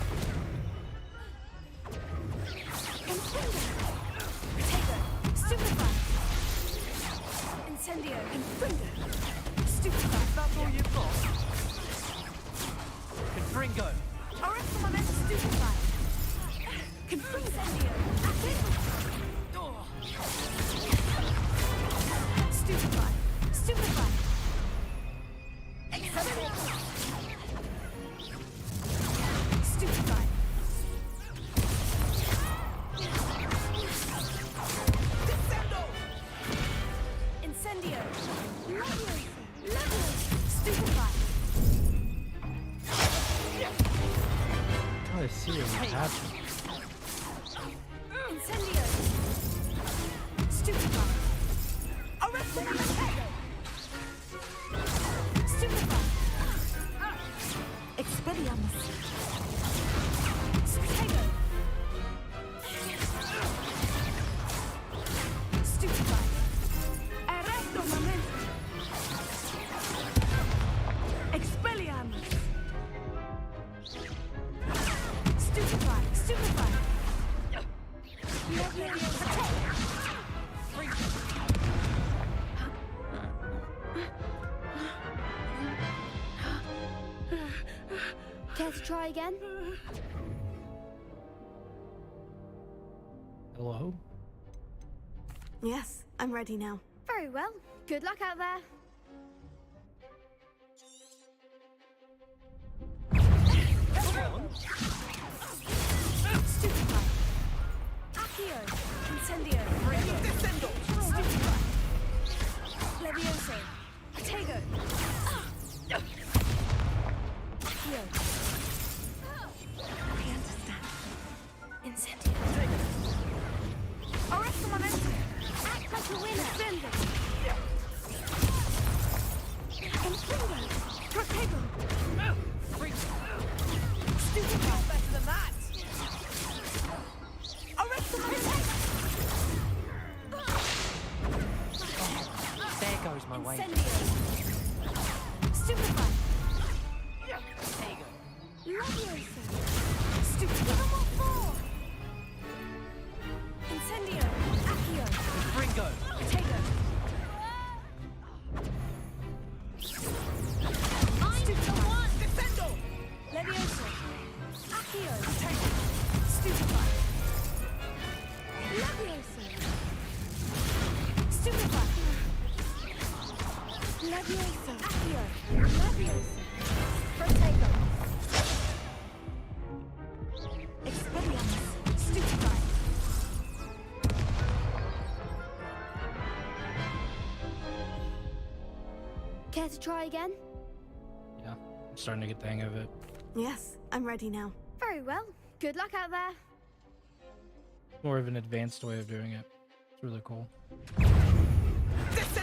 Potato! Stupefy! Incendio! Confringo! Stupefy! That's all you've got? Fringo! Arresto momentum! Stupefy! Incendio! Stupefy! Stupefy! Excelliarmus! Stupefy! Incendio! Level! Stupefy! God, I see it happen. Incendio! Stupefy! Arresto momentum! Stupefy! Expelliarmus! Potato! Stupefy! Arresto momentum! Expelliarmus! Stupefy! Stupefy! Care to try again? Hello? Yes, I'm ready now. Very well. Good luck out there. Stupefy! Accio! Incendio! Stupefy! Levioso! Protego! Leviosa! Stupefy! Four! Incendio! Accio! Ringo! Protego! Stupefy! One! Defendo! Leviosa! Accio! Protego! Stupefy! Leviosa! Stupefy! Leviosa! Accio! Leviosa! Protego! Expelliarmus! Stupefy! Care to try again? Yeah, I'm starting to get the hang of it. Yes, I'm ready now. Very well. Good luck out there. More of an advanced way of doing it. It's really cool. Leviosa!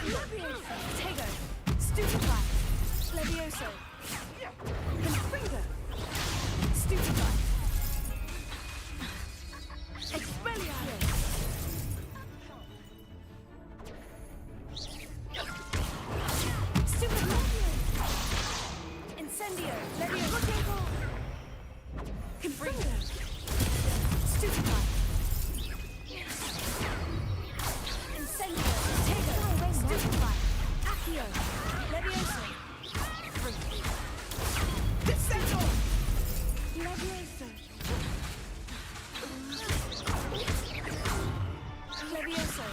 Protego! Stupefy! Levioso! Confringo! Stupefy! Expelliarmus! Stupefy! Incendio! Levioso! Confringo! Stupefy! Incendio! Protego! Stupefy! Accio! Levioso! Descendo! Levioso! Levioso!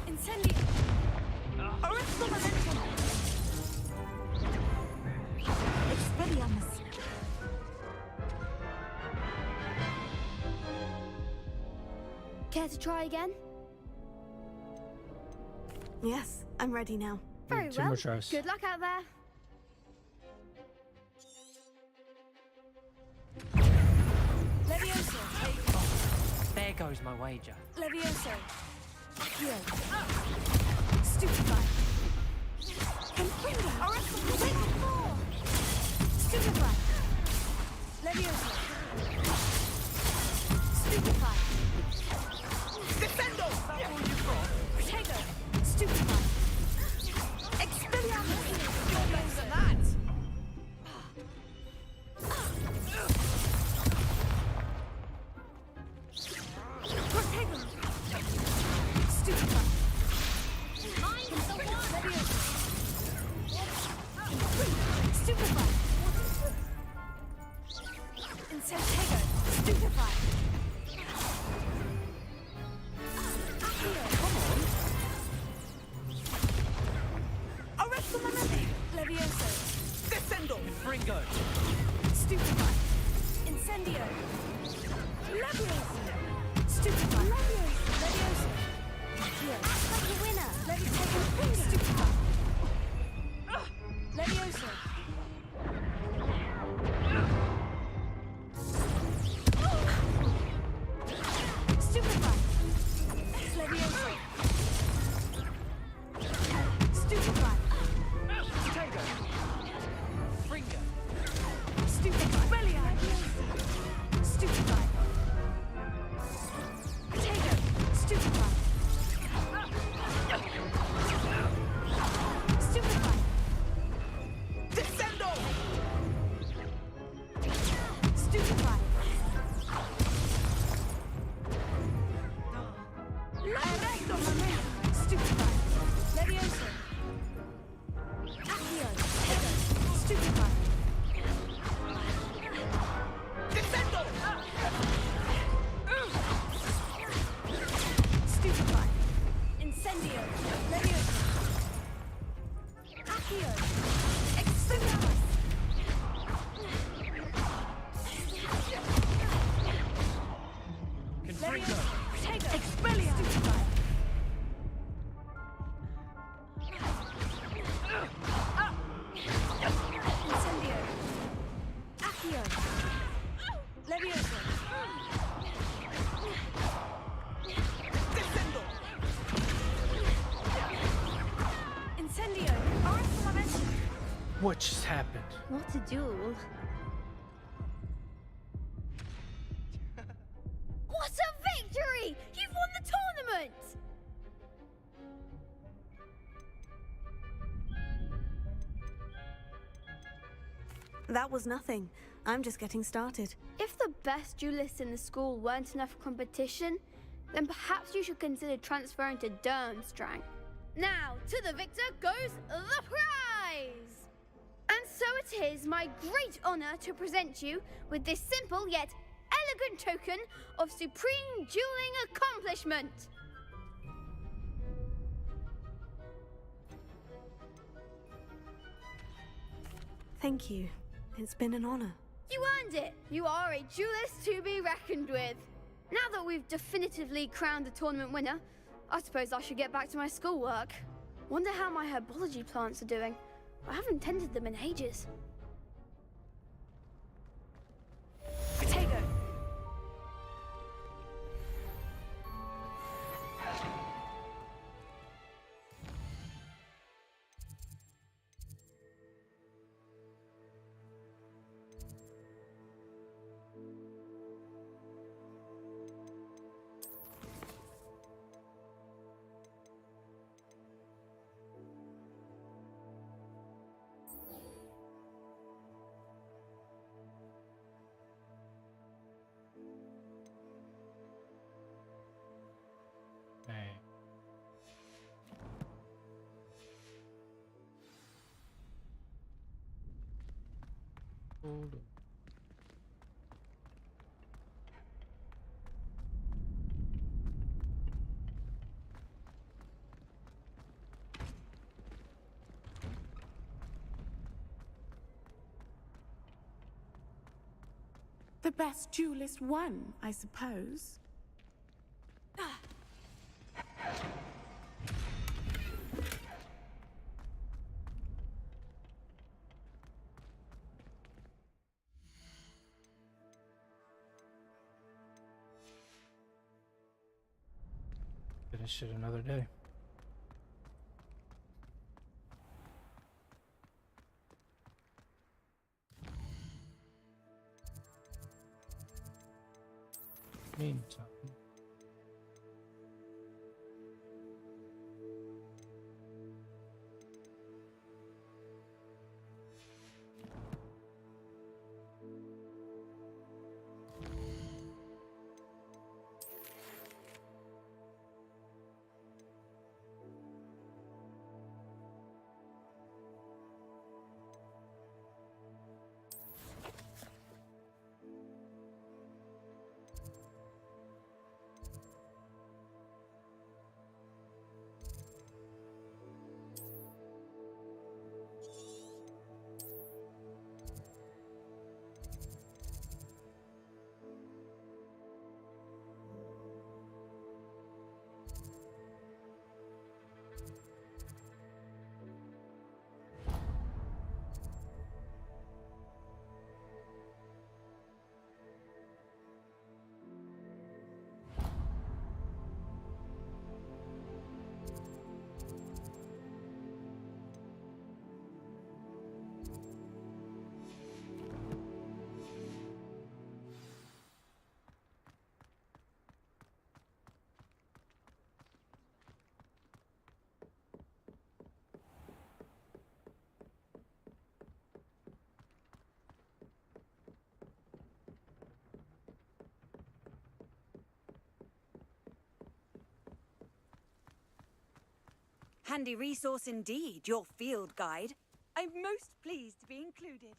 Incendio! Arresto momentum! Expelliarmus! Care to try again? Yes, I'm ready now. Very Two well. more tries. Good luck out there. Levioso! There goes my wager. Levioso! Accio! Stupefy! Confringo! Arresto Protego! Four! Stupefy! Levioso! Stupefy! Defendo! That's all you've got. Protego! Stupefy! Expelliarmus! You're better than that! Protego! Stupefy! Levioso! Stupefy! Incentego! Stupefy! Come on! Arresto momentum! Levioso! Descendo! Ringo! Stupefy! Incendio! Levioso! Stupefy! Levioso! Accio! Like a winner! Levioso! Stupefy! Levioso! Stupefy! Levioso! Stupefy! Potato! Ringo! Stupefy! Expelliarmus! Stupefy! Potato! Stupefy! Stupefy! Descendo! Stupefy! Arresto momentum! Stupefy! Levioso! Accio! Potato! Stupefy! Descendo! Stupefy! Incendio! Levioso! Accio! Expelliarmus! Confringo! Protego! Expelliarmus! Stupefy! Incendio! Accio! Levioso! Descendo! Incendio! Arresto momentum! What just happened? What a duel. What a victory! You've won the tournament! That was nothing. I'm just getting started. If the best duelists in the school weren't enough competition, then perhaps you should consider transferring to Durmstrang. Now, to the victor goes the prize! And so it is my great honor to present you with this simple yet elegant token of supreme dueling accomplishment. Thank you. It's been an honor. You earned it! You are a duelist to be reckoned with. Now that we've definitively crowned the tournament winner, I suppose I should get back to my schoolwork. Wonder how my herbology plants are doing. I haven't tended them in ages. Potato! Hold on. The best duelist won, I suppose. Finish it another day. Meantime. Handy resource indeed, your field guide. I'm most pleased to be included.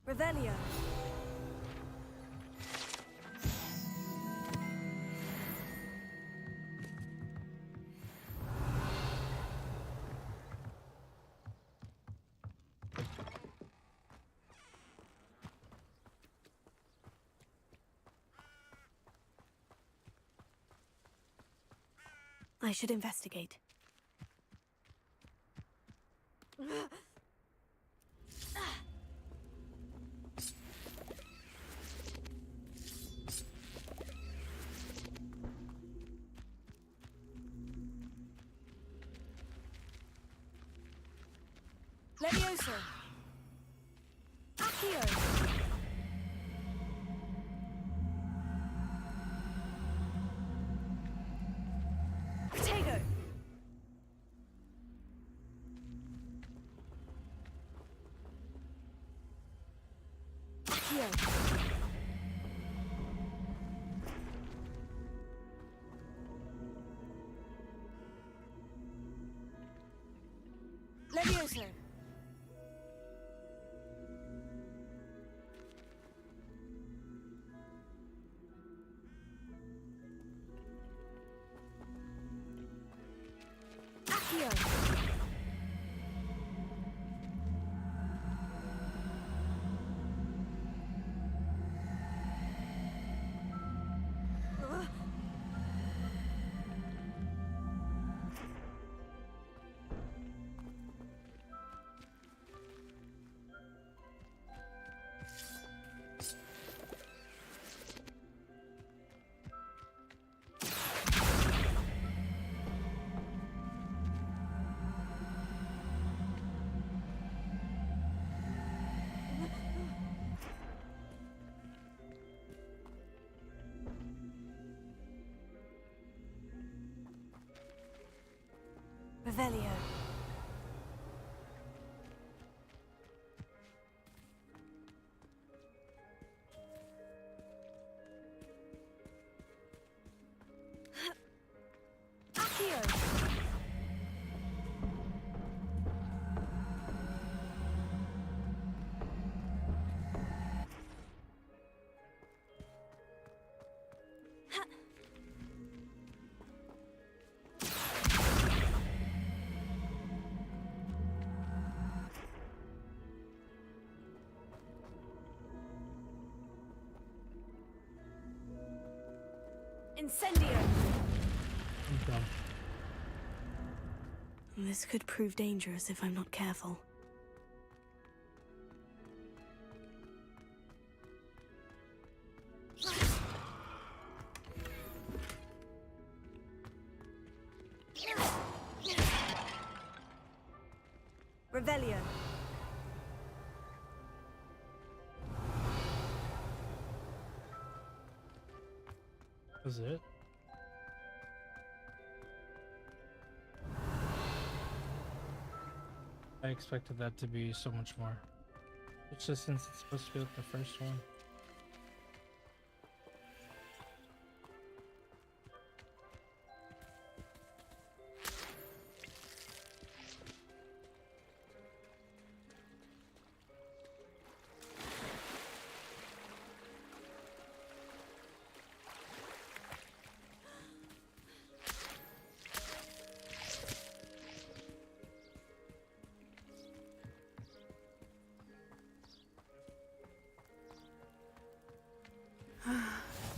Revelio. I should investigate. Levioso! Accio! Protego! Accio! Levioso! Accio! Revelio. Accio. Incendio! Okay. This could prove dangerous if I'm not careful. Revelio. Is it? I expected that to be so much more. It's just since it's supposed to be like the first one.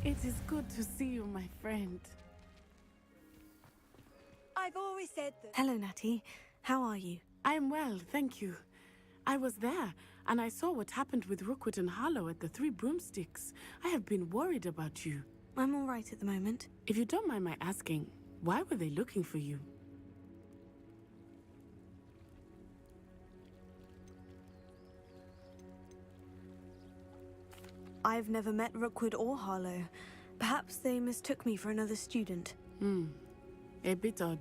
It is good to see you, my friend. I've always said that. Hello, Natty. How are you? I am well, thank you. I was there, and I saw what happened with Rookwood and Harlow at the Three Broomsticks. I have been worried about you. I'm all right at the moment. If you don't mind my asking, why were they looking for you? I've never met Rookwood or Harlow. Perhaps they mistook me for another student. A bit odd.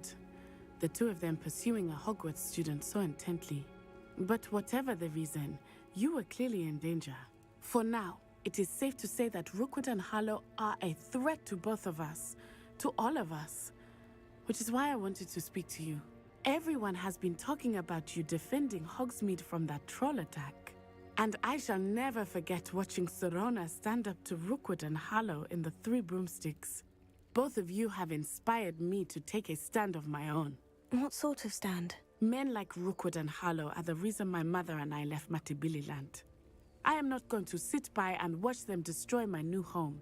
The two of them pursuing a Hogwarts student so intently. But whatever the reason, you were clearly in danger. For now, it is safe to say that Rookwood and Harlow are a threat to both of us. To all of us. Which is why I wanted to speak to you. Everyone has been talking about you defending Hogsmeade from that troll attack. And I shall never forget watching Sirona stand up to Rookwood and Harlow in the Three Broomsticks. Both of you have inspired me to take a stand of my own. What sort of stand? Men like Rookwood and Harlow are the reason my mother and I left Matabeleland. I am not going to sit by and watch them destroy my new home.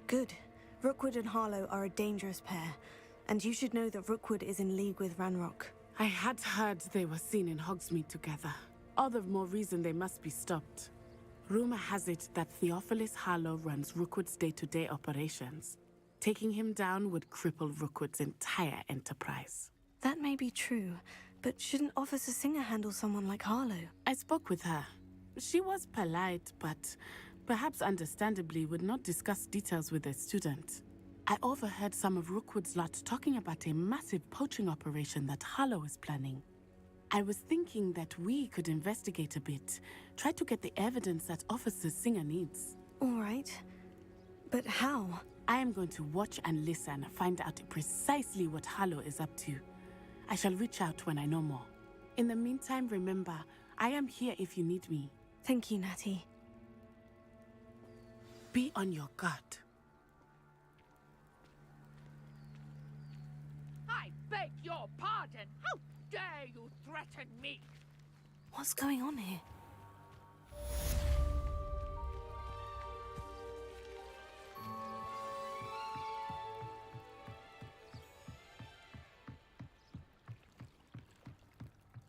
Good. Rookwood and Harlow are a dangerous pair, and you should know that Rookwood is in league with Ranrock. I had heard they were seen in Hogsmeade together. All the more reason they must be stopped. Rumor has it that Theophilus Harlow runs Rookwood's day-to-day operations. Taking him down would cripple Rookwood's entire enterprise. That may be true, but shouldn't Officer Singer handle someone like Harlow? I spoke with her. She was polite, but perhaps understandably would not discuss details with a student. I overheard some of Rookwood's lot talking about a massive poaching operation that Harlow is planning. I was thinking that we could investigate a bit, try to get the evidence that Officer Singer needs. All right. But how? I am going to watch and listen, find out precisely what Harlow is up to. I shall reach out when I know more. In the meantime, remember, I am here if you need me. Thank you, Natty. Be on your guard. I beg your pardon. How dare you threaten me? What's going on here?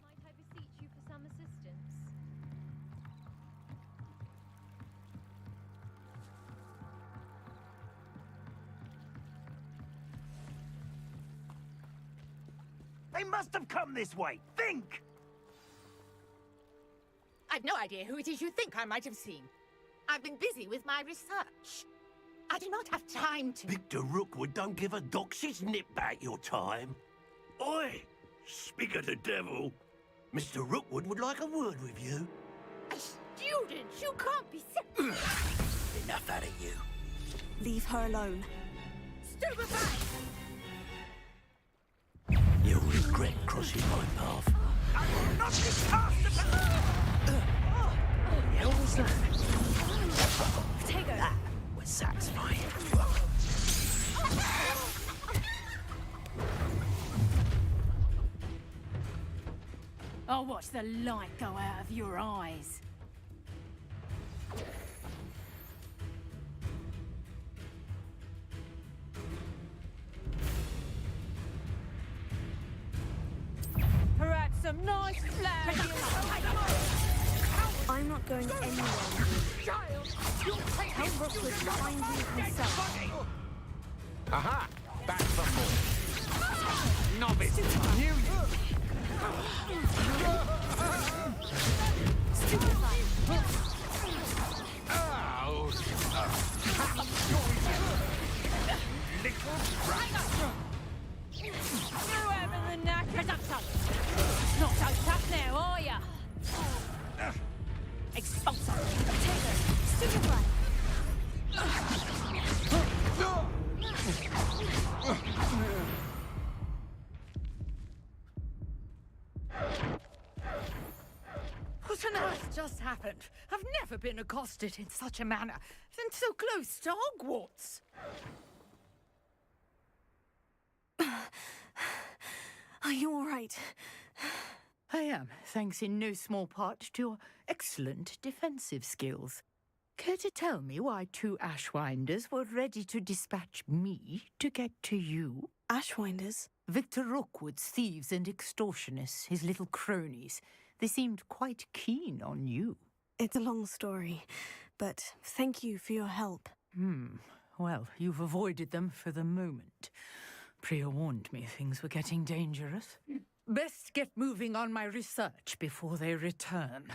Might I beseech you for some assistance? They must have come this way. Think! I've no idea who it is you think I might have seen. I've been busy with my research. I do not have time to... Victor Rookwood don't give a doxy's nip back your time. Oi! Speak of the devil. Mr. Rookwood would like a word with you. A student? You can't be... Enough out of you. Leave her alone. Stupefy! You'll regret crossing my path. I will not be cast upon... The hell was that? Potato! That was satisfying. I'll watch the light go out of your eyes. Perhaps some nice flowers. I'm not going anywhere. Tell Rookwood to find you himself. Aha! Back for more. Novice! Knew you! Ow! Little brat! You having the knack? Presumption! Not so tough now, are ya? Expulsor! Potato! Stupefy! What on earth just happened? I've never been accosted in such a manner, and so close to Hogwarts. Are you all right? I am, thanks in no small part to your excellent defensive skills. Care to tell me why two Ashwinders were ready to dispatch me to get to you? Ashwinders? Victor Rookwood's thieves and extortionists, his little cronies. They seemed quite keen on you. It's a long story, but thank you for your help. Well, you've avoided them for the moment. Priya warned me things were getting dangerous. Best get moving on my research before they return.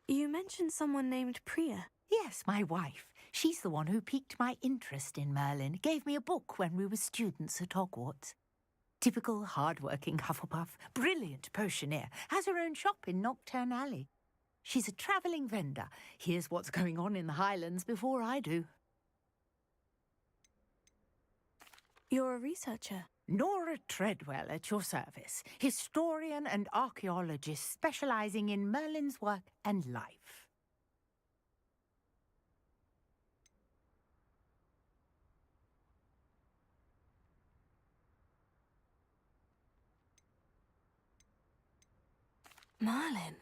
You mentioned someone named Priya. Yes, my wife. She's the one who piqued my interest in Merlin, gave me a book when we were students at Hogwarts. Typical hard-working Hufflepuff, brilliant potioneer, has her own shop in Nocturne Alley. She's a travelling vendor, hears what's going on in the Highlands before I do. You're a researcher? Nora Treadwell at your service, historian and archaeologist specialising in Merlin's work and life. Merlin?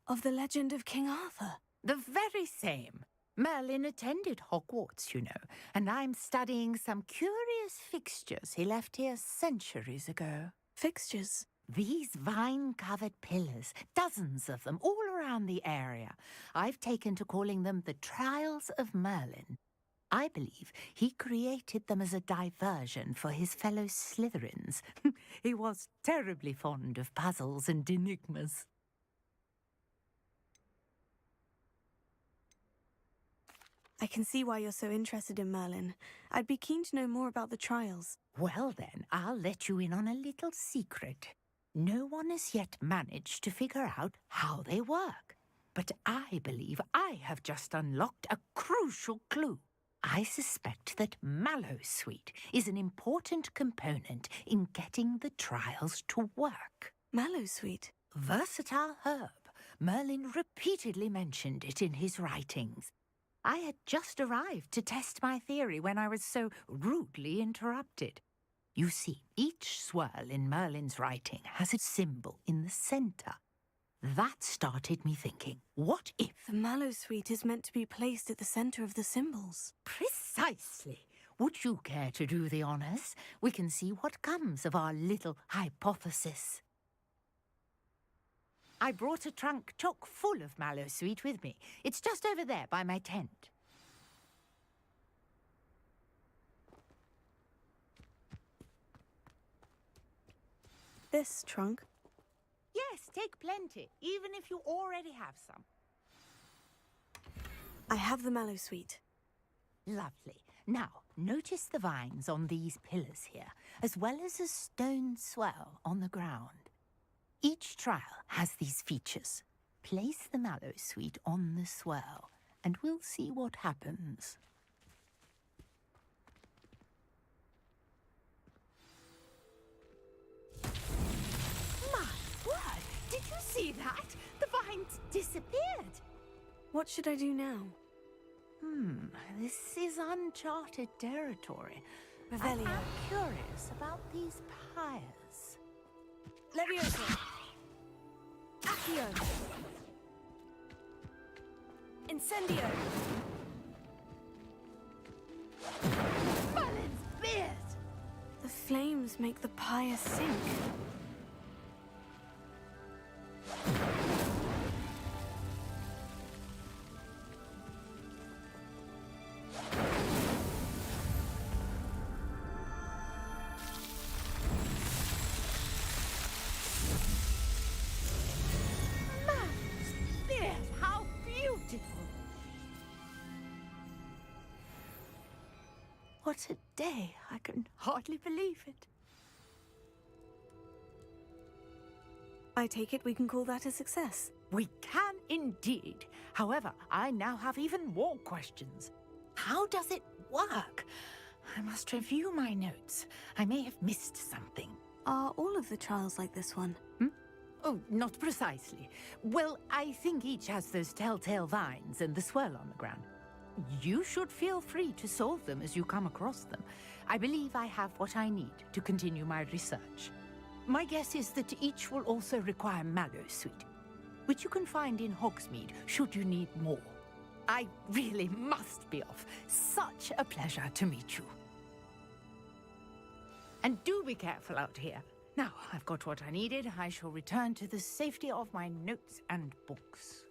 Of the legend of King Arthur? The very same. Merlin attended Hogwarts, you know, and I'm studying some curious fixtures he left here centuries ago. Fixtures? These vine-covered pillars, dozens of them, all around the area. I've taken to calling them the Trials of Merlin. I believe he created them as a diversion for his fellow Slytherins. He was terribly fond of puzzles and enigmas. I can see why you're so interested in Merlin. I'd be keen to know more about the trials. Well then, I'll let you in on a little secret. No one has yet managed to figure out how they work. But I believe I have just unlocked a crucial clue. I suspect that Mallowsweet is an important component in getting the trials to work. Mallowsweet? Versatile herb. Merlin repeatedly mentioned it in his writings. I had just arrived to test my theory when I was so rudely interrupted. You see, each swirl in Merlin's writing has a symbol in the centre. That started me thinking, what if... The Mallowsweet is meant to be placed at the centre of the symbols. Precisely. Would you care to do the honours? We can see what comes of our little hypothesis. I brought a trunk chock full of Mallowsweet with me. It's just over there by my tent. This trunk? Yes, take plenty, even if you already have some. I have the Mallowsweet. Lovely. Now, notice the vines on these pillars here, as well as a stone swell on the ground. Each trial has these features. Place the Mallowsweet on the swell, and we'll see what happens. My word! Did you see that? The vines disappeared! What should I do now? This is uncharted territory. Revelio. I'm curious about these pyres. Leviosa! Accio! Incendio! Merlin's beard! The flames make the pyre sink. How beautiful! What a day! I can hardly believe it. I take it we can call that a success. We can indeed. However, I now have even more questions. How does it work? I must review my notes. I may have missed something. Are all of the trials like this one? Oh, not precisely. Well, I think each has those telltale vines and the swirl on the ground. You should feel free to solve them as you come across them. I believe I have what I need to continue my research. My guess is that each will also require Mallowsweet, which you can find in Hogsmeade should you need more. I really must be off. Such a pleasure to meet you. And do be careful out here. Now, I've got what I needed. I shall return to the safety of my notes and books.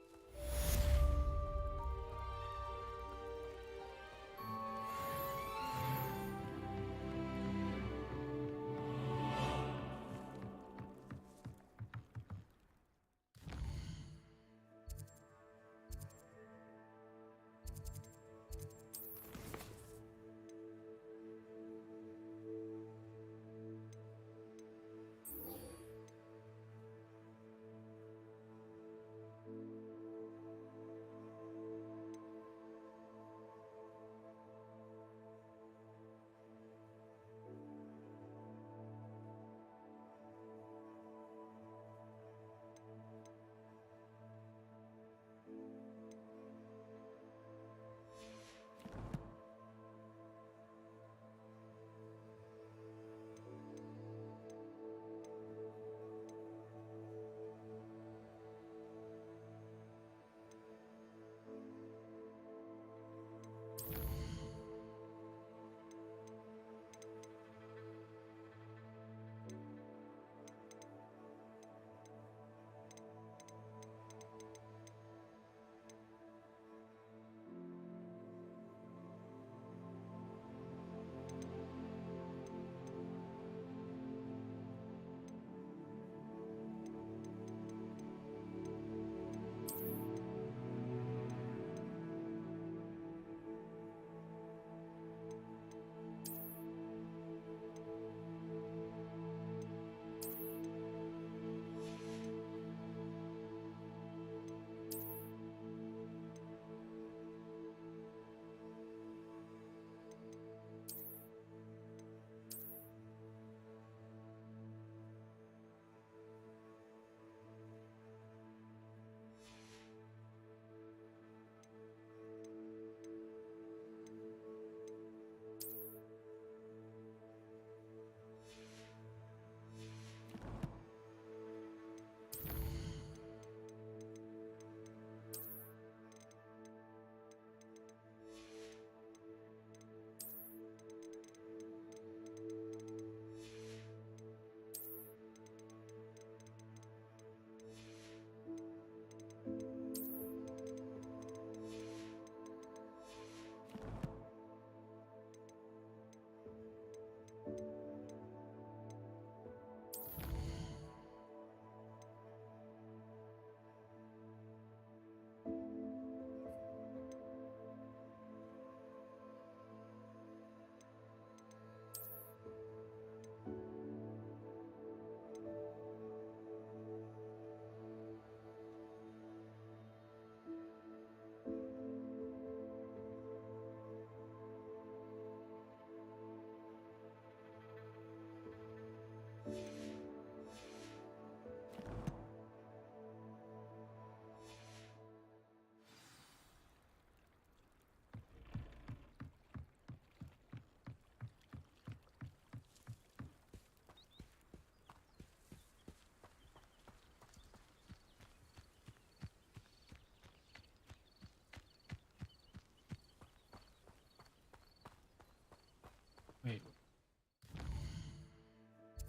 Wait.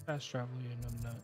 Fast travel, you know that.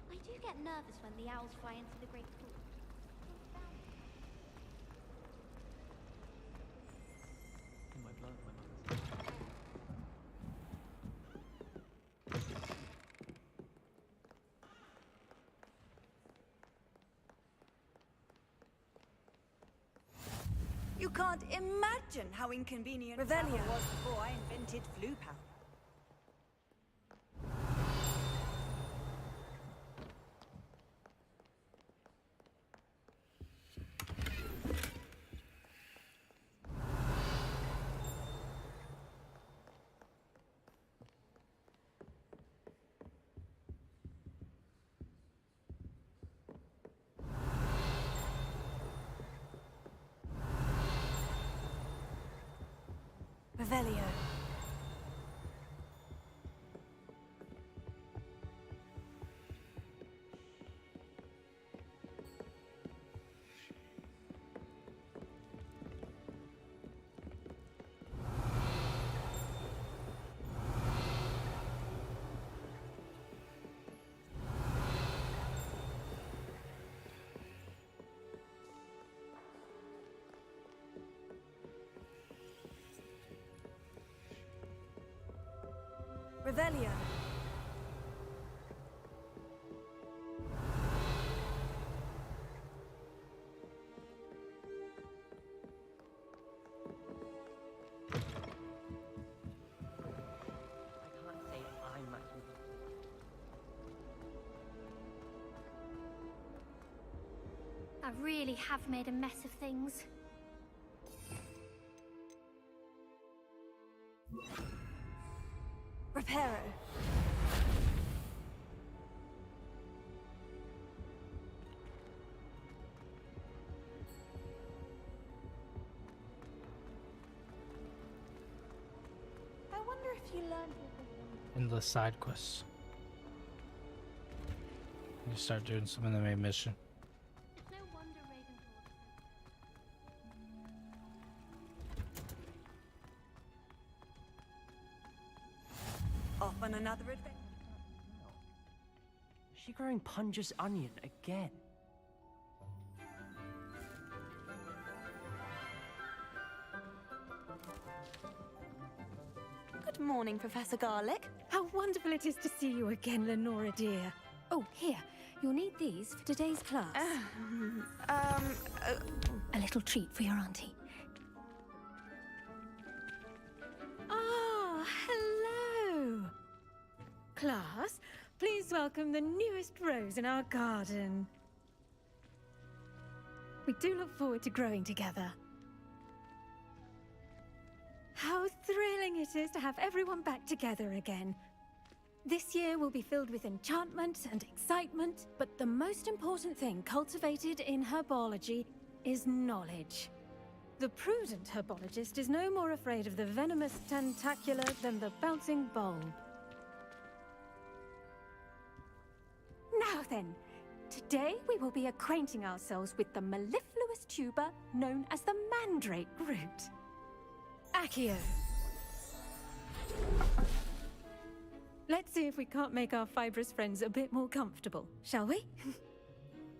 I do get nervous when the owls fly into the great pool. You can't imagine how inconvenient Revelio travel was before I invented Flupal. Revelio. Revelio. I really have made a mess of things. Reparo. I wonder if you learned In the side quests. You start doing some of the main mission. It's no wonder Ravenclaw. Off on another adventure. Is she growing Punja's onion again? Good morning, Professor Garlick. How wonderful it is to see you again, Lenora dear. Oh, here. You'll need these for today's class. A little treat for your auntie. Ah, hello. Class, please welcome the newest rose in our garden. We do look forward to growing together. How thrilling it is to have everyone back together again. This year will be filled with enchantment and excitement, but the most important thing cultivated in herbology is knowledge. The prudent herbologist is no more afraid of the venomous tentacula than the bouncing bulb. Now then, today we will be acquainting ourselves with the mellifluous tuber known as the mandrake root. Accio. Let's see if we can't make our fibrous friends a bit more comfortable, shall we?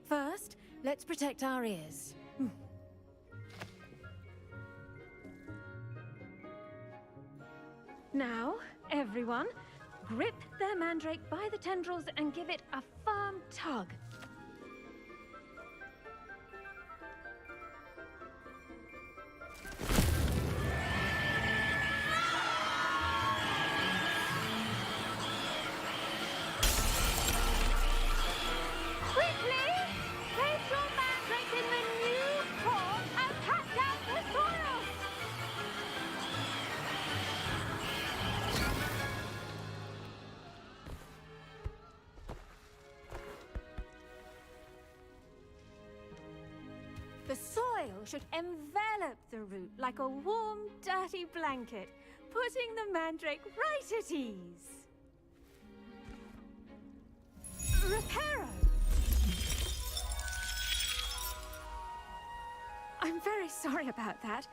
First, Let's protect our ears. Now, everyone, grip their mandrake by the tendrils and give it a firm tug. Quickly! Place your mandrake in the new core and cut down the soil! The soil should envelop the root like a warm, dirty blanket, putting the mandrake right at ease. Reparo! I'm very sorry about that.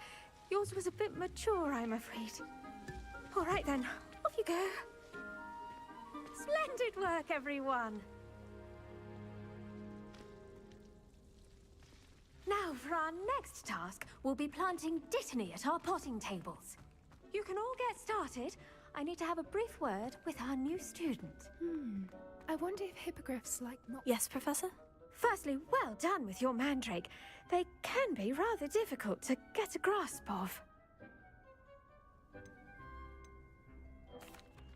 Yours was a bit mature, I'm afraid. All right then, off you go. Splendid work, everyone. Now, for our next task, we'll be planting Dittany at our potting tables. You can all get started. I need to have a brief word with our new student. I wonder if hippogriffs like not. Yes, Professor? Firstly, well done with your mandrake. They can be rather difficult to get a grasp of.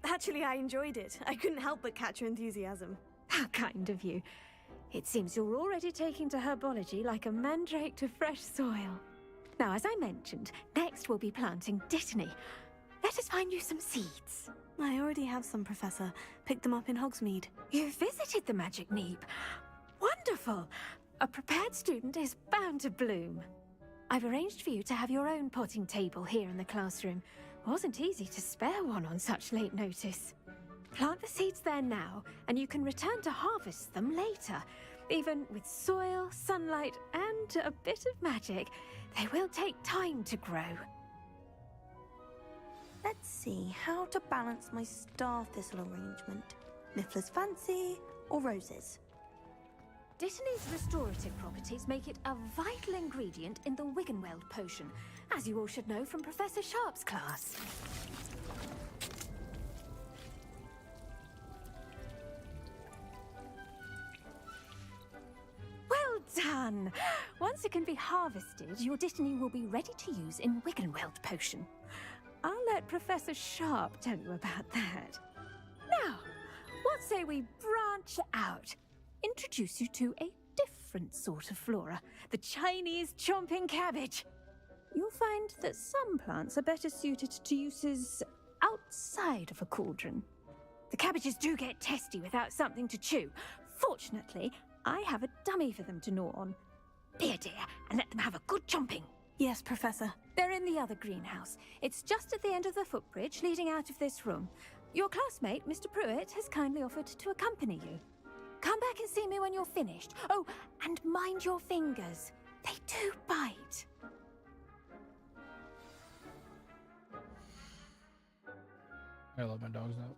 Actually, I enjoyed it. I couldn't help but catch your enthusiasm. How kind of you. It seems you're already taking to herbology like a mandrake to fresh soil. Now, as I mentioned, next we'll be planting Dittany. Let us find you some seeds. I already have some, Professor. Picked them up in Hogsmeade. You visited the Magic Neep. Wonderful! A prepared student is bound to bloom. I've arranged for you to have your own potting table here in the classroom. Wasn't easy to spare one on such late notice. Plant the seeds there now, and you can return to harvest them later. Even with soil, sunlight, and a bit of magic, they will take time to grow. Let's see how to balance my star thistle arrangement. Niffler's Fancy or roses? Dittany's restorative properties make it a vital ingredient in the Wiggenweld potion, as you all should know from Professor Sharp's class. Well done! Once it can be harvested, your Dittany will be ready to use in Wiggenweld potion. I'll let Professor Sharp tell you about that. Now, what say we branch out? Introduce you to a different sort of flora, the Chinese chomping cabbage. You'll find that some plants are better suited to uses outside of a cauldron. The cabbages do get testy without something to chew. Fortunately, I have a dummy for them to gnaw on. Be a dear and let them have a good chomping. Yes, Professor. They're in the other greenhouse. It's just at the end of the footbridge leading out of this room. Your classmate, Mr. Pruitt, has kindly offered to accompany you. Come back and see me when you're finished. Oh, and mind your fingers. They do bite. I love my dogs now.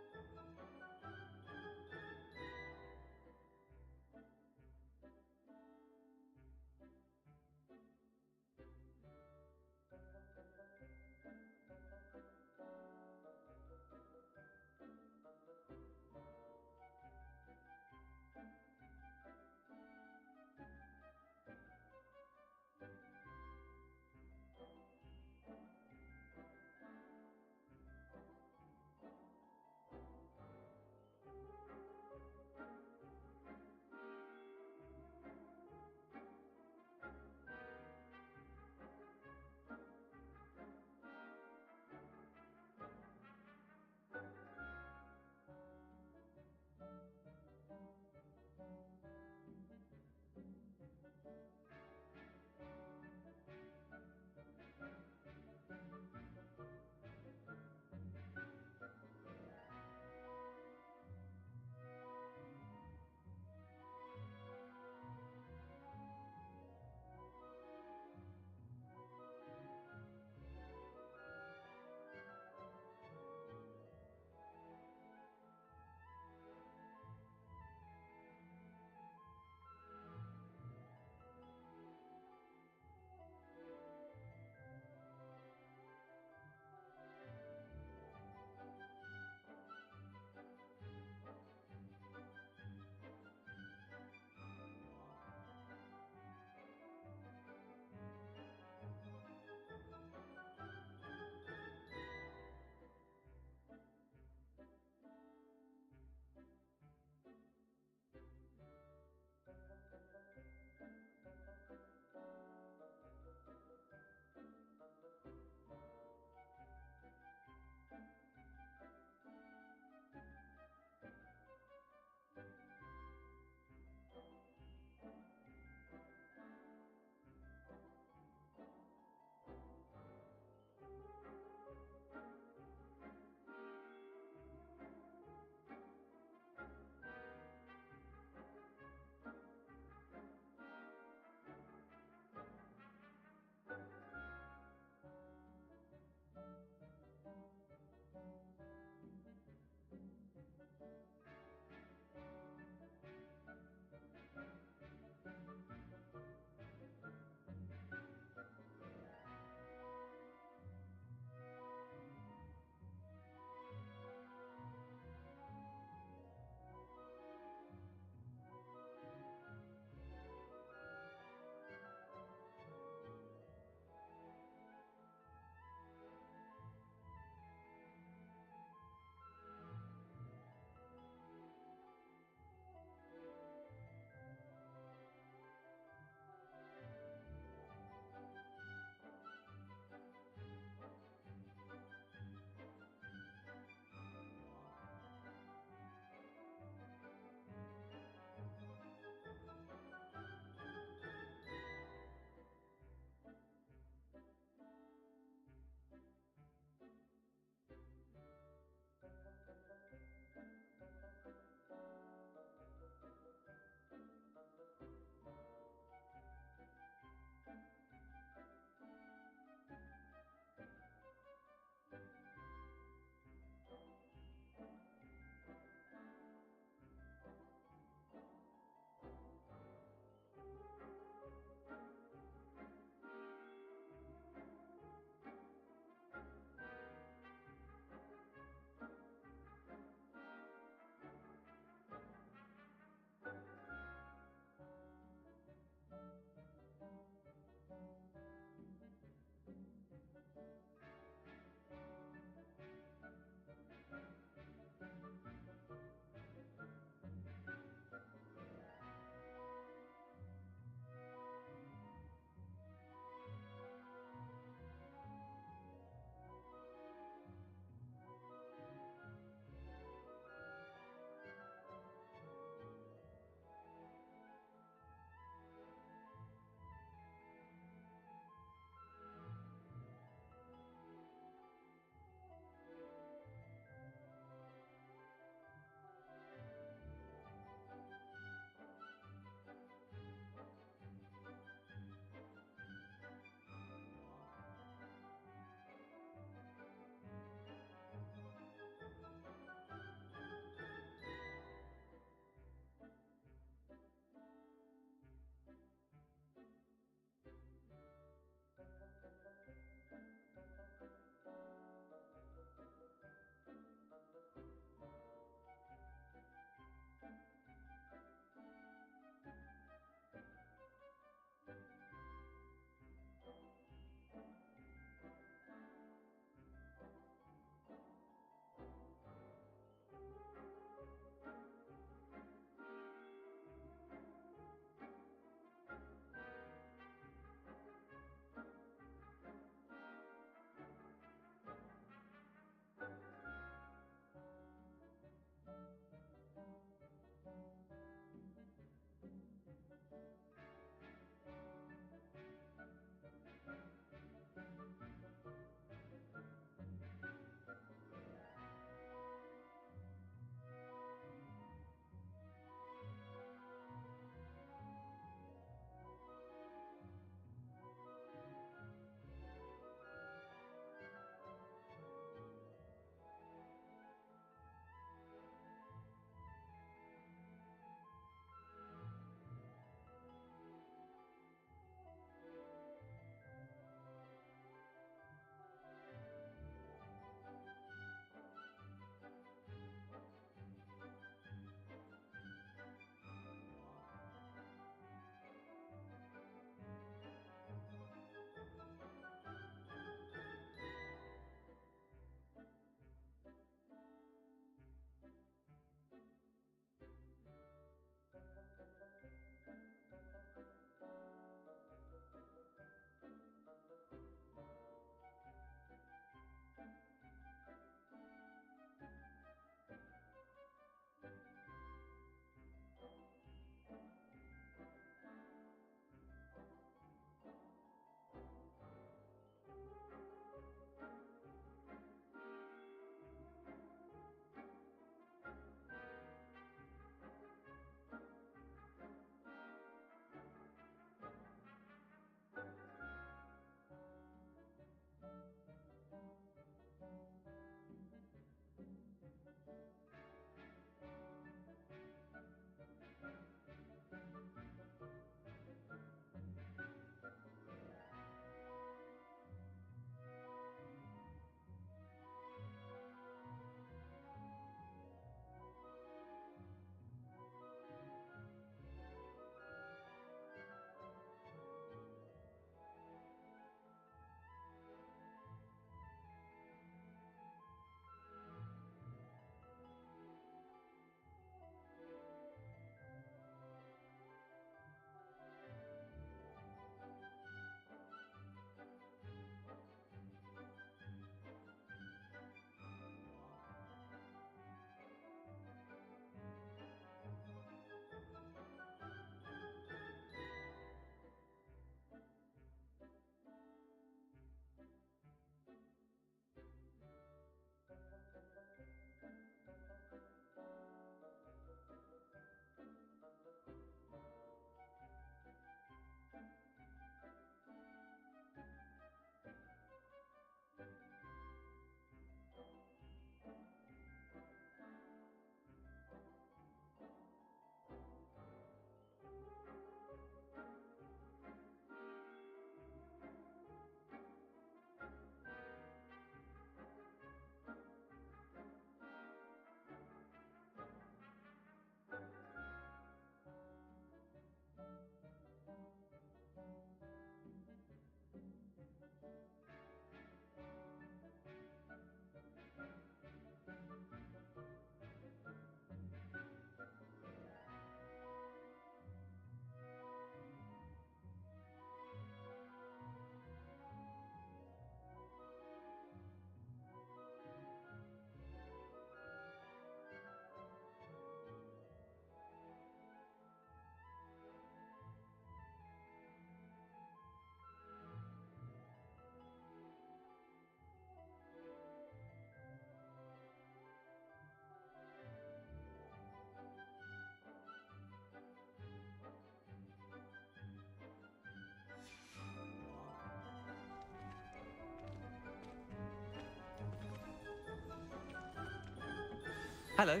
Hello.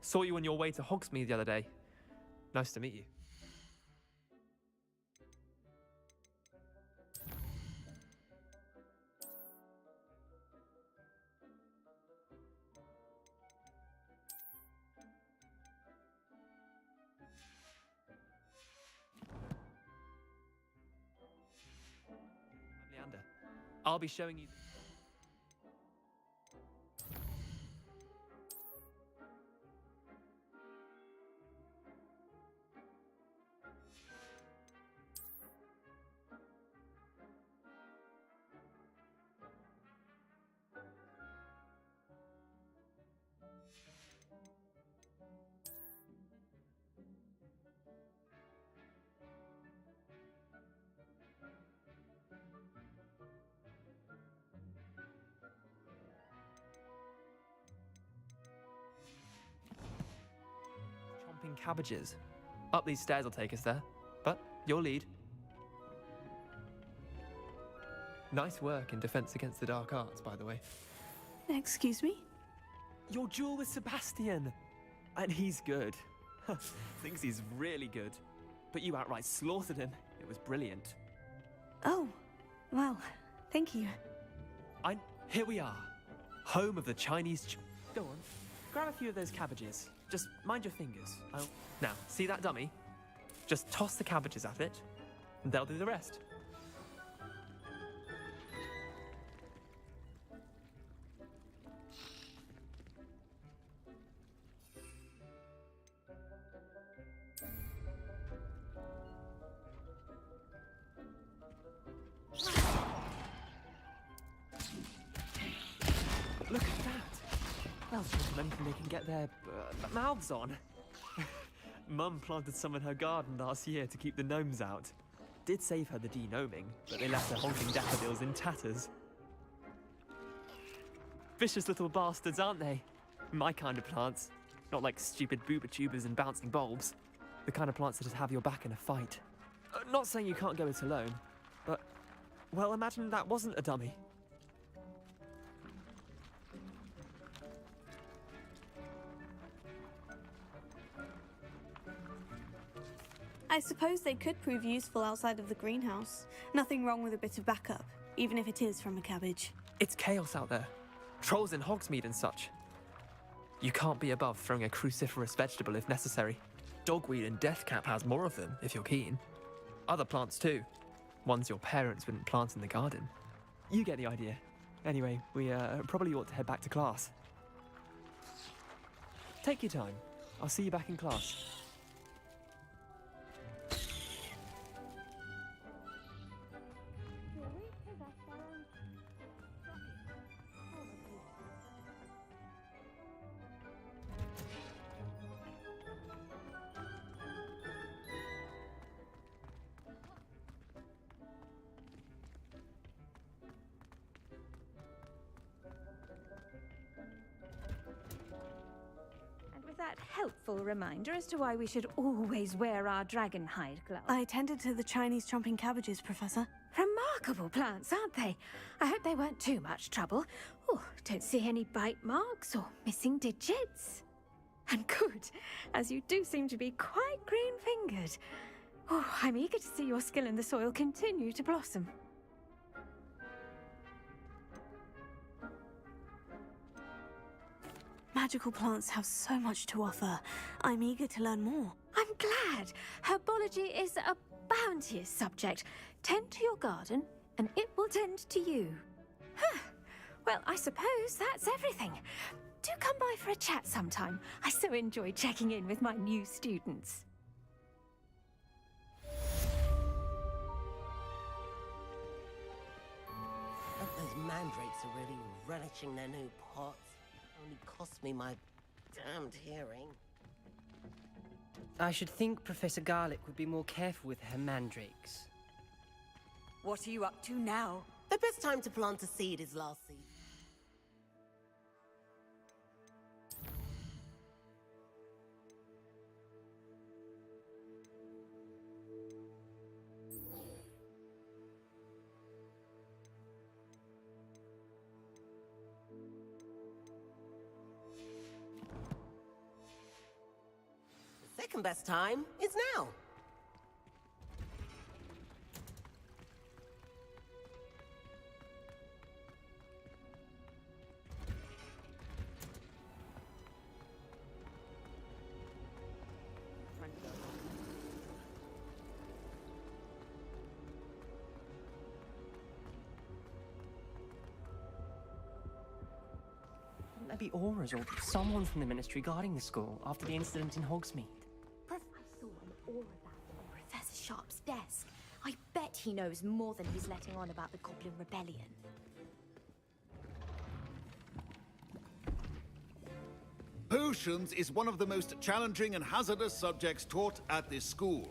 Saw you on your way to Hogsmeade the other day. Nice to meet you. I'm Leander. I'll be showing you... chomping cabbages. Up these stairs will take us there, but your lead. Nice work in Defense Against the Dark Arts, by the way. Excuse me? Your duel with Sebastian! And he's good. Thinks he's really good. But you outright slaughtered him. It was brilliant. Oh, well, thank you. Here we are. Home of the Chinese Go on, grab a few of those cabbages. Just mind your fingers. Now, see that dummy? Just toss the cabbages at it, and they'll do the rest. Look at that! They'll show them anything they can get their mouths on. Mum planted some in her garden last year to keep the gnomes out. Did save her the de-gnoming, but they left her honking daffodils in tatters. Vicious little bastards, aren't they? My kind of plants. Not like stupid booba tubers and bouncing bulbs. The kind of plants that just have your back in a fight. Not saying you can't go it alone, but, well, imagine that wasn't a dummy. I suppose they could prove useful outside of the greenhouse. Nothing wrong with a bit of backup, even if it is from a cabbage. It's chaos out there. Trolls in Hogsmeade and such. You can't be above throwing a cruciferous vegetable if necessary. Dogweed and Deathcap has more of them, if you're keen. Other plants too. Ones your parents wouldn't plant in the garden. You get the idea. Anyway, we probably ought to head back to class. Take your time. I'll see you back in class. That helpful reminder as to why we should always wear our dragon hide gloves. I tended to the Chinese chomping cabbages, Professor. Remarkable plants, aren't they? I hope they weren't too much trouble. Oh, don't see any bite marks or missing digits. And good, as you do seem to be quite green-fingered. Oh, I'm eager to see your skill in the soil continue to blossom. Magical plants have so much to offer. I'm eager to learn more. I'm glad. Herbology is a bounteous subject. Tend to your garden, and it will tend to you. Well, I suppose that's everything. Do come by for a chat sometime. I so enjoy checking in with my new students. Those mandrakes are really relishing their new pots. Only cost me my damned hearing. I should think Professor Garlick would be more careful with her mandrakes. What are you up to now? The best time to plant a seed is last season. Second best time is now. Wouldn't there be auras or someone from the Ministry guarding the school after the incident in Hogsmeade? I saw an aura band on Professor Sharp's desk. I bet he knows more than he's letting on about the Goblin Rebellion. Potions is one of the most challenging and hazardous subjects taught at this school.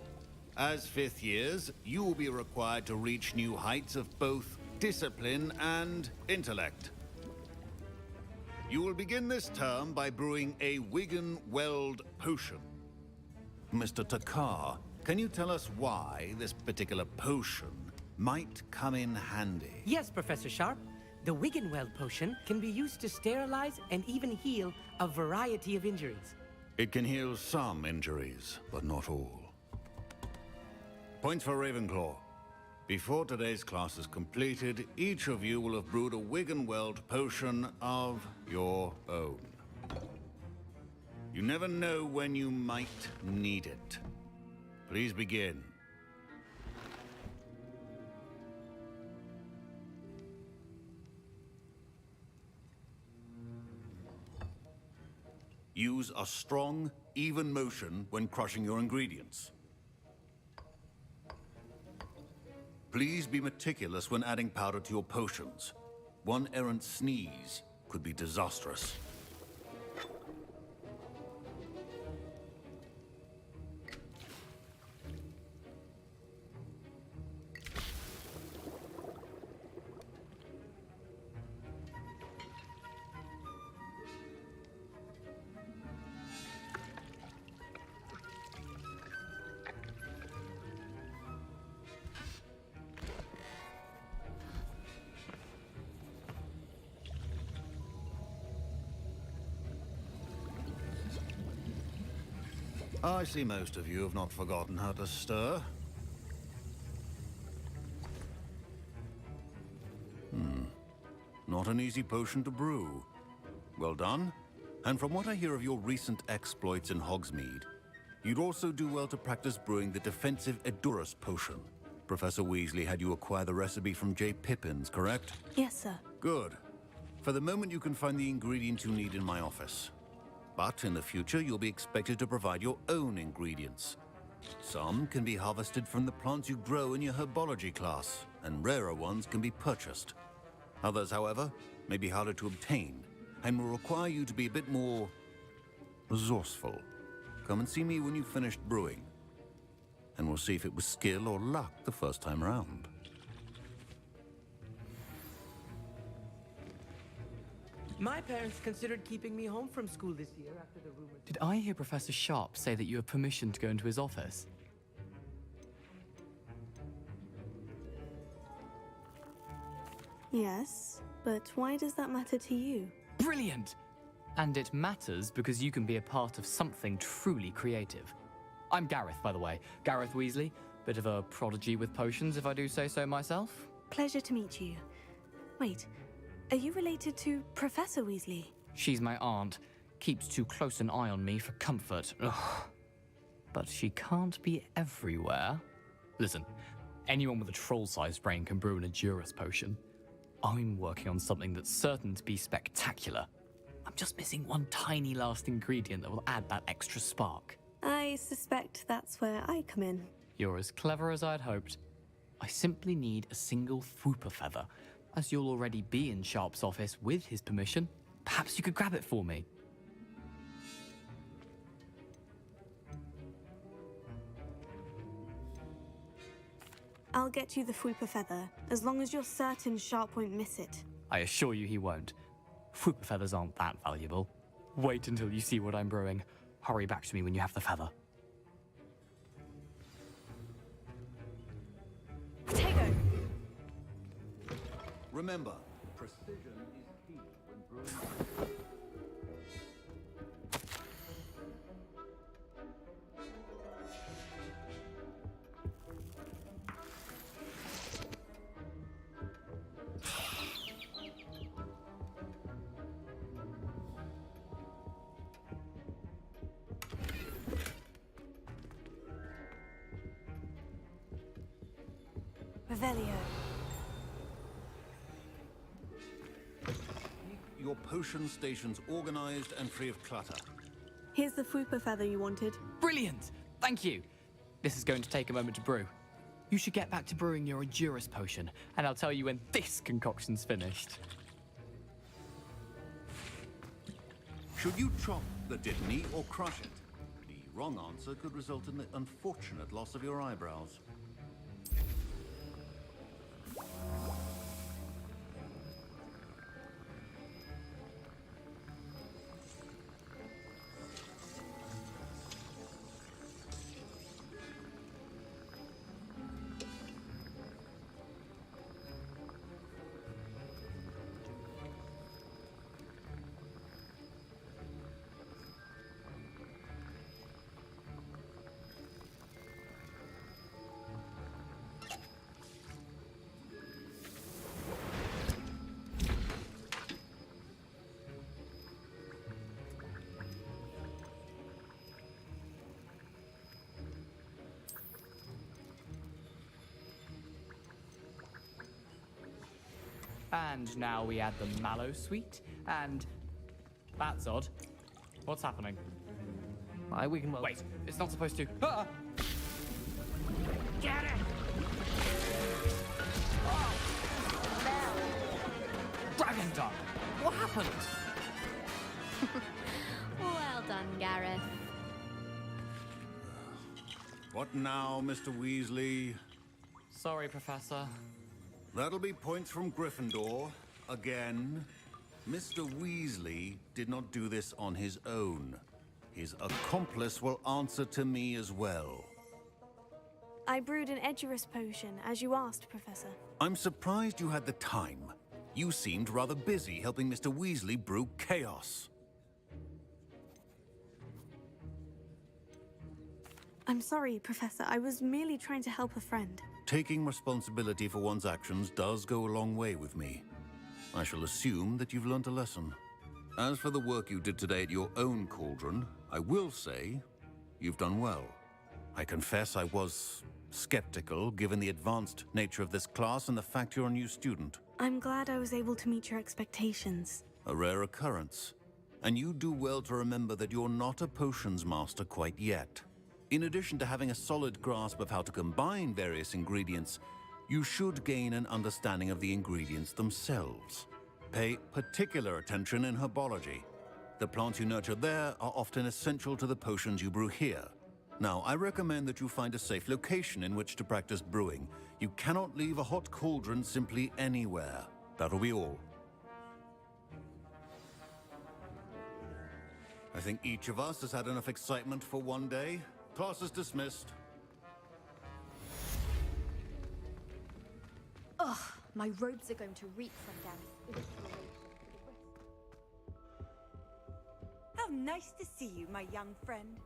As fifth years, you will be required to reach new heights of both discipline and intellect. You will begin this term by brewing a Wigan Weld potion. Mr. Takar, can you tell us why this particular potion might come in handy? Yes, Professor Sharp. The Wiggenweld potion can be used to sterilize and even heal a variety of injuries. It can heal some injuries, but not all. Points for Ravenclaw. Before today's class is completed, each of you will have brewed a Wiggenweld potion of your own. You never know when you might need it. Please begin. Use a strong, even motion when crushing your ingredients. Please be meticulous when adding powder to your potions. One errant sneeze could be disastrous. I see most of you have not forgotten how to stir. Not an easy potion to brew. Well done. And from what I hear of your recent exploits in Hogsmeade, you'd also do well to practice brewing the defensive Edurus potion. Professor Weasley had you acquire the recipe from J. Pippins, correct? Yes, sir. Good. For the moment, you can find the ingredients you need in my office. But in the future, you'll be expected to provide your own ingredients. Some can be harvested from the plants you grow in your herbology class, and rarer ones can be purchased. Others, however, may be harder to obtain, and will require you to be a bit more resourceful. Come and see me when you've finished brewing, and we'll see if it was skill or luck the first time around. My parents considered keeping me home from school this year after the rumor. Did I hear Professor Sharp say that you have permission to go into his office? Yes, but why does that matter to you? Brilliant! And it matters because you can be a part of something truly creative. I'm Gareth, by the way. Gareth Weasley. Bit of a prodigy with potions, if I do say so myself. Pleasure to meet you. Wait, are you related to Professor Weasley? She's my aunt. Keeps too close an eye on me for comfort. Ugh. But she can't be everywhere. Listen, anyone with a troll-sized brain can brew an Edurus potion. I'm working on something that's certain to be spectacular. I'm just missing one tiny last ingredient that will add that extra spark. I suspect that's where I come in. You're as clever as I'd hoped. I simply need a single Fwooper feather. As you'll already be in Sharp's office with his permission, perhaps you could grab it for me. I'll get you the Fwooper feather, as long as you're certain Sharp won't miss it. I assure you he won't. Fwooper feathers aren't that valuable. Wait until you see what I'm brewing. Hurry back to me when you have the feather. Potato! Remember, precision is key when brewing. Revelio. Your potion stations organized and free of clutter. Here's the Fwooper feather you wanted. Brilliant! Thank you! This is going to take a moment to brew. You should get back to brewing your Edurus potion, and I'll tell you when this concoction's finished. Should you chop the Dittany or crush it? The wrong answer could result in the unfortunate loss of your eyebrows. And now we add the Mallow Suite, and... That's odd. What's happening? My Wiggenweld. Wait, it's not supposed to... Ah! Get it! Dragon Dog! What happened? Well done, Gareth. What now, Mr. Weasley? Sorry, Professor. That'll be points from Gryffindor. Again. Mr. Weasley did not do this on his own. His accomplice will answer to me as well. I brewed an Edurus potion, as you asked, Professor. I'm surprised you had the time. You seemed rather busy helping Mr. Weasley brew chaos. I'm sorry, Professor. I was merely trying to help a friend. Taking responsibility for one's actions does go a long way with me. I shall assume that you've learnt a lesson. As for the work you did today at your own cauldron, I will say you've done well. I confess I was skeptical, given the advanced nature of this class and the fact you're a new student. I'm glad I was able to meet your expectations. A rare occurrence. And you do well to remember that you're not a potions master quite yet. In addition to having a solid grasp of how to combine various ingredients, you should gain an understanding of the ingredients themselves. Pay particular attention in herbology. The plants you nurture there are often essential to the potions you brew here. Now, I recommend that you find a safe location in which to practice brewing. You cannot leave a hot cauldron simply anywhere. That'll be all. I think each of us has had enough excitement for one day. Class is dismissed. Ugh, my robes are going to reek from Gareth. How nice to see you, my young friend.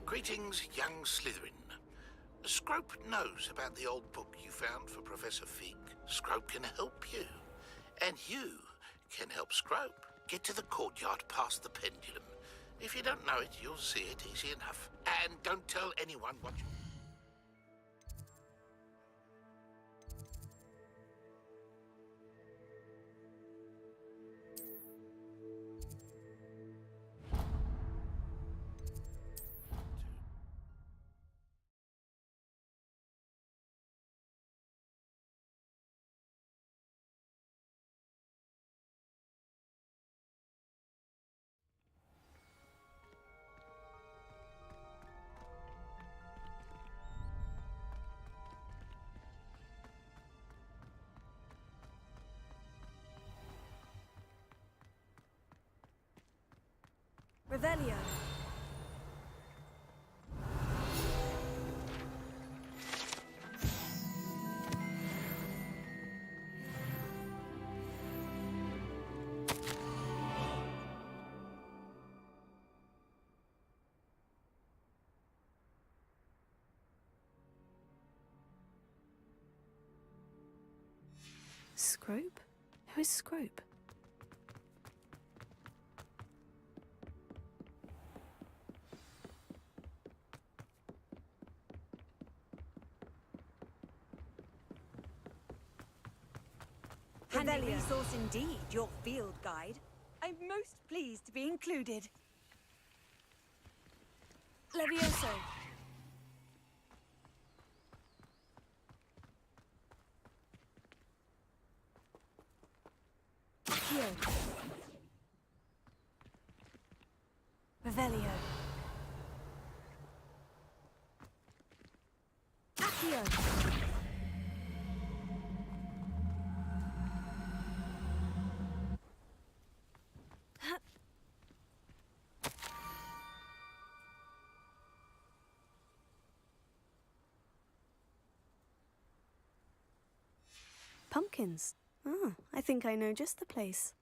Greetings, young Slytherin. Scrope knows about the old book you found for Professor Fig. Scrope can help you. And you can help Scrope. Get to the courtyard past the pendulum. If you don't know it, you'll see it easy enough. And don't tell anyone what you... Revelio. Scrope? Who is Scrope? Handy resource indeed, your field guide. I'm most pleased to be included. Levioso. Revelio. Accio. Pumpkins. Ah, I think I know just the place.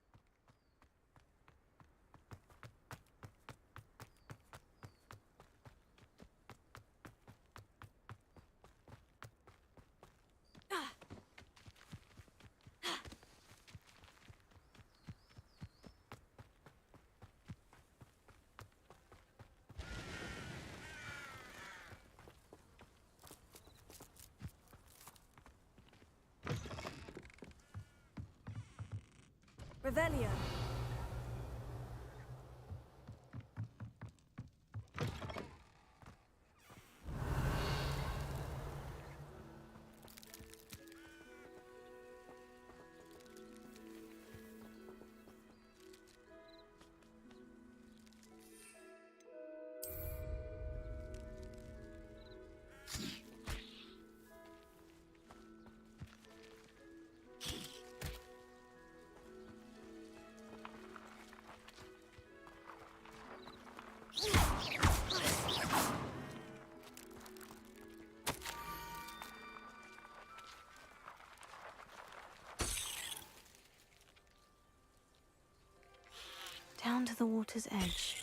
Revelio. Down to the water's edge.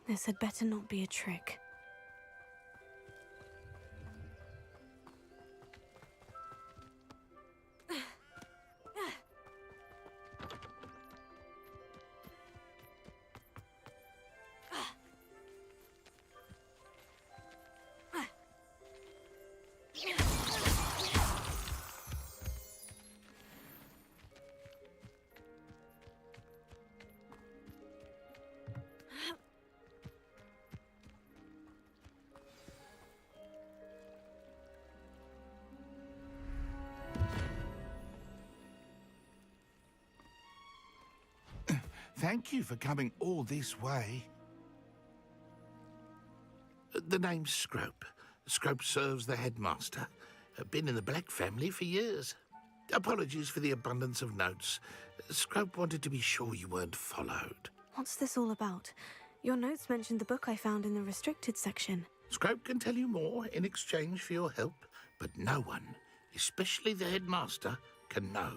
This had better not be a trick. Thank you for coming all this way. The name's Scrope. Scrope serves the headmaster. Been in the Black family for years. Apologies for the abundance of notes. Scrope wanted to be sure you weren't followed. What's this all about? Your notes mentioned the book I found in the restricted section. Scrope can tell you more in exchange for your help, but no one, especially the headmaster, can know.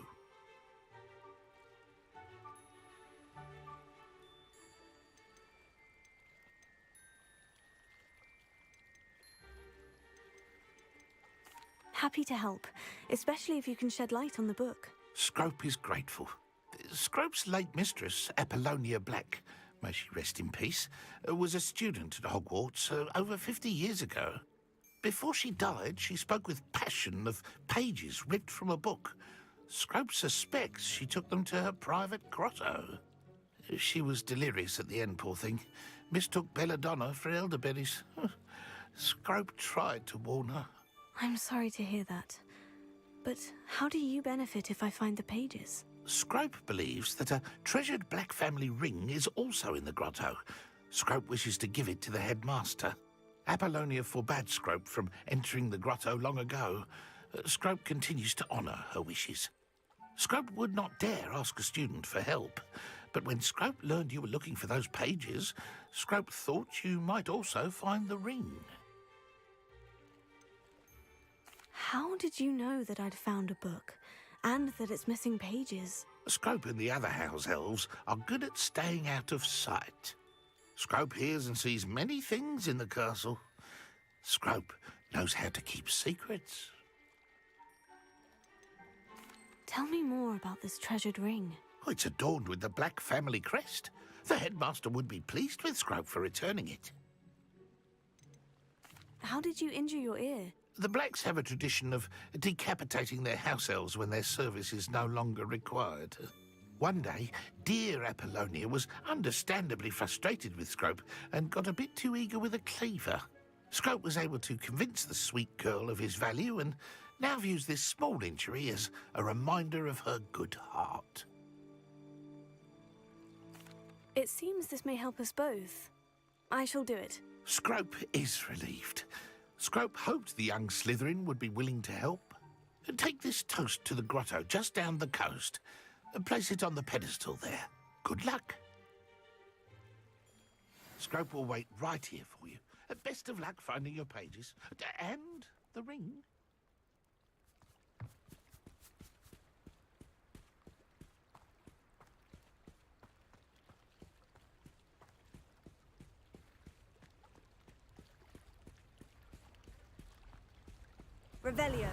Happy to help, especially if you can shed light on the book. Scrope is grateful. Scrope's late mistress, Apollonia Black, may she rest in peace, was a student at Hogwarts over 50 years ago. Before she died, she spoke with passion of pages ripped from a book. Scrope suspects she took them to her private grotto. She was delirious at the end, poor thing. Mistook belladonna for elderberries. Scrope tried to warn her. I'm sorry to hear that. But how do you benefit if I find the pages? Scrope believes that a treasured Black family ring is also in the grotto. Scrope wishes to give it to the headmaster. Apollonia forbade Scrope from entering the grotto long ago. Scrope continues to honour her wishes. Scrope would not dare ask a student for help, but when Scrope learned you were looking for those pages, Scrope thought you might also find the ring. How did you know that I'd found a book, and that it's missing pages? Scrope and the other house elves are good at staying out of sight. Scrope hears and sees many things in the castle. Scrope knows how to keep secrets. Tell me more about this treasured ring. Oh, it's adorned with the Black family crest. The headmaster would be pleased with Scrope for returning it. How did you injure your ear? The Blacks have a tradition of decapitating their house elves when their service is no longer required. One day, dear Apollonia was understandably frustrated with Scrope and got a bit too eager with a cleaver. Scrope was able to convince the sweet girl of his value and now views this small injury as a reminder of her good heart. It seems this may help us both. I shall do it. Scrope is relieved. Scrope hoped the young Slytherin would be willing to help. Take this toast to the grotto just down the coast and place it on the pedestal there. Good luck. Scrope will wait right here for you. Best of luck finding your pages. And the ring. Revelio.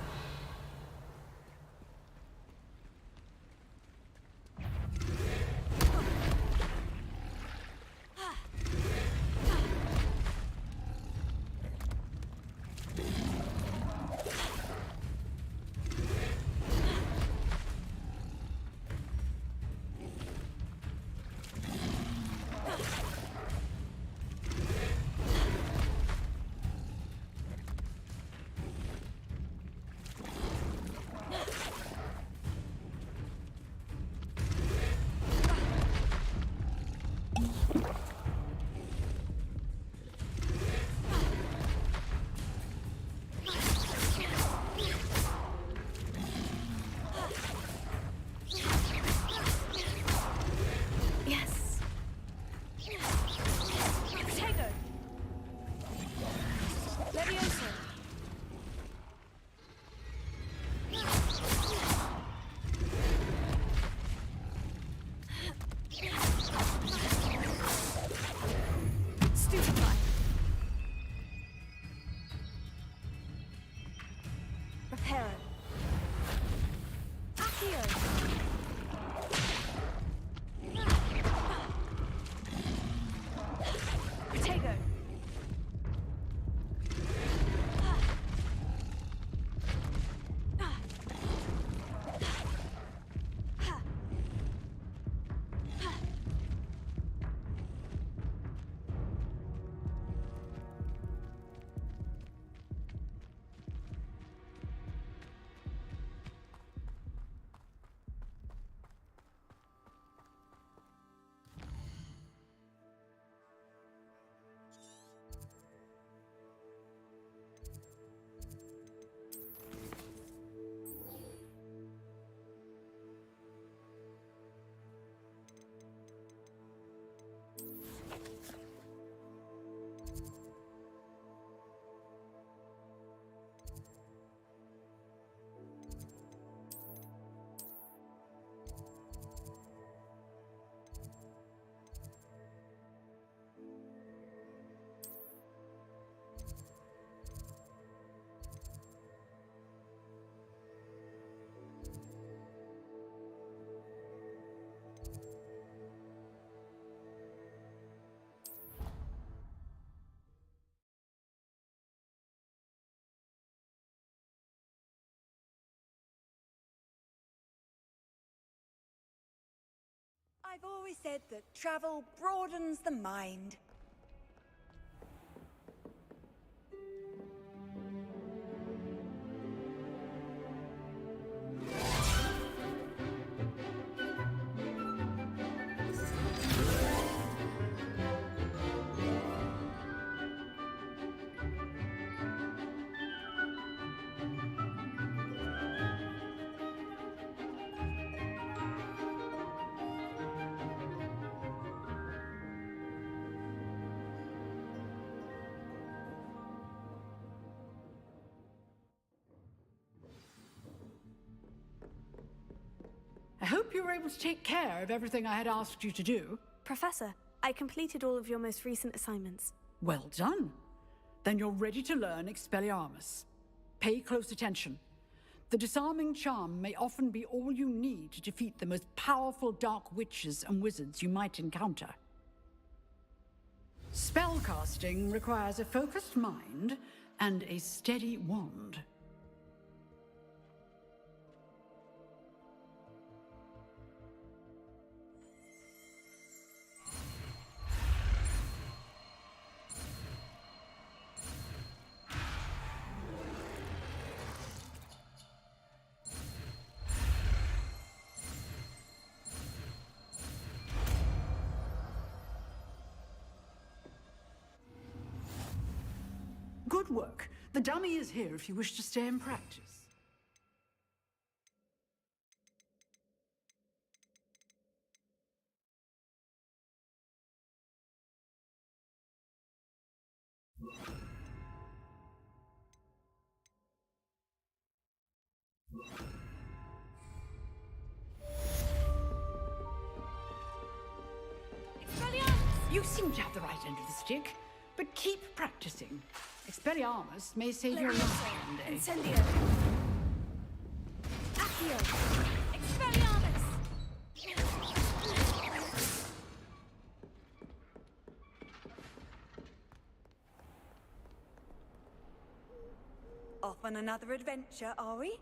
I've always said that travel broadens the mind. I hope you were able to take care of everything I had asked you to do. Professor, I completed all of your most recent assignments. Well done. Then you're ready to learn Expelliarmus. Pay close attention. The disarming charm may often be all you need to defeat the most powerful dark witches and wizards you might encounter. Spellcasting requires a focused mind and a steady wand. Good work. The dummy is here if you wish to stay and practice. You seem to have the right end of the stick, but keep practicing. Expelliarmus may save your life one day. Incendio. Accio. Expelliarmus. Off on another adventure, are we?